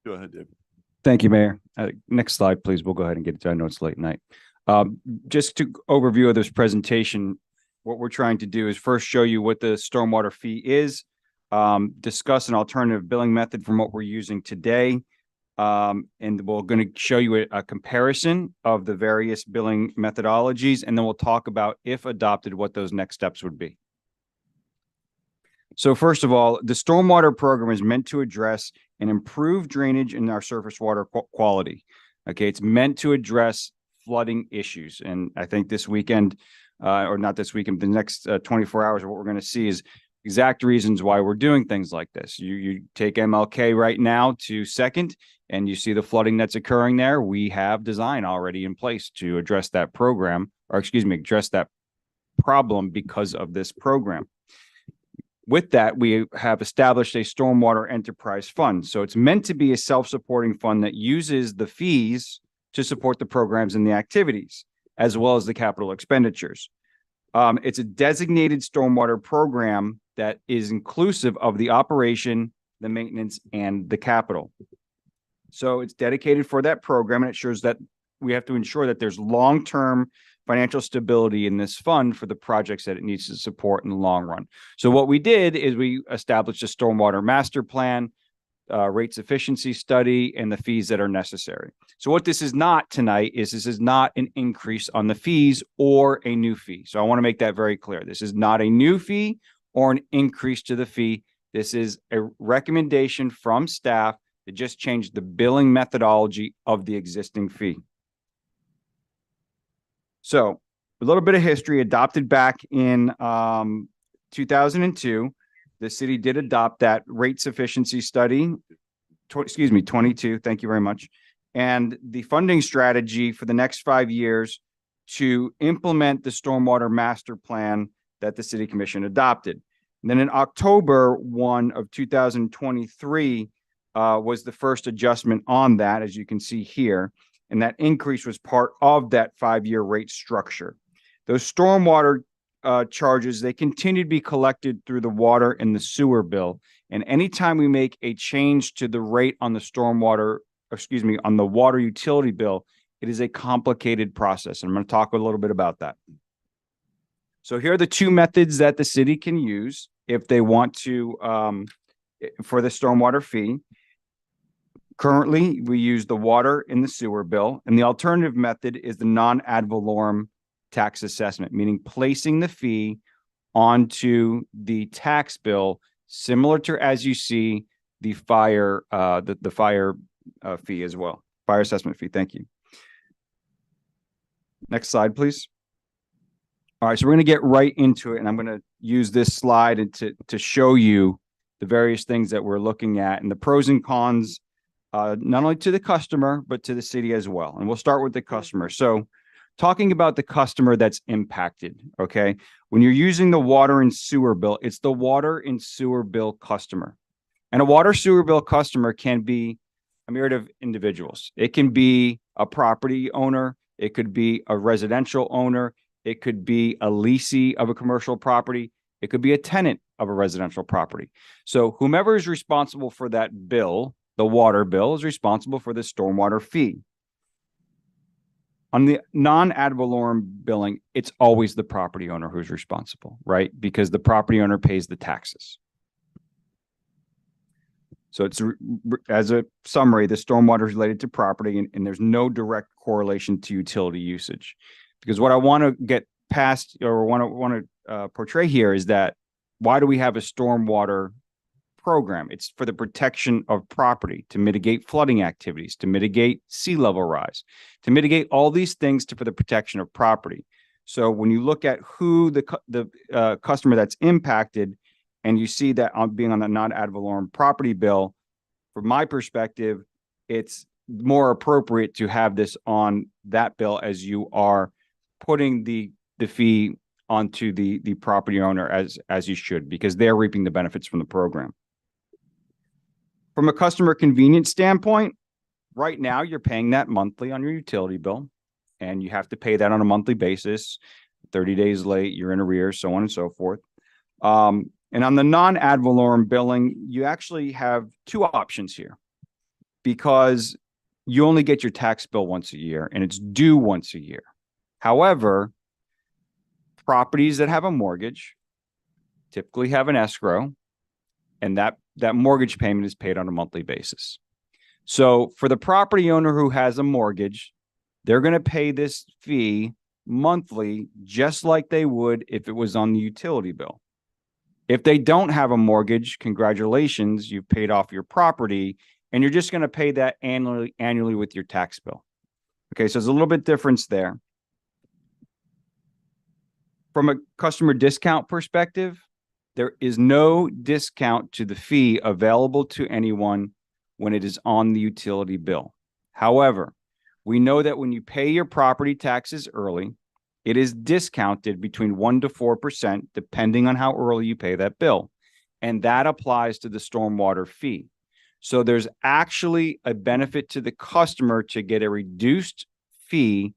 Go ahead, David. Thank you, Mayor. Next slide, please. We'll go ahead and get it. I know it's late night. Just to overview of this presentation, what we're trying to do is first show you what the stormwater fee is, discuss an alternative billing method from what we're using today, and we're going to show you a comparison of the various billing methodologies, and then we'll talk about, if adopted, what those next steps would be. So first of all, the stormwater program is meant to address and improve drainage in our surface water quality. Okay, it's meant to address flooding issues. And I think this weekend, or not this weekend, the next 24 hours, what we're going to see is exact reasons why we're doing things like this. You take MLK right now to Second, and you see the flooding that's occurring there. We have design already in place to address that program, or excuse me, address that problem because of this program. With that, we have established a stormwater enterprise fund. So it's meant to be a self-supporting fund that uses the fees to support the programs and the activities, as well as the capital expenditures. It's a designated stormwater program that is inclusive of the operation, the maintenance, and the capital. So it's dedicated for that program, and it shows that we have to ensure that there's long-term financial stability in this fund for the projects that it needs to support in the long run. So what we did is we established a stormwater master plan, rate sufficiency study, and the fees that are necessary. So what this is not tonight is this is not an increase on the fees or a new fee. So I want to make that very clear. This is not a new fee or an increase to the fee. This is a recommendation from staff to just change the billing methodology of the existing fee. So a little bit of history. Adopted back in 2002, the city did adopt that rate sufficiency study, 22, thank you very much. And the funding strategy for the next 5 years to implement the stormwater master plan that the city commission adopted. And then in October 1 of 2023 was the first adjustment on that, as you can see here. And that increase was part of that 5-year rate structure. Those stormwater charges, they continue to be collected through the water and the sewer bill. And anytime we make a change to the rate on the stormwater, on the water utility bill, it is a complicated process. And I'm going to talk a little bit about that. So here are the two methods that the city can use if they want to, for the stormwater fee. Currently, we use the water in the sewer bill, and the alternative method is the non-ad valorem tax assessment, meaning placing the fee onto the tax bill, similar to as you see the fire, the fire fee as well, fire assessment fee. Thank you. Next slide, please. All right, so we're going to get right into it, and I'm going to use this slide to show you the various things that we're looking at and the pros and cons, not only to the customer, but to the city as well. And we'll start with the customer. So talking about the customer that's impacted, okay? When you're using the water and sewer bill, it's the water and sewer bill customer. And a water sewer bill customer can be a myriad of individuals. It can be a property owner. It could be a residential owner. It could be a leasee of a commercial property. It could be a tenant of a residential property. So whomever is responsible for that bill, the water bill, is responsible for the stormwater fee. On the non-ad valorem billing, it's always the property owner who's responsible, right? Because the property owner pays the taxes. So it's, as a summary, the stormwater is related to property, and there's no direct correlation to utility usage. Because what I want to get past, or want to portray here, is that why do we have a stormwater program? It's for the protection of property, to mitigate flooding activities, to mitigate sea level rise, to mitigate all these things for the protection of property. So when you look at who the customer that's impacted, and you see that being on the non-ad valorem property bill, from my perspective, it's more appropriate to have this on that bill, as you are putting the fee onto the property owner as you should, because they're reaping the benefits from the program. From a customer convenience standpoint, right now you're paying that monthly on your utility bill, and you have to pay that on a monthly basis. 30 days late, you're in arrears, so on and so forth. And on the non-ad valorem billing, you actually have two options here, because you only get your tax bill once a year and it's due once a year. However, properties that have a mortgage typically have an escrow, and that mortgage payment is paid on a monthly basis. So for the property owner who has a mortgage, they're going to pay this fee monthly, just like they would if it was on the utility bill. If they don't have a mortgage, congratulations, you've paid off your property, and you're just going to pay that annually with your tax bill. Okay, so there's a little bit difference there. From a customer discount perspective, there is no discount to the fee available to anyone when it is on the utility bill. However, we know that when you pay your property taxes early, it is discounted between 1% to 4%, depending on how early you pay that bill. And that applies to the stormwater fee. So there's actually a benefit to the customer to get a reduced fee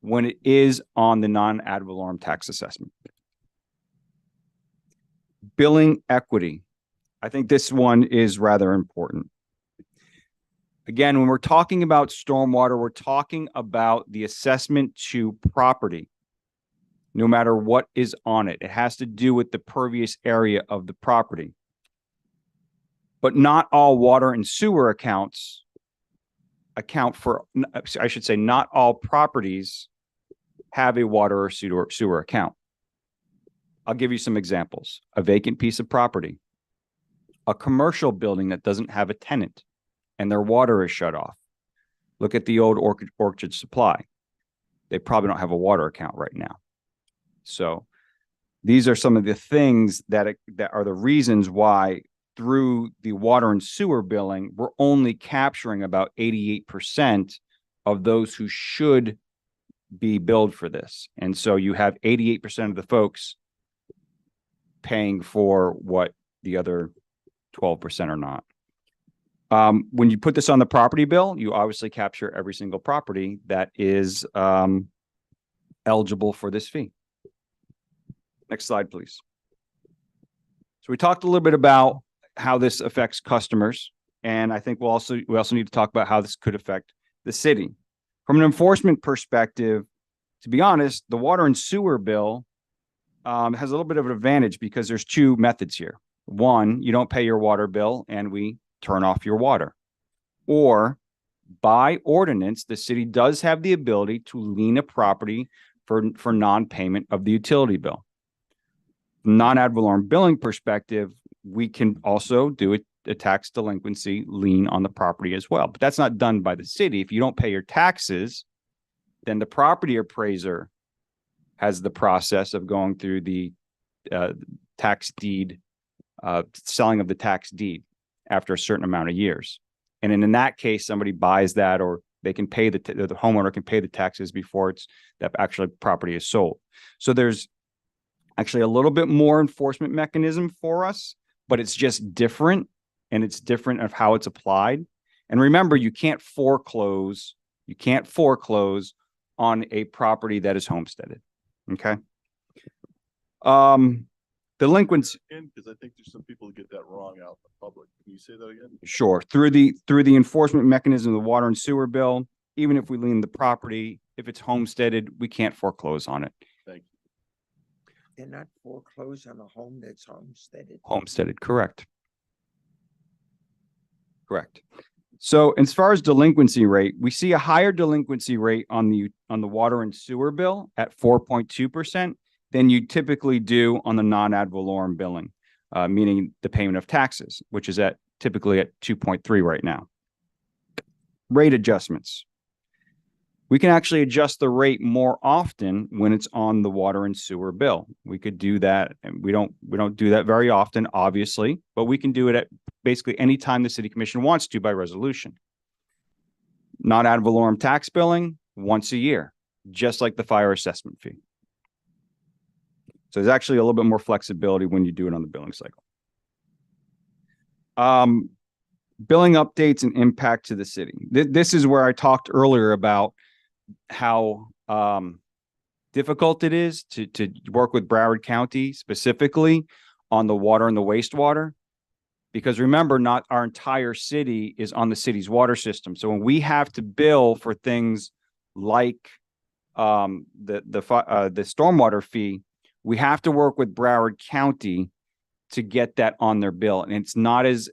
when it is on the non-ad valorem tax assessment. Billing equity. I think this one is rather important. Again, when we're talking about stormwater, we're talking about the assessment to property, no matter what is on it. It has to do with the pervious area of the property. But not all water and sewer accounts account for, I should say, not all properties have a water or sewer account. I'll give you some examples. A vacant piece of property, a commercial building that doesn't have a tenant and their water is shut off. Look at the old Orchard Supply. They probably don't have a water account right now. So these are some of the things that are the reasons why through the water and sewer billing, we're only capturing about 88% of those who should be billed for this. And so you have 88% of the folks paying for what the other 12% are not. When you put this on the property bill, you obviously capture every single property that is eligible for this fee. Next slide, please. So we talked a little bit about how this affects customers, and I think we also need to talk about how this could affect the city. From an enforcement perspective, to be honest, the water and sewer bill has a little bit of an advantage because there's two methods here. One, you don't pay your water bill and we turn off your water. or by ordinance, the city does have the ability to lien a property for non-payment of the utility bill. Non-ad valorem billing perspective, we can also do a tax delinquency lien on the property as well. But that's not done by the city. If you don't pay your taxes, then the property appraiser has the process of going through the tax deed, selling of the tax deed after a certain amount of years. And in that case, somebody buys that, or they can pay the homeowner can pay the taxes before that actual property is sold. So there's actually a little bit more enforcement mechanism for us, but it's just different, and it's different of how it's applied. And remember, you can't foreclose on a property that is homesteaded. Okay. Delinquency. Because I think there's some people who get that wrong out in the public. Can you say that again? Sure. Through the enforcement mechanism of the water and sewer bill, even if we lien the property, if it's homesteaded, we can't foreclose on it. Thank you. They're not foreclosed on a home that's homesteaded. Homesteaded, correct. Correct. So as far as delinquency rate, we see a higher delinquency rate on the water and sewer bill at 4.2% than you typically do on the non-ad valorem billing, meaning the payment of taxes, which is typically at 2.3 right now. Rate adjustments. We can actually adjust the rate more often when it's on the water and sewer bill. We could do that, and we don't do that very often, obviously, but we can do it at basically any time the city commission wants to by resolution. Non-ad valorem tax billing once a year, just like the fire assessment fee. So there's actually a little bit more flexibility when you do it on the billing cycle. Billing updates and impact to the city. This is where I talked earlier about how difficult it is to work with Broward County specifically on the water and the wastewater. Because remember, not our entire city is on the city's water system. So when we have to bill for things like the stormwater fee, we have to work with Broward County to get that on their bill. And it's not as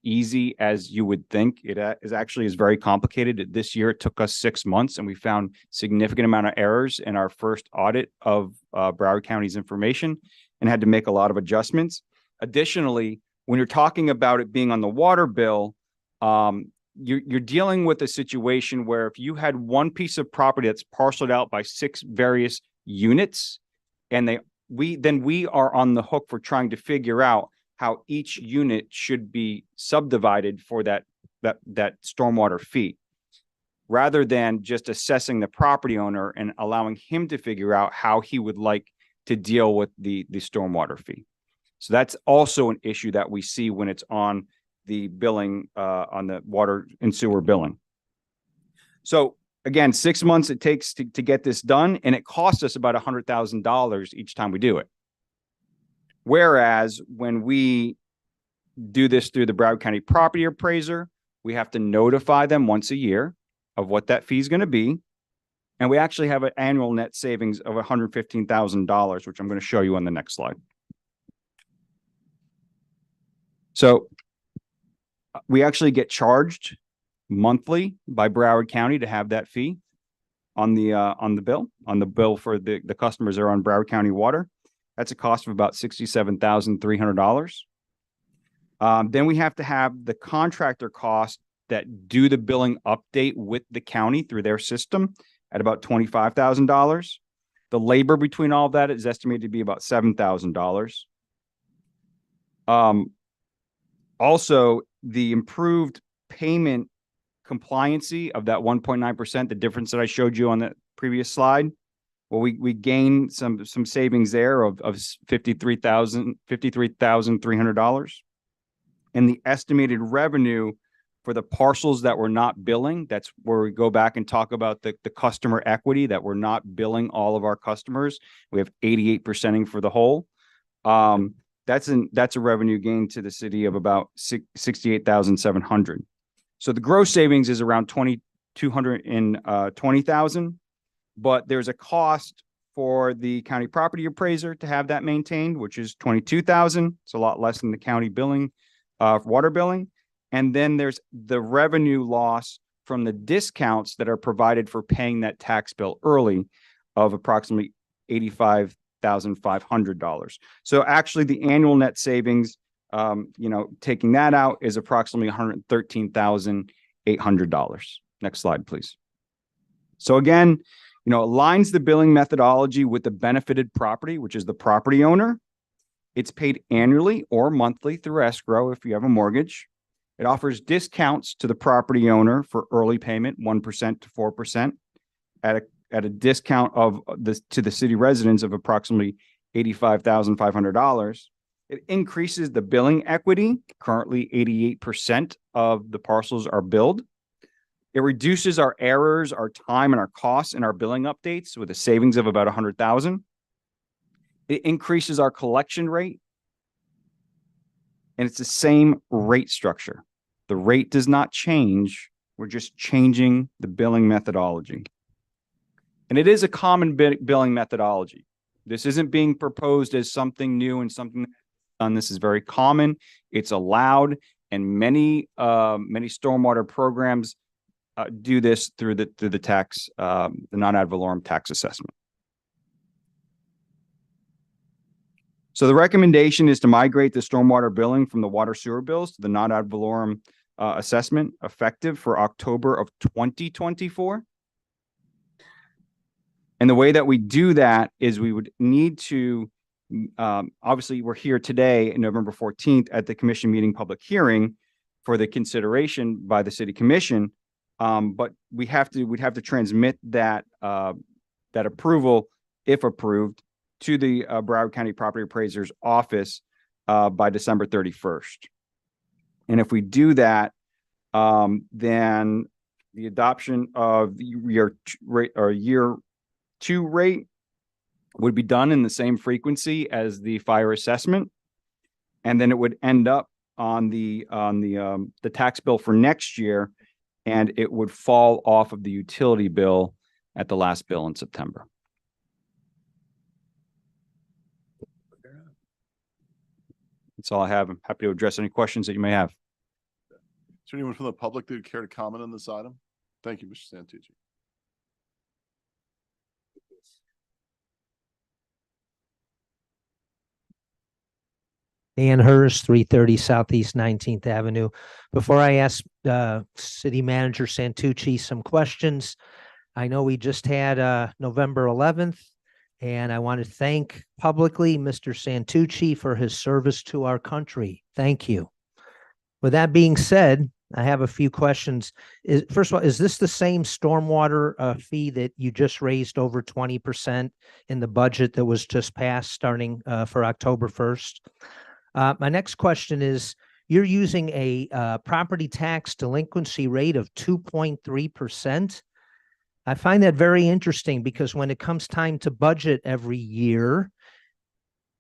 easy as you would think. It is very complicated. This year, it took us 6 months, and we found significant amount of errors in our first audit of Broward County's information and had to make a lot of adjustments. Additionally, when you're talking about it being on the water bill, you're dealing with a situation where if you had one piece of property that's parceled out by 6 various units, and we are on the hook for trying to figure out how each unit should be subdivided for that stormwater fee, rather than just assessing the property owner and allowing him to figure out how he would like to deal with the stormwater fee. So that's also an issue that we see when it's on the billing, on the water and sewer billing. So again, 6 months it takes to get this done, and it costs us about $100,000 each time we do it. Whereas when we do this through the Broward County property appraiser, we have to notify them once a year of what that fee is going to be. And we actually have an annual net savings of $115,000, which I'm going to show you on the next slide. So we actually get charged monthly by Broward County to have that fee on the bill for the customers that are on Broward County water. That's a cost of about $67,300. Then we have to have the contractor costs that do the billing update with the county through their system at about $25,000. The labor between all of that is estimated to be about $7,000. Also, the improved payment compliancy of that 1.9%, the difference that I showed you on the previous slide. Well, we gain some savings there of $53,300. And the estimated revenue for the parcels that we're not billing, that's where we go back and talk about the customer equity, that we're not billing all of our customers. We have 88%ing for the whole. That's a revenue gain to the city of about $68,700. So the gross savings is around $220,000, but there's a cost for the county property appraiser to have that maintained, which is $22,000. It's a lot less than the county billing, water billing. And then there's the revenue loss from the discounts that are provided for paying that tax bill early of approximately $85,500. So actually the annual net savings, taking that out is approximately $113,800. Next slide, please. So again, aligns the billing methodology with the benefited property, which is the property owner. It's paid annually or monthly through escrow if you have a mortgage. It offers discounts to the property owner for early payment, 1% to 4%, at a discount to the city residents of approximately $85,500. It increases the billing equity. Currently, 88% of the parcels are billed. It reduces our errors, our time, and our costs in our billing updates with a savings of about $100,000. It increases our collection rate, and it's the same rate structure. The rate does not change. We're just changing the billing methodology. And it is a common billing methodology. This isn't being proposed as something new and something done. This is very common. It's allowed, and many stormwater programs do this through the tax, the non-ad valorem tax assessment. So the recommendation is to migrate the stormwater billing from the water sewer bills to the non-ad valorem assessment effective for October of 2024. And the way that we do that is we would need to, obviously we're here today, November 14th, at the commission meeting public hearing for the consideration by the city commission. But we'd have to transmit that approval, if approved, to the Broward County Property Appraiser's office by December 31st. And if we do that, then the adoption of the year 2 rate would be done in the same frequency as the fire assessment, and then it would end up on the tax bill for next year, and it would fall off of the utility bill at the last bill in September. That's all I have. I'm happy to address any questions that you may have. Is there anyone from the public that would care to comment on this item? Thank you, Mr. Santucci. Dan Hers, 330 Southeast 19th Avenue. Before I ask City Manager Santucci some questions, I know we just had November 11th, and I want to thank publicly Mr. Santucci for his service to our country. Thank you. With that being said, I have a few questions. First of all, is this the same stormwater fee that you just raised over 20% in the budget that was just passed starting for October 1st? My next question is, you're using a property tax delinquency rate of 2.3%. I find that very interesting because when it comes time to budget every year,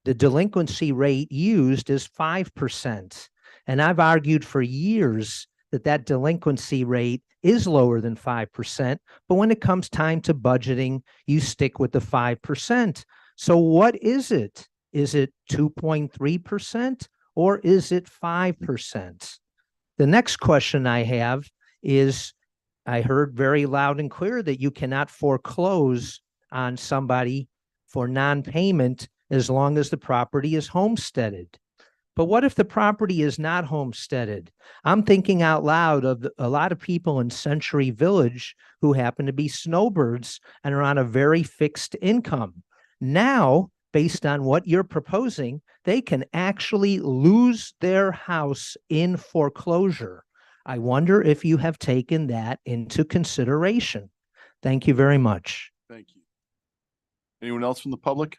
the delinquency rate used is 5%. And I've argued for years that delinquency rate is lower than 5%. But when it comes time to budgeting, you stick with the 5%. So what is it? Is it 2.3% or is it 5%? The next question I have is, I heard very loud and clear that you cannot foreclose on somebody for non-payment as long as the property is homesteaded. But what if the property is not homesteaded? I'm thinking out loud of a lot of people in Century Village who happen to be snowbirds and are on a very fixed income. Now, based on what you're proposing, they can actually lose their house in foreclosure. I wonder if you have taken that into consideration. Thank you very much. Thank you. Anyone else from the public?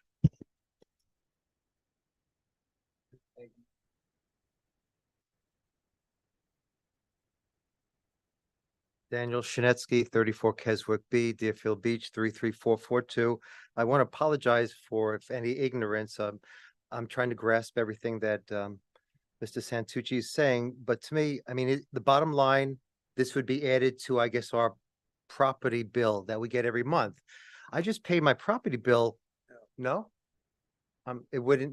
Daniel Shinetsky, 34 Keswick B, Deerfield Beach, 33442. I want to apologize for if any ignorance. I'm trying to grasp everything that Mr. Santucci is saying, but to me, I mean, the bottom line, this would be added to, I guess, our property bill that we get every month. I just pay my property bill. No,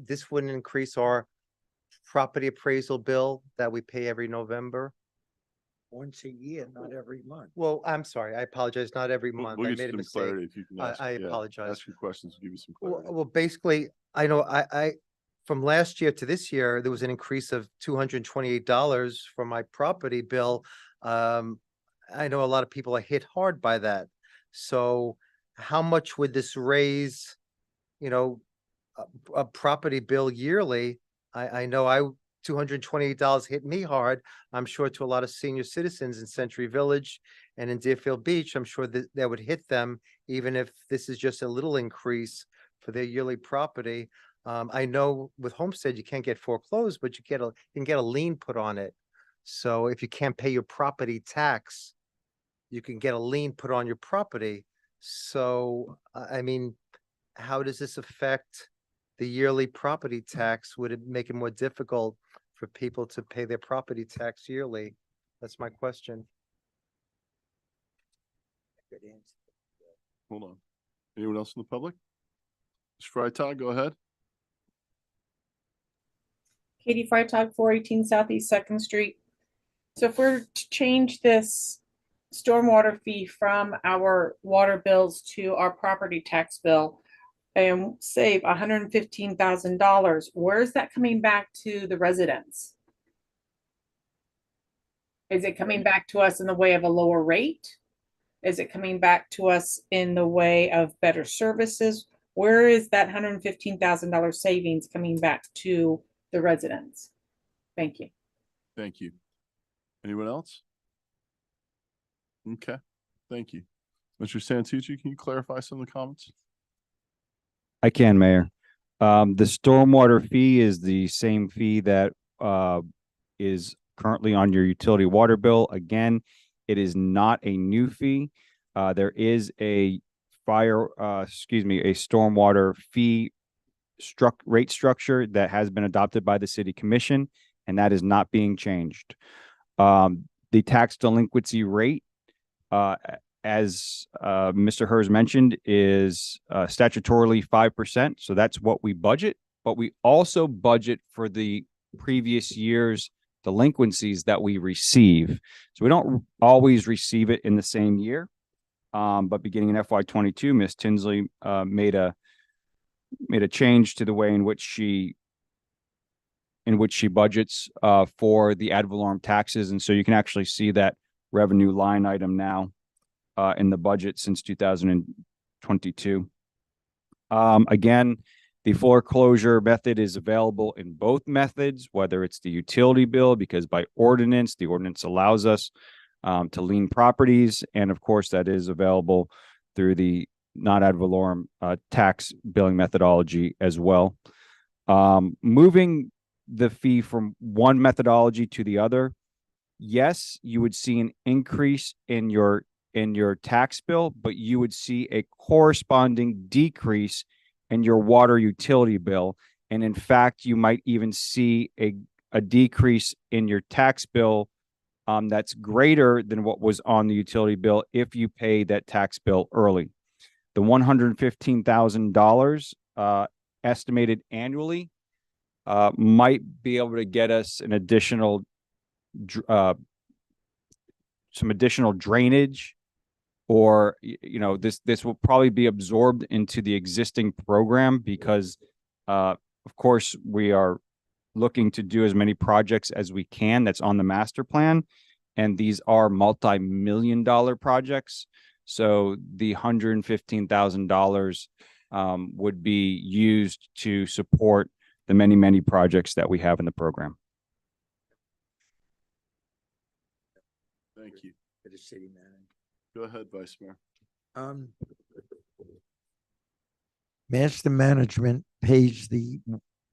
this wouldn't increase our property appraisal bill that we pay every November. once a year, not every month. Well, I'm sorry. I apologize. Not every We'll month. we'll I get made a you some mistake. clarity if you can ask. I yeah, apologize. Ask your questions, we'll give you some Well, clarity. well, basically, I know I from last year to this year, there was an increase of $228 for my property bill. I know a lot of people are hit hard by that. So how much would this raise, a property bill yearly? I know $228 hit me hard. I'm sure to a lot of senior citizens in Century Village and in Deerfield Beach, I'm sure that would hit them, even if this is just a little increase for their yearly property. I know with homestead, you can't get foreclosed, but you can get a lien put on it. So if you can't pay your property tax, you can get a lien put on your property. So, I mean, how does this affect the yearly property tax? Would it make it more difficult for people to pay their property tax yearly? That's my question. Hold on. Anyone else in the public? Mr. Freitag, go ahead. Katie Freitag, 418 Southeast Second Street. So if we're to change this stormwater fee from our water bills to our property tax bill and save $115,000, where is that coming back to the residents? Is it coming back to us in the way of a lower rate? Is it coming back to us in the way of better services? Where is that $115,000 savings coming back to the residents? Thank you. Thank you. Anyone else? Okay, thank you. Mr. Santucci, can you clarify some of the comments? I can, Mayor. The stormwater fee is the same fee that is currently on your utility water bill. Again, it is not a new fee. There is a stormwater fee rate structure that has been adopted by the city commission, and that is not being changed. The tax delinquency rate, as Mr. Hers mentioned, is statutorily 5%. So that's what we budget, but we also budget for the previous year's delinquencies that we receive. So we don't always receive it in the same year. But beginning in FY22, Ms. Tinsley made a change to the way in which she budgets for the ad valorem taxes. And so you can actually see that revenue line item now in the budget since 2022. Again, the foreclosure method is available in both methods, whether it's the utility bill, because by ordinance, the ordinance allows us to lien properties. And of course, that is available through the not ad valorem tax billing methodology as well. Moving the fee from one methodology to the other, yes, you would see an increase in your tax bill, but you would see a corresponding decrease in your water utility bill. And in fact, you might even see a decrease in your tax bill that's greater than what was on the utility bill if you pay that tax bill early. The $115,000 estimated annually might be able to get us an additional some additional drainage, or this will probably be absorbed into the existing program because of course we are looking to do as many projects as we can that's on the master plan, and these are multi-million-dollar projects. So the $115,000 would be used to support the many projects that we have in the program. Thank you. For the city manager. Go ahead, Vice Mayor. Master management pays the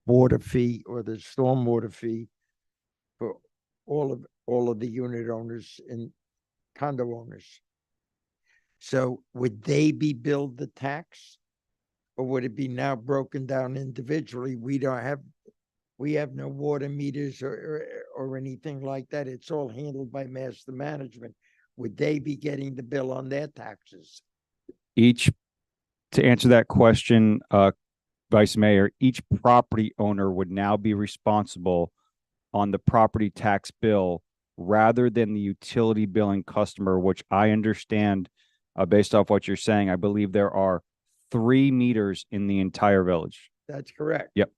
water fee or the stormwater fee for all of the unit owners and condo owners. So would they be billed the tax, or would it be now broken down individually? We have no water meters or anything like that. It's all handled by master management. Would they be getting the bill on their taxes? To answer that question, Vice Mayor, each property owner would now be responsible on the property tax bill rather than the utility billing customer, which I understand, based off what you're saying, I believe there are 3 meters in the entire village. That's correct. Yep.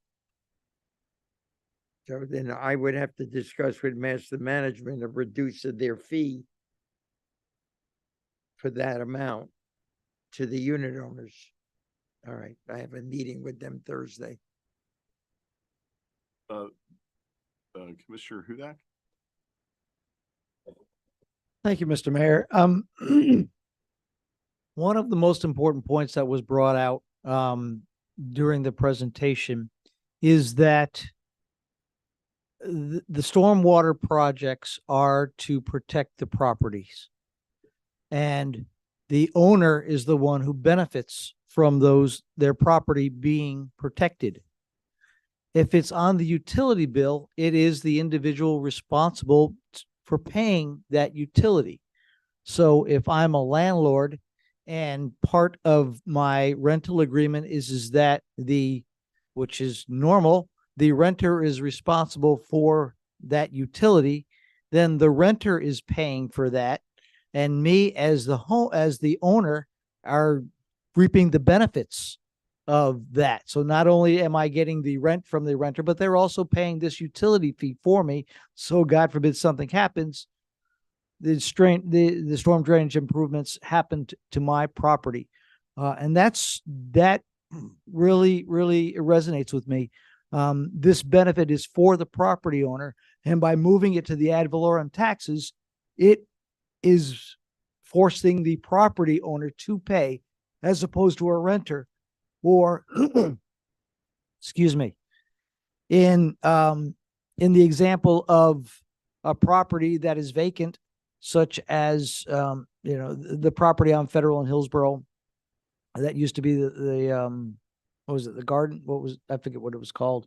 So then I would have to discuss with master management of reducing their fee for that amount to the unit owners. All right, I have a meeting with them Thursday. Commissioner Hudak? Thank you, Mr. Mayor. One of the most important points that was brought out during the presentation is that the stormwater projects are to protect the properties. And the owner is the one who benefits from their property being protected. If it's on the utility bill, it is the individual responsible for paying that utility. So if I'm a landlord and part of my rental agreement is that which is normal, the renter is responsible for that utility, then the renter is paying for that. And me as the owner are reaping the benefits of that. So not only am I getting the rent from the renter, but they're also paying this utility fee for me. So God forbid something happens, the storm drainage improvements happened to my property. And that really, really resonates with me. This benefit is for the property owner. And by moving it to the ad valorem taxes, it is forcing the property owner to pay as opposed to a renter. Or, excuse me, in the example of a property that is vacant, such as the property on Federal and Hillsborough, that used to be the what was it, the garden? I forget what it was called.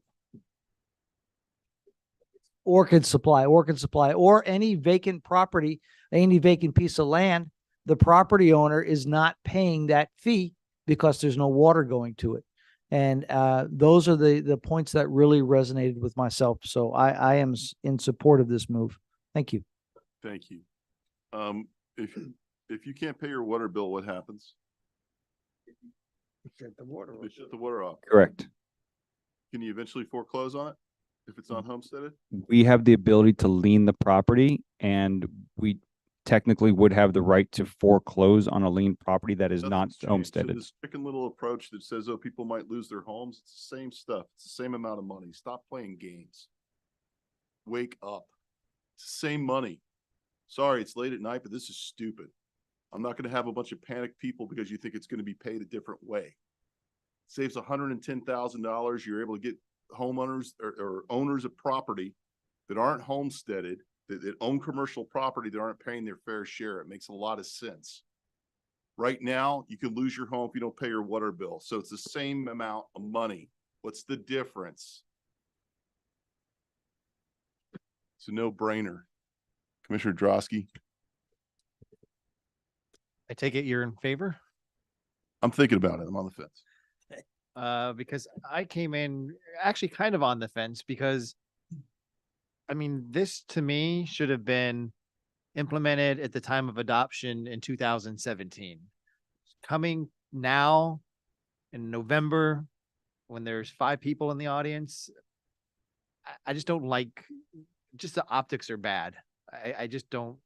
Orchid Supply, or any vacant property, any vacant piece of land, the property owner is not paying that fee because there's no water going to it. And those are the points that really resonated with myself. So I am in support of this move. Thank you. Thank you. If you can't pay your water bill, what happens? Shut the water They shut the water off. Correct. Can you eventually foreclose on it if it's not homesteaded? We have the ability to lien the property, and we technically would have the right to foreclose on a lien property that is not Nothing's changed. So homesteaded. this chicken little approach that says, oh, people might lose their homes, it's the same stuff. It's the same amount of money. Stop playing games. Wake up. It's the same money. Sorry, it's late at night, but this is stupid. I'm not going to have a bunch of panicked people because you think it's going to be paid a different way. It saves $110,000. You're able to get homeowners or owners of property that aren't homesteaded, that own commercial property that aren't paying their fair share. It makes a lot of sense. Right now, you can lose your home if you don't pay your water bill. So it's the same amount of money. What's the difference? It's a no-brainer. Commissioner Drosky. I take it you're in favor? I'm thinking about it. I'm on the fence. Because I came in actually kind of on the fence because, I mean, this to me should have been implemented at the time of adoption in 2017. Coming now in November, when there's 5 people in the audience, I just don't like, just the optics are bad. I just don't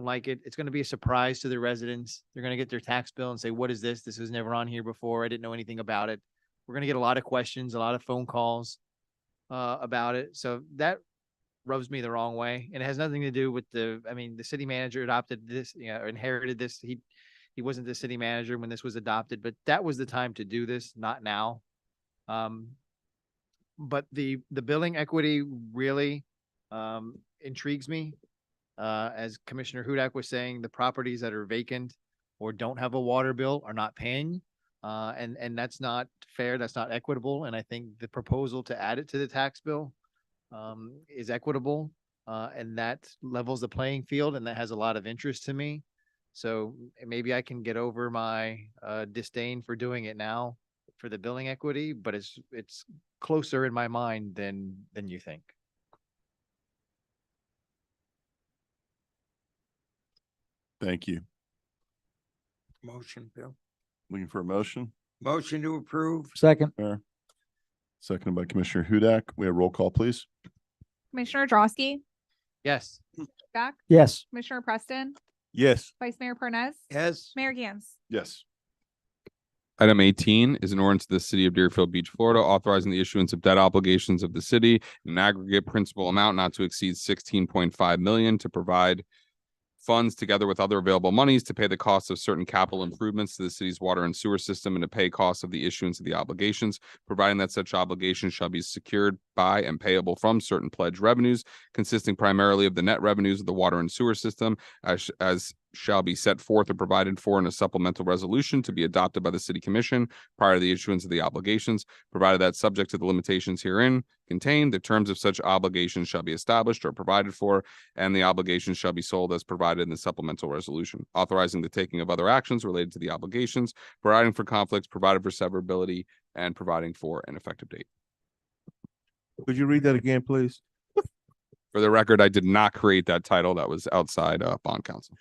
like it. It's going to be a surprise to the residents. They're going to get their tax bill and say, what is this? This was never on here before. I didn't know anything about it. We're going to get a lot of questions, a lot of phone calls about it. So that rubs me the wrong way. And it has nothing to do with the city manager adopted this, inherited this. He wasn't the city manager when this was adopted, but that was the time to do this, not now. But the billing equity really intrigues me. As Commissioner Hudak was saying, the properties that are vacant or don't have a water bill are not paying. And that's not fair. That's not equitable. And I think the proposal to add it to the tax bill is equitable. And that levels the playing field, and that has a lot of interest to me. So maybe I can get over my disdain for doing it now for the billing equity, but it's closer in my mind than you think. Thank you. Motion, Bill. Looking for a motion? Motion to approve. Second. Fair. Seconded by Commissioner Hudak. We have roll call, please. Commissioner Drosky, Yes. Hudak, Yes. Commissioner Preston, Yes. Vice Mayor Perez, Yes. Mayor Gans. Yes. Item 18 is an ordinance of the city of Deerfield Beach, Florida, authorizing the issuance of debt obligations of the city in an aggregate principal amount not to exceed 16.5 million to provide funds together with other available monies to pay the costs of certain capital improvements to the city's water and sewer system and to pay costs of the issuance of the obligations, providing that such obligations shall be secured by and payable from certain pledged revenues, consisting primarily of the net revenues of the water and sewer system as shall be set forth or provided for in a supplemental resolution to be adopted by the city commission prior to the issuance of the obligations, provided that subject to the limitations herein contained, the terms of such obligations shall be established or provided for, and the obligations shall be sold as provided in the supplemental resolution, authorizing the taking of other actions related to the obligations, providing for conflicts, provided for severability, and providing for an effective date. Could you read that again, please? For the record, I did not create that title. That was outside bond council.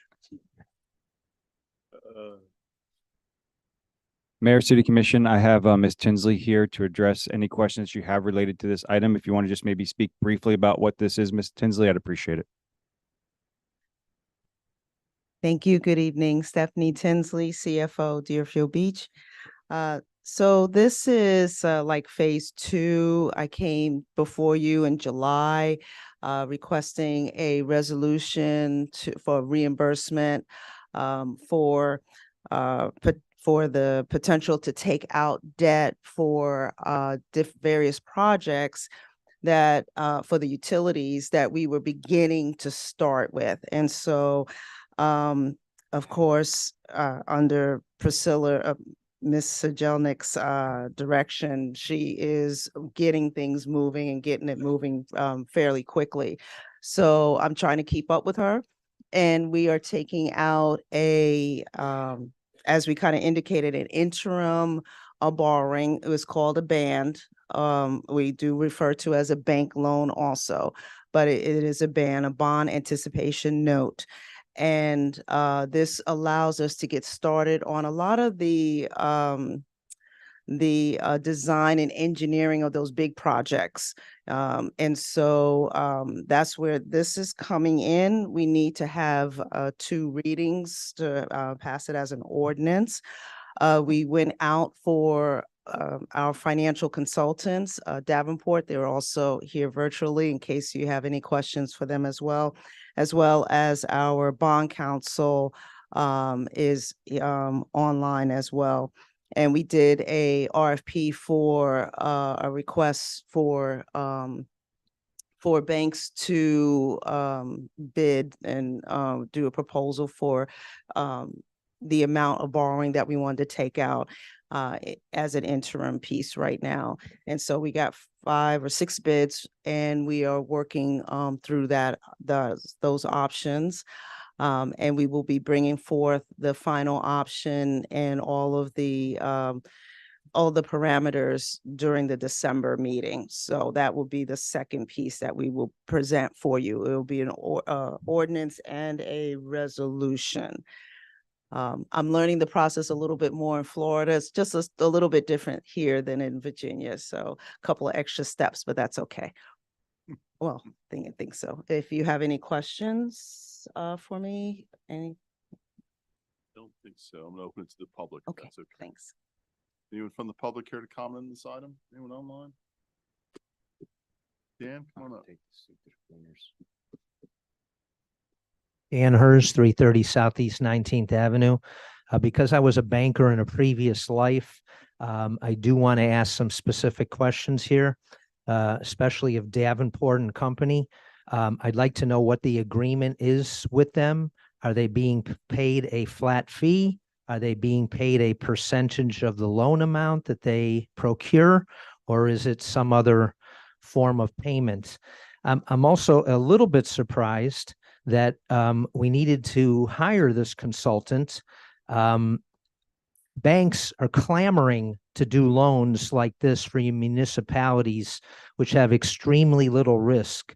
Mayor, City Commission, I have Ms. Tinsley here to address any questions you have related to this item. If you want to just maybe speak briefly about what this is, Ms. Tinsley, I'd appreciate it. Thank you. Good evening. Stephanie Tinsley, CFO, Deerfield Beach. So this is like phase 2. I came before you in July requesting a resolution for reimbursement for the potential to take out debt for various projects that for the utilities that we were beginning to start with. And so, of course, under Priscilla, Ms. Sajelnik's direction, she is getting things moving and getting it moving fairly quickly. So I'm trying to keep up with her. And we are taking out as we kind of indicated, an interim borrowing. It was called a band. We do refer to as a bank loan also, but it is a bond anticipation note. And this allows us to get started on a lot of the design and engineering of those big projects. And so that's where this is coming in. We need to have 2 readings to pass it as an ordinance. We went out for our financial consultants, Davenport. They're also here virtually in case you have any questions for them as well as our bond counsel is online as well. And we did a RFP for a request for banks to bid and do a proposal for the amount of borrowing that we wanted to take out as an interim piece right now. And so we got 5 or 6 bids, and we are working through those options. And we will be bringing forth the final option and all of the parameters during the December meeting. So that will be the second piece that we will present for you. It will be an ordinance and a resolution. I'm learning the process a little bit more in Florida. It's just a little bit different here than in Virginia. So a couple of extra steps, but that's okay. Well, I think so. If you have any questions for me, any? Don't think so. I'm gonna open it to the public. Okay, That's okay. Thanks. Anyone from the public here to comment on this item? Anyone online? Dan, come on up. Dan Hers, 330 Southeast 19th Avenue. Because I was a banker in a previous life, I do want to ask some specific questions here, especially of Davenport and Company. I'd like to know what the agreement is with them. Are they being paid a flat fee? Are they being paid a percentage of the loan amount that they procure, or is it some other form of payment? I'm also a little bit surprised that we needed to hire this consultant. Banks are clamoring to do loans like this for municipalities, which have extremely little risk.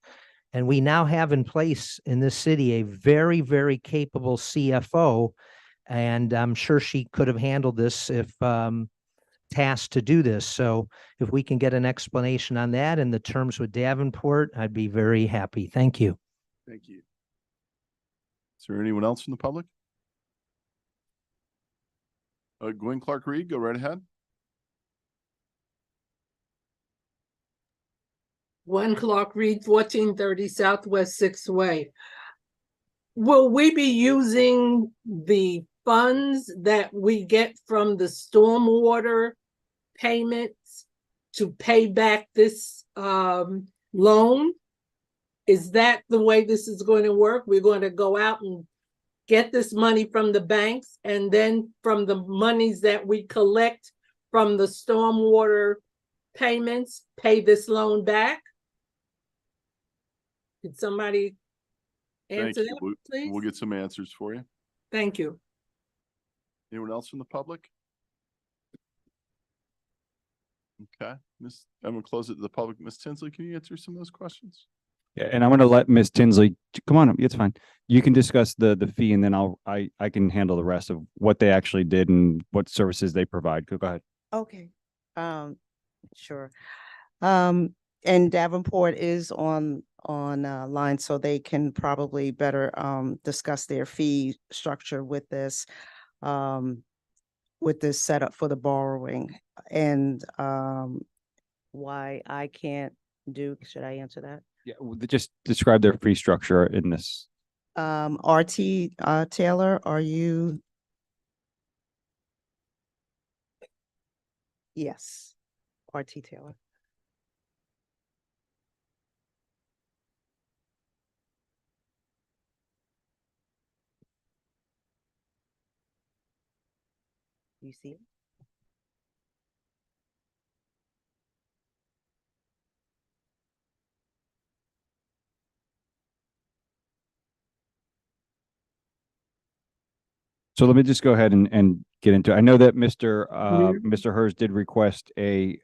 And we now have in place in this city a very, very capable CFO. And I'm sure she could have handled this if tasked to do this. So if we can get an explanation on that and the terms with Davenport, I'd be very happy. Thank you. Thank you. Is there anyone else from the public? Gwen Clark Reed, go right ahead. Gwen Clark Reed, 1430 Southwest 6th Way. Will we be using the funds that we get from the stormwater payments to pay back this loan? Is that the way this is going to work? We're going to go out and get this money from the banks, and then from the monies that we collect from the stormwater payments, pay this loan back? Could somebody Thank answer you. that, please? We'll get some answers for you. Thank you. Anyone else from the public? Okay, I'm gonna close it to the public. Ms. Tinsley, can you answer some of those questions? Yeah, and I'm going to let Ms. Tinsley, come on, it's fine. You can discuss the fee, and then I can handle the rest of what they actually did and what services they provide. Go ahead. Okay, sure. And Davenport is on line, so they can probably better discuss their fee structure with this setup for the borrowing, and why I can't do. Should I answer that? Yeah, just describe their fee structure in this. RT Taylor, are you? Yes, RT Taylor. You see it? So let me just go ahead and get into it. I know that Mr. Hers did request a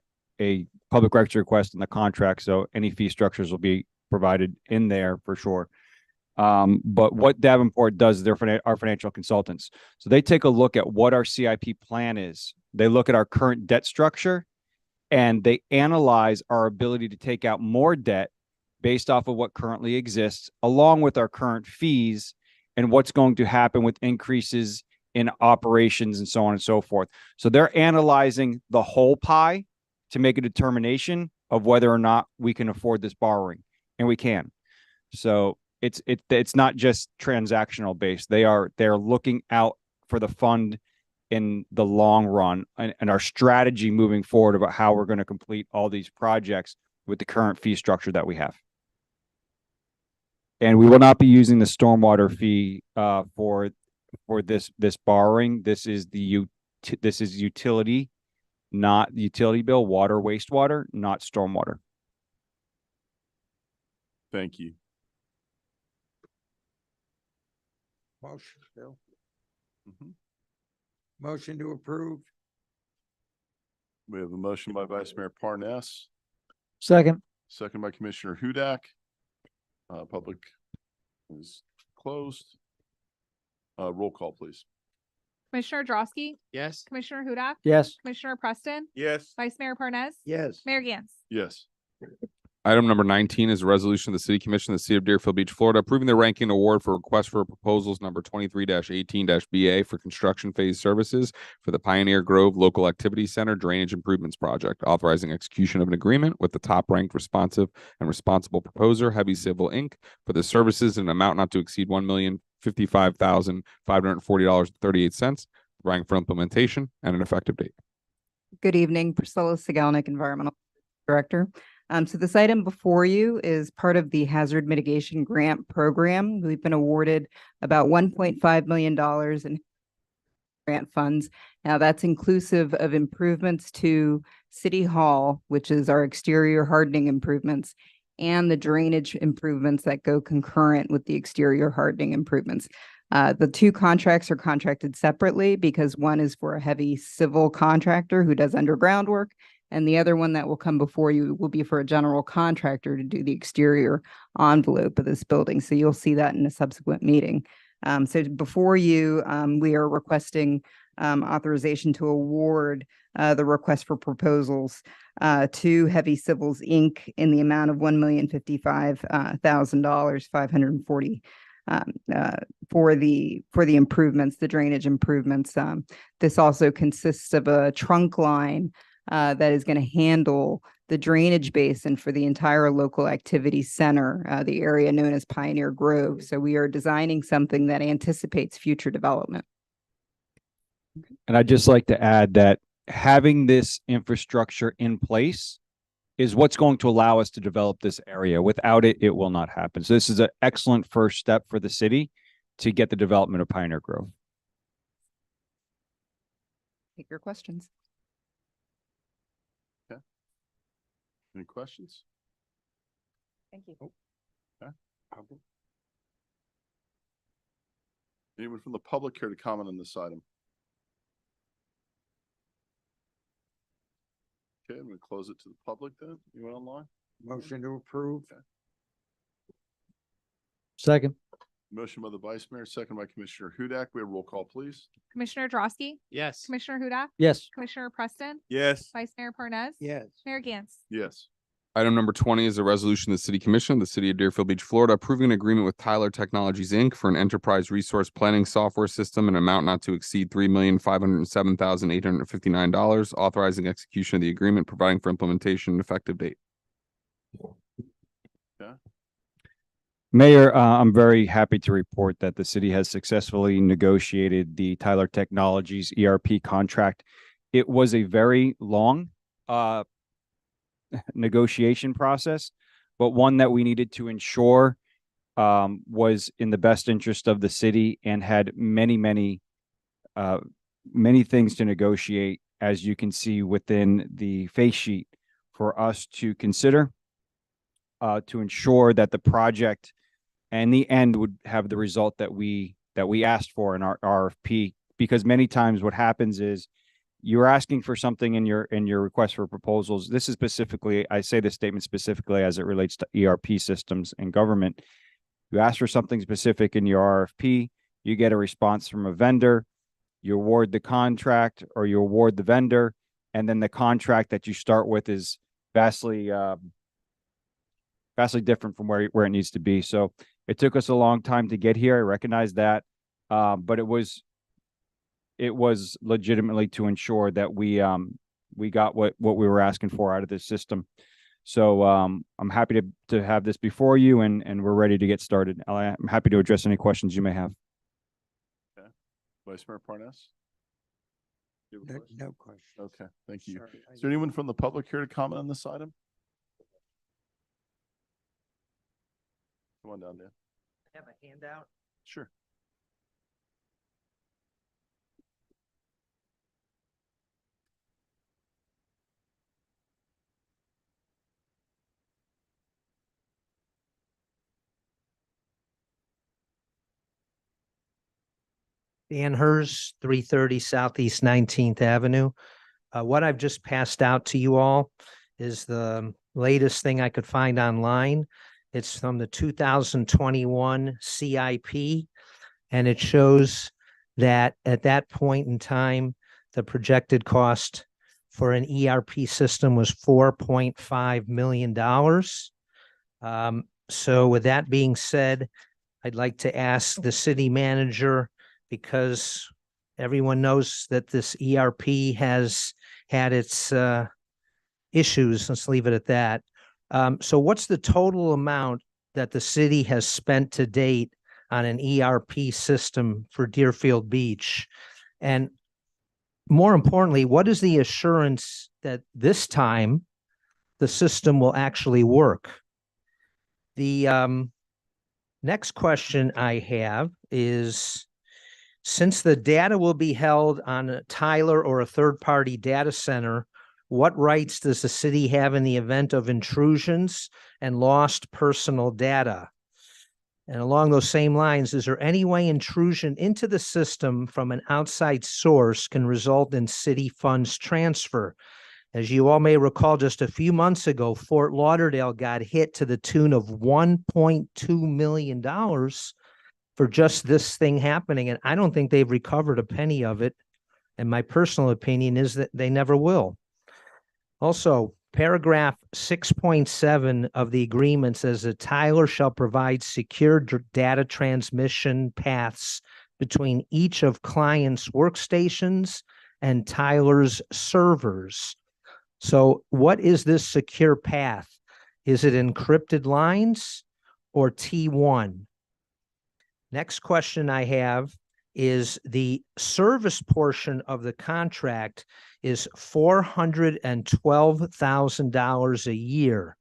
public records request in the contract, so any fee structures will be provided in there for sure. But what Davenport does, they're our financial consultants. So they take a look at what our CIP plan is. They look at our current debt structure, and they analyze our ability to take out more debt based off of what currently exists, along with our current fees and what's going to happen with increases in operations and so on and so forth. So they're analyzing the whole pie to make a determination of whether or not we can afford this borrowing, and we can. So it's not just transactional based. They're looking out for the fund in the long run, and our strategy moving forward about how we're going to complete all these projects with the current fee structure that we have. And we will not be using the stormwater fee for this borrowing. This is utility, not utility bill, water, wastewater, not stormwater. Thank you. Motion, Bill. Motion to approve. We have a motion by Vice Mayor Parnas, Second. second by Commissioner Hudak. Public is closed. Roll call, please. Commissioner Drosky, Yes. Commissioner Hudak, Yes. Commissioner Preston, Yes. Vice Mayor Parnas, Yes. Mayor Gantz. Yes. Item number 19 is a resolution of the City Commission of the City of Deerfield Beach, Florida, approving the ranking award for request for proposals number 23-18-BA for construction phase services for the Pioneer Grove Local Activity Center Drainage Improvements Project, authorizing execution of an agreement with the top-ranked responsive and responsible proposer, Heavy Civil Inc., for the services in an amount not to exceed $1,055,540.38, rank for implementation and an effective date. Good evening, Priscilla Sigalnik, Environmental Director. So this item before you is part of the Hazard Mitigation Grant Program. We've been awarded about $1.5 million in grant funds. Now that's inclusive of improvements to City Hall, which is our exterior hardening improvements, and the drainage improvements that go concurrent with the exterior hardening improvements. The two contracts are contracted separately because one is for a heavy civil contractor who does underground work, And the other one that will come before you will be for a general contractor to do the exterior envelope of this building. So you'll see that in a subsequent meeting. So before you, we are requesting authorization to award the request for proposals to Heavy Civils, Inc. in the amount of $1,055,000, 540 for the improvements, the drainage improvements. This also consists of a trunk line that is going to handle the drainage basin for the entire local activity center, the area known as Pioneer Grove. So we are designing something that anticipates future development. And I'd just like to add that having this infrastructure in place is what's going to allow us to develop this area. Without it, it will not happen. So this is an excellent first step for the city to get the development of Pioneer Grove. Take your questions. Okay. Any questions? Thank you. Okay. Anyone from the public care to comment on this item? Okay, I'm going to close it to the public then. Anyone online? Motion to approve. Okay. Second. Motion by the Vice Mayor, second by Commissioner Hudak. We have roll call, please. Commissioner Drosky, Yes. Commissioner Hudak, Yes. Commissioner Preston, Yes. Vice Mayor Parnas. Yes. Mayor Gantz. Yes. Item number 20 is a resolution of the City Commission of the City of Deerfield Beach, Florida, approving an agreement with Tyler Technologies, Inc. for an enterprise resource planning software system in an amount not to exceed $3,507,859, authorizing execution of the agreement, providing for implementation and effective date. Okay. Mayor, I'm very happy to report that the city has successfully negotiated the Tyler Technologies ERP contract. It was a very long negotiation process, but one that we needed to ensure was in the best interest of the city and had many things to negotiate, as you can see within the face sheet, for us to consider to ensure that the project and the end would have the result that we asked for in our RFP. Because many times what happens is you're asking for something in your request for proposals. This is specifically, I say this statement specifically as it relates to ERP systems and government. You ask for something specific in your RFP, you get a response from a vendor, you award the contract or you award the vendor, and then the contract that you start with is vastly different from where it needs to be. So it took us a long time to get here. I recognize that, but it was legitimately to ensure that we got what we were asking for out of this system. So I'm happy to have this before you, and we're ready to get started. I'm happy to address any questions you may have. Okay. Vice Mayor Parnas? You have a question? No question. Okay, thank you. Sorry, Is there anyone from the public here to comment on this item? Come on down, Dan. Have a handout. Sure. Dan Hers, 330 Southeast 19th Avenue. What I've just passed out to you all is the latest thing I could find online. It's from the 2021 CIP, and it shows that at that point in time, the projected cost for an ERP system was $4.5 million. So with that being said, I'd like to ask the city manager, because everyone knows that this ERP has had its issues. Let's leave it at that. So what's the total amount that the city has spent to date on an ERP system for Deerfield Beach? And more importantly, what is the assurance that this time the system will actually work? The next question I have is, since the data will be held on a Tyler or a third-party data center, what rights does the city have in the event of intrusions and lost personal data? And along those same lines, is there any way intrusion into the system from an outside source can result in city funds transfer? As you all may recall, just a few months ago, Fort Lauderdale got hit to the tune of $1.2 million for just this thing happening. And I don't think they've recovered a penny of it. And my personal opinion is that they never will. Also, paragraph 6.7 of the agreement says that Tyler shall provide secure data transmission paths between each of clients' workstations and Tyler's servers. So what is this secure path? Is it encrypted lines or T1? Next question I have is the service portion of the contract is $412,000 a year.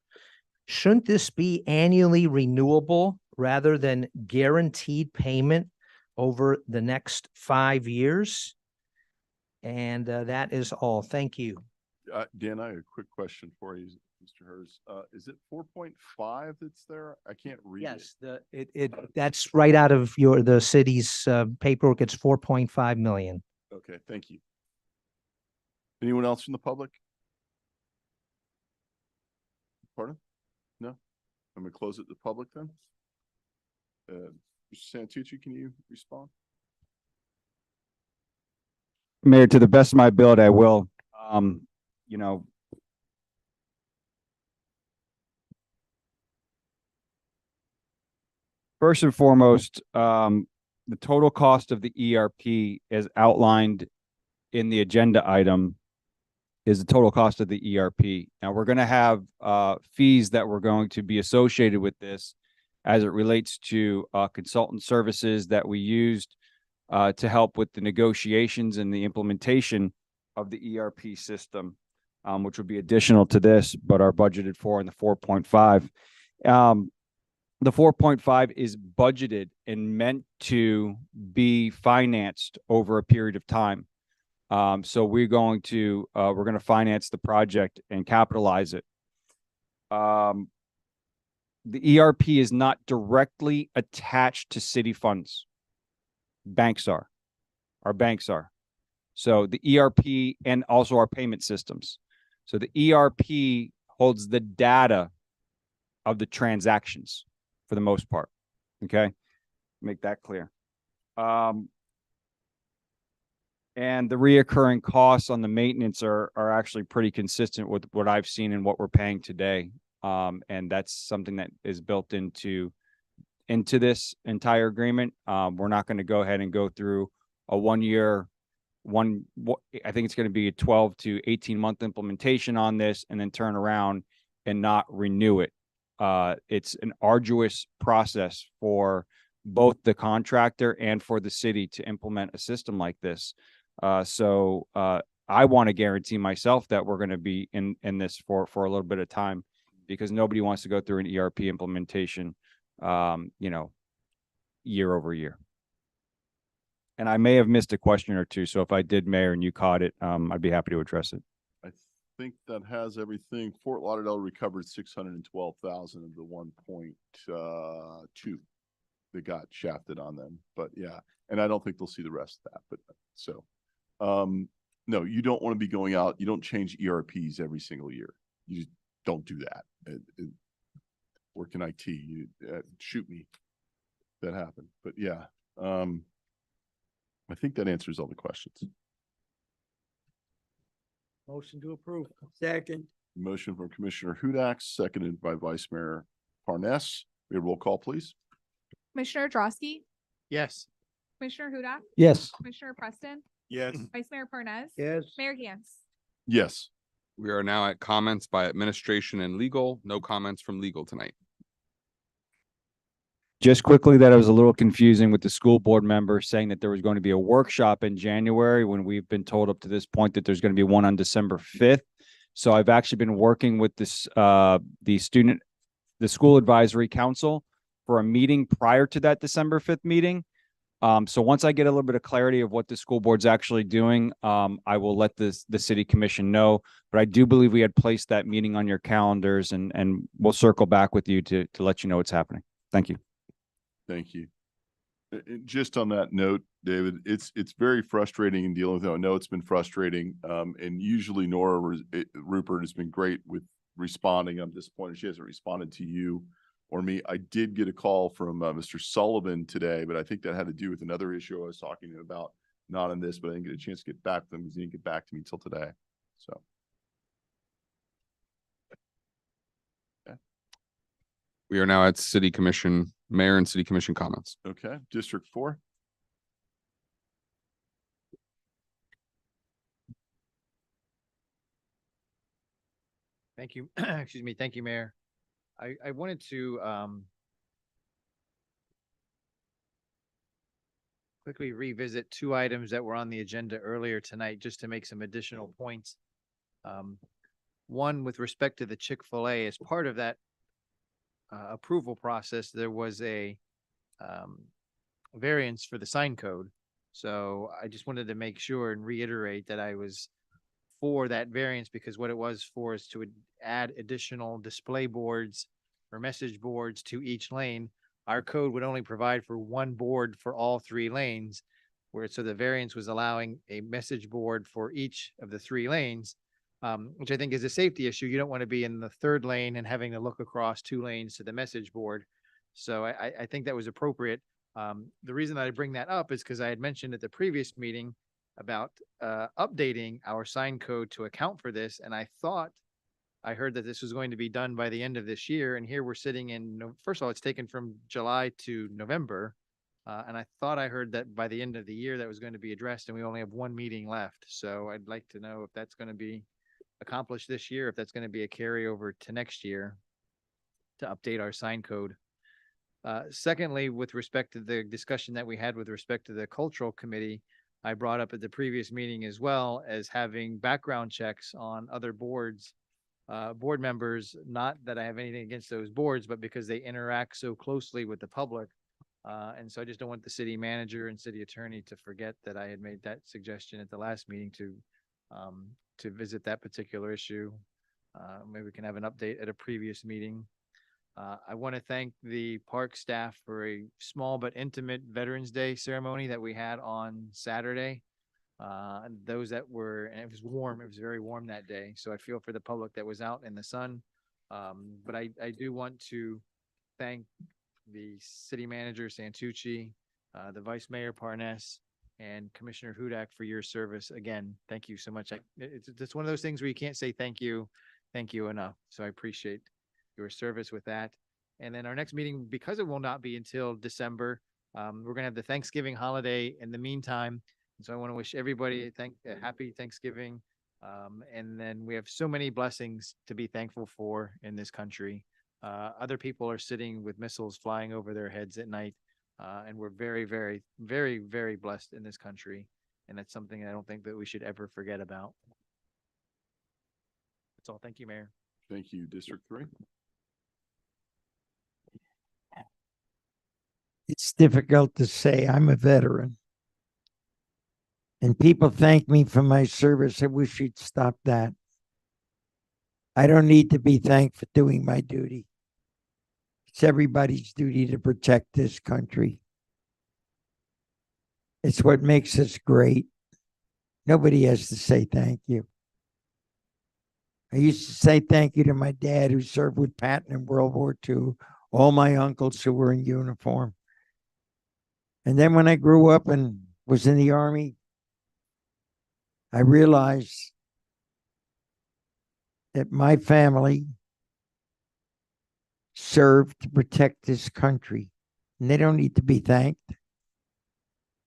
Shouldn't this be annually renewable rather than guaranteed payment over the next 5 years? And that is all. Thank you. Dan, I have a quick question for you, Mr. Hers. Is it 4.5 that's there? I can't read it. Yes, that's right out of the city's paperwork. It's 4.5 million. Okay, thank you. Anyone else from the public? Pardon? No? I'm gonna close it to the public then. Mr. Santucci, can you respond? Mayor, to the best of my ability, I will. You know, first and foremost, the total cost of the ERP as outlined in the agenda item is the total cost of the ERP. Now we're going to have fees that we're going to be associated with this as it relates to consultant services that we used to help with the negotiations and the implementation of the ERP system, which would be additional to this, but are budgeted for in the 4.5. The 4.5 is budgeted and meant to be financed over a period of time. So we're going to finance the project and capitalize it. The ERP is not directly attached to city funds. Banks are. Our banks are. So the ERP and also our payment systems. So the ERP holds the data of the transactions for the most part. Okay, make that clear. And the reoccurring costs on the maintenance are actually pretty consistent with what I've seen and what we're paying today. And that's something that is built into this entire agreement. We're not going to go ahead and go through a I think it's going to be a 12 to 18 month implementation on this and then turn around and not renew it. It's an arduous process for both the contractor and for the city to implement a system like this. So I want to guarantee myself that we're going to be in this for a little bit of time, because nobody wants to go through an ERP implementation, year over year. And I may have missed a question or two. So if I did, Mayor, and you caught it, I'd be happy to address it. I think that has everything. Fort Lauderdale recovered 612,000 of the 1.2 that got shafted on them. But yeah, and I don't think they'll see the rest of that. But so, no, you don't want to be going out. You don't change ERPs every single year. You just don't do that. Work in IT, shoot me. That happened. But yeah, I think that answers all the questions. Motion to approve. Second. Motion from Commissioner Hudak, seconded by Vice Mayor Parnas. We have roll call, please. Commissioner Drosky, Yes. Commissioner Hudak, Yes. Commissioner Preston, Yes. Vice Mayor Parnas. Yes. Mayor Gantz. Yes. We are now at comments by administration and legal. No comments from legal tonight. Just quickly, that it was a little confusing with the school board member saying that there was going to be a workshop in January when we've been told up to this point that there's going to be one on December 5th. So I've actually been working with this, the school advisory council for a meeting prior to that December 5th meeting. So once I get a little bit of clarity of what the school board's actually doing, I will let the city commission know. But I do believe we had placed that meeting on your calendars, and we'll circle back with you to let you know what's happening. Thank you. Thank you. Just on that note, David, it's very frustrating in dealing with it. I know it's been frustrating. And usually Rupert has been great with responding. I'm disappointed she hasn't responded to you or me. I did get a call from Mr. Sullivan today, but I think that had to do with another issue I was talking to him about, not on this, but I didn't get a chance to get back to him because he didn't get back to me till today. So. We are now at city commission, mayor and city commission comments. Okay, District 4. Thank you. Excuse me. Thank you, Mayor. I wanted to quickly revisit two items that were on the agenda earlier tonight, just to make some additional points. One, with respect to the Chick-fil-A, as part of that approval process, there was a variance for the sign code. So I just wanted to make sure and reiterate that I was for that variance, because what it was for is to add additional display boards or message boards to each lane. Our code would only provide for one board for all 3 lanes, so the variance was allowing a message board for each of the 3 lanes, which I think is a safety issue. You don't want to be in the 3rd lane and having to look across 2 lanes to the message board. So I think that was appropriate. The reason that I bring that up is because I had mentioned at the previous meeting about updating our sign code to account for this. And I thought I heard that this was going to be done by the end of this year. And here we're sitting in, first of all, it's taken from July to November. And I thought I heard that by the end of the year that was going to be addressed, and we only have 1 meeting left. So I'd like to know if that's going to be accomplished this year, if that's going to be a carryover to next year to update our sign code. Secondly, with respect to the discussion that we had with respect to the cultural committee, I brought up at the previous meeting as well as having background checks on other boards, board members, not that I have anything against those boards, but because they interact so closely with the public. And so I just don't want the city manager and city attorney to forget that I had made that suggestion at the last meeting to visit that particular issue. Maybe we can have an update at a previous meeting. I want to thank the park staff for a small but intimate Veterans Day ceremony that we had on Saturday. Those that were, and it was warm, it was very warm that day. So I feel for the public that was out in the sun. But I do want to thank the city manager Santucci, the vice mayor Parnas, and Commissioner Hudak for your service. Again, thank you so much. It's one of those things where you can't say thank you enough. So I appreciate your service with that. And then our next meeting, because it will not be until December, we're gonna have the Thanksgiving holiday in the meantime. And so I want to wish everybody a happy Thanksgiving. And then we have so many blessings to be thankful for in this country. Other people are sitting with missiles flying over their heads at night. And we're very, very, very, very blessed in this country. And that's something I don't think that we should ever forget about. That's all. Thank you, Mayor. Thank you, District 3. It's difficult to say. I'm a veteran. And people thank me for my service. I wish you'd stop that. I don't need to be thanked for doing my duty. It's everybody's duty to protect this country. It's what makes us great. Nobody has to say thank you. I used to say thank you to my dad, who served with Patton in World War II, all my uncles who were in uniform. And then when I grew up and was in the Army, I realized that my family served to protect this country, and they don't need to be thanked.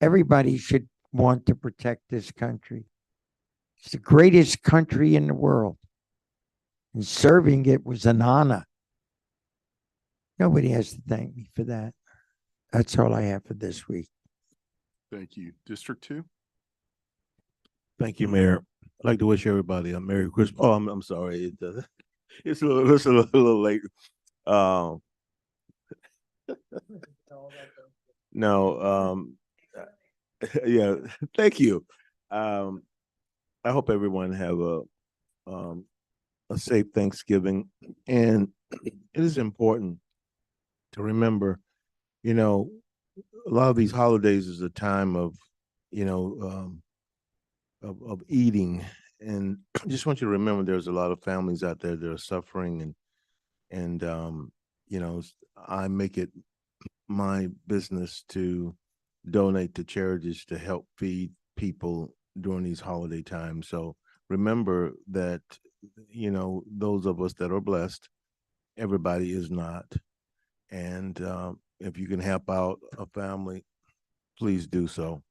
Everybody should want to protect this country. It's the greatest country in the world, and serving it was an honor. Nobody has to thank me for that. That's all I have for this week. Thank you. District 2. Thank you, Mayor. I'd like to wish everybody a Merry Christmas. Oh, I'm sorry. It's a little late. No, yeah, thank you. I hope everyone have a safe Thanksgiving. And it is important to remember, a lot of these holidays is a time of, of eating. And I just want you to remember there's a lot of families out there that are suffering and I make it my business to donate to charities to help feed people during these holiday times. So remember that, those of us that are blessed, everybody is not. And if you can help out a family, please do so.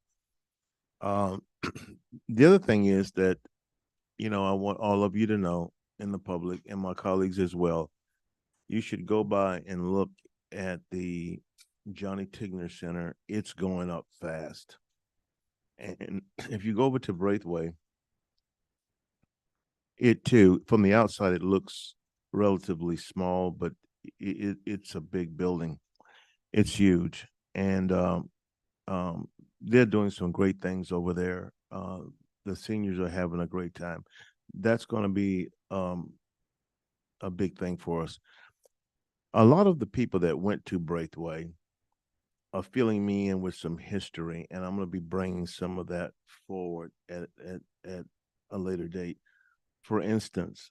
The other thing is that, I want all of you to know, in the public and my colleagues as well, you should go by and look at the Johnny Tigner Center. It's going up fast. And if you go over to Braithwaite, it too, from the outside, it looks relatively small, but it's a big building. It's huge. And they're doing some great things over there. The seniors are having a great time. That's going to be a big thing for us. A lot of the people that went to Braithwaite are filling me in with some history, and I'm going to be bringing some of that forward at a later date. For instance,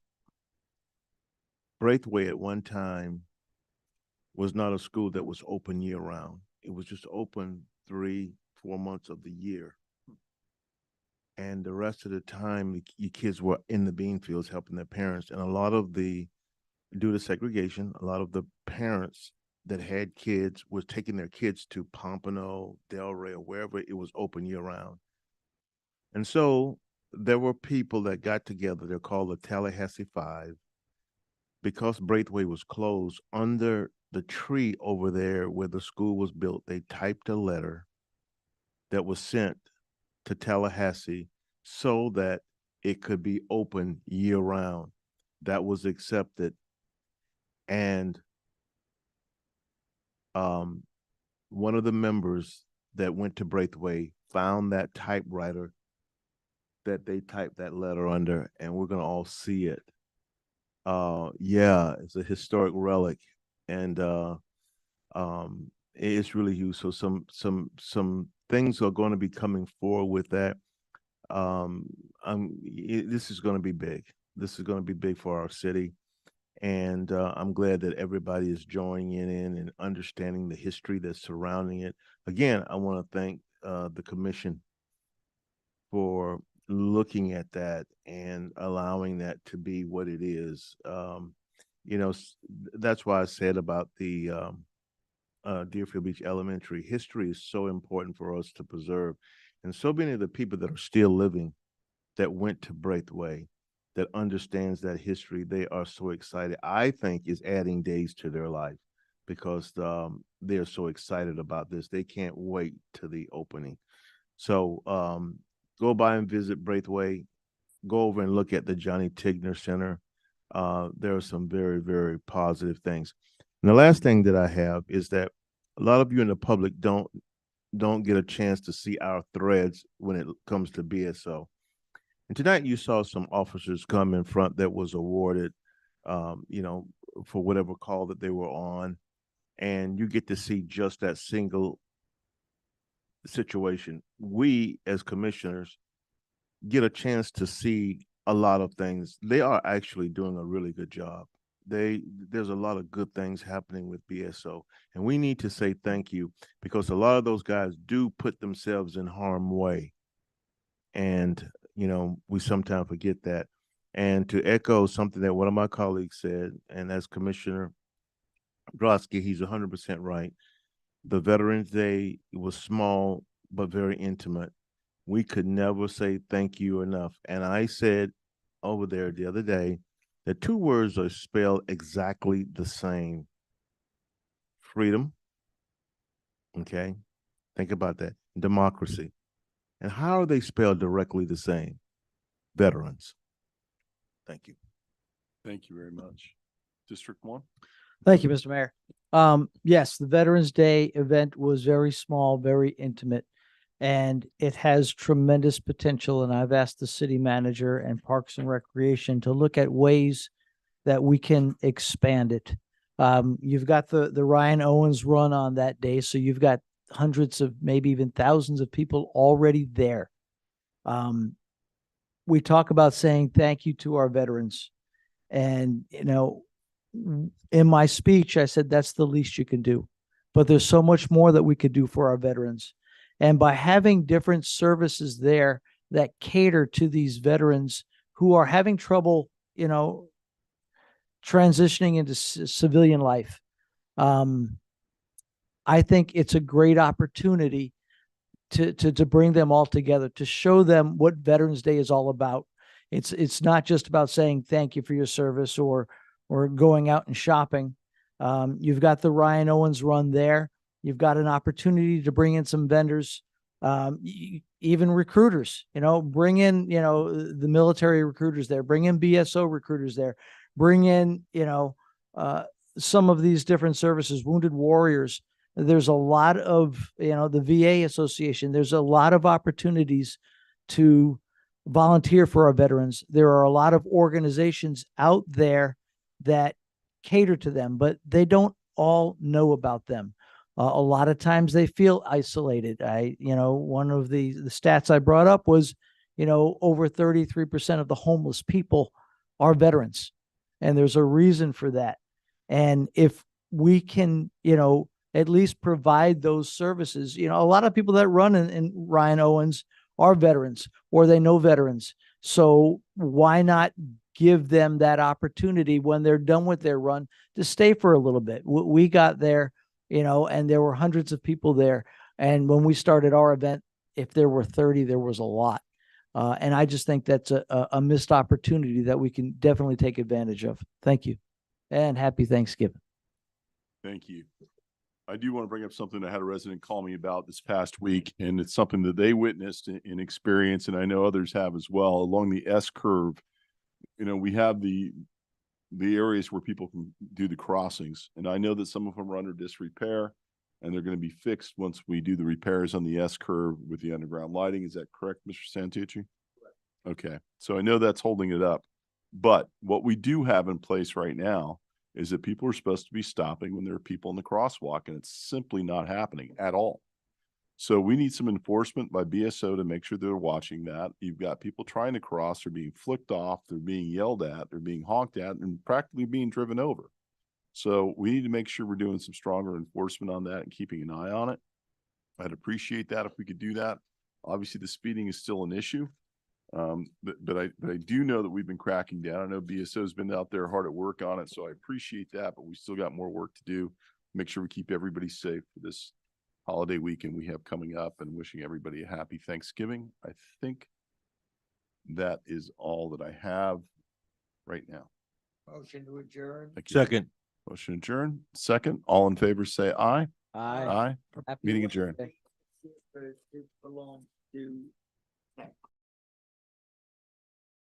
Braithwaite at one time was not a school that was open year round. It was just open 3-4 months of the year. And the rest of the time, your kids were in the bean fields helping their parents. And due to segregation, a lot of the parents that had kids was taking their kids to Pompano, Delray, or wherever it was open year round. And so there were people that got together. They're called the Tallahassee Five. Because Braithwaite was closed, under the tree over there where the school was built, they typed a letter that was sent to Tallahassee so that it could be open year round. That was accepted. And one of the members that went to Braithwaite found that typewriter that they typed that letter under, and we're going to all see it. Yeah, it's a historic relic, and it's really huge. So some things are going to be coming forward with that. This is going to be big. This is going to be big for our city. And I'm glad that everybody is joining in and understanding the history that's surrounding it. Again, I want to thank the commission for looking at that and allowing that to be what it is. That's why I said about the Deerfield Beach Elementary. History is so important for us to preserve. And so many of the people that are still living that went to Braithwaite, that understands that history, they are so excited. I think is adding days to their life because they're so excited about this. They can't wait to the opening. So go by and visit Braithwaite. Go over and look at the Johnny Tigner Center. There are some very, very positive things. And the last thing that I have is that a lot of you in the public don't get a chance to see our threads when it comes to BSO. And tonight you saw some officers come in front that was awarded, for whatever call that they were on. And you get to see just that single situation. We as commissioners get a chance to see a lot of things. They are actually doing a really good job. There's a lot of good things happening with BSO, and we need to say thank you because a lot of those guys do put themselves in harm's way. And we sometimes forget that. And to echo something that one of my colleagues said, and as Commissioner Drosky, he's 100% right. The Veterans Day was small, but very intimate. We could never say thank you enough. And I said over there the other day that two words are spelled exactly the same. Freedom. Okay. Think about that. Democracy. And how are they spelled directly the same? Veterans. Thank you. Thank you very much. District 1. Thank you, Mr. Mayor. Yes, the Veterans Day event was very small, very intimate, and it has tremendous potential. And I've asked the city manager and Parks and Recreation to look at ways that we can expand it. You've got the Ryan Owens run on that day, so you've got hundreds of, maybe even thousands of people already there. We talk about saying thank you to our veterans. And, you know, in my speech, I said that's the least you can do. But there's so much more that we could do for our veterans. And by having different services there that cater to these veterans who are having trouble, you know, transitioning into civilian life, I think it's a great opportunity to bring them all together, to show them what Veterans Day is all about. It's not just about saying thank you for your service or going out and shopping. You've got the Ryan Owens run there. You've got an opportunity to bring in some vendors, even recruiters, you know, bring in, you know, the military recruiters there, bring in BSO recruiters there, bring in, you know, some of these different services, Wounded Warriors. There's a lot of, you know, the VA Association. There's a lot of opportunities to volunteer for our veterans. There are a lot of organizations out there that cater to them, but they don't all know about them. A lot of times they feel isolated. You know, one of the stats I brought up was, you know, over 33% of the homeless people are veterans. And there's a reason for that. And if we can, you know, at least provide those services, you know, a lot of people that run in Ryan Owens are veterans or they know veterans. So why not give them that opportunity when they're done with their run to stay for a little bit? We got there, you know, and there were hundreds of people there. And when we started our event, if there were 30, there was a lot. And I just think that's a missed opportunity that we can definitely take advantage of. Thank you. And happy Thanksgiving. Thank you. I do want to bring up something I had a resident call me about this past week, and it's something that they witnessed and experienced, and I know others have as well. Along the S curve, you know, we have the areas where people can do the crossings, and I know that some of them are under disrepair, and they're going to be fixed once we do the repairs on the S curve with the underground lighting. Is that correct, Mr. Santucci? Okay, so I know that's holding it up, but what we do have in place right now is that people are supposed to be stopping when there are people in the crosswalk, and it's simply not happening at all. So we need some enforcement by BSO to make sure they're watching that. You've got people trying to cross, they're being flicked off, they're being yelled at, they're being honked at, and practically being driven over. So we need to make sure we're doing some stronger enforcement on that and keeping an eye on it. I'd appreciate that if we could do that. Obviously, the speeding is still an issue. But I do know that we've been cracking down. I know BSO has been out there hard at work on it, so I appreciate that, but we still got more work to do. Make sure we keep everybody safe for this holiday weekend we have coming up, and wishing everybody a happy Thanksgiving. I think that is all that I have right now. Motion to adjourn. Thank you. Second. Motion adjourned. Second. All in favor, say aye. Aye. Aye. Happy Meeting Wednesday. adjourned. But it belongs to